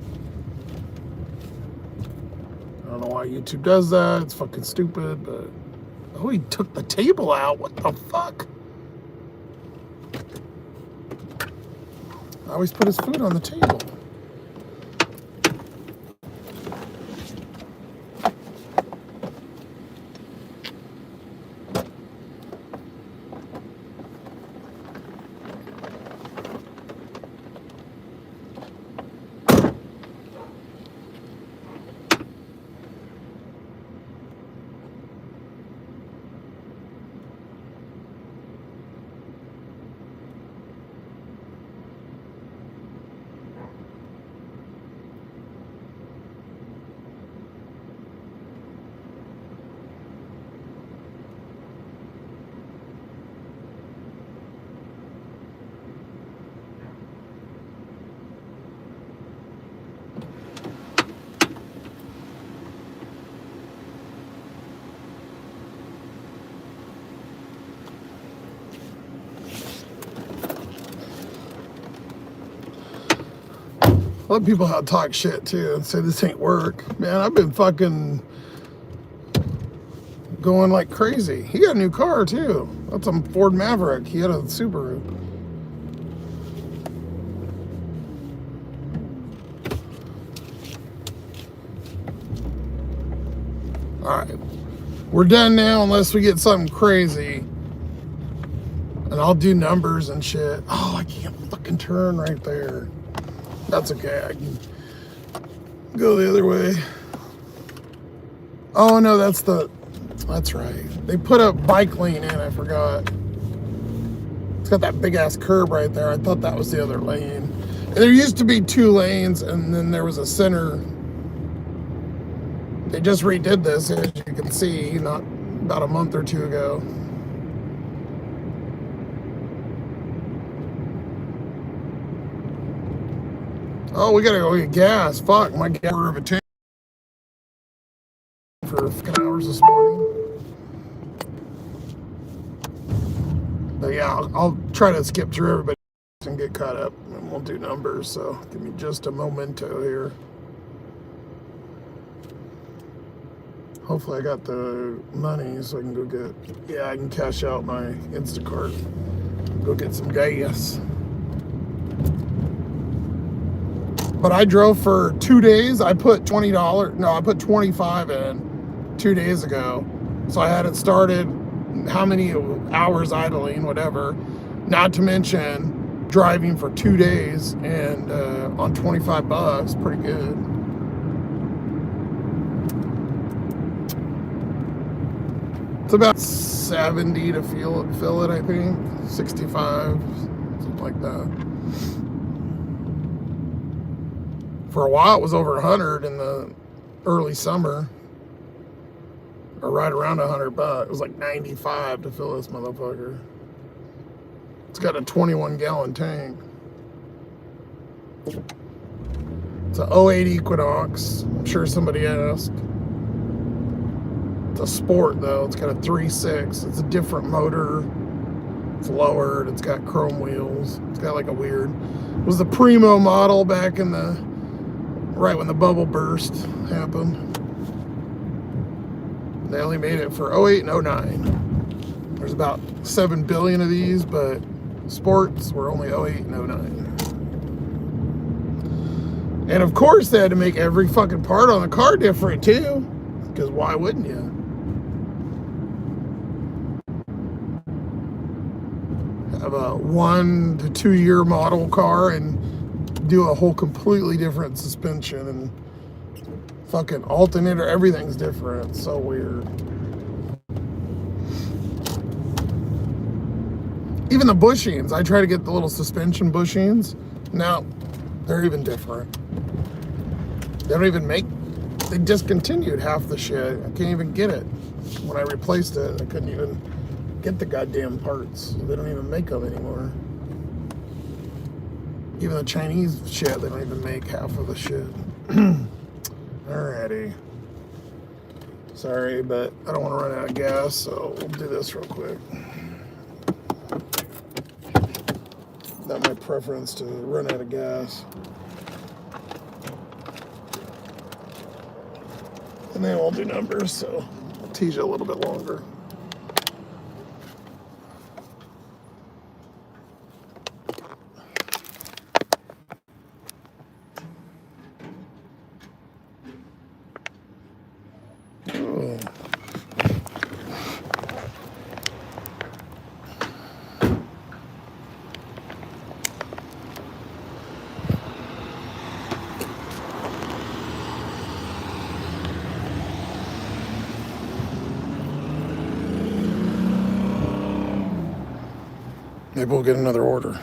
I don't know why YouTube does that. It's fucking stupid, but oh, he took the table out. What the fuck? I always put his food on the table. Let people talk shit too and say this ain't work. Man, I've been fucking going like crazy. He got a new car too. That's a Ford Maverick. He had a Subaru. All right, we're done now unless we get something crazy. And I'll do numbers and shit. Oh, I can't fucking turn right there. That's okay. I can go the other way. Oh no, that's right. They put a bike lane in, I forgot. It's got that big ass curb right there. I thought that was the other lane. And there used to be 2 lanes and then there was a center. They just redid this, as you can see, not about a month or 2 ago. Oh, we gotta go get gas. Fuck, my gas quarter of a tank for hours this morning. But yeah, I'll try to skip through everybody and get caught up, and we'll do numbers. So give me just a memento here. Hopefully I got the money so I can go get, yeah, I can cash out my Instacart, go get some gas. But I drove for 2 days. I put $20, no, I put 25 in 2 days ago. So I had it started, how many hours idling, whatever. Not to mention driving for 2 days and on 25 bucks, pretty good. It's about 70 to fill it, I think. 65, something like that. For a while, it was over 100 in the early summer, or right around 100 bucks. It was like 95 to fill this motherfucker. It's got a 21-gallon tank. It's an 08 Equinox. I'm sure somebody asked. It's a sport though. It's got a 3.6. It's a different motor. It's lowered. It's got chrome wheels. It's got like a weird. It was the primo model back in the right when the bubble burst happened. They only made it for 08 and 09. There's about 7 billion of these, but sports were only 08 and 09. And of course they had to make every fucking part on the car different too, because why wouldn't you? Have a 1 to 2 year model car and do a whole completely different suspension and fucking alternator, everything's different. It's so weird. Even the bushings, I try to get the little suspension bushings. No, they're even different. They don't even make, they discontinued half the shit. I can't even get it. When I replaced it, I couldn't even get the goddamn parts. They don't even make them anymore. Even the Chinese shit, they don't even make half of the shit. Alrighty. Sorry, but I don't want to run out of gas, so we'll do this real quick. Not my preference to run out of gas. And then we'll do numbers, so I'll tease you a little bit longer. Maybe we'll get another order.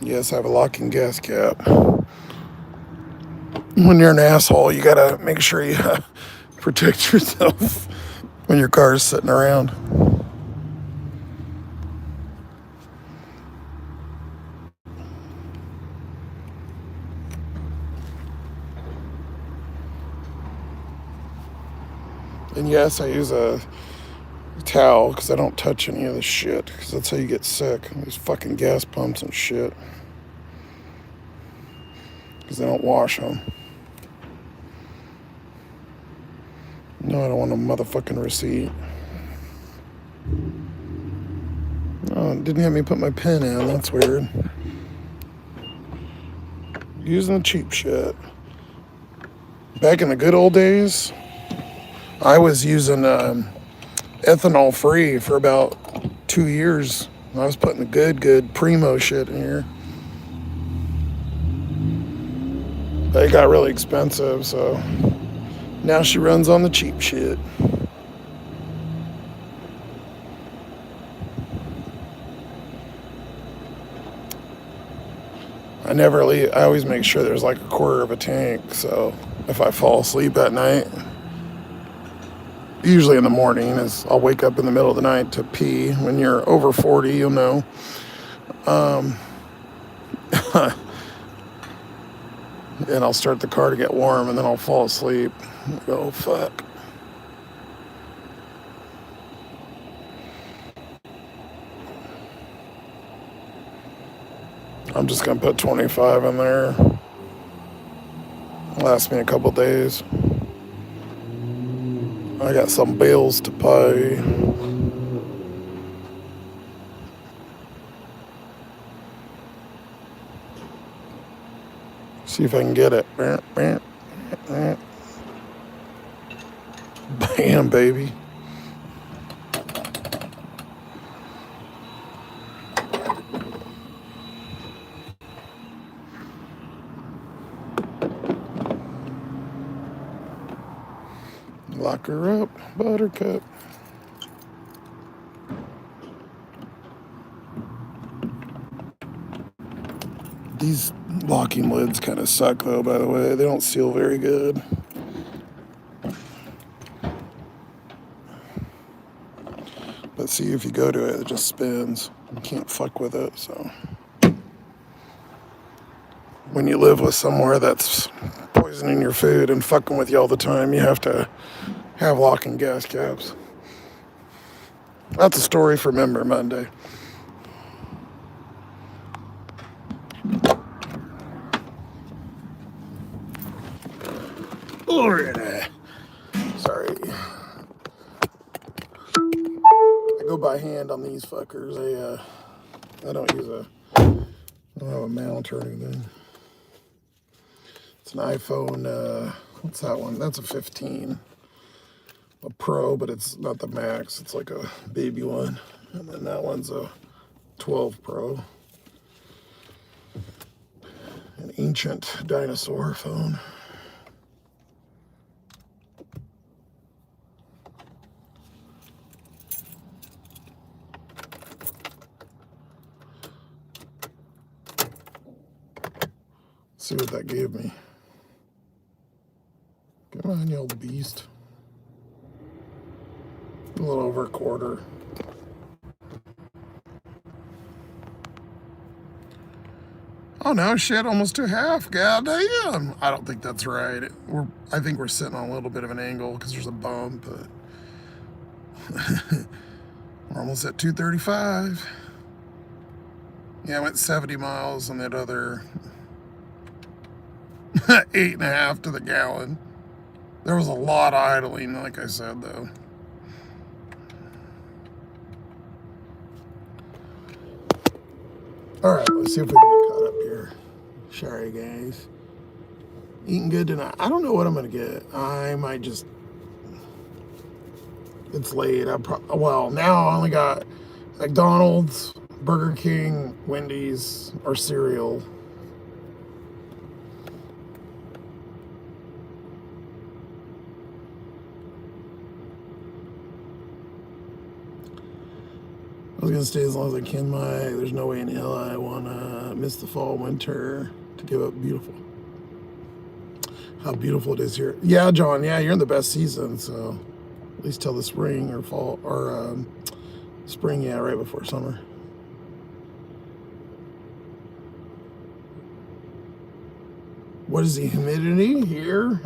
Yes, I have a locking gas cap. When you're an asshole, you gotta make sure you protect yourself when your car's sitting around. Yes, I use a towel because I don't touch any of the shit because that's how you get sick. These fucking gas pumps and shit. Because they don't wash them. No, I don't want a motherfucking receipt. Oh, it didn't have me put my pen in. That's weird. Using the cheap shit. Back in the good old days, I was using ethanol free for about 2 years. I was putting the good primo shit in here. But it got really expensive, so now she runs on the cheap shit. I never leave. I always make sure there's like a quarter of a tank, so if I fall asleep at night, usually in the morning, is I'll wake up in the middle of the night to pee. When you're over 40, you'll know. And I'll start the car to get warm, and then I'll fall asleep. Oh, fuck. I'm just going to put 25 in there. Last me a couple days. I got some bills to pay. See if I can get it. Bam, baby. Lock her up, Buttercup. These locking lids kind of suck, though, by the way. They don't seal very good. But see, if you go to it, it just spins. You can't fuck with it, so. When you live with somewhere that's poisoning your food and fucking with you all the time, you have to have locking gas caps. That's a story for Member Monday. Alrighty. Sorry. I go by hand on these fuckers. I don't have a mount or anything. It's an iPhone, what's that one? That's a 15. A Pro, but it's not the Max. It's like a baby one. And then that one's a 12 Pro. An ancient dinosaur phone. Let's see what that gave me. Come on, you old beast. A little over a quarter. Oh no, shit, almost to half. God damn. I don't think that's right. I think we're sitting on a little bit of an angle because there's a bump, but we're almost at 235. Yeah, I went 70 miles on that other 8.5 to the gallon. There was a lot of idling, like I said, though. All right, let's see if we can get caught up here. Sorry, guys. Eating good tonight. I don't know what I'm going to get. I might just... It's late. Well, now I only got McDonald's, Burger King, Wendy's, or cereal. I was gonna stay as long as I can. There's no way in hell I wanna miss the fall, winter to give up beautiful. How beautiful it is here. Yeah, John. Yeah, you're in the best season, so at least till the spring or fall or spring. Yeah, right before summer. What is the humidity here?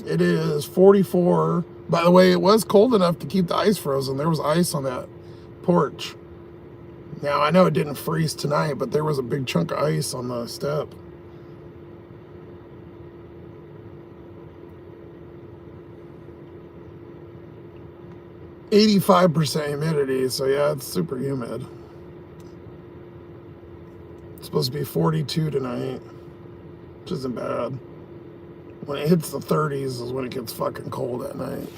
It is 44. By the way, it was cold enough to keep the ice frozen. There was ice on that porch. Now, I know it didn't freeze tonight, but there was a big chunk of ice on the step. %85 humidity, so yeah, it's super humid. It's supposed to be 42 tonight, which isn't bad. When it hits the 30s is when it gets fucking cold at night.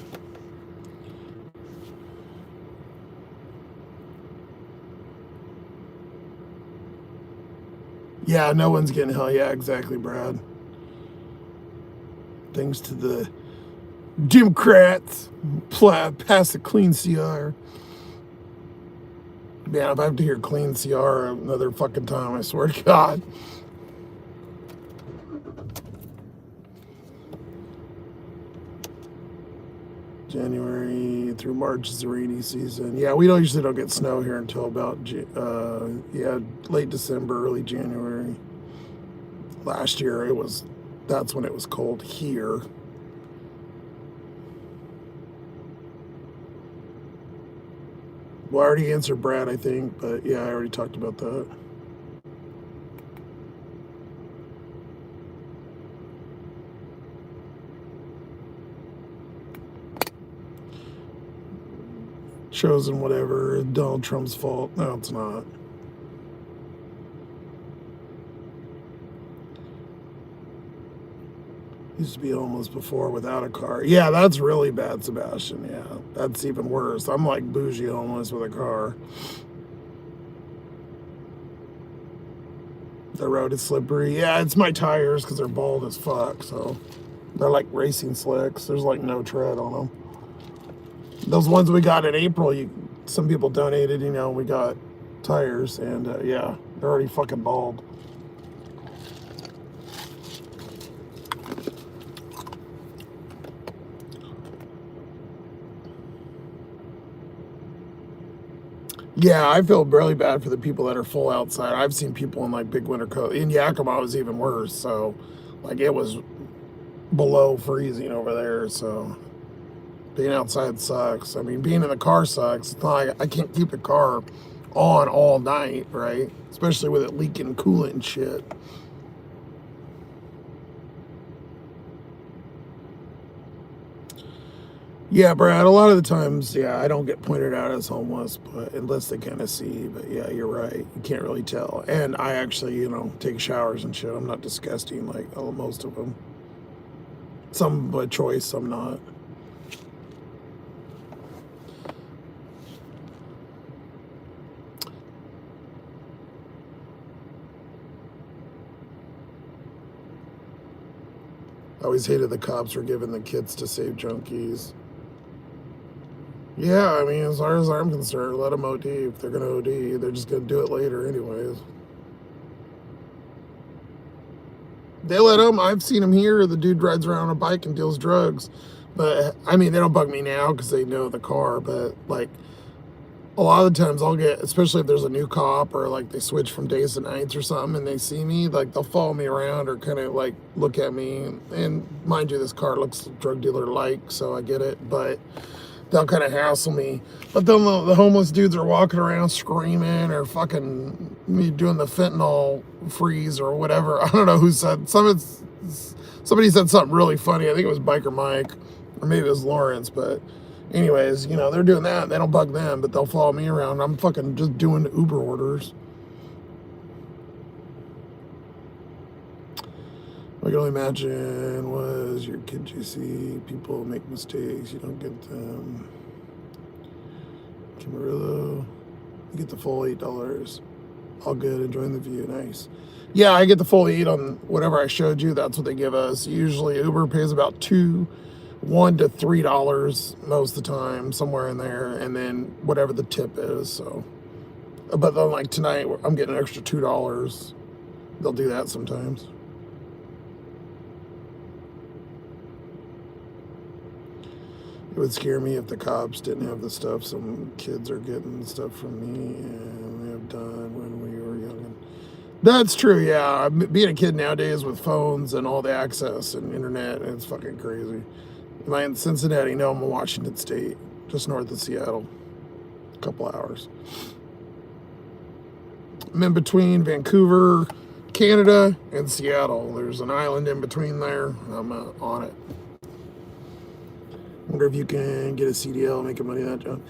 Yeah, no one's getting hell. Yeah, exactly, Brad. Thanks to the Democrats, pass a clean CR. Man, if I have to hear clean CR another fucking time, I swear to God. January through March is the rainy season. Yeah, we usually don't get snow here until about late December, early January. Last year that's when it was cold here. Well, I already answered Brad, I think, but yeah, I already talked about that. Chosen whatever, Donald Trump's fault. No, it's not. Used to be homeless before without a car. Yeah, that's really bad, Sebastian. Yeah, that's even worse. I'm like bougie homeless with a car. The road is slippery. Yeah, it's my tires because they're bald as fuck. So they're like racing slicks. There's like no tread on them. Those ones we got in April, some people donated, we got tires, and yeah, they're already fucking bald. Yeah, I feel really bad for the people that are full outside. I've seen people in like big winter coat. In Yakima, it was even worse. So, like, it was below freezing over there. So, being outside sucks. I mean, being in the car sucks. It's not like I can't keep the car on all night, right? Especially with it leaking coolant and shit. Yeah, Brad, a lot of the times, yeah, I don't get pointed out as homeless, but unless they kind of see, but yeah, you're right. You can't really tell. And I actually, take showers and shit. I'm not disgusting like most of them. Some by choice, some not. I always hated the cops for giving the kids to save junkies. Yeah, I mean, as far as I'm concerned, let them OD. If they're going to OD, they're just going to do it later anyways. They let them. I've seen them here. The dude rides around on a bike and deals drugs. But, I mean, they don't bug me now because they know the car. But, like, a lot of the times I'll get, especially if there's a new cop or, like, they switch from days to nights or something and they see me, like, they'll follow me around or kind of, like, look at me. And mind you, this car looks drug dealer-like, so I get it. But they'll kind of hassle me. But then the homeless dudes are walking around screaming or fucking me doing the fentanyl freeze or whatever. I don't know who said, somebody said something really funny. I think it was Biker Mike or maybe it was Lawrence. But anyways, they're doing that. They don't bug them, but they'll follow me around. I'm fucking just doing Uber orders. I can only imagine was your kid you see people make mistakes, you don't get them. Camarillo, you get the full $8. All good, enjoying the view, nice. Yeah, I get the full 8 on whatever I showed you. That's what they give us. Usually Uber pays about $1 to $3 most of the time, somewhere in there, and then whatever the tip is. So, but then like tonight, I'm getting an extra $2. They'll do that sometimes. It would scare me if the cops didn't have the stuff some kids are getting stuff from me, and we have done when we were young. That's true, yeah. Being a kid nowadays with phones and all the access and internet, it's fucking crazy. Am I in Cincinnati? No, I'm in Washington State, just north of Seattle. A couple hours. I'm in between Vancouver, Canada, and Seattle. There's an island in between there. I'm on it. Wonder if you can get a CDL making money that job.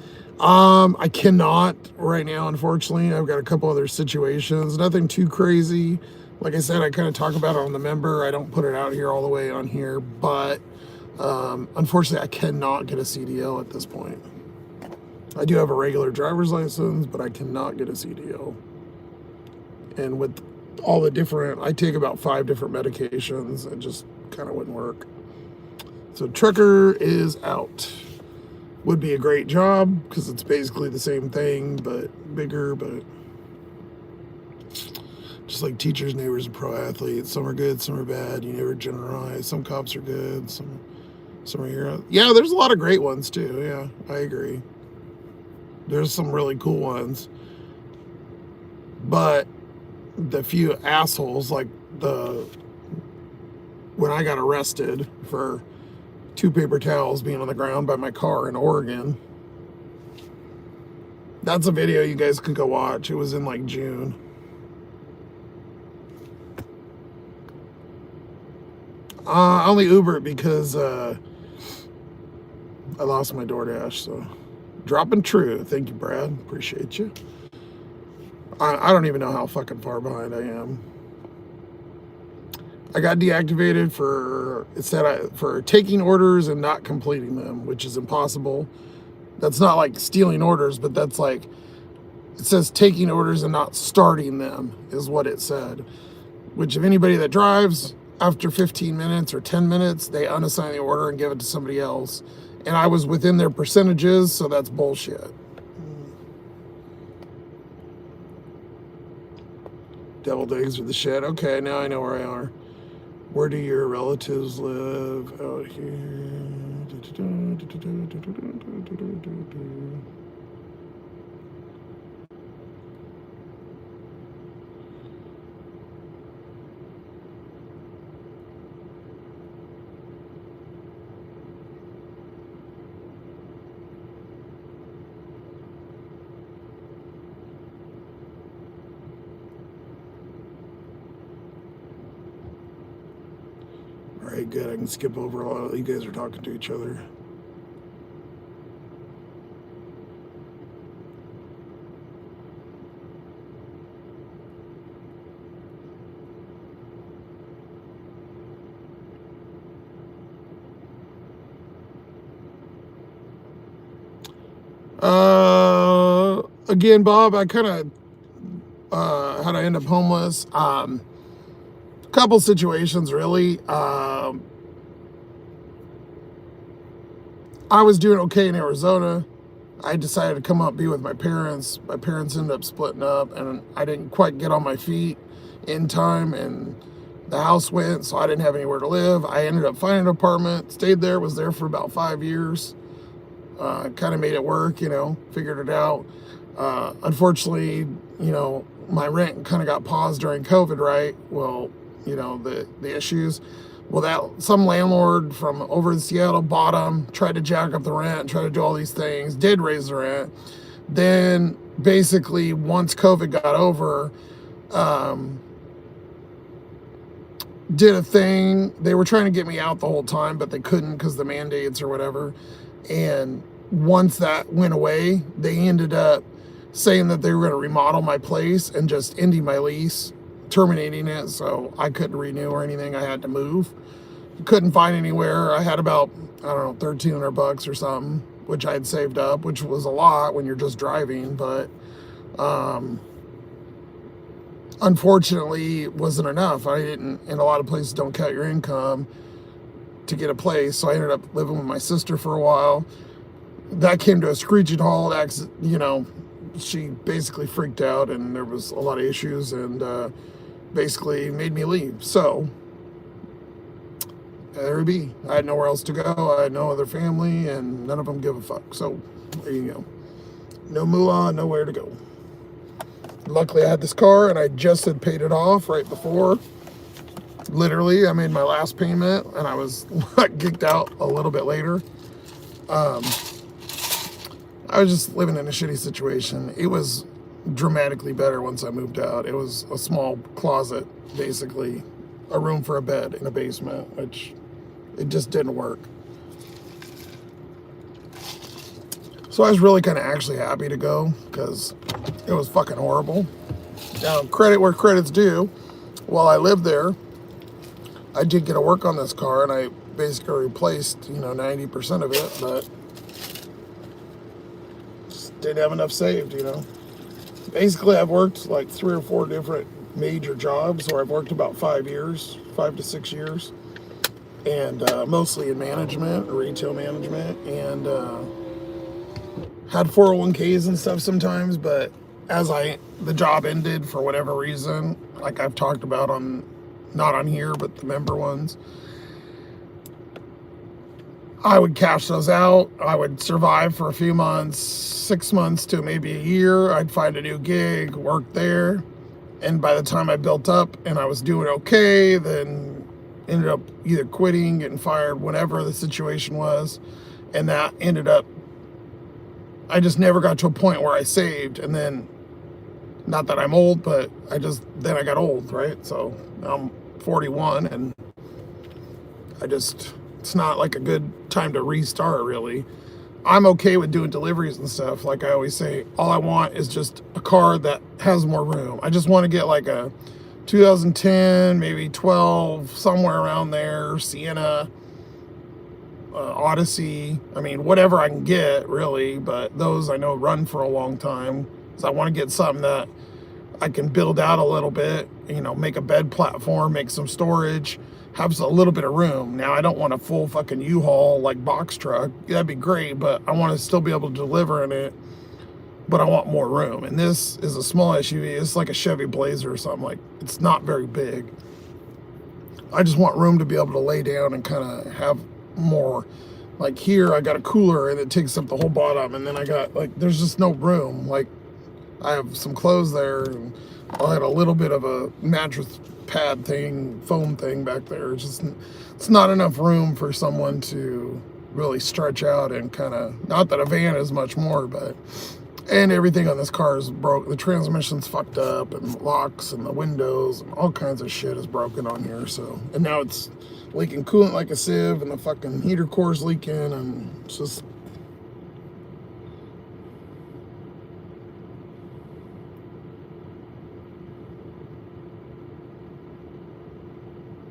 I cannot right now, unfortunately. I've got a couple other situations. Nothing too crazy. Like I said, I kind of talk about it on the member. I don't put it out here all the way on here, but unfortunately, I cannot get a CDL at this point. I do have a regular driver's license, but I cannot get a CDL. And with all the different, I take about 5 different medications. It just kind of wouldn't work. So trucker is out. Would be a great job because it's basically the same thing, but bigger, but just like teachers, neighbors, and pro athletes. Some are good, some are bad. You never generalize. Some cops are good, some are heroes. Yeah, there's a lot of great ones too. Yeah, I agree. There's some really cool ones. But the few assholes, like when I got arrested for 2 paper towels being on the ground by my car in Oregon. That's a video you guys can go watch. It was in like June. I only Uber it because I lost my DoorDash. So dropping true. Thank you, Brad. Appreciate you. I don't even know how fucking far behind I am. I got deactivated for taking orders and not completing them, which is impossible. That's not like stealing orders, but that's like, it says taking orders and not starting them is what it said. Which if anybody that drives, after 15 minutes or 10 minutes, they unassign the order and give it to somebody else. And I was within their percentages, so that's bullshit. Deviled eggs are the shit. Okay, now I know where I are. Where do your relatives live? Out here. All right, good. I can skip over a lot of you guys are talking to each other. Again, Bob, I kind of how'd I end up homeless? Couple situations, really. I was doing okay in Arizona. I decided to come up be with my parents. My parents ended up splitting up, and I didn't quite get on my feet in time, and the house went, so I didn't have anywhere to live. I ended up finding an apartment, stayed there, was there for about 5 years. Kind of made it work, figured it out. Unfortunately, my rent kind of got paused during COVID, right? Well, the issues. Well, some landlord from over in Seattle bought them, tried to jack up the rent, tried to do all these things, did raise the rent. Then basically once COVID got over, did a thing. They were trying to get me out the whole time, but they couldn't because the mandates or whatever. And once that went away, they ended up saying that they were going to remodel my place and just ending my lease, terminating it, so I couldn't renew or anything. I had to move. Couldn't find anywhere. I had about, $1,300 or something, which I had saved up, which was a lot when you're just driving, but unfortunately it wasn't enough. In a lot of places don't count your income to get a place, so I ended up living with my sister for a while. That came to a screeching halt. She basically freaked out, and there was a lot of issues, and basically made me leave. So there it be. I had nowhere else to go. I had no other family, and none of them give a fuck. So there you go. No moolah, nowhere to go. luckily I had this car and I just had paid it off right before. Literally, I made my last payment and I was geeked out a little bit later. I was just living in a shitty situation. It was dramatically better once I moved out. It was a small closet, basically, a room for a bed in a basement, which it just didn't work. So I was really kind of actually happy to go because it was fucking horrible. Now, credit where credit's due. While I lived there, I did get to work on this car and I basically replaced, 90% of it, but just didn't have enough saved, Basically, I've worked like 3 or 4 different major jobs, or I've worked about 5 to 6 years, and mostly in management, retail management, and had 401ks and stuff sometimes, but as the job ended for whatever reason, like I've talked about not on here, but the member ones, I would cash those out. I would survive for a few months, 6 months to maybe a year. I'd find a new gig, work there. And by the time I built up and I was doing okay, then ended up either quitting, getting fired, whatever the situation was. And that ended up, I just never got to a point where I saved. And then, not that I'm old, but then I got old, right? So now I'm 41 and it's not like a good time to restart, really. I'm okay with doing deliveries and stuff. Like I always say, all I want is just a car that has more room. I just want to get like a 2010, maybe 12, somewhere around there, Sienna, Odyssey. I mean, whatever I can get, really. But those I know run for a long time. So I want to get something that I can build out a little bit, make a bed platform, make some storage, have a little bit of room. Now, I don't want a full fucking U-Haul like box truck. That'd be great, but I want to still be able to deliver in it, but I want more room. And this is a small SUV. It's like a Chevy Blazer or something. Like, it's not very big. I just want room to be able to lay down and kind of have more. Like here, I got a cooler and it takes up the whole bottom, and then I got, there's just no room. Like, I have some clothes there, and I had a little bit of a mattress pad thing, foam thing back there. It's not enough room for someone to really stretch out and kind of, not that a van is much more, but, and everything on this car is broke. The transmission's fucked up, and locks, and the windows, and all kinds of shit is broken on here. So, and now it's leaking coolant like a sieve, and the fucking heater core's leaking, and it's just,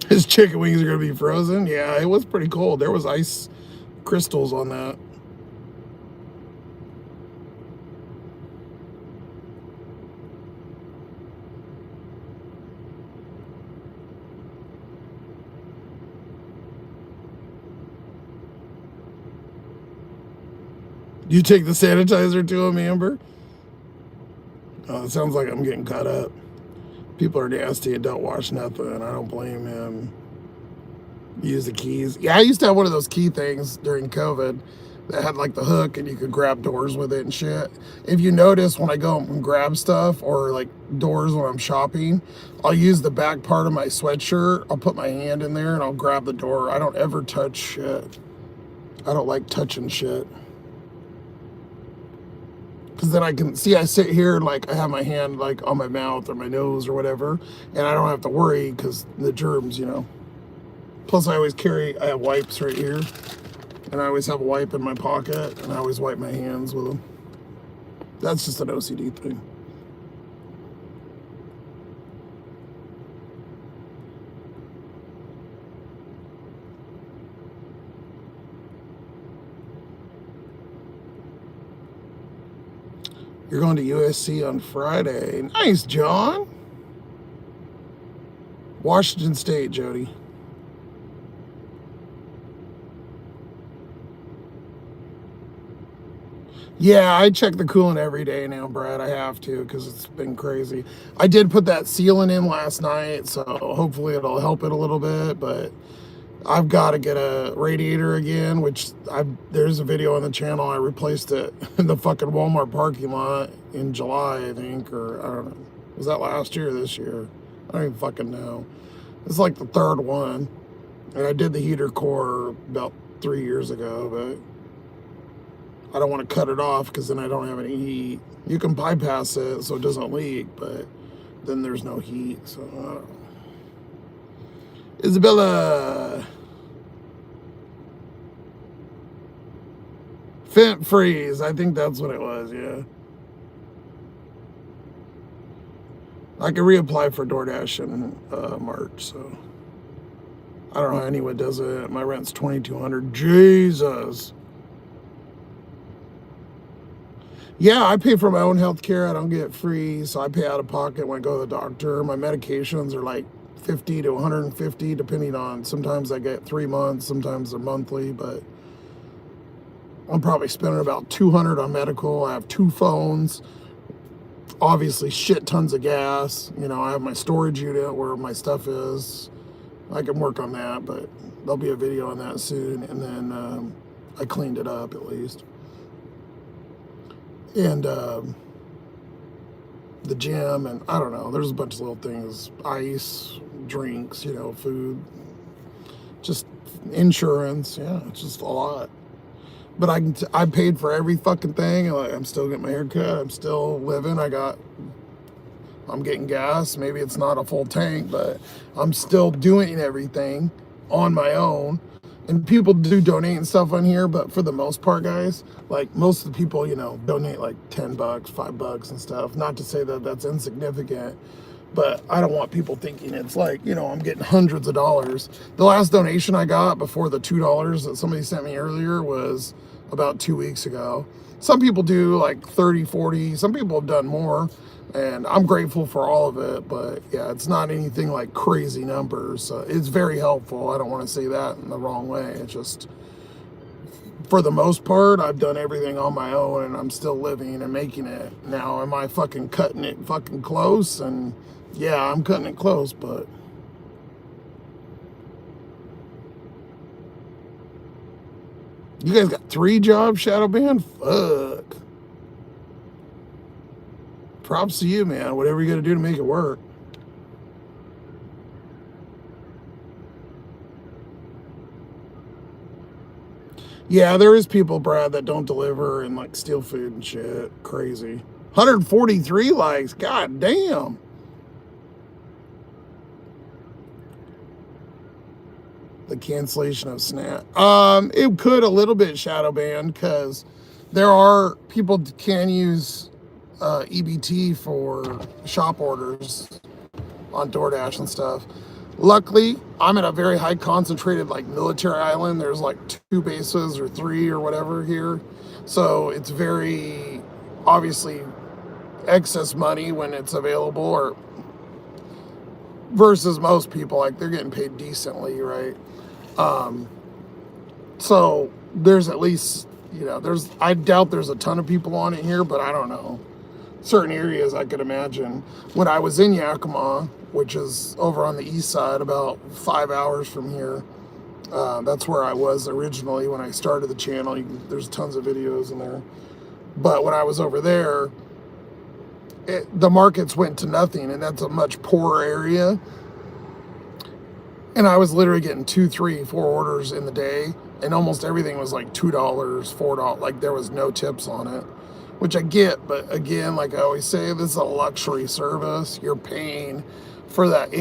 his chicken wings are gonna be frozen. Yeah, it was pretty cold. There was ice crystals on that. You take the sanitizer to him, Amber? Oh, it sounds like I'm getting caught up. People are nasty and don't wash nothing. I don't blame him. Use the keys. Yeah, I used to have one of those key things during COVID that had like the hook and you could grab doors with it and shit. If you notice, when I go and grab stuff or like doors when I'm shopping, I'll use the back part of my sweatshirt. I'll put my hand in there and I'll grab the door. I don't ever touch shit. I don't like touching shit. Because then I can see, I sit here and like I have my hand like on my mouth or my nose or whatever, and I don't have to worry because the germs, Plus I have wipes right here, and I always have a wipe in my pocket, and I always wipe my hands with them. That's just an OCD thing. You're going to USC on Friday. Nice, John. Washington State, Jody. Yeah, I check the coolant every day now, Brad. I have to because it's been crazy. I did put that sealant in last night, so hopefully it'll help it a little bit, but I've got to get a radiator again, which there's a video on the channel. I replaced it in the fucking Walmart parking lot in July, I think, or I don't know. Was that last year or this year? I don't even fucking know. It's like the third one. And I did the heater core about 3 years ago, but I don't want to cut it off because then I don't have any heat. You can bypass it so it doesn't leak, but then there's no heat. So I don't know. Isabella. Fent freeze. I think that's what it was, yeah. I can reapply for DoorDash in March, so I don't know how anyone does it. My rent's $2,200. Jesus. Yeah, I pay for my own health care. I don't get free, so I pay out of pocket when I go to the doctor. My medications are like $50 to $150, depending on, sometimes I get 3 months, sometimes they're monthly, but I'm probably spending about $200 on medical. I have 2 phones, obviously shit tons of gas. You know, I have my storage unit where my stuff is. I can work on that, but there'll be a video on that soon. And then I cleaned it up at least. And the gym, and I don't know, there's a bunch of little things, ice, drinks, you know, food, just insurance. Yeah, it's just a lot. But I paid for every fucking thing. Like, I'm still getting my hair cut. I'm still living. I'm getting gas. Maybe it's not a full tank, but I'm still doing everything on my own. And people do donate and stuff on here, but for the most part, guys, like most of the people, you know, donate like $10, $5 and stuff. Not to say that that's insignificant, but I don't want people thinking it's like, you know, I'm getting hundreds of dollars. The last donation I got before the $2 that somebody sent me earlier was about 2 weeks ago. Some people do like 30, 40. Some people have done more, and I'm grateful for all of it, but yeah, it's not anything like crazy numbers. It's very helpful. I don't want to say that in the wrong way. It's just, for the most part, I've done everything on my own, and I'm still living and making it. Now, am I fucking cutting it fucking close? And yeah, I'm cutting it close, but you guys got 3 jobs, Shadow Band? Fuck. Props to you, man. Whatever you got to do to make it work. Yeah, there is people, Brad, that don't deliver and like steal food and shit. Crazy. 143 likes. God damn. The cancellation of Snap. It could a little bit, Shadow Band, because there are people can use EBT for shop orders on DoorDash and stuff. Luckily, I'm in a very high concentrated like military island. There's like 2 bases or 3 or whatever here. So it's very obviously excess money when it's available, or versus most people, like they're getting paid decently, right? So there's at least, you know, I doubt there's a ton of people on it here, but I don't know. Certain areas I could imagine. When I was in Yakima, which is over on the east side, about 5 hours from here, that's where I was originally when I started the channel. There's tons of videos in there. But when I was over there, the markets went to nothing, and that's a much poorer area. And I was literally getting 2, 3, 4 orders in the day, and almost everything was like $2, $4. Like there was no tips on it, which I get. But again, like I always say, this is a luxury service. You're paying for that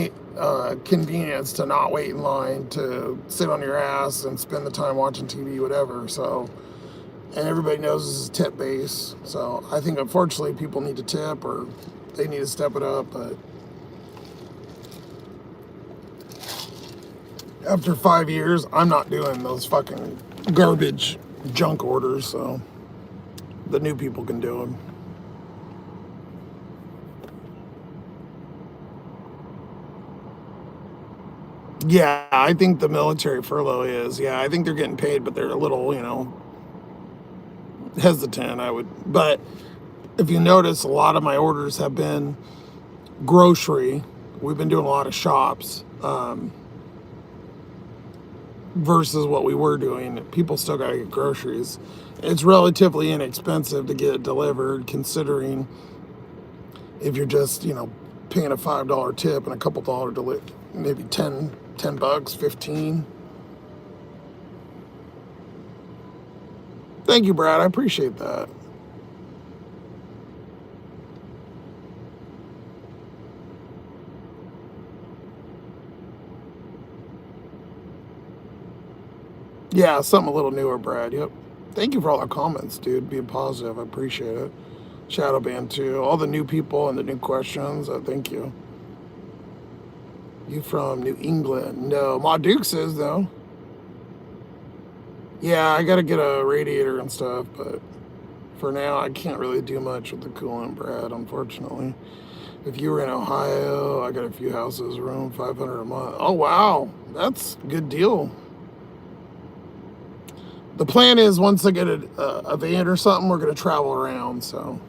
convenience to not wait in line, to sit on your ass and spend the time watching TV, whatever. So, and everybody knows this is tip based. So I think unfortunately people need to tip, or they need to step it up. But after 5 years, I'm not doing those fucking garbage junk orders, so the new people can do them. Yeah, I think the military furlough is. Yeah, I think they're getting paid, but they're a little, you know, hesitant, But if you notice, a lot of my orders have been grocery. We've been doing a lot of shops. versus what we were doing. People still got to get groceries. It's relatively inexpensive to get it delivered, considering if you're just, paying a $5 tip and a couple dollar maybe 10 bucks, 15. Thank you, Brad. I appreciate that. Yeah, something a little newer, Brad. Yep. Thank you for all the comments, dude. Being positive. I appreciate it. Shadow Band too. All the new people and the new questions. Thank you. You from New England? No. Ma Dukes is, though. Yeah, I got to get a radiator and stuff, but for now, I can't really do much with the coolant, Brad, unfortunately. If you were in Ohio, I got a few houses, room, $500 a month. Oh, wow. That's a good deal. The plan is once I get a van or something, we're going to travel around, so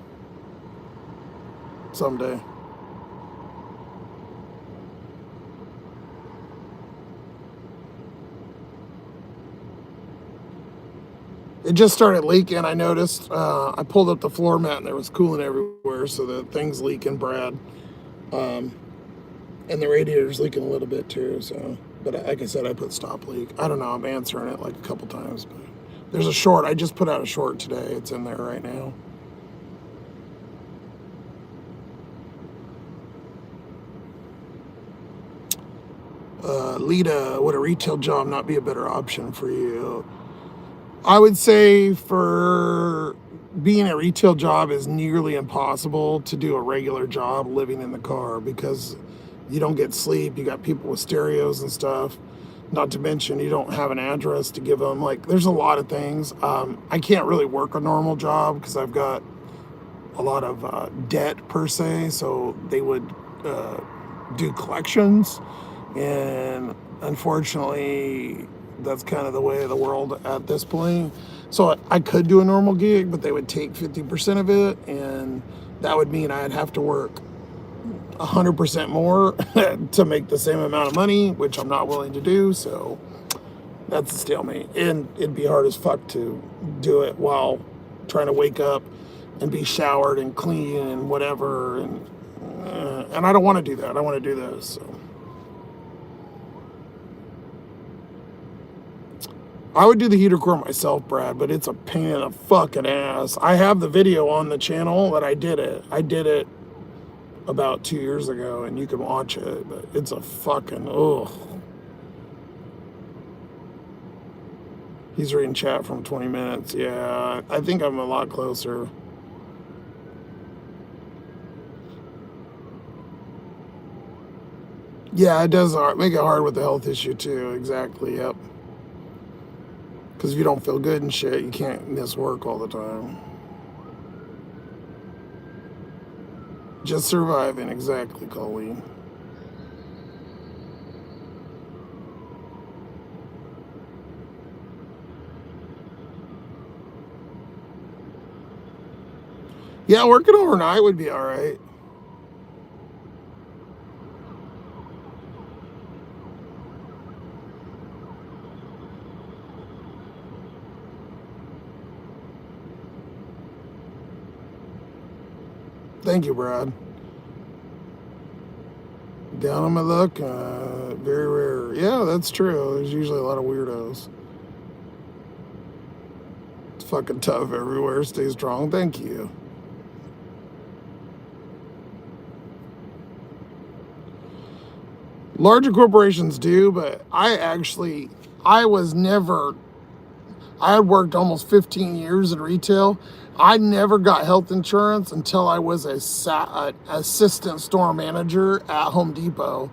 someday. It just started leaking. I noticed. I pulled up the floor mat and there was coolant everywhere, so the thing's leaking, Brad. And the radiator's leaking a little bit too. So, but like I said, I put stop leak. I don't know. I'm answering it like a couple times, but there's a short. I just put out a short today. It's in there right now. Lita, would a retail job not be a better option for you? I would say for being a retail job is nearly impossible to do a regular job living in the car because you don't get sleep. You got people with stereos and stuff. Not to mention you don't have an address to give them. Like, there's a lot of things. I can't really work a normal job because I've got a lot of debt per se. So they would do collections. And unfortunately, that's kind of the way of the world at this point. So I could do a normal gig, but they would take 50% of it, and that would mean I'd have to work 100% more to make the same amount of money, which I'm not willing to do. So that's a stalemate, and it'd be hard as fuck to do it while trying to wake up and be showered and clean and whatever, and I don't want to do that. I want to do this. So I would do the heater core myself, Brad, but it's a pain in the fucking ass. I have the video on the channel that I did it. I did it about 2 years ago, and you can watch it, but it's a fucking, ugh. He's reading chat from 20 minutes. Yeah, I think I'm a lot closer. Yeah, it does make it hard with the health issue, too. Exactly, yep. Because if you don't feel good and shit, you can't miss work all the time. Just surviving, exactly, Colleen. Yeah, working overnight would be all right. Thank you, Brad. Down on my luck, very rare. Yeah, that's true. There's usually a lot of weirdos. It's fucking tough everywhere. Stay strong. Thank you. Larger corporations do, but I had worked almost 15 years in retail. I never got health insurance until I was an assistant store manager at Home Depot,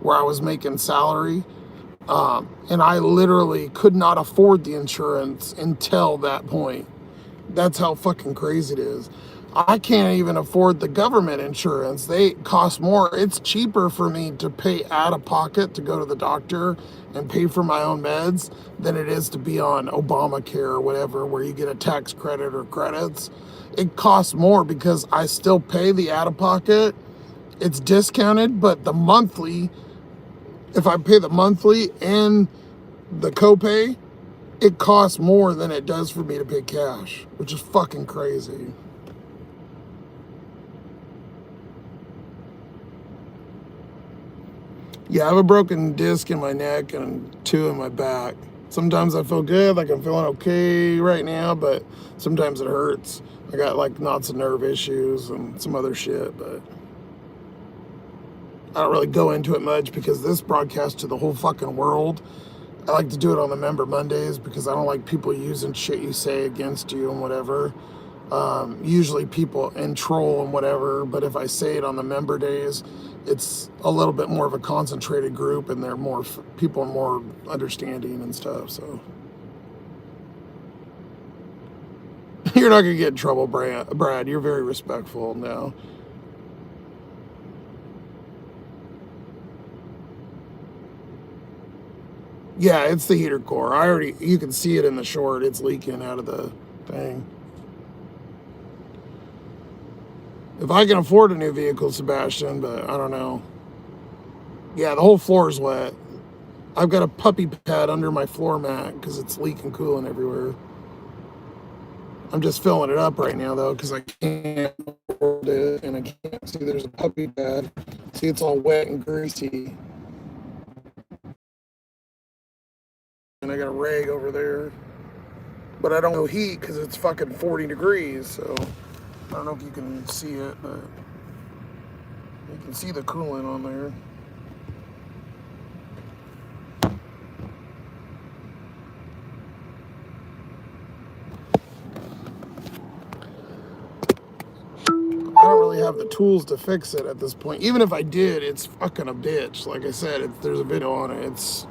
where I was making salary. And I literally could not afford the insurance until that point. That's how fucking crazy it is. I can't even afford the government insurance. They cost more. It's cheaper for me to pay out of pocket to go to the doctor and pay for my own meds than it is to be on Obamacare or whatever, where you get a tax credit or credits. It costs more because I still pay the out of pocket. It's discounted, but the monthly, if I pay the monthly and the copay, it costs more than it does for me to pay cash, which is fucking crazy. Yeah, I have a broken disc in my neck and 2 in my back. Sometimes I feel good, like I'm feeling okay right now, but sometimes it hurts. I got like lots of nerve issues and some other shit, but I don't really go into it much because this broadcast to the whole fucking world. I like to do it on the Member Mondays because I don't like people using shit you say against you and whatever. Usually people and troll and whatever, but if I say it on the member days, it's a little bit more of a concentrated group and they're more, people are more understanding and stuff, so. You're not gonna get in trouble, Brad. You're very respectful now. Yeah, it's the heater core. You can see it in the short. It's leaking out of the thing. If I can afford a new vehicle, Sebastian, but I don't know. Yeah, the whole floor is wet. I've got a puppy pad under my floor mat because it's leaking coolant everywhere. I'm just filling it up right now, though, because I can't afford it, and I can't see there's a puppy pad. See, it's all wet and greasy. And I got a rag over there. But I don't know heat because it's fucking 40 degrees, so I don't know if you can see it, but you can see the coolant on there. I don't really have the tools to fix it at this point. Even if I did, it's fucking a bitch. Like I said, there's a video on it. It's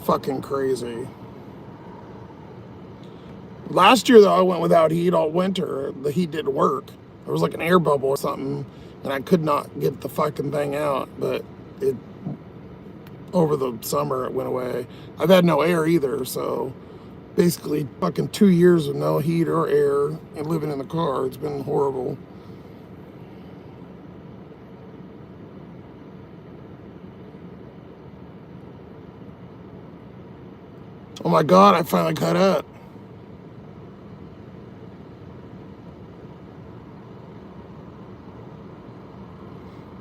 fucking crazy. Last year, though, I went without heat all winter. The heat didn't work. There was like an air bubble or something, and I could not get the fucking thing out. But over the summer, it went away. I've had no air either, so basically fucking 2 years with no heat or air and living in the car. It's been horrible. Oh my God, I finally cut up.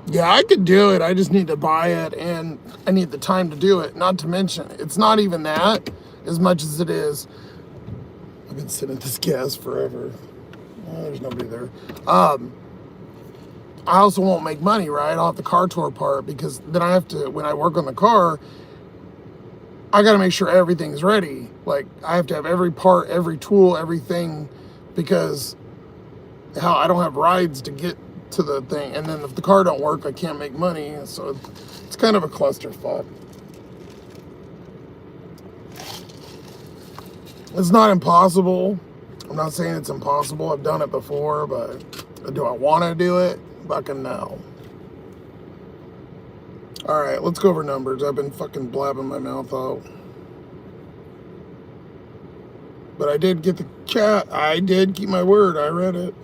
Yeah, I could do it. I just need to buy it and I need the time to do it. Not to mention, it's not even that as much as it is. I've been sitting at this gas forever. Oh, there's nobody there. I also won't make money, right, off the car tour part because then I have to, when I work on the car, I got to make sure everything's ready. Like, I have to have every part, every tool, everything, because hell, I don't have rides to get to the thing. And then if the car don't work, I can't make money. So it's kind of a clusterfuck. It's not impossible. I'm not saying it's impossible. I've done it before, but do I want to do it? Fucking no. All right, let's go over numbers. I've been fucking blabbing my mouth out. But I did get the chat. I did keep my word. I read it.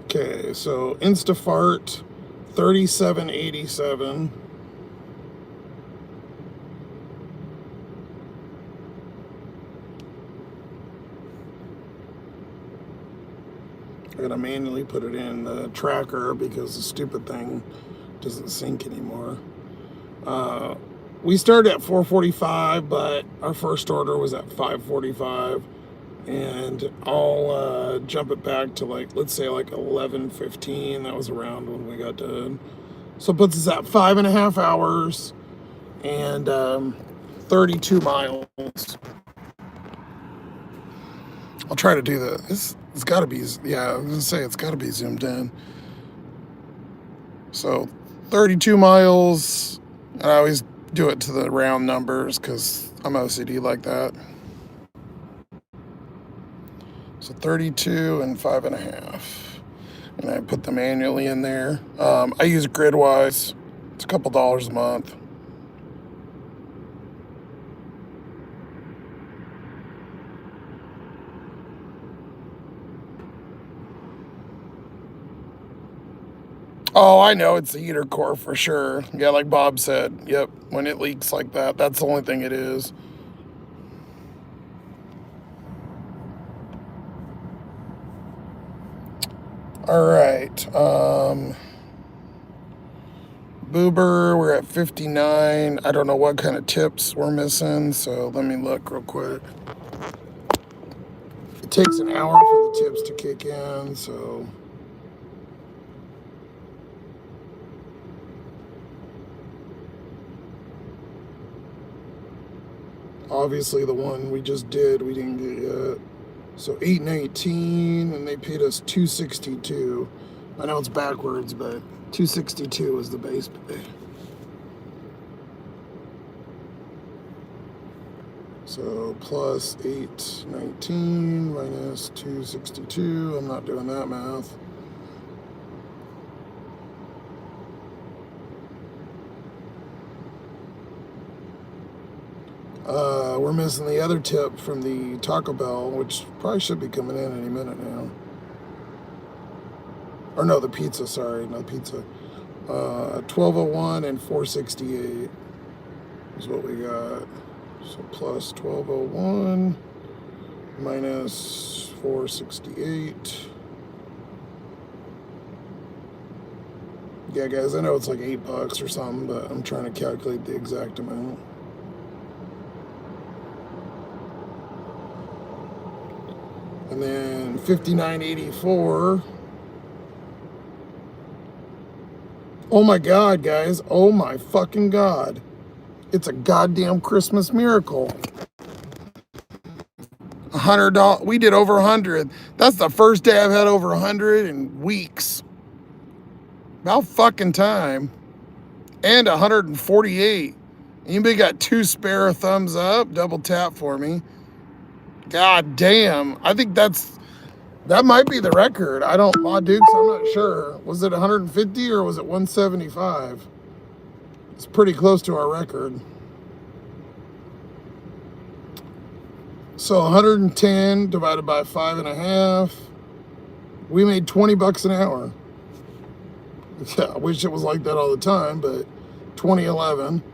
Okay, so Instafart, 37.87. I gotta manually put it in the tracker because the stupid thing doesn't sync anymore. We started at 4:45, but our first order was at 5:45, and I'll jump it back to like, let's say like 11:15. That was around when we got done. So it puts us at 5.5 hours and 32 miles. I'll try to do that. It's got to be, yeah, I was gonna say it's got to be zoomed in. So 32 miles, and I always do it to the round numbers because I'm OCD like that. So 32 and 5.5. And I put them manually in there. I use Gridwise. It's a couple dollars a month. Oh, I know it's the heater core for sure. Yeah, like Bob said. Yep, when it leaks like that, that's the only thing it is. All right. Boober, we're at 59. I don't know what kind of tips we're missing, so let me look real quick. It takes an hour for the tips to kick in, so... Obviously, the one we just did, we didn't get yet. So 819, and they paid us 262. I know it's backwards, but 262 is the base pay. So plus 819 minus 262. I'm not doing that math. We're missing the other tip from the Taco Bell, which probably should be coming in any minute now. Or no, the pizza, sorry, not pizza. 1201 and 468 is what we got. So plus 1201 minus 468. Yeah, guys, I know it's like $8 or something, but I'm trying to calculate the exact amount. And then 59.84. Oh my God, guys. Oh my fucking God. It's a goddamn Christmas miracle. $100. We did over 100. That's the first day I've had over 100 in weeks. About fucking time. And 148. Anybody got 2 spare thumbs up? Double tap for me. God damn. I think that might be the record. I don't, Ma Dukes, I'm not sure. Was it 150 or was it 175? It's pretty close to our record. So 110 divided by 5.5. We made $20 an hour. Yeah, I wish it was like that all the time, but 2011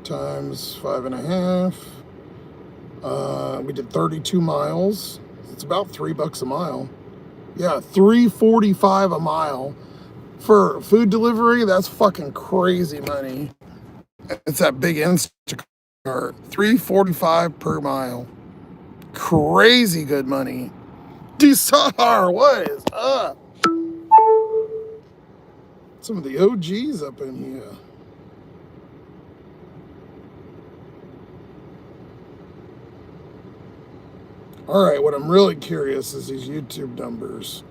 times 5.5. We did 32 miles. It's about $3 a mile. Yeah, $3.45 a mile for food delivery. That's fucking crazy money. It's that big Instacart. $3.45 per mile. Crazy good money. Desar, what is up? Some of the OGs up in here. All right, what I'm really curious is these YouTube numbers.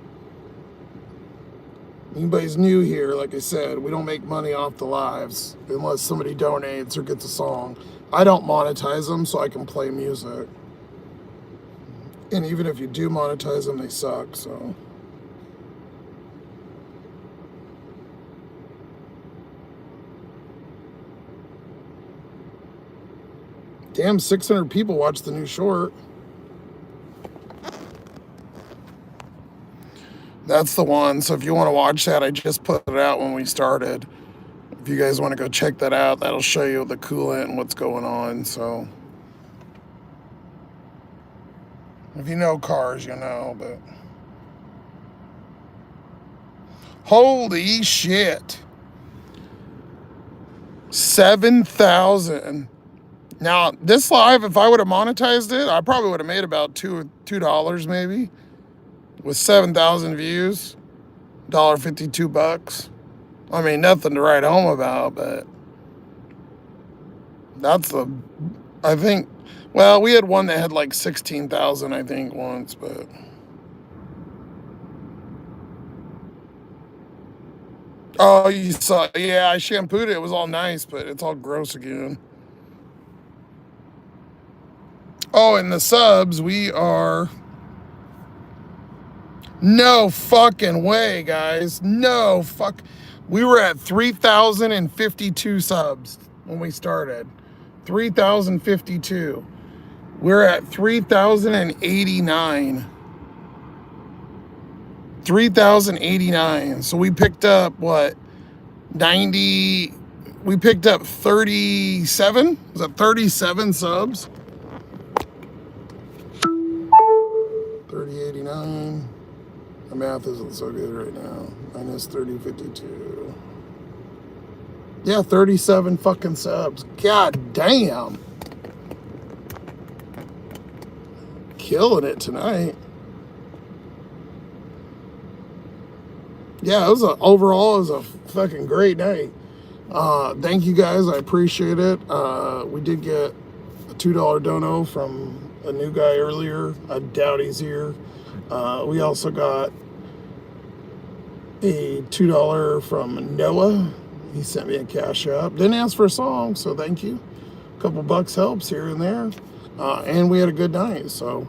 Anybody's new here, like I said, we don't make money off the lives unless somebody donates or gets a song. I don't monetize them so I can play music. And even if you do monetize them, they suck, so. Damn, 600 people watched the new short. That's the one. So if you want to watch that, I just put it out when we started. If you guys want to go check that out, that'll show you the coolant and what's going on. So if you know cars, you know, but holy shit. 7,000. Now, this live, if I would have monetized it, I probably would have made about $2 maybe. With 7,000 views, $1.52. I mean, nothing to write home about, but that's the, I think, well, we had one that had like 16,000, I think, once, but. Oh, you saw, yeah, I shampooed it. It was all nice, but it's all gross again. Oh, and the subs, we are... No fucking way, guys. No fuck. We were at 3,052 subs when we started. 3,052. We're at 3,089. 3,089. So we picked up, what, 90. We picked up 37. Was it 37 subs? 3089. My math isn't so good right now. Minus 3052. Yeah, 37 fucking subs. God damn. Killing it tonight. Yeah, overall it was a fucking great night. Thank you guys, I appreciate it. We did get a $2 dono from a new guy earlier. I doubt he's here. We also got a $2 from Noah. He sent me a cash app. Didn't ask for a song, so thank you. A couple bucks helps here and there. And we had a good night. So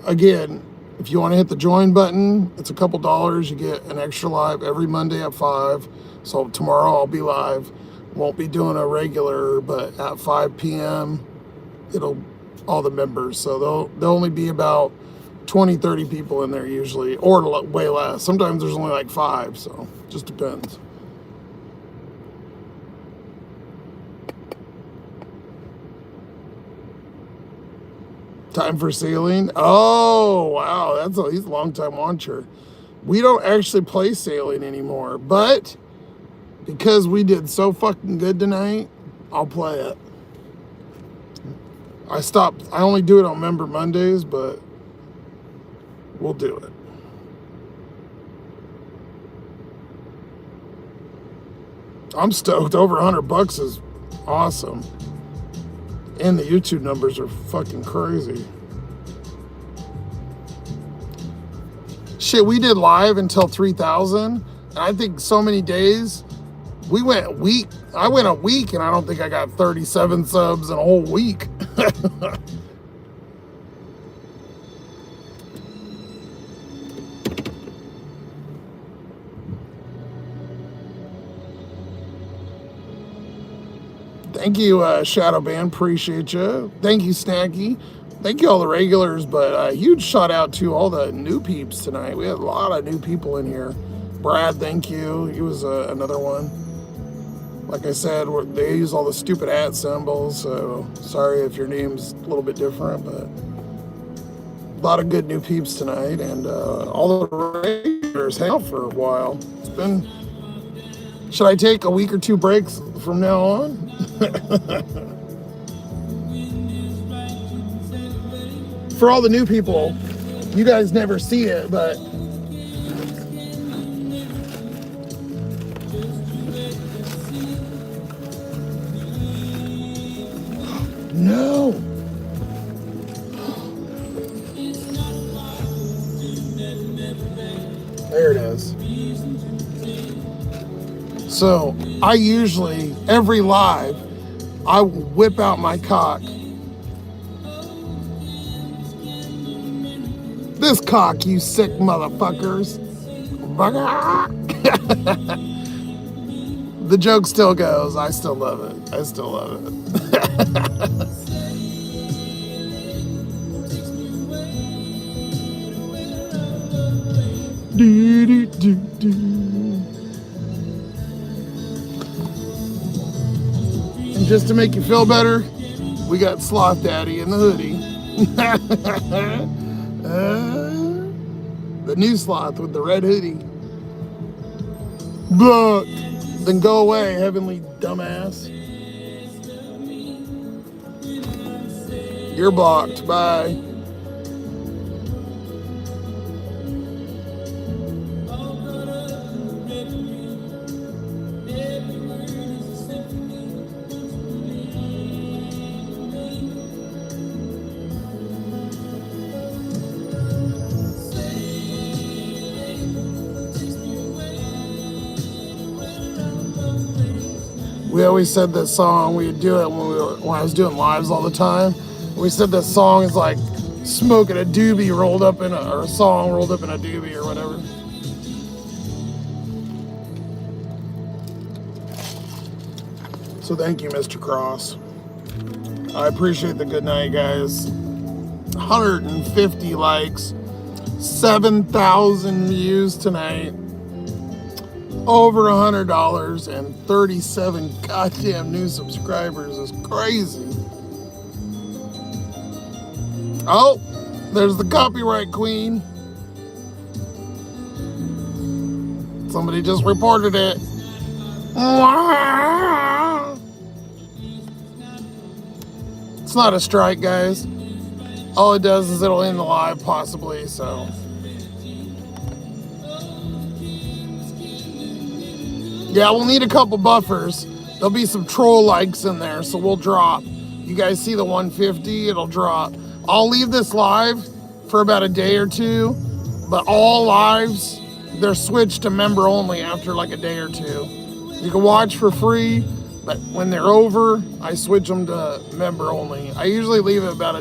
again, if you want to hit the join button, it's a couple dollars. You get an extra live every Monday at 5. So tomorrow I'll be live. Won't be doing a regular, but at 5 p.m. all the members. So there'll only be about 20, 30 people in there usually, or way less. Sometimes there's only like 5, so just depends. Time for sailing. Oh, wow. He's a long time watcher. We don't actually play sailing anymore, but because we did so fucking good tonight, I'll play it. I only do it on Member Mondays, but we'll do it. I'm stoked. Over $100 is awesome. And the YouTube numbers are fucking crazy. Shit, we did live until 3,000. And I think so many days, I went a week and I don't think I got 37 subs in a whole week. Thank you, Shadow Band. Appreciate you. Thank you, Snacky. Thank you, all the regulars, but a huge shout out to all the new peeps tonight. We had a lot of new people in here. Brad, thank you. He was another one. Like I said, they use all the stupid @ symbols, so sorry if your name's a little bit different, but a lot of good new peeps tonight, and all the regulars hang out for a while. It's been... Should I take a week or 2 breaks from now on? For all the new people, you guys never see it, but no. There it is. So I usually, every live, I whip out my cock. This cock, you sick motherfuckers. The joke still goes. I still love it. I still love it. Do, do, do, do. And just to make you feel better, we got Sloth Daddy in the hoodie. The new sloth with the red hoodie. But then go away, heavenly dumbass. You're blocked. Bye. We always said this song, we'd do it when I was doing lives all the time. We said this song is like smoking a doobie rolled up in or a song rolled up in a doobie or whatever. So thank you, Mr. Cross. I appreciate the good night, guys. 150 likes, 7,000 views tonight. over $100 and 37 goddamn new subscribers is crazy. Oh, there's the copyright queen. Somebody just reported it. It's not a strike, guys. All it does is it'll end the live possibly, so. Yeah, we'll need a couple buffers. There'll be some troll likes in there, so we'll drop. You guys see the 150, it'll drop. I'll leave this live for about a day or two, but all lives, they're switched to member only after like a day or two. You can watch for free, but when they're over, I switch them to member only. I usually leave it about a